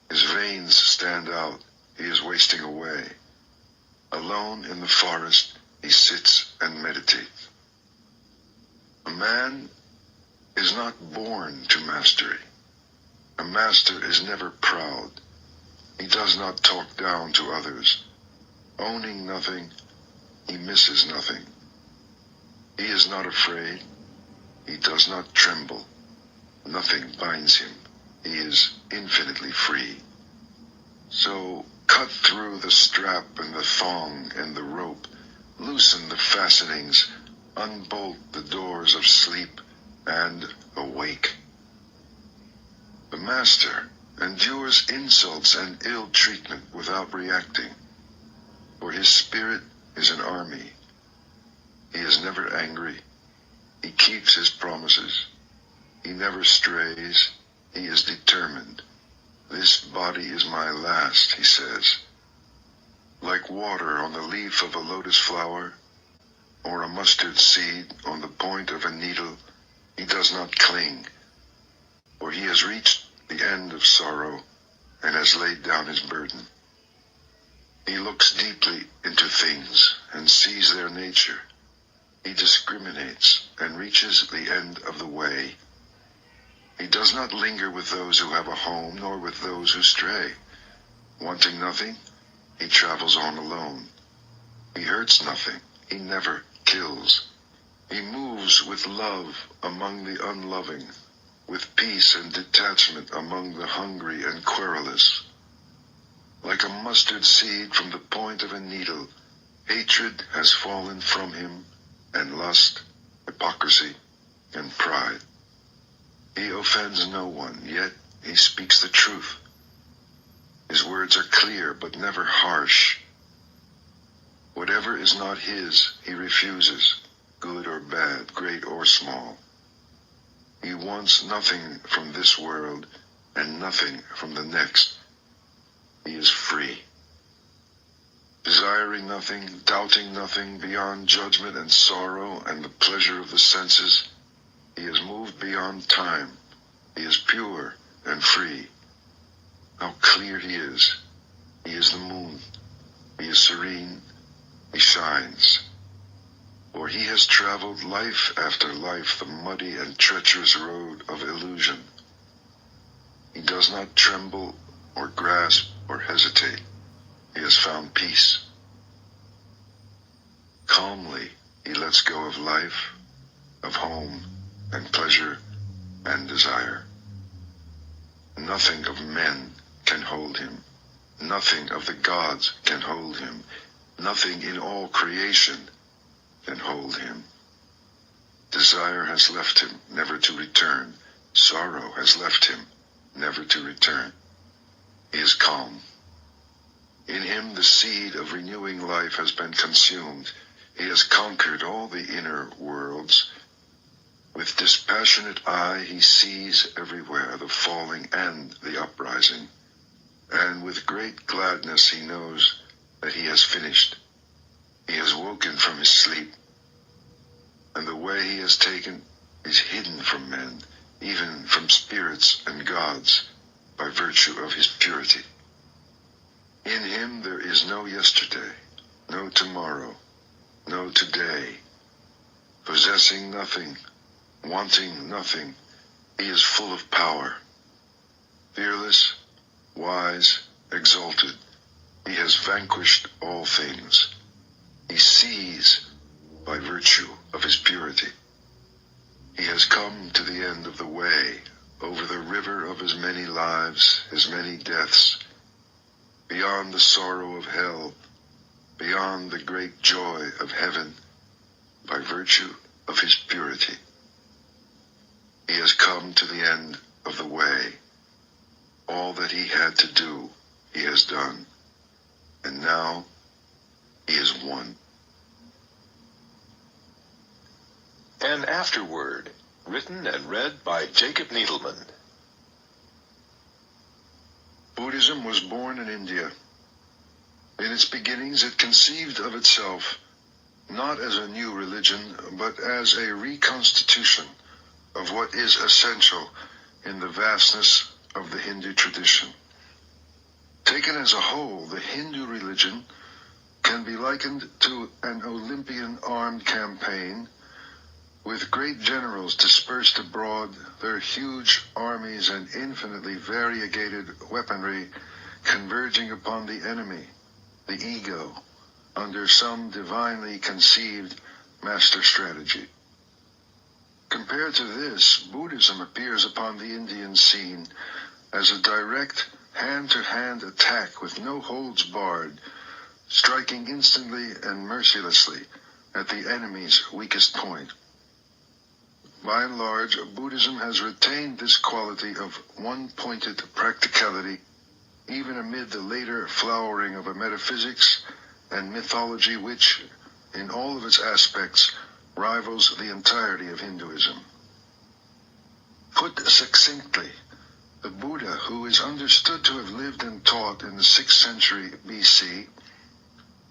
His veins stand out. He is wasting away. Alone in the forest, he sits and meditates. A man is not born to mastery. A master is never proud. He does not talk down to others. Owning nothing, he misses nothing. He is not afraid. He does not tremble. Nothing binds him. He is infinitely free. So cut through the strap and the thong and the rope. Loosen the fastenings. Unbolt the doors of sleep and awake. The master endures insults and ill treatment without reacting, for his spirit is an army. He is never angry. He keeps his promises. He never strays. He is determined. This body is my last, he says. Like water on the leaf of a lotus flower, or a mustard seed on the point of a needle, he does not cling, for he has reached the end of sorrow and has laid down his burden. He looks deeply into things and sees their nature. He discriminates and reaches the end of the way. He does not linger with those who have a home, nor with those who stray. Wanting nothing, he travels on alone. He hurts nothing. He never kills. He moves with love among the unloving, with peace and detachment among the hungry and querulous. Like a mustard seed from the point of a needle, hatred has fallen from him, and lust, hypocrisy, and pride. He offends no one, yet he speaks the truth. His words are clear, but never harsh. Whatever is not his, he refuses, good or bad, great or small. He wants nothing from this world and nothing from the next. He is free. Desiring nothing, doubting nothing, beyond judgment and sorrow and the pleasure of the senses, he is moved beyond time. He is pure and free. How clear he is. He is the moon. He is serene. He shines. For he has traveled life after life the muddy and treacherous road of illusion. He does not tremble or grasp or hesitate. He has found peace. Calmly, he lets go of life, of home, and pleasure, and desire. Nothing of men can hold him. Nothing of the gods can hold him. Nothing in all creation can hold him. Desire has left him, never to return. Sorrow has left him, never to return. He is calm. In him the seed of renewing life has been consumed. He has conquered all the inner worlds. With dispassionate eye he sees everywhere the falling and the uprising. And with great gladness he knows that he has finished. He has woken from his sleep. And the way he has taken is hidden from men, even from spirits and gods, by virtue of his purity. In him there is no yesterday, no tomorrow, no today. Possessing nothing, wanting nothing, He is full of power. Fearless, wise, exalted, he has vanquished all things. He sees by virtue of his purity. He has come to the end of the way, over the river of his many lives, his many deaths, beyond the sorrow of hell, beyond the great joy of heaven, by virtue of his purity. He has come to the end of the way. All that he had to do, he has done. And now, he is won. An Afterword, written and read by Jacob Needleman. Buddhism was born in India. In its beginnings, it conceived of itself not as a new religion, but as a reconstitution of what is essential in the vastness of the Hindu tradition. Taken as a whole, the Hindu religion can be likened to an Olympian armed campaign with great generals dispersed abroad, their huge armies and infinitely variegated weaponry converging upon the enemy, the ego, under some divinely conceived master strategy. Compared to this, Buddhism appears upon the Indian scene as a direct hand-to-hand attack with no holds barred, striking instantly and mercilessly at the enemy's weakest point. By and large, Buddhism has retained this quality of one-pointed practicality, even amid the later flowering of a metaphysics and mythology which, in all of its aspects, rivals the entirety of Hinduism. Put succinctly, the Buddha, who is understood to have lived and taught in the 6th century BC,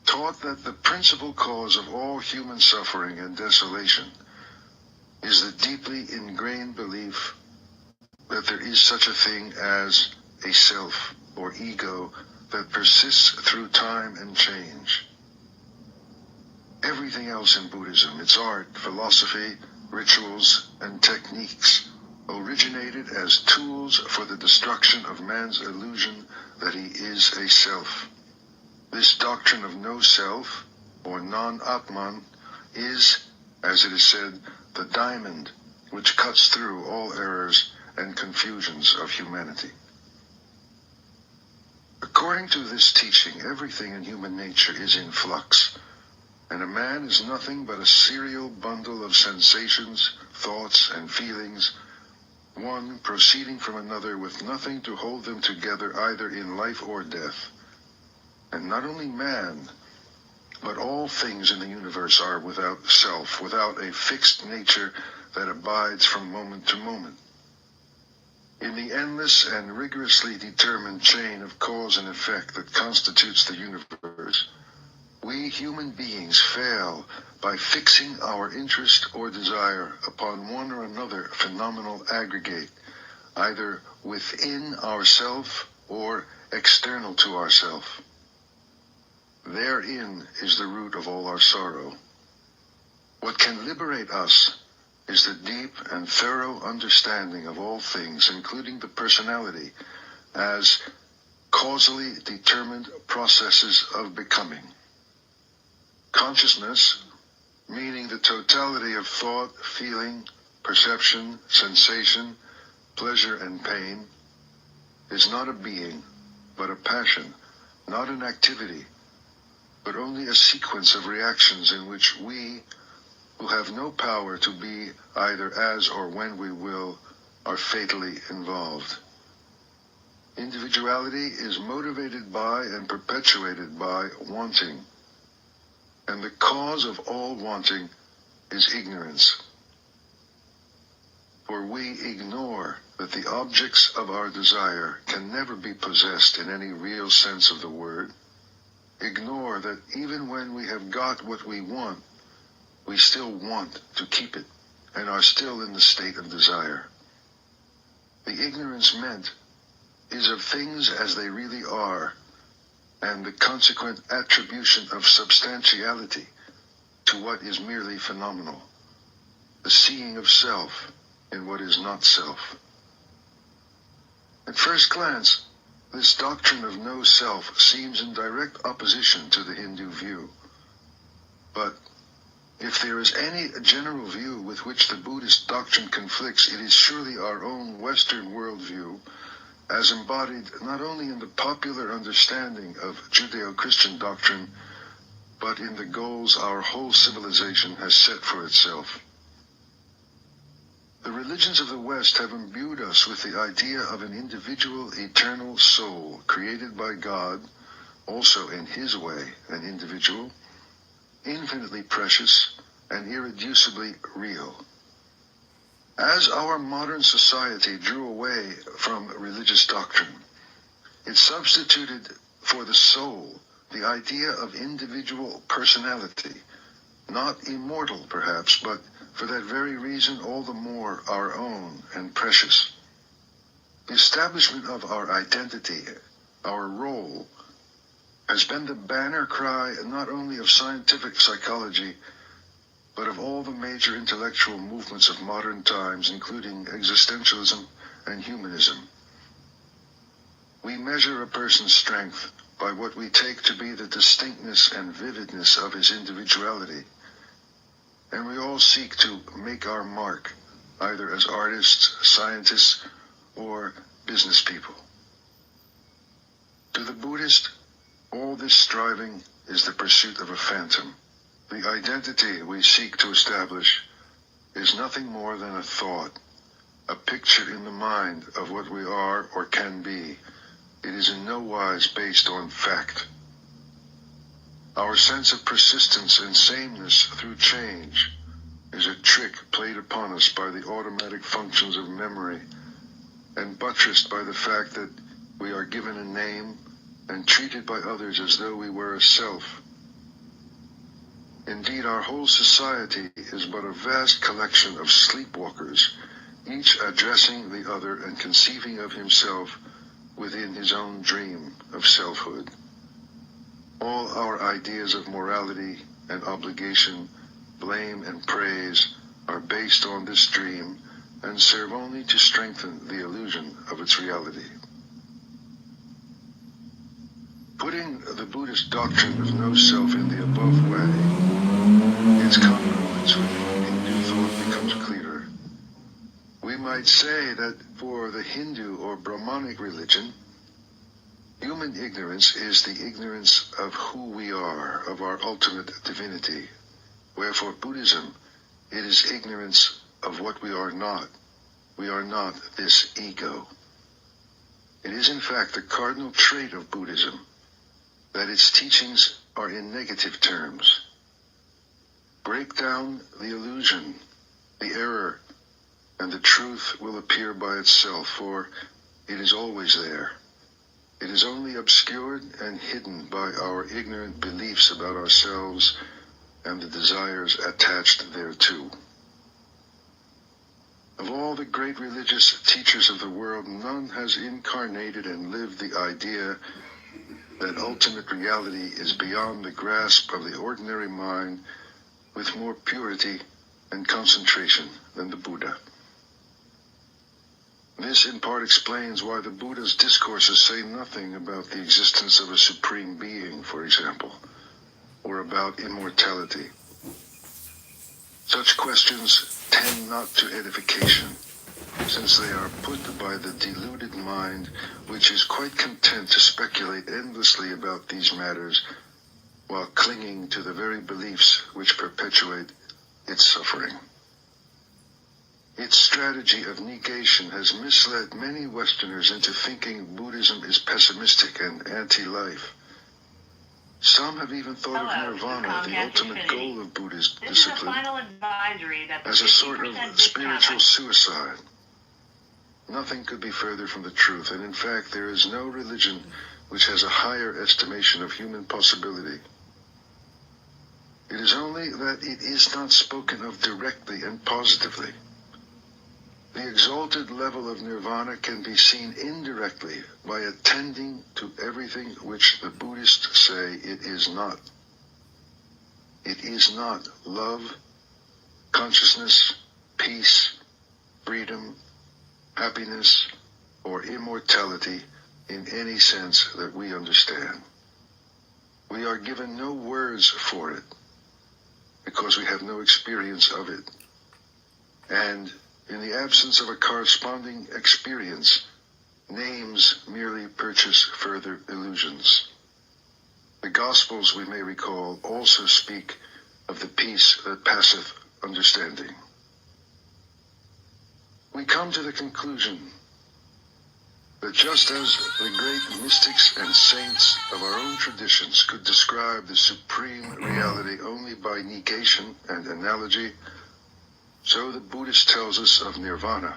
taught that the principal cause of all human suffering and desolation is the deeply ingrained belief that there is such a thing as a self or ego that persists through time and change. Everything else in Buddhism, its art, philosophy, rituals, and techniques, originated as tools for the destruction of man's illusion that he is a self. This doctrine of no self, or non-Atman, is, as it is said, the diamond which cuts through all errors and confusions of humanity. According to this teaching, everything in human nature is in flux, and a man is nothing but a serial bundle of sensations, thoughts, and feelings, one proceeding from another with nothing to hold them together either in life or death. And not only man, but all things in the universe are without self, without a fixed nature that abides from moment to moment. In the endless and rigorously determined chain of cause and effect that constitutes the universe, we human beings fail by fixing our interest or desire upon one or another phenomenal aggregate, either within ourself or external to ourself. Therein is the root of all our sorrow. What can liberate us is the deep and thorough understanding of all things, including the personality, as causally determined processes of becoming. Consciousness, meaning the totality of thought, feeling, perception, sensation, pleasure, and pain, is not a being, but a passion, not an activity, but only a sequence of reactions in which we, who have no power to be either as or when we will, are fatally involved. Individuality is motivated by and perpetuated by wanting, and the cause of all wanting is ignorance. For we ignore that the objects of our desire can never be possessed in any real sense of the word, ignore that even when we have got what we want, we still want to keep it and are still in the state of desire. The ignorance meant is of things as they really are, and the consequent attribution of substantiality to what is merely phenomenal, the seeing of self, in what is not self. At first glance, this doctrine of no self seems in direct opposition to the Hindu view. But if there is any general view with which the Buddhist doctrine conflicts, it is surely our own Western worldview, as embodied not only in the popular understanding of Judeo-Christian doctrine, but in the goals our whole civilization has set for itself. The religions of the West have imbued us with the idea of an individual, eternal soul created by God, also in His way an individual, infinitely precious and irreducibly real. As our modern society drew away from religious doctrine, it substituted for the soul the idea of individual personality, not immortal perhaps, but for that very reason all the more our own and precious. The establishment of our identity, our role, has been the banner cry not only of scientific psychology, but of all the major intellectual movements of modern times, including existentialism and humanism. We measure a person's strength by what we take to be the distinctness and vividness of his individuality, and we all seek to make our mark, either as artists, scientists, or business people. To the Buddhist, all this striving is the pursuit of a phantom. The identity we seek to establish is nothing more than a thought, a picture in the mind of what we are or can be. It is in no wise based on fact. Our sense of persistence and sameness through change is a trick played upon us by the automatic functions of memory and buttressed by the fact that we are given a name and treated by others as though we were a self. Indeed, our whole society is but a vast collection of sleepwalkers, each addressing the other and conceiving of himself within his own dream of selfhood. All our ideas of morality and obligation, blame and praise are based on this dream and serve only to strengthen the illusion of its reality. Putting the Buddhist doctrine of no self in the above way, its congruence with Hindu thought becomes clearer. We might say that for the Hindu or Brahmanic religion, human ignorance is the ignorance of who we are, of our ultimate divinity, where for Buddhism, it is ignorance of what we are not. We are not this ego. It is in fact the cardinal trait of Buddhism that its teachings are in negative terms. Break down the illusion, the error, and the truth will appear by itself, for it is always there. It is only obscured and hidden by our ignorant beliefs about ourselves and the desires attached thereto. Of all the great religious teachers of the world, none has incarnated and lived the idea that ultimate reality is beyond the grasp of the ordinary mind with more purity and concentration than the Buddha. This in part explains why the Buddha's discourses say nothing about the existence of a supreme being, for example, or about immortality. Such questions tend not to edification, since they are put by the deluded mind, which is quite content to speculate endlessly about these matters while clinging to the very beliefs which perpetuate its suffering. Its strategy of negation has misled many Westerners into thinking Buddhism is pessimistic and anti-life. Some have even thought of nirvana, the ultimate goal of Buddhist discipline, as a sort of spiritual suicide. Nothing could be further from the truth, and in fact there is no religion which has a higher estimation of human possibility. It is only that it is not spoken of directly and positively. The exalted level of nirvana can be seen indirectly by attending to everything which the Buddhists say it is not. It is not love, consciousness, peace, freedom, happiness, or immortality in any sense that we understand. We are given no words for it because we have no experience of it. And in the absence of a corresponding experience, names merely purchase further illusions. The Gospels, we may recall, also speak of the peace that passeth understanding. We come to the conclusion that just as the great mystics and saints of our own traditions could describe the supreme reality only by negation and analogy, so the Buddhist tells us of nirvana.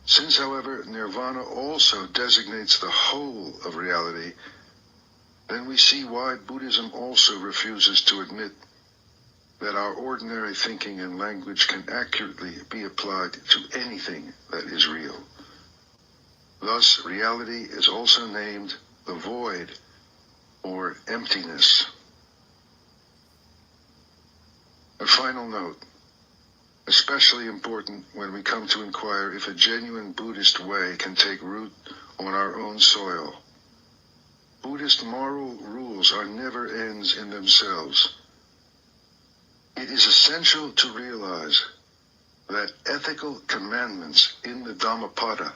Since, however, nirvana also designates the whole of reality, then we see why Buddhism also refuses to admit that our ordinary thinking and language can accurately be applied to anything that is real. Thus, reality is also named the void, or emptiness. A final note, especially important when we come to inquire if a genuine Buddhist way can take root on our own soil. Buddhist moral rules are never ends in themselves. It is essential to realize that ethical commandments in the Dhammapada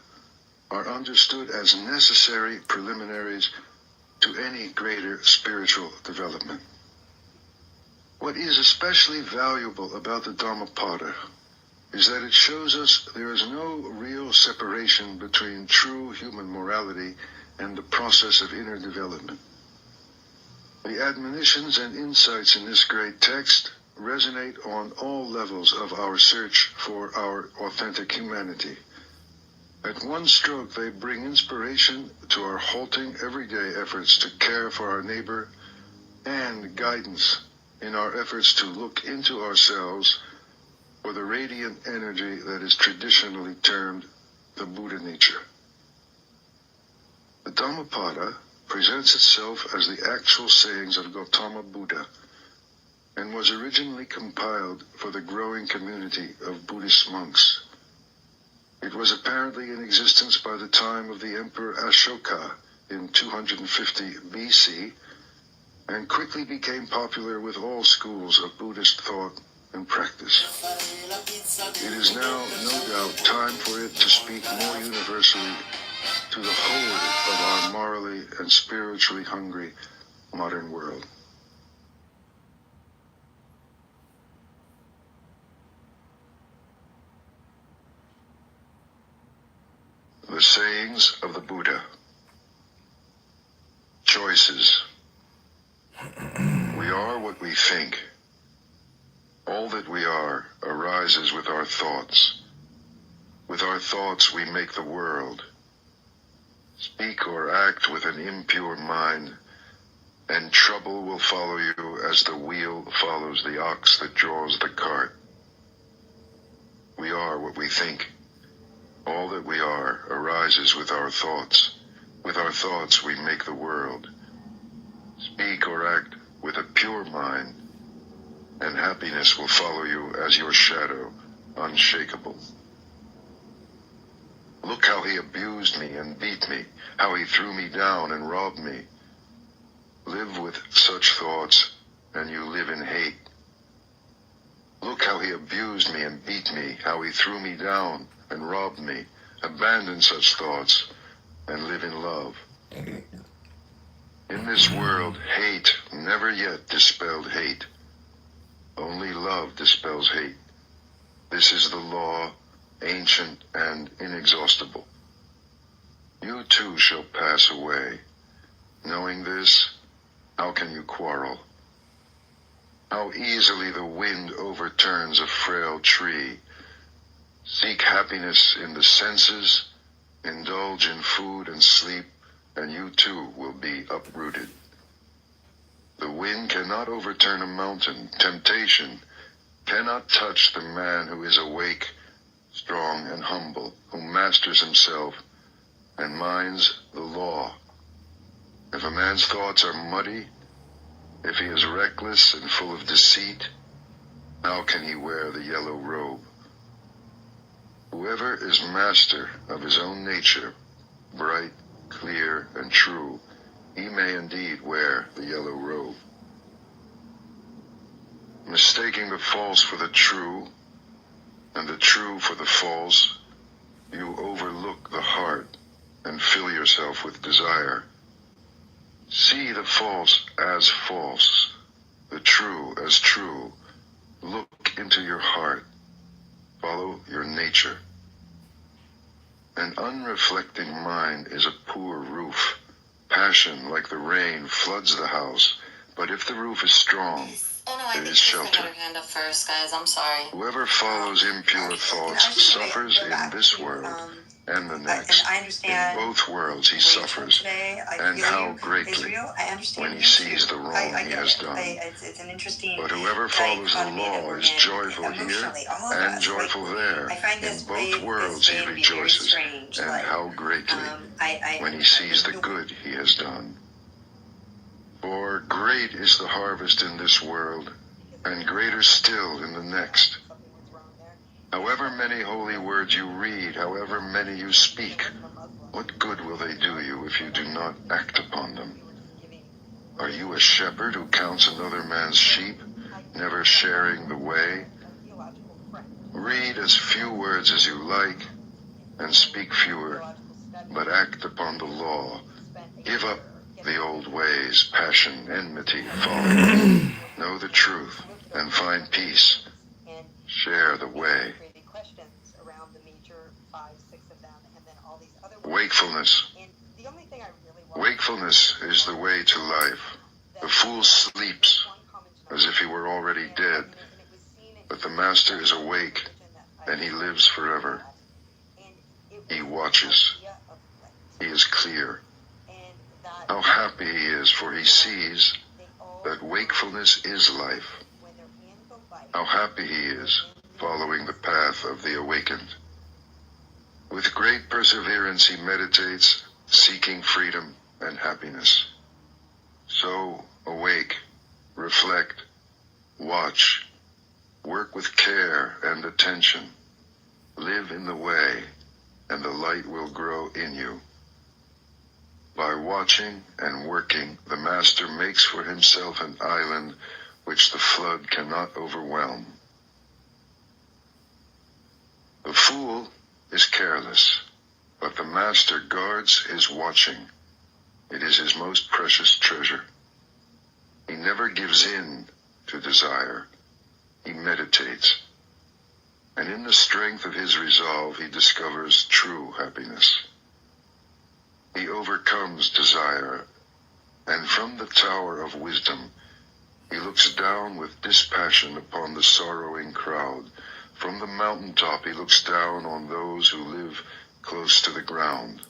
are understood as necessary preliminaries to any greater spiritual development. What is especially valuable about the Dhammapada is that it shows us there is no real separation between true human morality and the process of inner development. The admonitions and insights in this great text resonate on all levels of our search for our authentic humanity. At one stroke, they bring inspiration to our halting everyday efforts to care for our neighbor and guidance in our efforts to look into ourselves for the radiant energy that is traditionally termed the Buddha nature. The Dhammapada presents itself as the actual sayings of Gautama Buddha and was originally compiled for the growing community of Buddhist monks. It was apparently in existence by the time of the Emperor Ashoka in 250 BC and quickly became popular with all schools of Buddhist thought and practice. It is now, no doubt, time for it to speak more universally to the whole of our morally and spiritually hungry modern world. The sayings of the Buddha. Choices. We are what we think. All that we are arises with our thoughts. With our thoughts we make the world. Speak or act with an impure mind, and trouble will follow you as the wheel follows the ox that draws the cart. We are what we think. All that we are arises with our thoughts. With our thoughts we make the world. Speak or act with a pure mind, and happiness will follow you as your shadow, unshakable. Look how he abused me and beat me, how he threw me down and robbed me. Live with such thoughts, and you live in hate. Look how he abused me and beat me, how he threw me down and robbed me. Abandon such thoughts, and live in love. In this world, hate never yet dispelled hate. Only love dispels hate. This is the law, ancient and inexhaustible. You too shall pass away. Knowing this, how can you quarrel? How easily the wind overturns a frail tree. Seek happiness in the senses, indulge in food and sleep, and you too will be uprooted. The wind cannot overturn a mountain. Temptation cannot touch the man who is awake, strong, and humble, who masters himself and minds the law. If a man's thoughts are muddy, if he is reckless and full of deceit, how can he wear the yellow robe? Whoever is master of his own nature, bright, clear, and true, he may indeed wear the yellow robe. Mistaking the false for the true, and the true for the false, you overlook the heart and fill yourself with desire. See the false as false, the true as true. Look into your heart. Follow your nature. An unreflecting mind is a poor roof. Passion, like the rain, floods the house, but if the roof is strong, there is shelter. Got her hand up first, guys. I'm sorry. Whoever follows impure thoughts suffers in this world and the next. In both worlds he suffers, and how greatly when he sees the wrong he has done. But whoever follows the law is joyful here and joyful there. In both worlds he rejoices, and how greatly when he sees the good he has done. For great is the harvest in this world, and greater still in the next. However many holy words you read, however many you speak, what good will they do you if you do not act upon them? Are you a shepherd who counts another man's sheep, never sharing the way? Read as few words as you like, and speak fewer, but act upon the law. Give up the old ways, passion, enmity, folly. Know the truth and find peace. Share the way. Wakefulness. Wakefulness is the way to life. The fool sleeps as if he were already dead, but the master is awake and he lives forever. He watches. He is clear. How happy he is, for he sees that wakefulness is life. How happy he is, following the path of the awakened. With great perseverance he meditates, seeking freedom and happiness. So awake, reflect, watch, work with care and attention. Live in the way, and the light will grow in you. By watching and working, the master makes for himself an island which the flood cannot overwhelm. The fool is careless, but the master guards his watching. It is his most precious treasure. He never gives in to desire. He meditates, and in the strength of his resolve he discovers true happiness. He overcomes desire, and from the tower of wisdom he looks down with dispassion upon the sorrowing crowd. From the mountaintop he looks down on those who live close to the ground.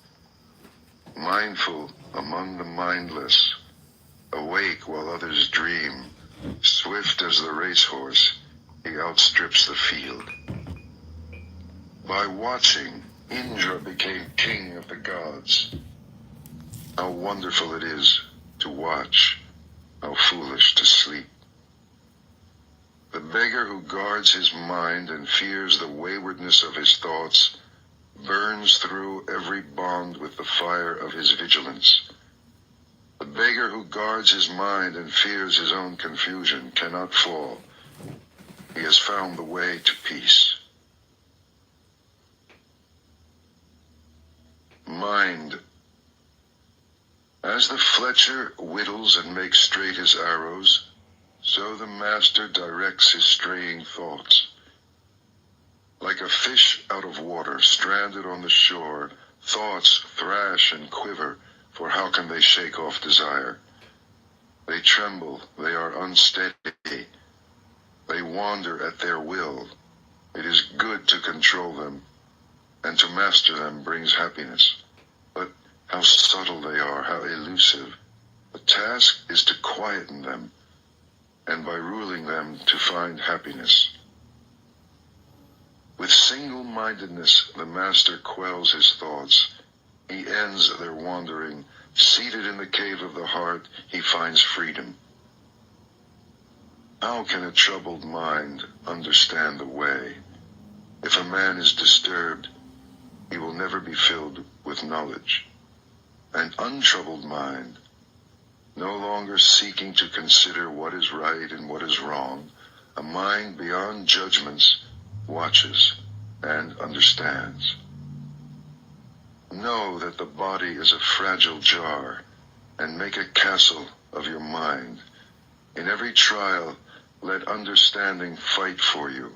Mindful among the mindless, awake while others dream, swift as the racehorse, he outstrips the field. By watching, Indra became king of the gods. How wonderful it is to watch, how foolish to sleep. The beggar who guards his mind and fears the waywardness of his thoughts burns through every bond with the fire of his vigilance. The beggar who guards his mind and fears his own confusion cannot fall. He has found the way to peace. Mind. As the fletcher whittles and makes straight his arrows, so the master directs his straying thoughts. Like a fish out of water, stranded on the shore, thoughts thrash and quiver, for how can they shake off desire? They tremble, they are unsteady, they wander at their will. It is good to control them, and to master them brings happiness. But how subtle they are, how elusive. The task is to quieten them, and by ruling them to find happiness. With single-mindedness, the master quells his thoughts. He ends their wandering. Seated in the cave of the heart, he finds freedom. How can a troubled mind understand the way? If a man is disturbed, he will never be filled with knowledge. An untroubled mind, no longer seeking to consider what is right and what is wrong, a mind beyond judgments, watches and understands. Know that the body is a fragile jar, and make a castle of your mind. In every trial, let understanding fight for you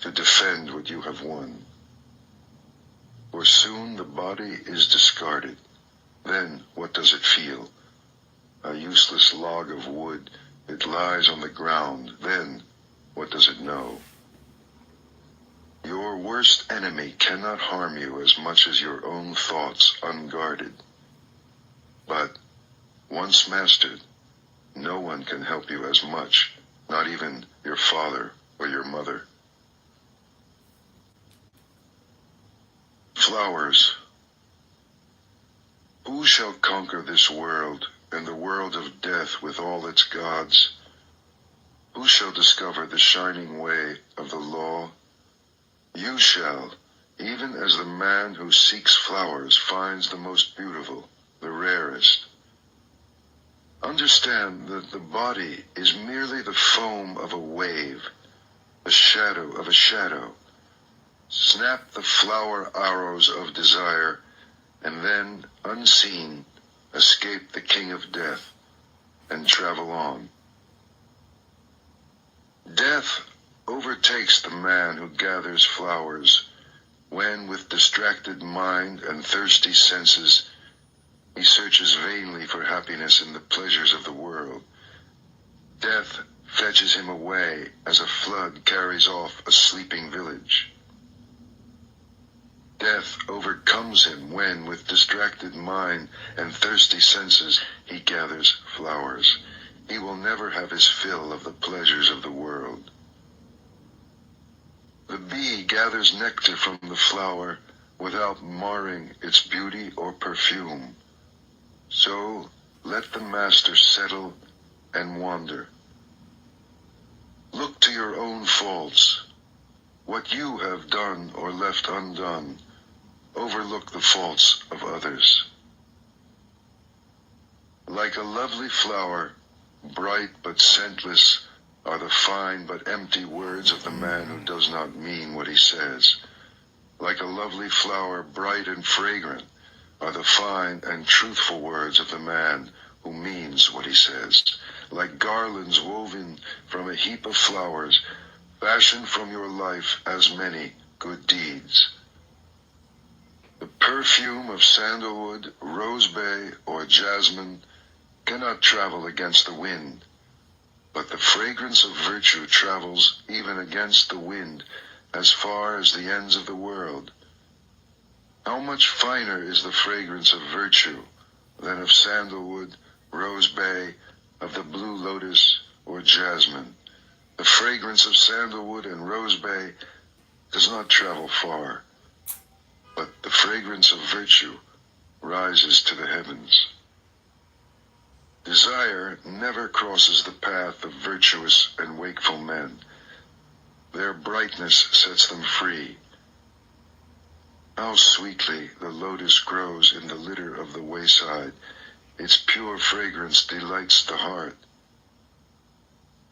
to defend what you have won. For soon the body is discarded. Then what does it feel? A useless log of wood. It lies on the ground. Then what does it know? Your worst enemy cannot harm you as much as your own thoughts unguarded. But once mastered, no one can help you as much, not even your father or your mother. Flowers. Who shall conquer this world and the world of death with all its gods? Who shall discover the shining way of the law? You shall, even as the man who seeks flowers finds the most beautiful, the rarest. Understand that the body is merely the foam of a wave, the shadow of a shadow. Snap the flower arrows of desire, and then, unseen, escape the king of death, and travel on. Death overtakes the man who gathers flowers, when with distracted mind and thirsty senses, he searches vainly for happiness in the pleasures of the world. Death fetches him away as a flood carries off a sleeping village. Death overcomes him when, with distracted mind and thirsty senses, he gathers flowers. He will never have his fill of the pleasures of the world. The bee gathers nectar from the flower without marring its beauty or perfume. So let the master settle and wander. Look to your own faults. What you have done or left undone. Overlook the faults of others. Like a lovely flower, bright but scentless, are the fine but empty words of the man who does not mean what he says. Like a lovely flower, bright and fragrant, are the fine and truthful words of the man who means what he says. Like garlands woven from a heap of flowers, fashion from your life as many good deeds. The perfume of sandalwood, rosebay, or jasmine cannot travel against the wind, but the fragrance of virtue travels even against the wind as far as the ends of the world. How much finer is the fragrance of virtue than of sandalwood, rosebay, of the blue lotus, or jasmine? The fragrance of sandalwood and rosebay does not travel far, but the fragrance of virtue rises to the heavens. Desire never crosses the path of virtuous and wakeful men. Their brightness sets them free. How sweetly the lotus grows in the litter of the wayside. Its pure fragrance delights the heart.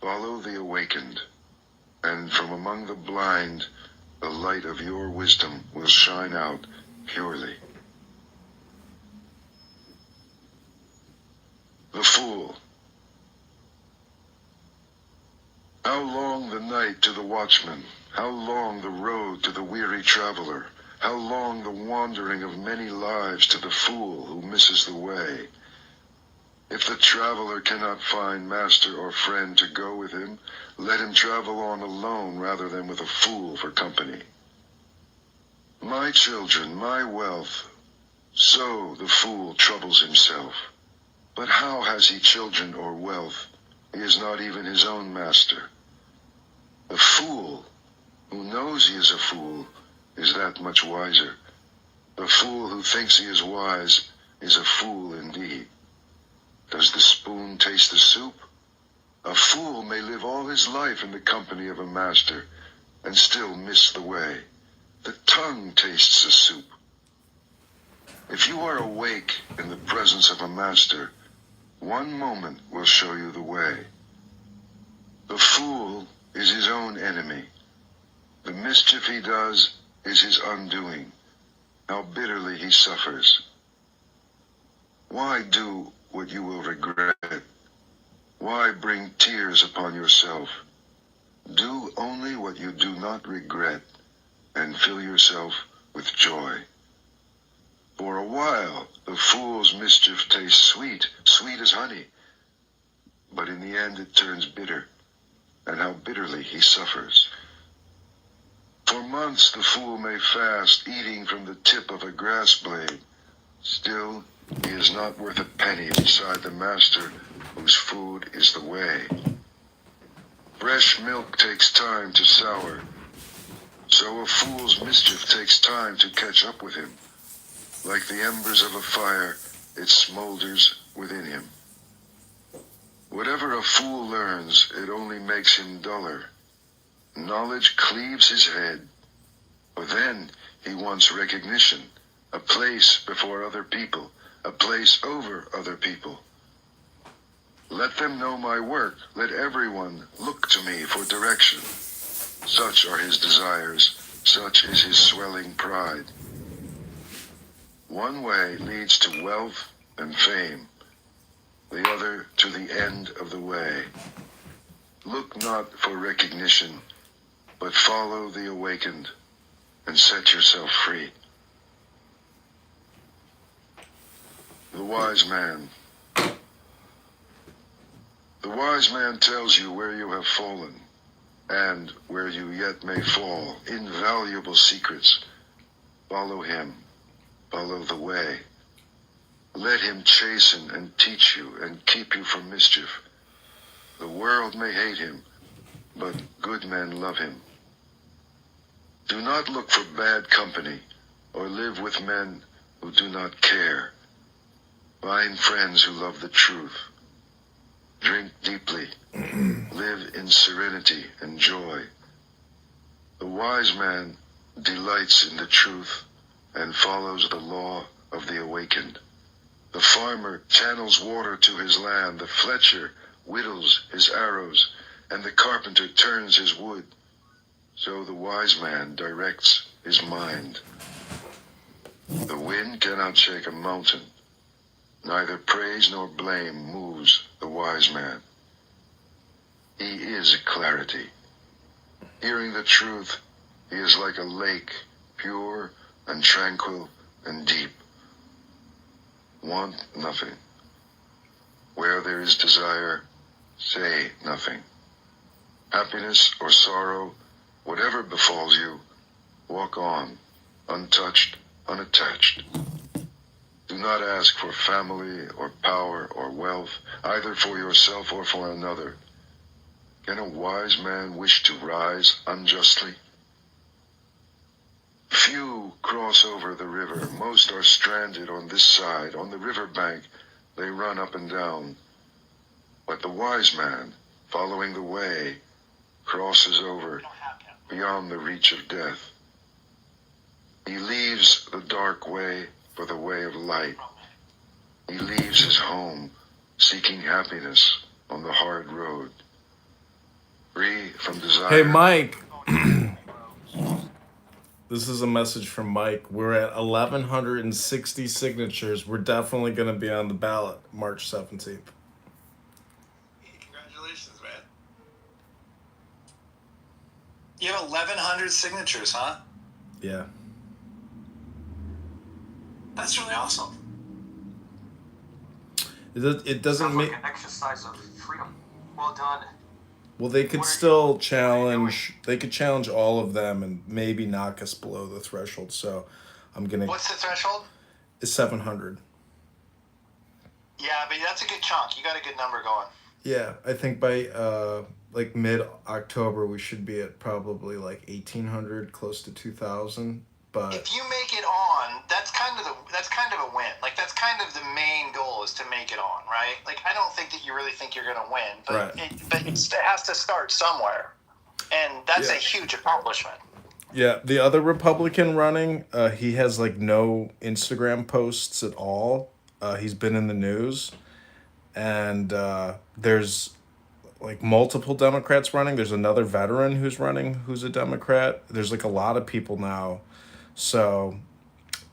Follow the awakened, and from among the blind, the light of your wisdom will shine out purely. The fool. How long the night to the watchman? How long the road to the weary traveler? How long the wandering of many lives to the fool who misses the way? If the traveler cannot find master or friend to go with him, let him travel on alone rather than with a fool for company. My children, my wealth, so the fool troubles himself. But how has he children or wealth? He is not even his own master. The fool, who knows he is a fool, is that much wiser. The fool who thinks he is wise is a fool indeed. Does the spoon taste the soup? A fool may live all his life in the company of a master and still miss the way. The tongue tastes a soup. If you are awake in the presence of a master, one moment will show you the way. The fool is his own enemy. The mischief he does is his undoing. How bitterly he suffers. Why do what you will regret? Why bring tears upon yourself? Do only what you do not regret, and fill yourself with joy. For a while, the fool's mischief tastes sweet, sweet as honey. But in the end it turns bitter, and how bitterly he suffers. For months the fool may fast, eating from the tip of a grass blade. Still, he is not worth a penny beside the master whose food is the way. Fresh milk takes time to sour, so a fool's mischief takes time to catch up with him. Like the embers of a fire, it smolders within him. Whatever a fool learns, it only makes him duller. Knowledge cleaves his head, but then he wants recognition, a place before other people, a place over other people. Let them know my work. Let everyone look to me for direction. Such are his desires. Such is his swelling pride. One way leads to wealth and fame, the other to the end of the way. Look not for recognition, but follow the awakened and set yourself free. The wise man. The wise man tells you where you have fallen and where you yet may fall. Invaluable secrets. Follow him. Follow the way. Let him chasten and teach you and keep you from mischief. The world may hate him, but good men love him. Do not look for bad company or live with men who do not care. Find friends who love the truth. Drink deeply. Live in serenity and joy. The wise man delights in the truth and follows the law of the awakened. The farmer channels water to his land. The fletcher whittles his arrows, and the carpenter turns his wood. So the wise man directs his mind. The wind cannot shake a mountain. Neither praise nor blame moves the wise man. He is clarity. Hearing the truth, he is like a lake, pure and tranquil and deep. Want nothing. Where there is desire, say nothing. Happiness or sorrow, whatever befalls you, walk on, untouched, unattached. Do not ask for family or power or wealth, either for yourself or for another. Can a wise man wish to rise unjustly? Few cross over the river. Most are stranded on this side. On the river bank, they run up and down. But the wise man, following the way, crosses over beyond the reach of death. He leaves the dark way for the way of light. He leaves his home, seeking happiness on the hard road. Free from desire. Hey, Mike. This is a message from Mike. We're at 1,160 signatures. We're definitely going to be on the ballot March 17th. Congratulations, man. You have 1,100 signatures, huh? Yeah. That's really awesome. It doesn't make... like an exercise of freedom. Well done. Well, they could still challenge... They could challenge all of them and maybe knock us below the threshold. So I'm going to... What's the threshold? It's 700. Yeah, but that's a good chunk. You got a good number going. Yeah, I think by like mid-October we should be at probably like 1,800, close to 2,000. But if you make it on, that's kind of a win. Like that's kind of the main goal is to make it on, right? Like I don't think that you really think you're going to win, but right. it has to start somewhere, and that's a huge accomplishment. Yeah, the other Republican running, he has like no Instagram posts at all. He's been in the news, and there's like multiple Democrats running. There's another veteran who's running who's a Democrat. There's like a lot of people now. So,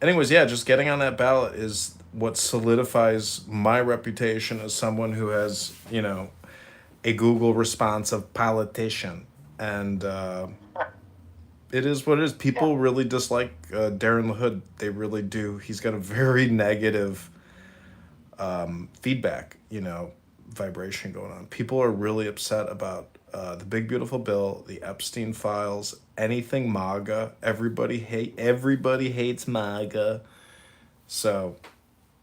anyways, yeah, just getting on that ballot is what solidifies my reputation as someone who has, a Google responsive politician. And it is what it is. People really dislike Darren LaHood. They really do. He's got a very negative feedback, vibration going on. People are really upset about the Big Beautiful Bill, the Epstein files, anything MAGA. Everybody hates MAGA. So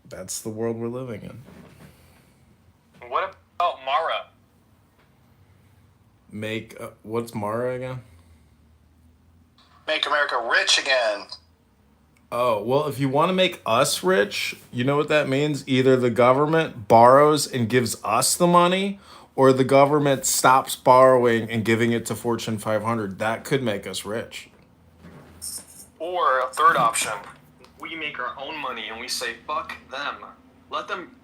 that's the world we're living in. What about Mara? What's Mara again? Make America rich again. Oh, well, if you want to make us rich, you know what that means? Either the government borrows and gives us the money, or the government stops borrowing and giving it to Fortune 500. That could make us rich. Or a third option, we make our own money and we say, fuck them. Let them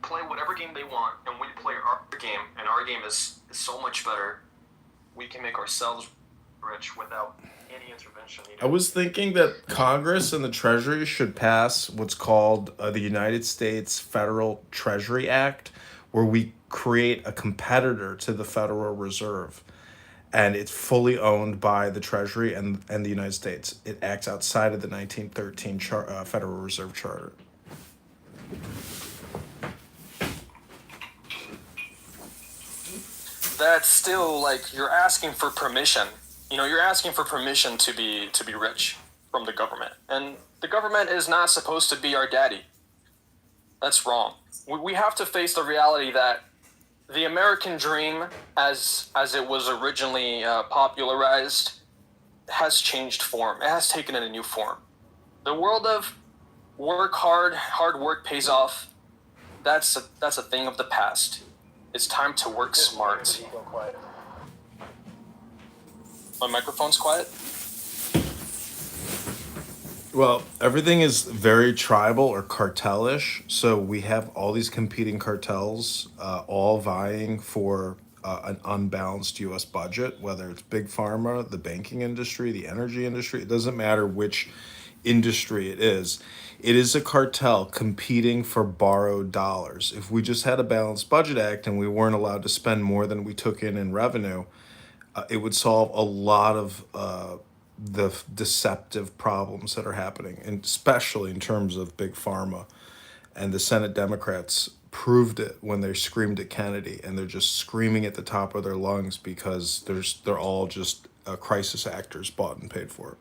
play whatever game they want, and we play our game, and our game is so much better. We can make ourselves rich without any intervention needed. I was thinking that Congress and the Treasury should pass what's called the United States Federal Treasury Act, where we create a competitor to the Federal Reserve. And it's fully owned by the Treasury and the United States. It acts outside of the 1913 Federal Reserve Charter. That's still like you're asking for permission. You're asking for permission to be rich from the government, and the government is not supposed to be our daddy. That's wrong. We have to face the reality that the American dream, as it was originally popularized, has changed form. It has taken a new form. The world of work hard work pays off. That's a thing of the past. It's time to work smart. My microphone's quiet? Well, everything is very tribal or cartelish. So we have all these competing cartels, all vying for an unbalanced U.S. budget, whether it's big pharma, the banking industry, the energy industry. It doesn't matter which industry it is. It is a cartel competing for borrowed dollars. If we just had a balanced budget act and we weren't allowed to spend more than we took in revenue, it would solve a lot of the deceptive problems that are happening, and especially in terms of big pharma. And the Senate Democrats proved it when they screamed at Kennedy, and they're just screaming at the top of their lungs because they're all just crisis actors bought and paid for it.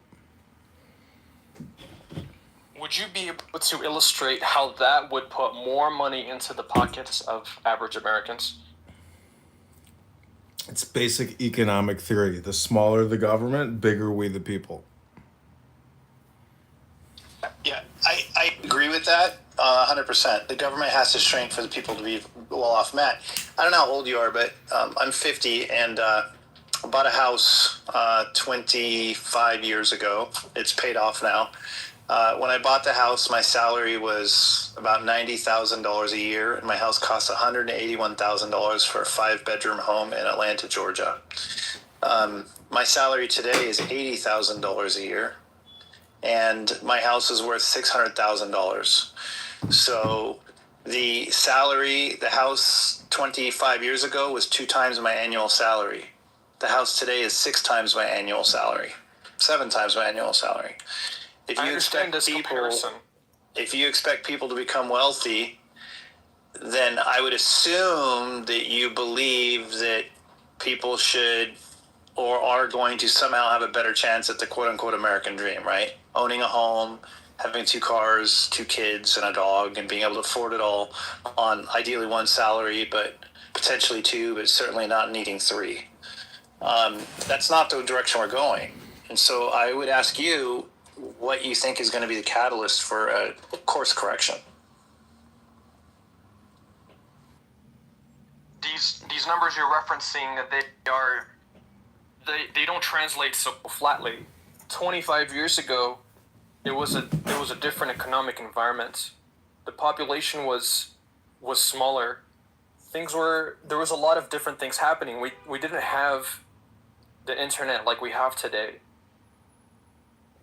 Would you be able to illustrate how that would put more money into the pockets of average Americans? It's basic economic theory. The smaller the government, bigger we the people. Yeah, I agree with that 100%. The government has to strain for the people to be well off. Matt, I don't know how old you are, but I'm 50 and I bought a house 25 years ago. It's paid off now. When I bought the house, my salary was about $90,000 a year, and my house cost $181,000 for a 5-bedroom home in Atlanta, Georgia. My salary today is $80,000 a year, and my house is worth $600,000. So the house 25 years ago was 2 times my annual salary. The house today is 6 times my annual salary, 7 times my annual salary. If you expect people to become wealthy, then I would assume that you believe that people should or are going to somehow have a better chance at the quote-unquote American dream, right? Owning a home, having 2 cars, 2 kids, and a dog, and being able to afford it all on ideally 1 salary, but potentially 2, but certainly not needing 3. That's not the direction we're going. And so I would ask you what you think is going to be the catalyst for a course correction. These numbers you're referencing, they don't translate so flatly. 25 years ago, it was a different economic environment. The population was smaller. There was a lot of different things happening. We didn't have the internet like we have today.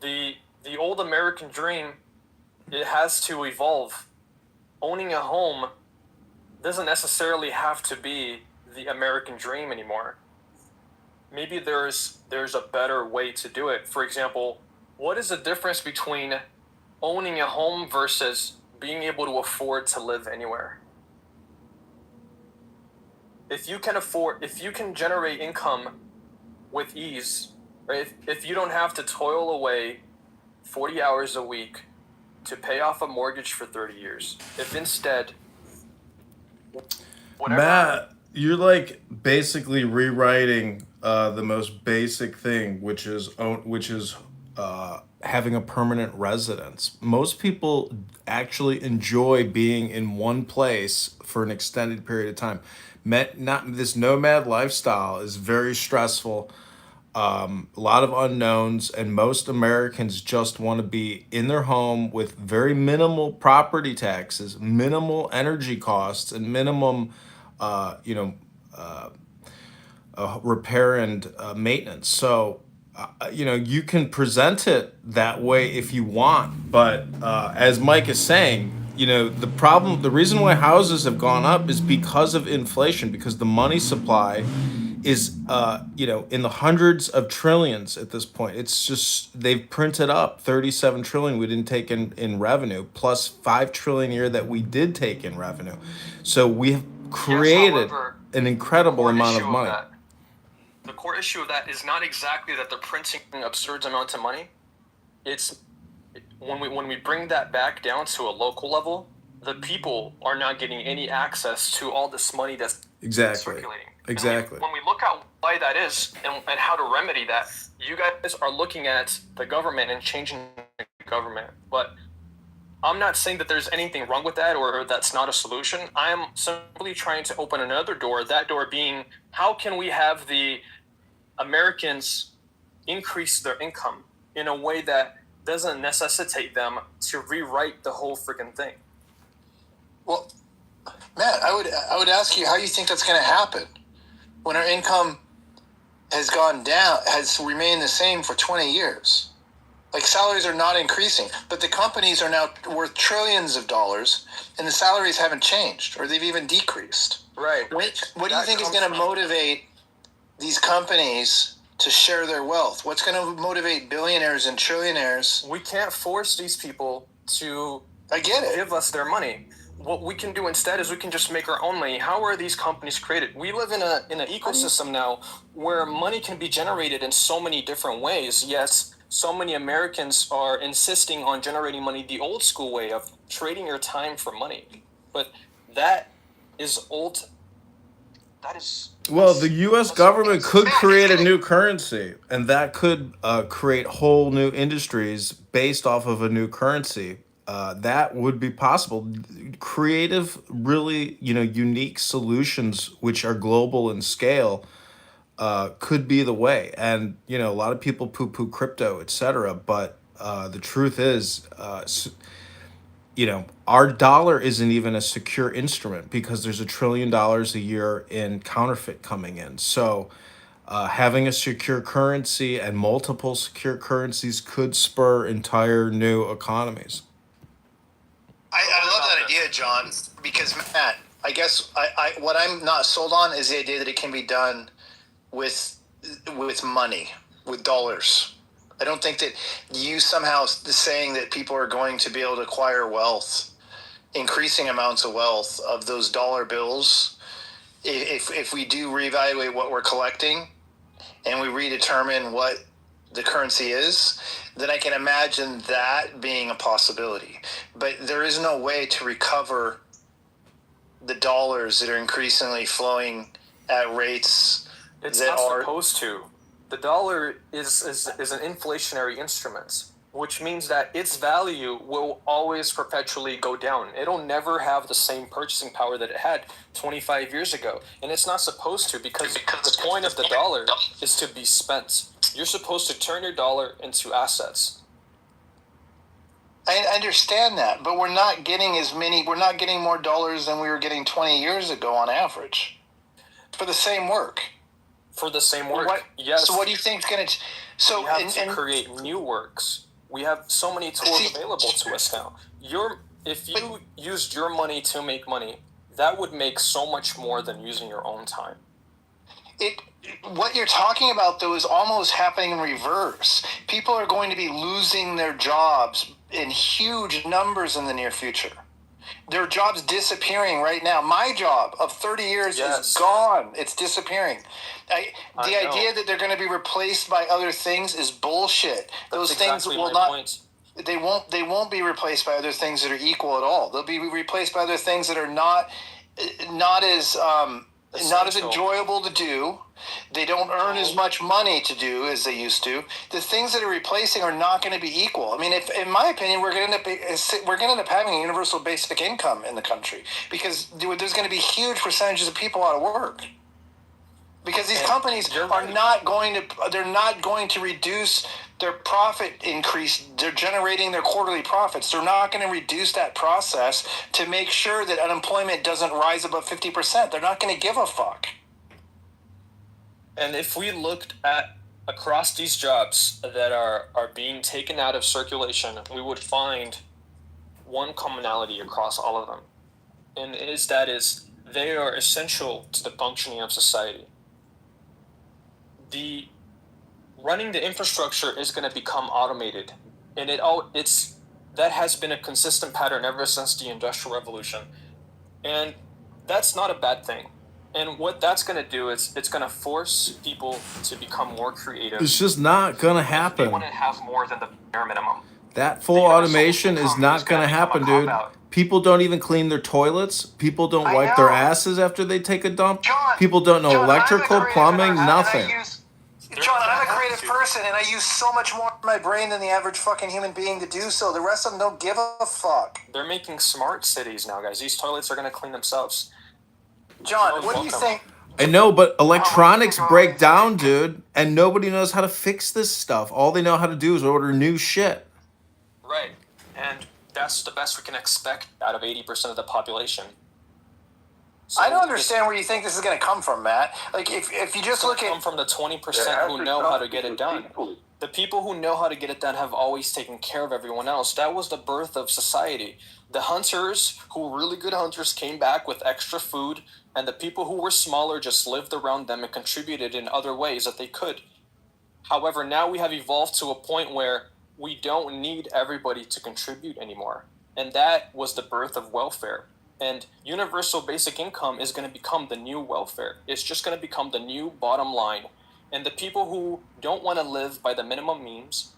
The old American dream, it has to evolve. Owning a home doesn't necessarily have to be the American dream anymore. Maybe there's a better way to do it. For example, what is the difference between owning a home versus being able to afford to live anywhere? If you can generate income with ease, right? If you don't have to toil away 40 hours a week to pay off a mortgage for 30 years, if instead, Matt, you're like basically rewriting the most basic thing, which is having a permanent residence. Most people actually enjoy being in one place for an extended period of time. This nomad lifestyle is very stressful. A lot of unknowns, and most Americans just want to be in their home with very minimal property taxes, minimal energy costs, and minimum, repair and maintenance. So, you can present it that way if you want, but as Mike is saying, the reason why houses have gone up is because of inflation, because the money supply is in the hundreds of trillions at this point. It's just they've printed up 37 trillion we didn't take in revenue, plus 5 trillion a year that we did take in revenue. So we've created an incredible amount of money. The core issue of that is not exactly that they're printing absurd amounts of money. It's when we bring that back down to a local level, the people are not getting any access to all this money that's circulating. Exactly. When we look at why that is and how to remedy that, you guys are looking at the government and changing the government. But I'm not saying that there's anything wrong with that or that's not a solution. I am simply trying to open another door, that door being, how can we have the Americans increase their income in a way that doesn't necessitate them to rewrite the whole freaking thing? Well, Matt, I would ask you how you think that's going to happen when our income has gone down, has remained the same for 20 years. Like, salaries are not increasing, but the companies are now worth trillions of dollars, and the salaries haven't changed, or they've even decreased. Right. What do you think is going to motivate these companies to share their wealth? What's going to motivate billionaires and trillionaires? We can't force these people to give us their money. What we can do instead is we can just make our own money. How are these companies created? We live in an ecosystem now where money can be generated in so many different ways. Yes, so many Americans are insisting on generating money the old school way of trading your time for money. But that is old. Well, the U.S. government could create a new currency, and that could create whole new industries based off of a new currency. That would be possible. Creative, really, unique solutions which are global in scale could be the way. And a lot of people poo-poo crypto, etc. But the truth is, our dollar isn't even a secure instrument because there's $1 trillion a year in counterfeit coming in. So having a secure currency and multiple secure currencies could spur entire new economies. I love that idea, John, because, Matt, I guess what I'm not sold on is the idea that it can be done with money, with dollars. I don't think that you somehow saying that people are going to be able to acquire wealth, increasing amounts of wealth of those dollar bills, if we do reevaluate what we're collecting and we redetermine what the currency is, then I can imagine that being a possibility. But there is no way to recover the dollars that are increasingly flowing at rates It's that not are supposed to. The dollar is an inflationary instrument, which means that its value will always perpetually go down. It'll never have the same purchasing power that it had 25 years ago. And it's not supposed to because the point of the dollar is to be spent. You're supposed to turn your dollar into assets. I understand that, but we're not getting more dollars than we were getting 20 years ago on average for the same work. For the same work, yes. So what do you think is going to... So we have to create new works. We have so many tools available to us now. If you used your money to make money, that would make so much more than using your own time. What you're talking about, though, is almost happening in reverse. People are going to be losing their jobs in huge numbers in the near future. There are jobs disappearing right now. My job of 30 years is gone. It's disappearing. The idea that they're going to be replaced by other things is bullshit. Those things will not. They won't be replaced by other things that are equal at all. They'll be replaced by other things that are not as enjoyable to do. They don't earn as much money to do as they used to. The things that are replacing are not going to be equal. I mean, in my opinion, we're going to end up having a universal basic income in the country because there's going to be huge percentages of people out of work. Because these companies are not going to reduce their profit increase. They're generating their quarterly profits. They're not going to reduce that process to make sure that unemployment doesn't rise above 50%. They're not going to give a fuck. And if we looked at across these jobs that are being taken out of circulation, we would find one commonality across all of them. And they are essential to the functioning of society. Running the infrastructure is going to become automated, and that has been a consistent pattern ever since the Industrial Revolution, and that's not a bad thing. And what that's going to do is it's going to force people to become more creative. It's just not going to happen. They want to have more than the bare minimum. That full automation is not going to happen, dude. People don't even clean their toilets. People don't wipe their asses after they take a dump. People don't know electrical, plumbing, nothing. John, I'm a creative person, and I use so much more of my brain than the average fucking human being to do so. The rest of them don't give a fuck. They're making smart cities now, guys. These toilets are going to clean themselves. John, what do you think? I know, but electronics break down, dude, and nobody knows how to fix this stuff. All they know how to do is order new shit. Right, and that's the best we can expect out of 80% of the population. So I don't understand where you think this is going to come from, Matt. Like, if you just look at... come from the 20% who know how to get it done. The people who know how to get it done have always taken care of everyone else. That was the birth of society. The hunters, who were really good hunters, came back with extra food, and the people who were smaller just lived around them and contributed in other ways that they could. However, now we have evolved to a point where we don't need everybody to contribute anymore. And that was the birth of welfare. And universal basic income is going to become the new welfare. It's just going to become the new bottom line. And the people who don't want to live by the minimum means,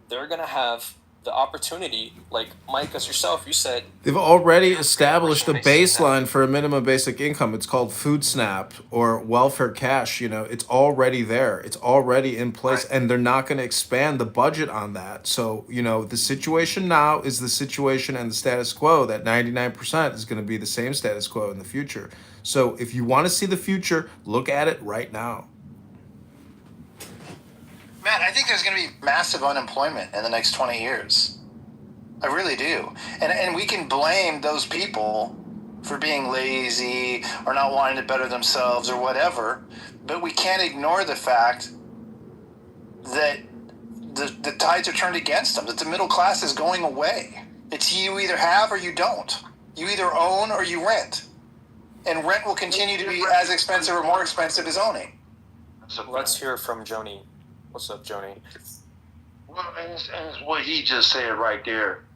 they're going to have the opportunity, like Mike, as yourself, you said. They've already established a baseline for a minimum basic income. It's called Food Snap or Welfare Cash. You know, it's already there. It's already in place, and they're not going to expand the budget on that. So, you know, the situation now is the situation and the status quo. That 99% is going to be the same status quo in the future. So if you want to see the future, look at it right now. Matt, I think there's going to be massive unemployment in the next 20 years. I really do. And we can blame those people for being lazy or not wanting to better themselves or whatever, but we can't ignore the fact that the tides are turned against them, that the middle class is going away. It's you either have or you don't. You either own or you rent. And rent will continue to be as expensive or more expensive as owning. So let's hear from Joni. What's up, Joni? Well, and it's what he just said right there.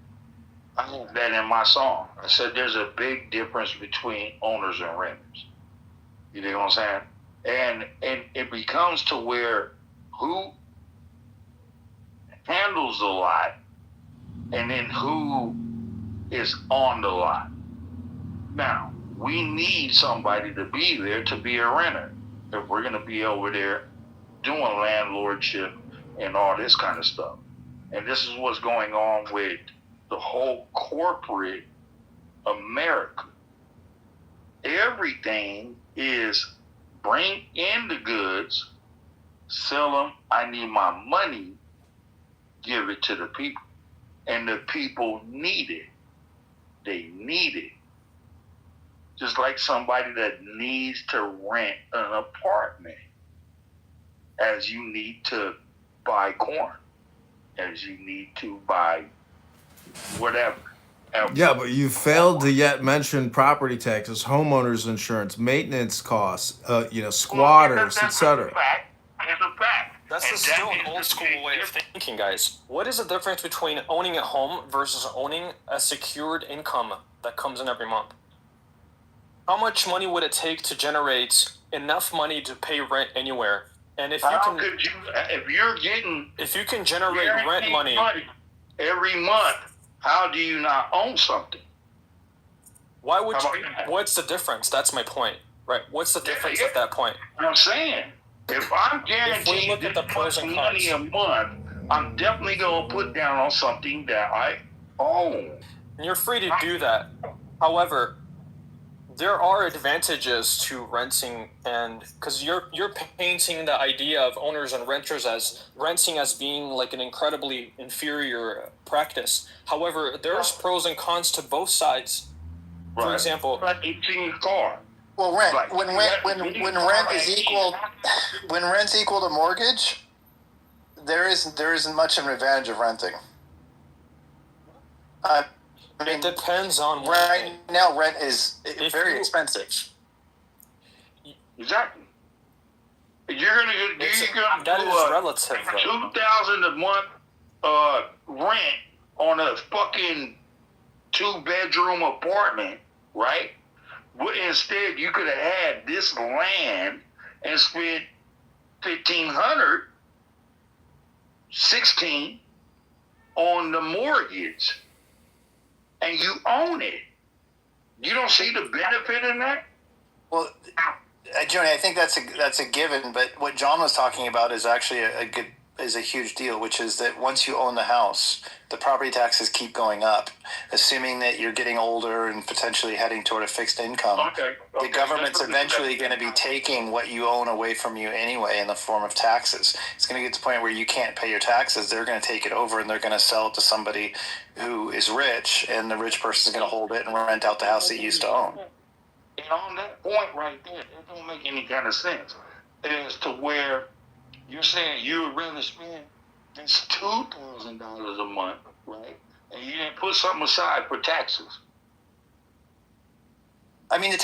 I have that in my song. I said there's a big difference between owners and renters. You know what I'm saying? And it becomes to where who handles the lot and then who is on the lot. Now, we need somebody to be there to be a renter. If we're going to be over there doing landlordship and all this kind of stuff. And this is what's going on with the whole corporate America. Everything is bring in the goods, sell them. I need my money. Give it to the people. And the people need it. They need it. Just like somebody that needs to rent an apartment, as you need to buy corn, as you need to buy whatever. Yeah, but you failed to yet mention property taxes, homeowners insurance, maintenance costs, squatters, etc. It's a fact. That's still an old school way of thinking, guys. What is the difference between owning a home versus owning a secured income that comes in every month? How much money would it take to generate enough money to pay rent anywhere? And if you can generate rent money every month, how do you not own something? Why would you? What's the difference? That's my point, right? What's the difference at that point? I'm saying, if I'm guaranteed this much money a month, I'm definitely going to put down on something that I own. And you're free to do that. However, there are advantages to renting, and because you're painting the idea of owners and renters as renting as being like an incredibly inferior practice. However, there's pros and cons to both sides. Right. For example, like 18 car. Well, rent when rent is equal, when rent's equal to mortgage, there isn't much of an advantage of renting. It depends on right now. Rent is very expensive. Exactly. You're gonna that is relative. $2,000 a month rent on a fucking 2-bedroom apartment, right? But instead, you could have had this land and spent $1,500, $1,600 on the mortgage. And you own it. You don't see the benefit in that? Well, Joni, I think that's a given. But what John was talking about is actually a huge deal, which is that once you own the house, the property taxes keep going up, assuming that you're getting older and potentially heading toward a fixed income. Okay. The government's eventually going to be taking what you own away from you anyway in the form of taxes. It's going to get to the point where you can't pay your taxes. They're going to take it over and they're going to sell it to somebody who is rich, and the rich person is going to hold it and rent out the house that you used to own. And on that point right there, it don't make any kind of sense as to where you're saying you would rather spend this $2,000 a month, right? And you didn't put something aside for taxes. I mean,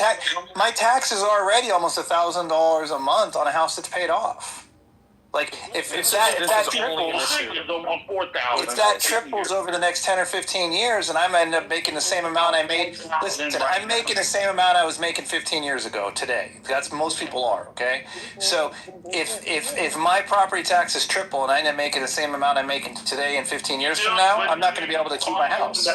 my taxes are already almost $1,000 a month on a house that's paid off. Like if that triples over the next 10 or 15 years, and I end up making the same amount I made. Listen, I'm making the same amount I was making 15 years ago today. That's most people are, okay? So if my property taxes triple and I end up making the same amount I'm making today and 15 years from now, I'm not going to be able to keep my house.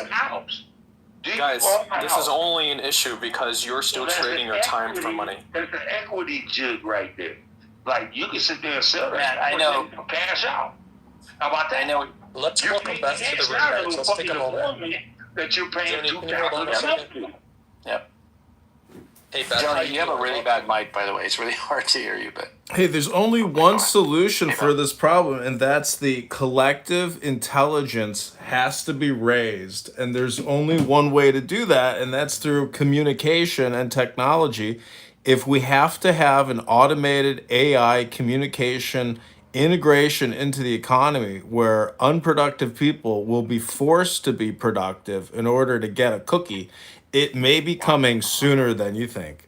Guys, this is only an issue because you're still trading your time for money. There's an equity jig right there. Like, you can sit there and sell that. Man, I know. Cash out. How about that? I know. Let's welcome Beth to the room, guys. Let's take a moment. That you're paying $2,000. Yep. Hey, Beth, Johnny, you have a really bad mic, by the way. It's really hard to hear you, but... Hey, there's only one solution for this problem, and that's the collective intelligence has to be raised. And there's only one way to do that, and that's through communication and technology. If we have to have an automated AI communication integration into the economy where unproductive people will be forced to be productive in order to get a cookie, it may be coming sooner than you think.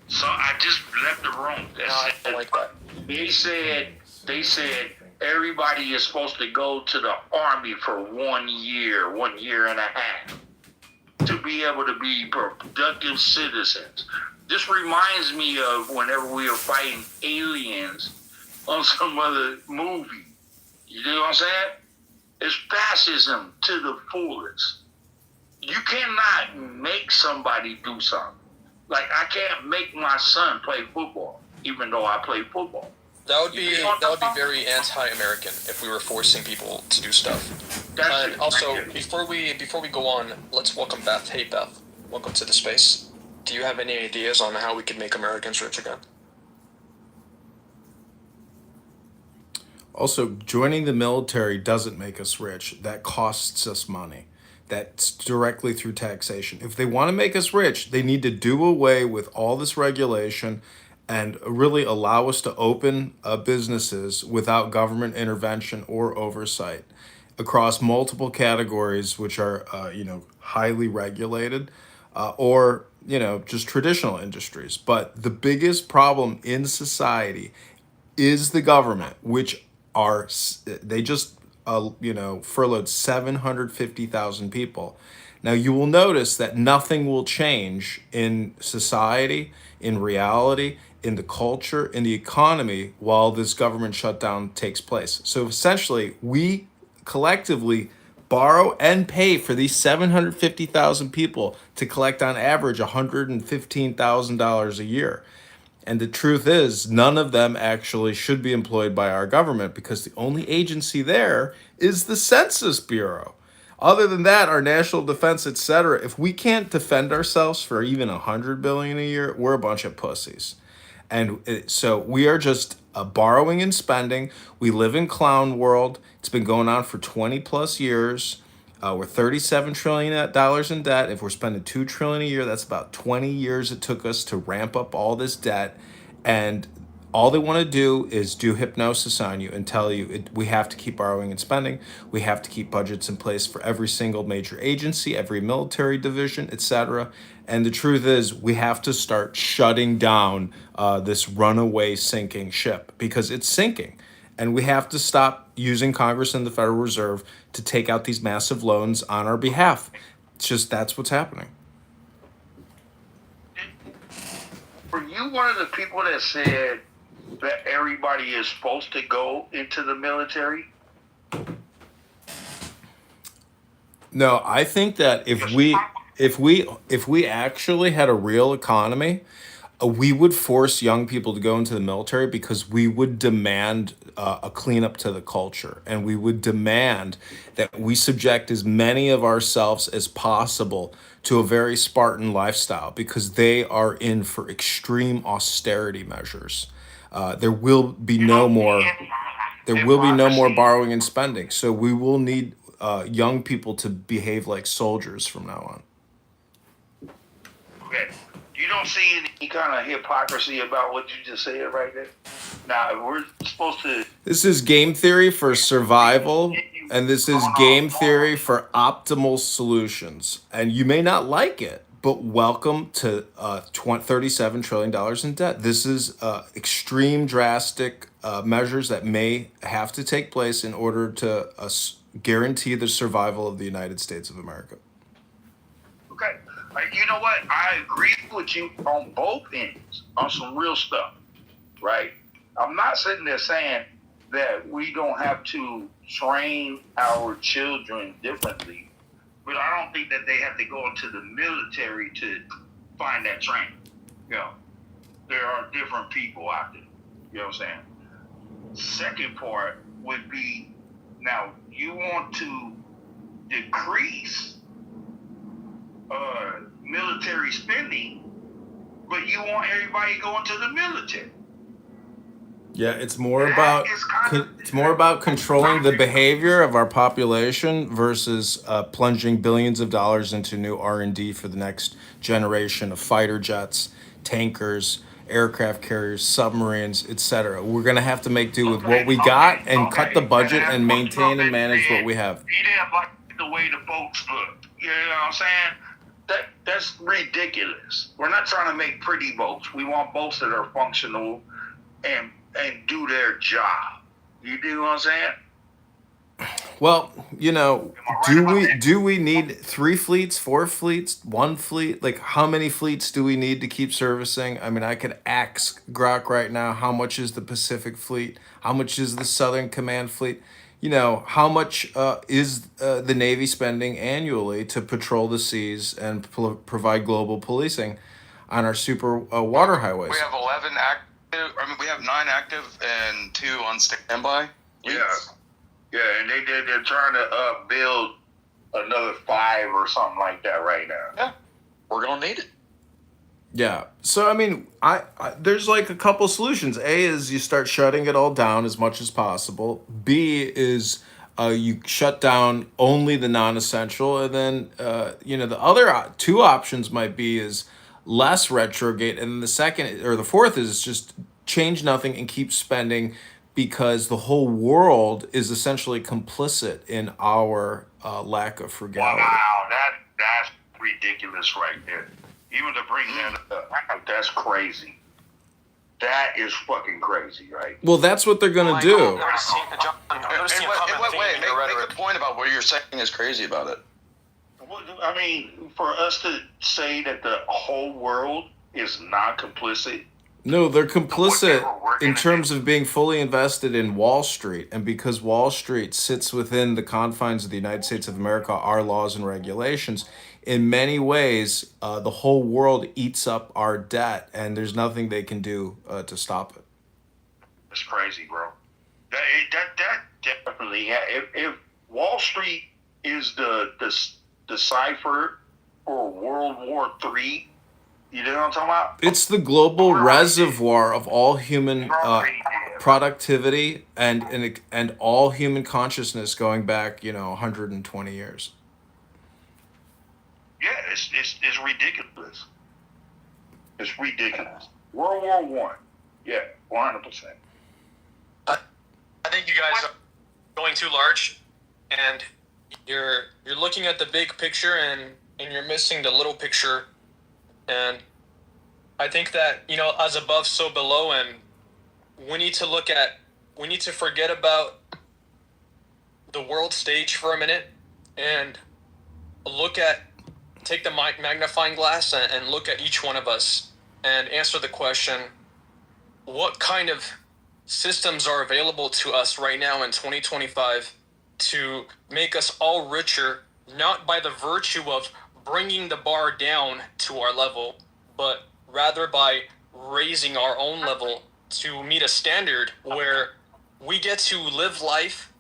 So I just left the room. I like that. They said everybody is supposed to go to the Army for 1 year and a half to be able to be productive citizens. This reminds me of whenever we were fighting aliens on some other movie. You know what I'm saying? It's fascism to the fullest. You cannot make somebody do something. Like, I can't make my son play football, even though I play football. That would be very anti-American if we were forcing people to do stuff. And also, before we go on, let's welcome Beth. Hey, Beth, welcome to the space. Do you have any ideas on how we could make Americans rich again? Also, joining the military doesn't make us rich. That costs us money. That's directly through taxation. If they want to make us rich, they need to do away with all this regulation and really allow us to open businesses without government intervention or oversight across multiple categories, which are highly regulated, or just traditional industries. But the biggest problem in society is the government, which they just furloughed 750,000 people. Now you will notice that nothing will change in society, in reality, in the culture, in the economy while this government shutdown takes place. So essentially, we collectively borrow and pay for these 750,000 people to collect on average $115,000 a year. And the truth is, none of them actually should be employed by our government because the only agency there is the Census Bureau. Other than that, our national defense, etc., if we can't defend ourselves for even $100 billion a year, we're a bunch of pussies. And so we are just borrowing and spending. We live in clown world. It's been going on for 20 plus years. We're $37 trillion in debt. If we're spending $2 trillion a year, that's about 20 years it took us to ramp up all this debt. And all they want to do is do hypnosis on you and tell you we have to keep borrowing and spending. We have to keep budgets in place for every single major agency, every military division, etc. And the truth is, we have to start shutting down this runaway sinking ship because it's sinking. And we have to stop using Congress and the Federal Reserve to take out these massive loans on our behalf. It's just that's what's happening. Were you one of the people that said that everybody is supposed to go into the military? No, I think that if we actually had a real economy, we would force young people to go into the military because we would demand a cleanup to the culture, and we would demand that we subject as many of ourselves as possible to a very Spartan lifestyle because they are in for extreme austerity measures. There will be no more. There will be no more borrowing and spending. So we will need young people to behave like soldiers from now on. Okay. You don't see any kind of hypocrisy about what you just said right there? Now, if we're supposed to... This is game theory for survival, and this is game theory for optimal solutions. And you may not like it, but welcome to $37 trillion in debt. This is extreme, drastic measures that may have to take place in order to guarantee the survival of the United States of America. Okay. You know what? I agree with you on both ends, on some real stuff, right? I'm not sitting there saying that we don't have to train our children differently, but I don't think that they have to go into the military to find that training. You know, there are different people out there. You know what I'm saying? Second part would be, now you want to decrease military spending, but you want everybody going to the military. Yeah, it's more about controlling the behavior of our population versus plunging billions of dollars into new R&D for the next generation of fighter jets, tankers, aircraft carriers, submarines, etc. We're going to have to make do with what we got and cut the budget and maintain and manage what we have. He didn't like the way the boats look. You know what I'm saying? That's ridiculous. We're not trying to make pretty boats. We want boats that are functional and do their job. You do what I'm saying? Well, do we need 3 fleets, 4 fleets, 1 fleet? Like, how many fleets do we need to keep servicing? I mean, I could ask Grok right now, how much is the Pacific Fleet? How much is the Southern Command Fleet? How much is the Navy spending annually to patrol the seas and provide global policing on our super water highways? We have 11 active. we have 9 active and 2 on standby. Yeah, and they're trying to build another 5 or something like that right now. Yeah, we're gonna need it. Yeah. So I mean, I there's like a couple solutions. A is you start shutting it all down as much as possible. B is you shut down only the non-essential, and then the other two options might be is less retrogate, and then the second or the fourth is just change nothing and keep spending because the whole world is essentially complicit in our lack of frugality. Wow, that's ridiculous right there. Even to bring that up, that's crazy. That is fucking crazy, right? Well, that's what they're gonna do. In what way? Make a point about what you're saying is crazy about it. I mean, for us to say that the whole world is not complicit. No, they're complicit in terms of being fully invested in Wall Street. And because Wall Street sits within the confines of the United States of America, our laws and regulations, in many ways, the whole world eats up our debt, and there's nothing they can do to stop it. That's crazy, bro. That definitely. If Wall Street is the cipher for World War III, you know what I'm talking about? It's the global reservoir of all human productivity and all human consciousness going back, 120 years. Yeah, it's ridiculous. It's ridiculous. World War One. Yeah, 100%. I think you guys are going too large, and you're looking at the big picture and you're missing the little picture. And I think that, as above, so below, and we need to forget about the world stage for a minute and take the magnifying glass and look at each one of us and answer the question, what kind of systems are available to us right now in 2025 to make us all richer, not by the virtue of bringing the bar down to our level, but rather by raising our own level to meet a standard where we get to live life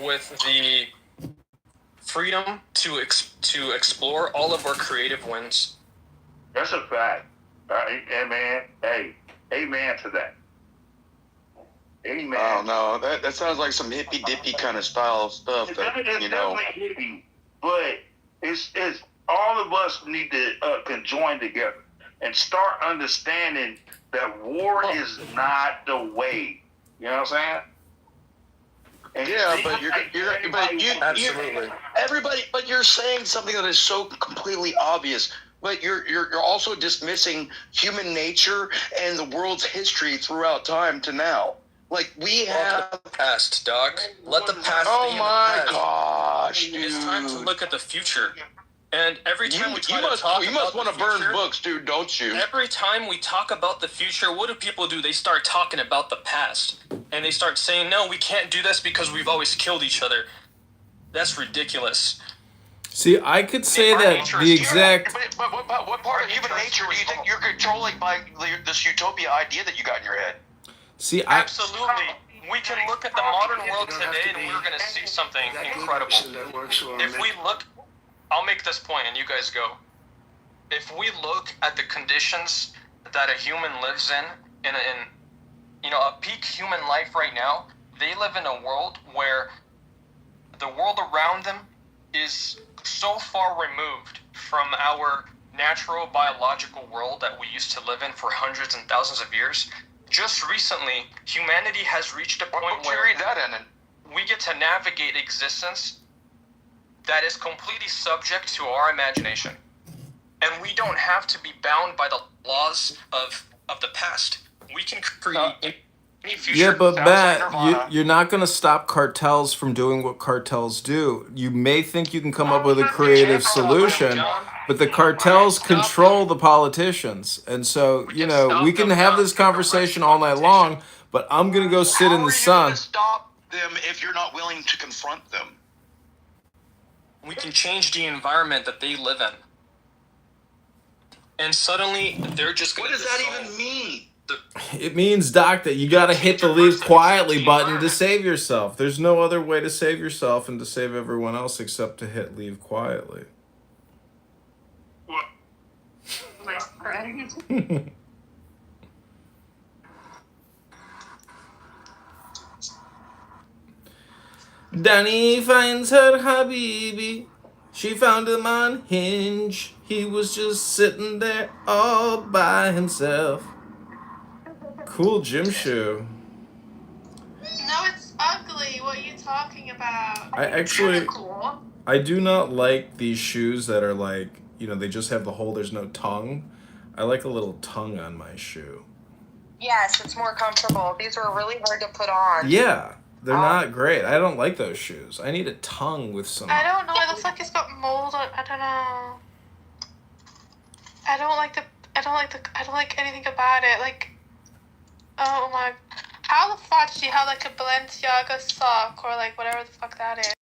with the freedom to explore all of our creative wins. That's a fact. Amen. Hey, amen to that. Amen. Oh no, that sounds like some hippy dippy kind of style stuff. It's definitely hippie, but it's all of us need to conjoin together and start understanding that war is not the way. You know what I'm saying? And but you're saying something that is so completely obvious. But you're also dismissing human nature and the world's history throughout time to now. Like we have the past, Doc. Let the past. Oh be my in the past. gosh, dude! It's time to look at the future. And every time we you must want to burn books, dude, don't you? Every time we talk about the future, what do people do? They start talking about the past, and they start saying, "No, we can't do this because we've always killed each other." That's ridiculous. See, I could say that the exact. But what part of human nature do you think you're controlling by this utopia idea that you got in your head? See, absolutely. We can look at the modern world today, and we're going to see something incredible. If we look, I'll make this point, and you guys go. If we look at the conditions that a human lives in a peak human life right now, they live in a world where the world around them is so far removed from our natural biological world that we used to live in for hundreds and thousands of years. Just recently, humanity has reached a point where we get to navigate existence that is completely subject to our imagination. And we don't have to be bound by the laws of the past. We can create any future. Yeah, but Matt, you're not going to stop cartels from doing what cartels do. You may think you can come up with a creative solution, but the cartels control the politicians. And so, we can have this conversation all night long, but I'm going to go sit in the sun. Stop them if you're not willing to confront them. We can change the environment that they live in. And suddenly, they're just going to... What does that even mean? It means, Doc, that you got to hit the leave quietly button to save yourself. There's no other way to save yourself and to save everyone else except to hit leave quietly. right? Danny finds her Habibi. She found him on Hinge. He was just sitting there all by himself. Cool gym shoe. No, it's ugly. What are you talking about? I actually, I do not like these shoes that are like, they just have the hole, there's no tongue. I like a little tongue on my shoe. Yes, it's more comfortable. These were really hard to put on. Yeah, they're not great. I don't like those shoes. I need a tongue with some... I don't know. It looks like it's got mold on. I don't know. I don't like anything about it. Like, oh my. How the fuck do you have like a Balenciaga sock or like whatever the fuck that is?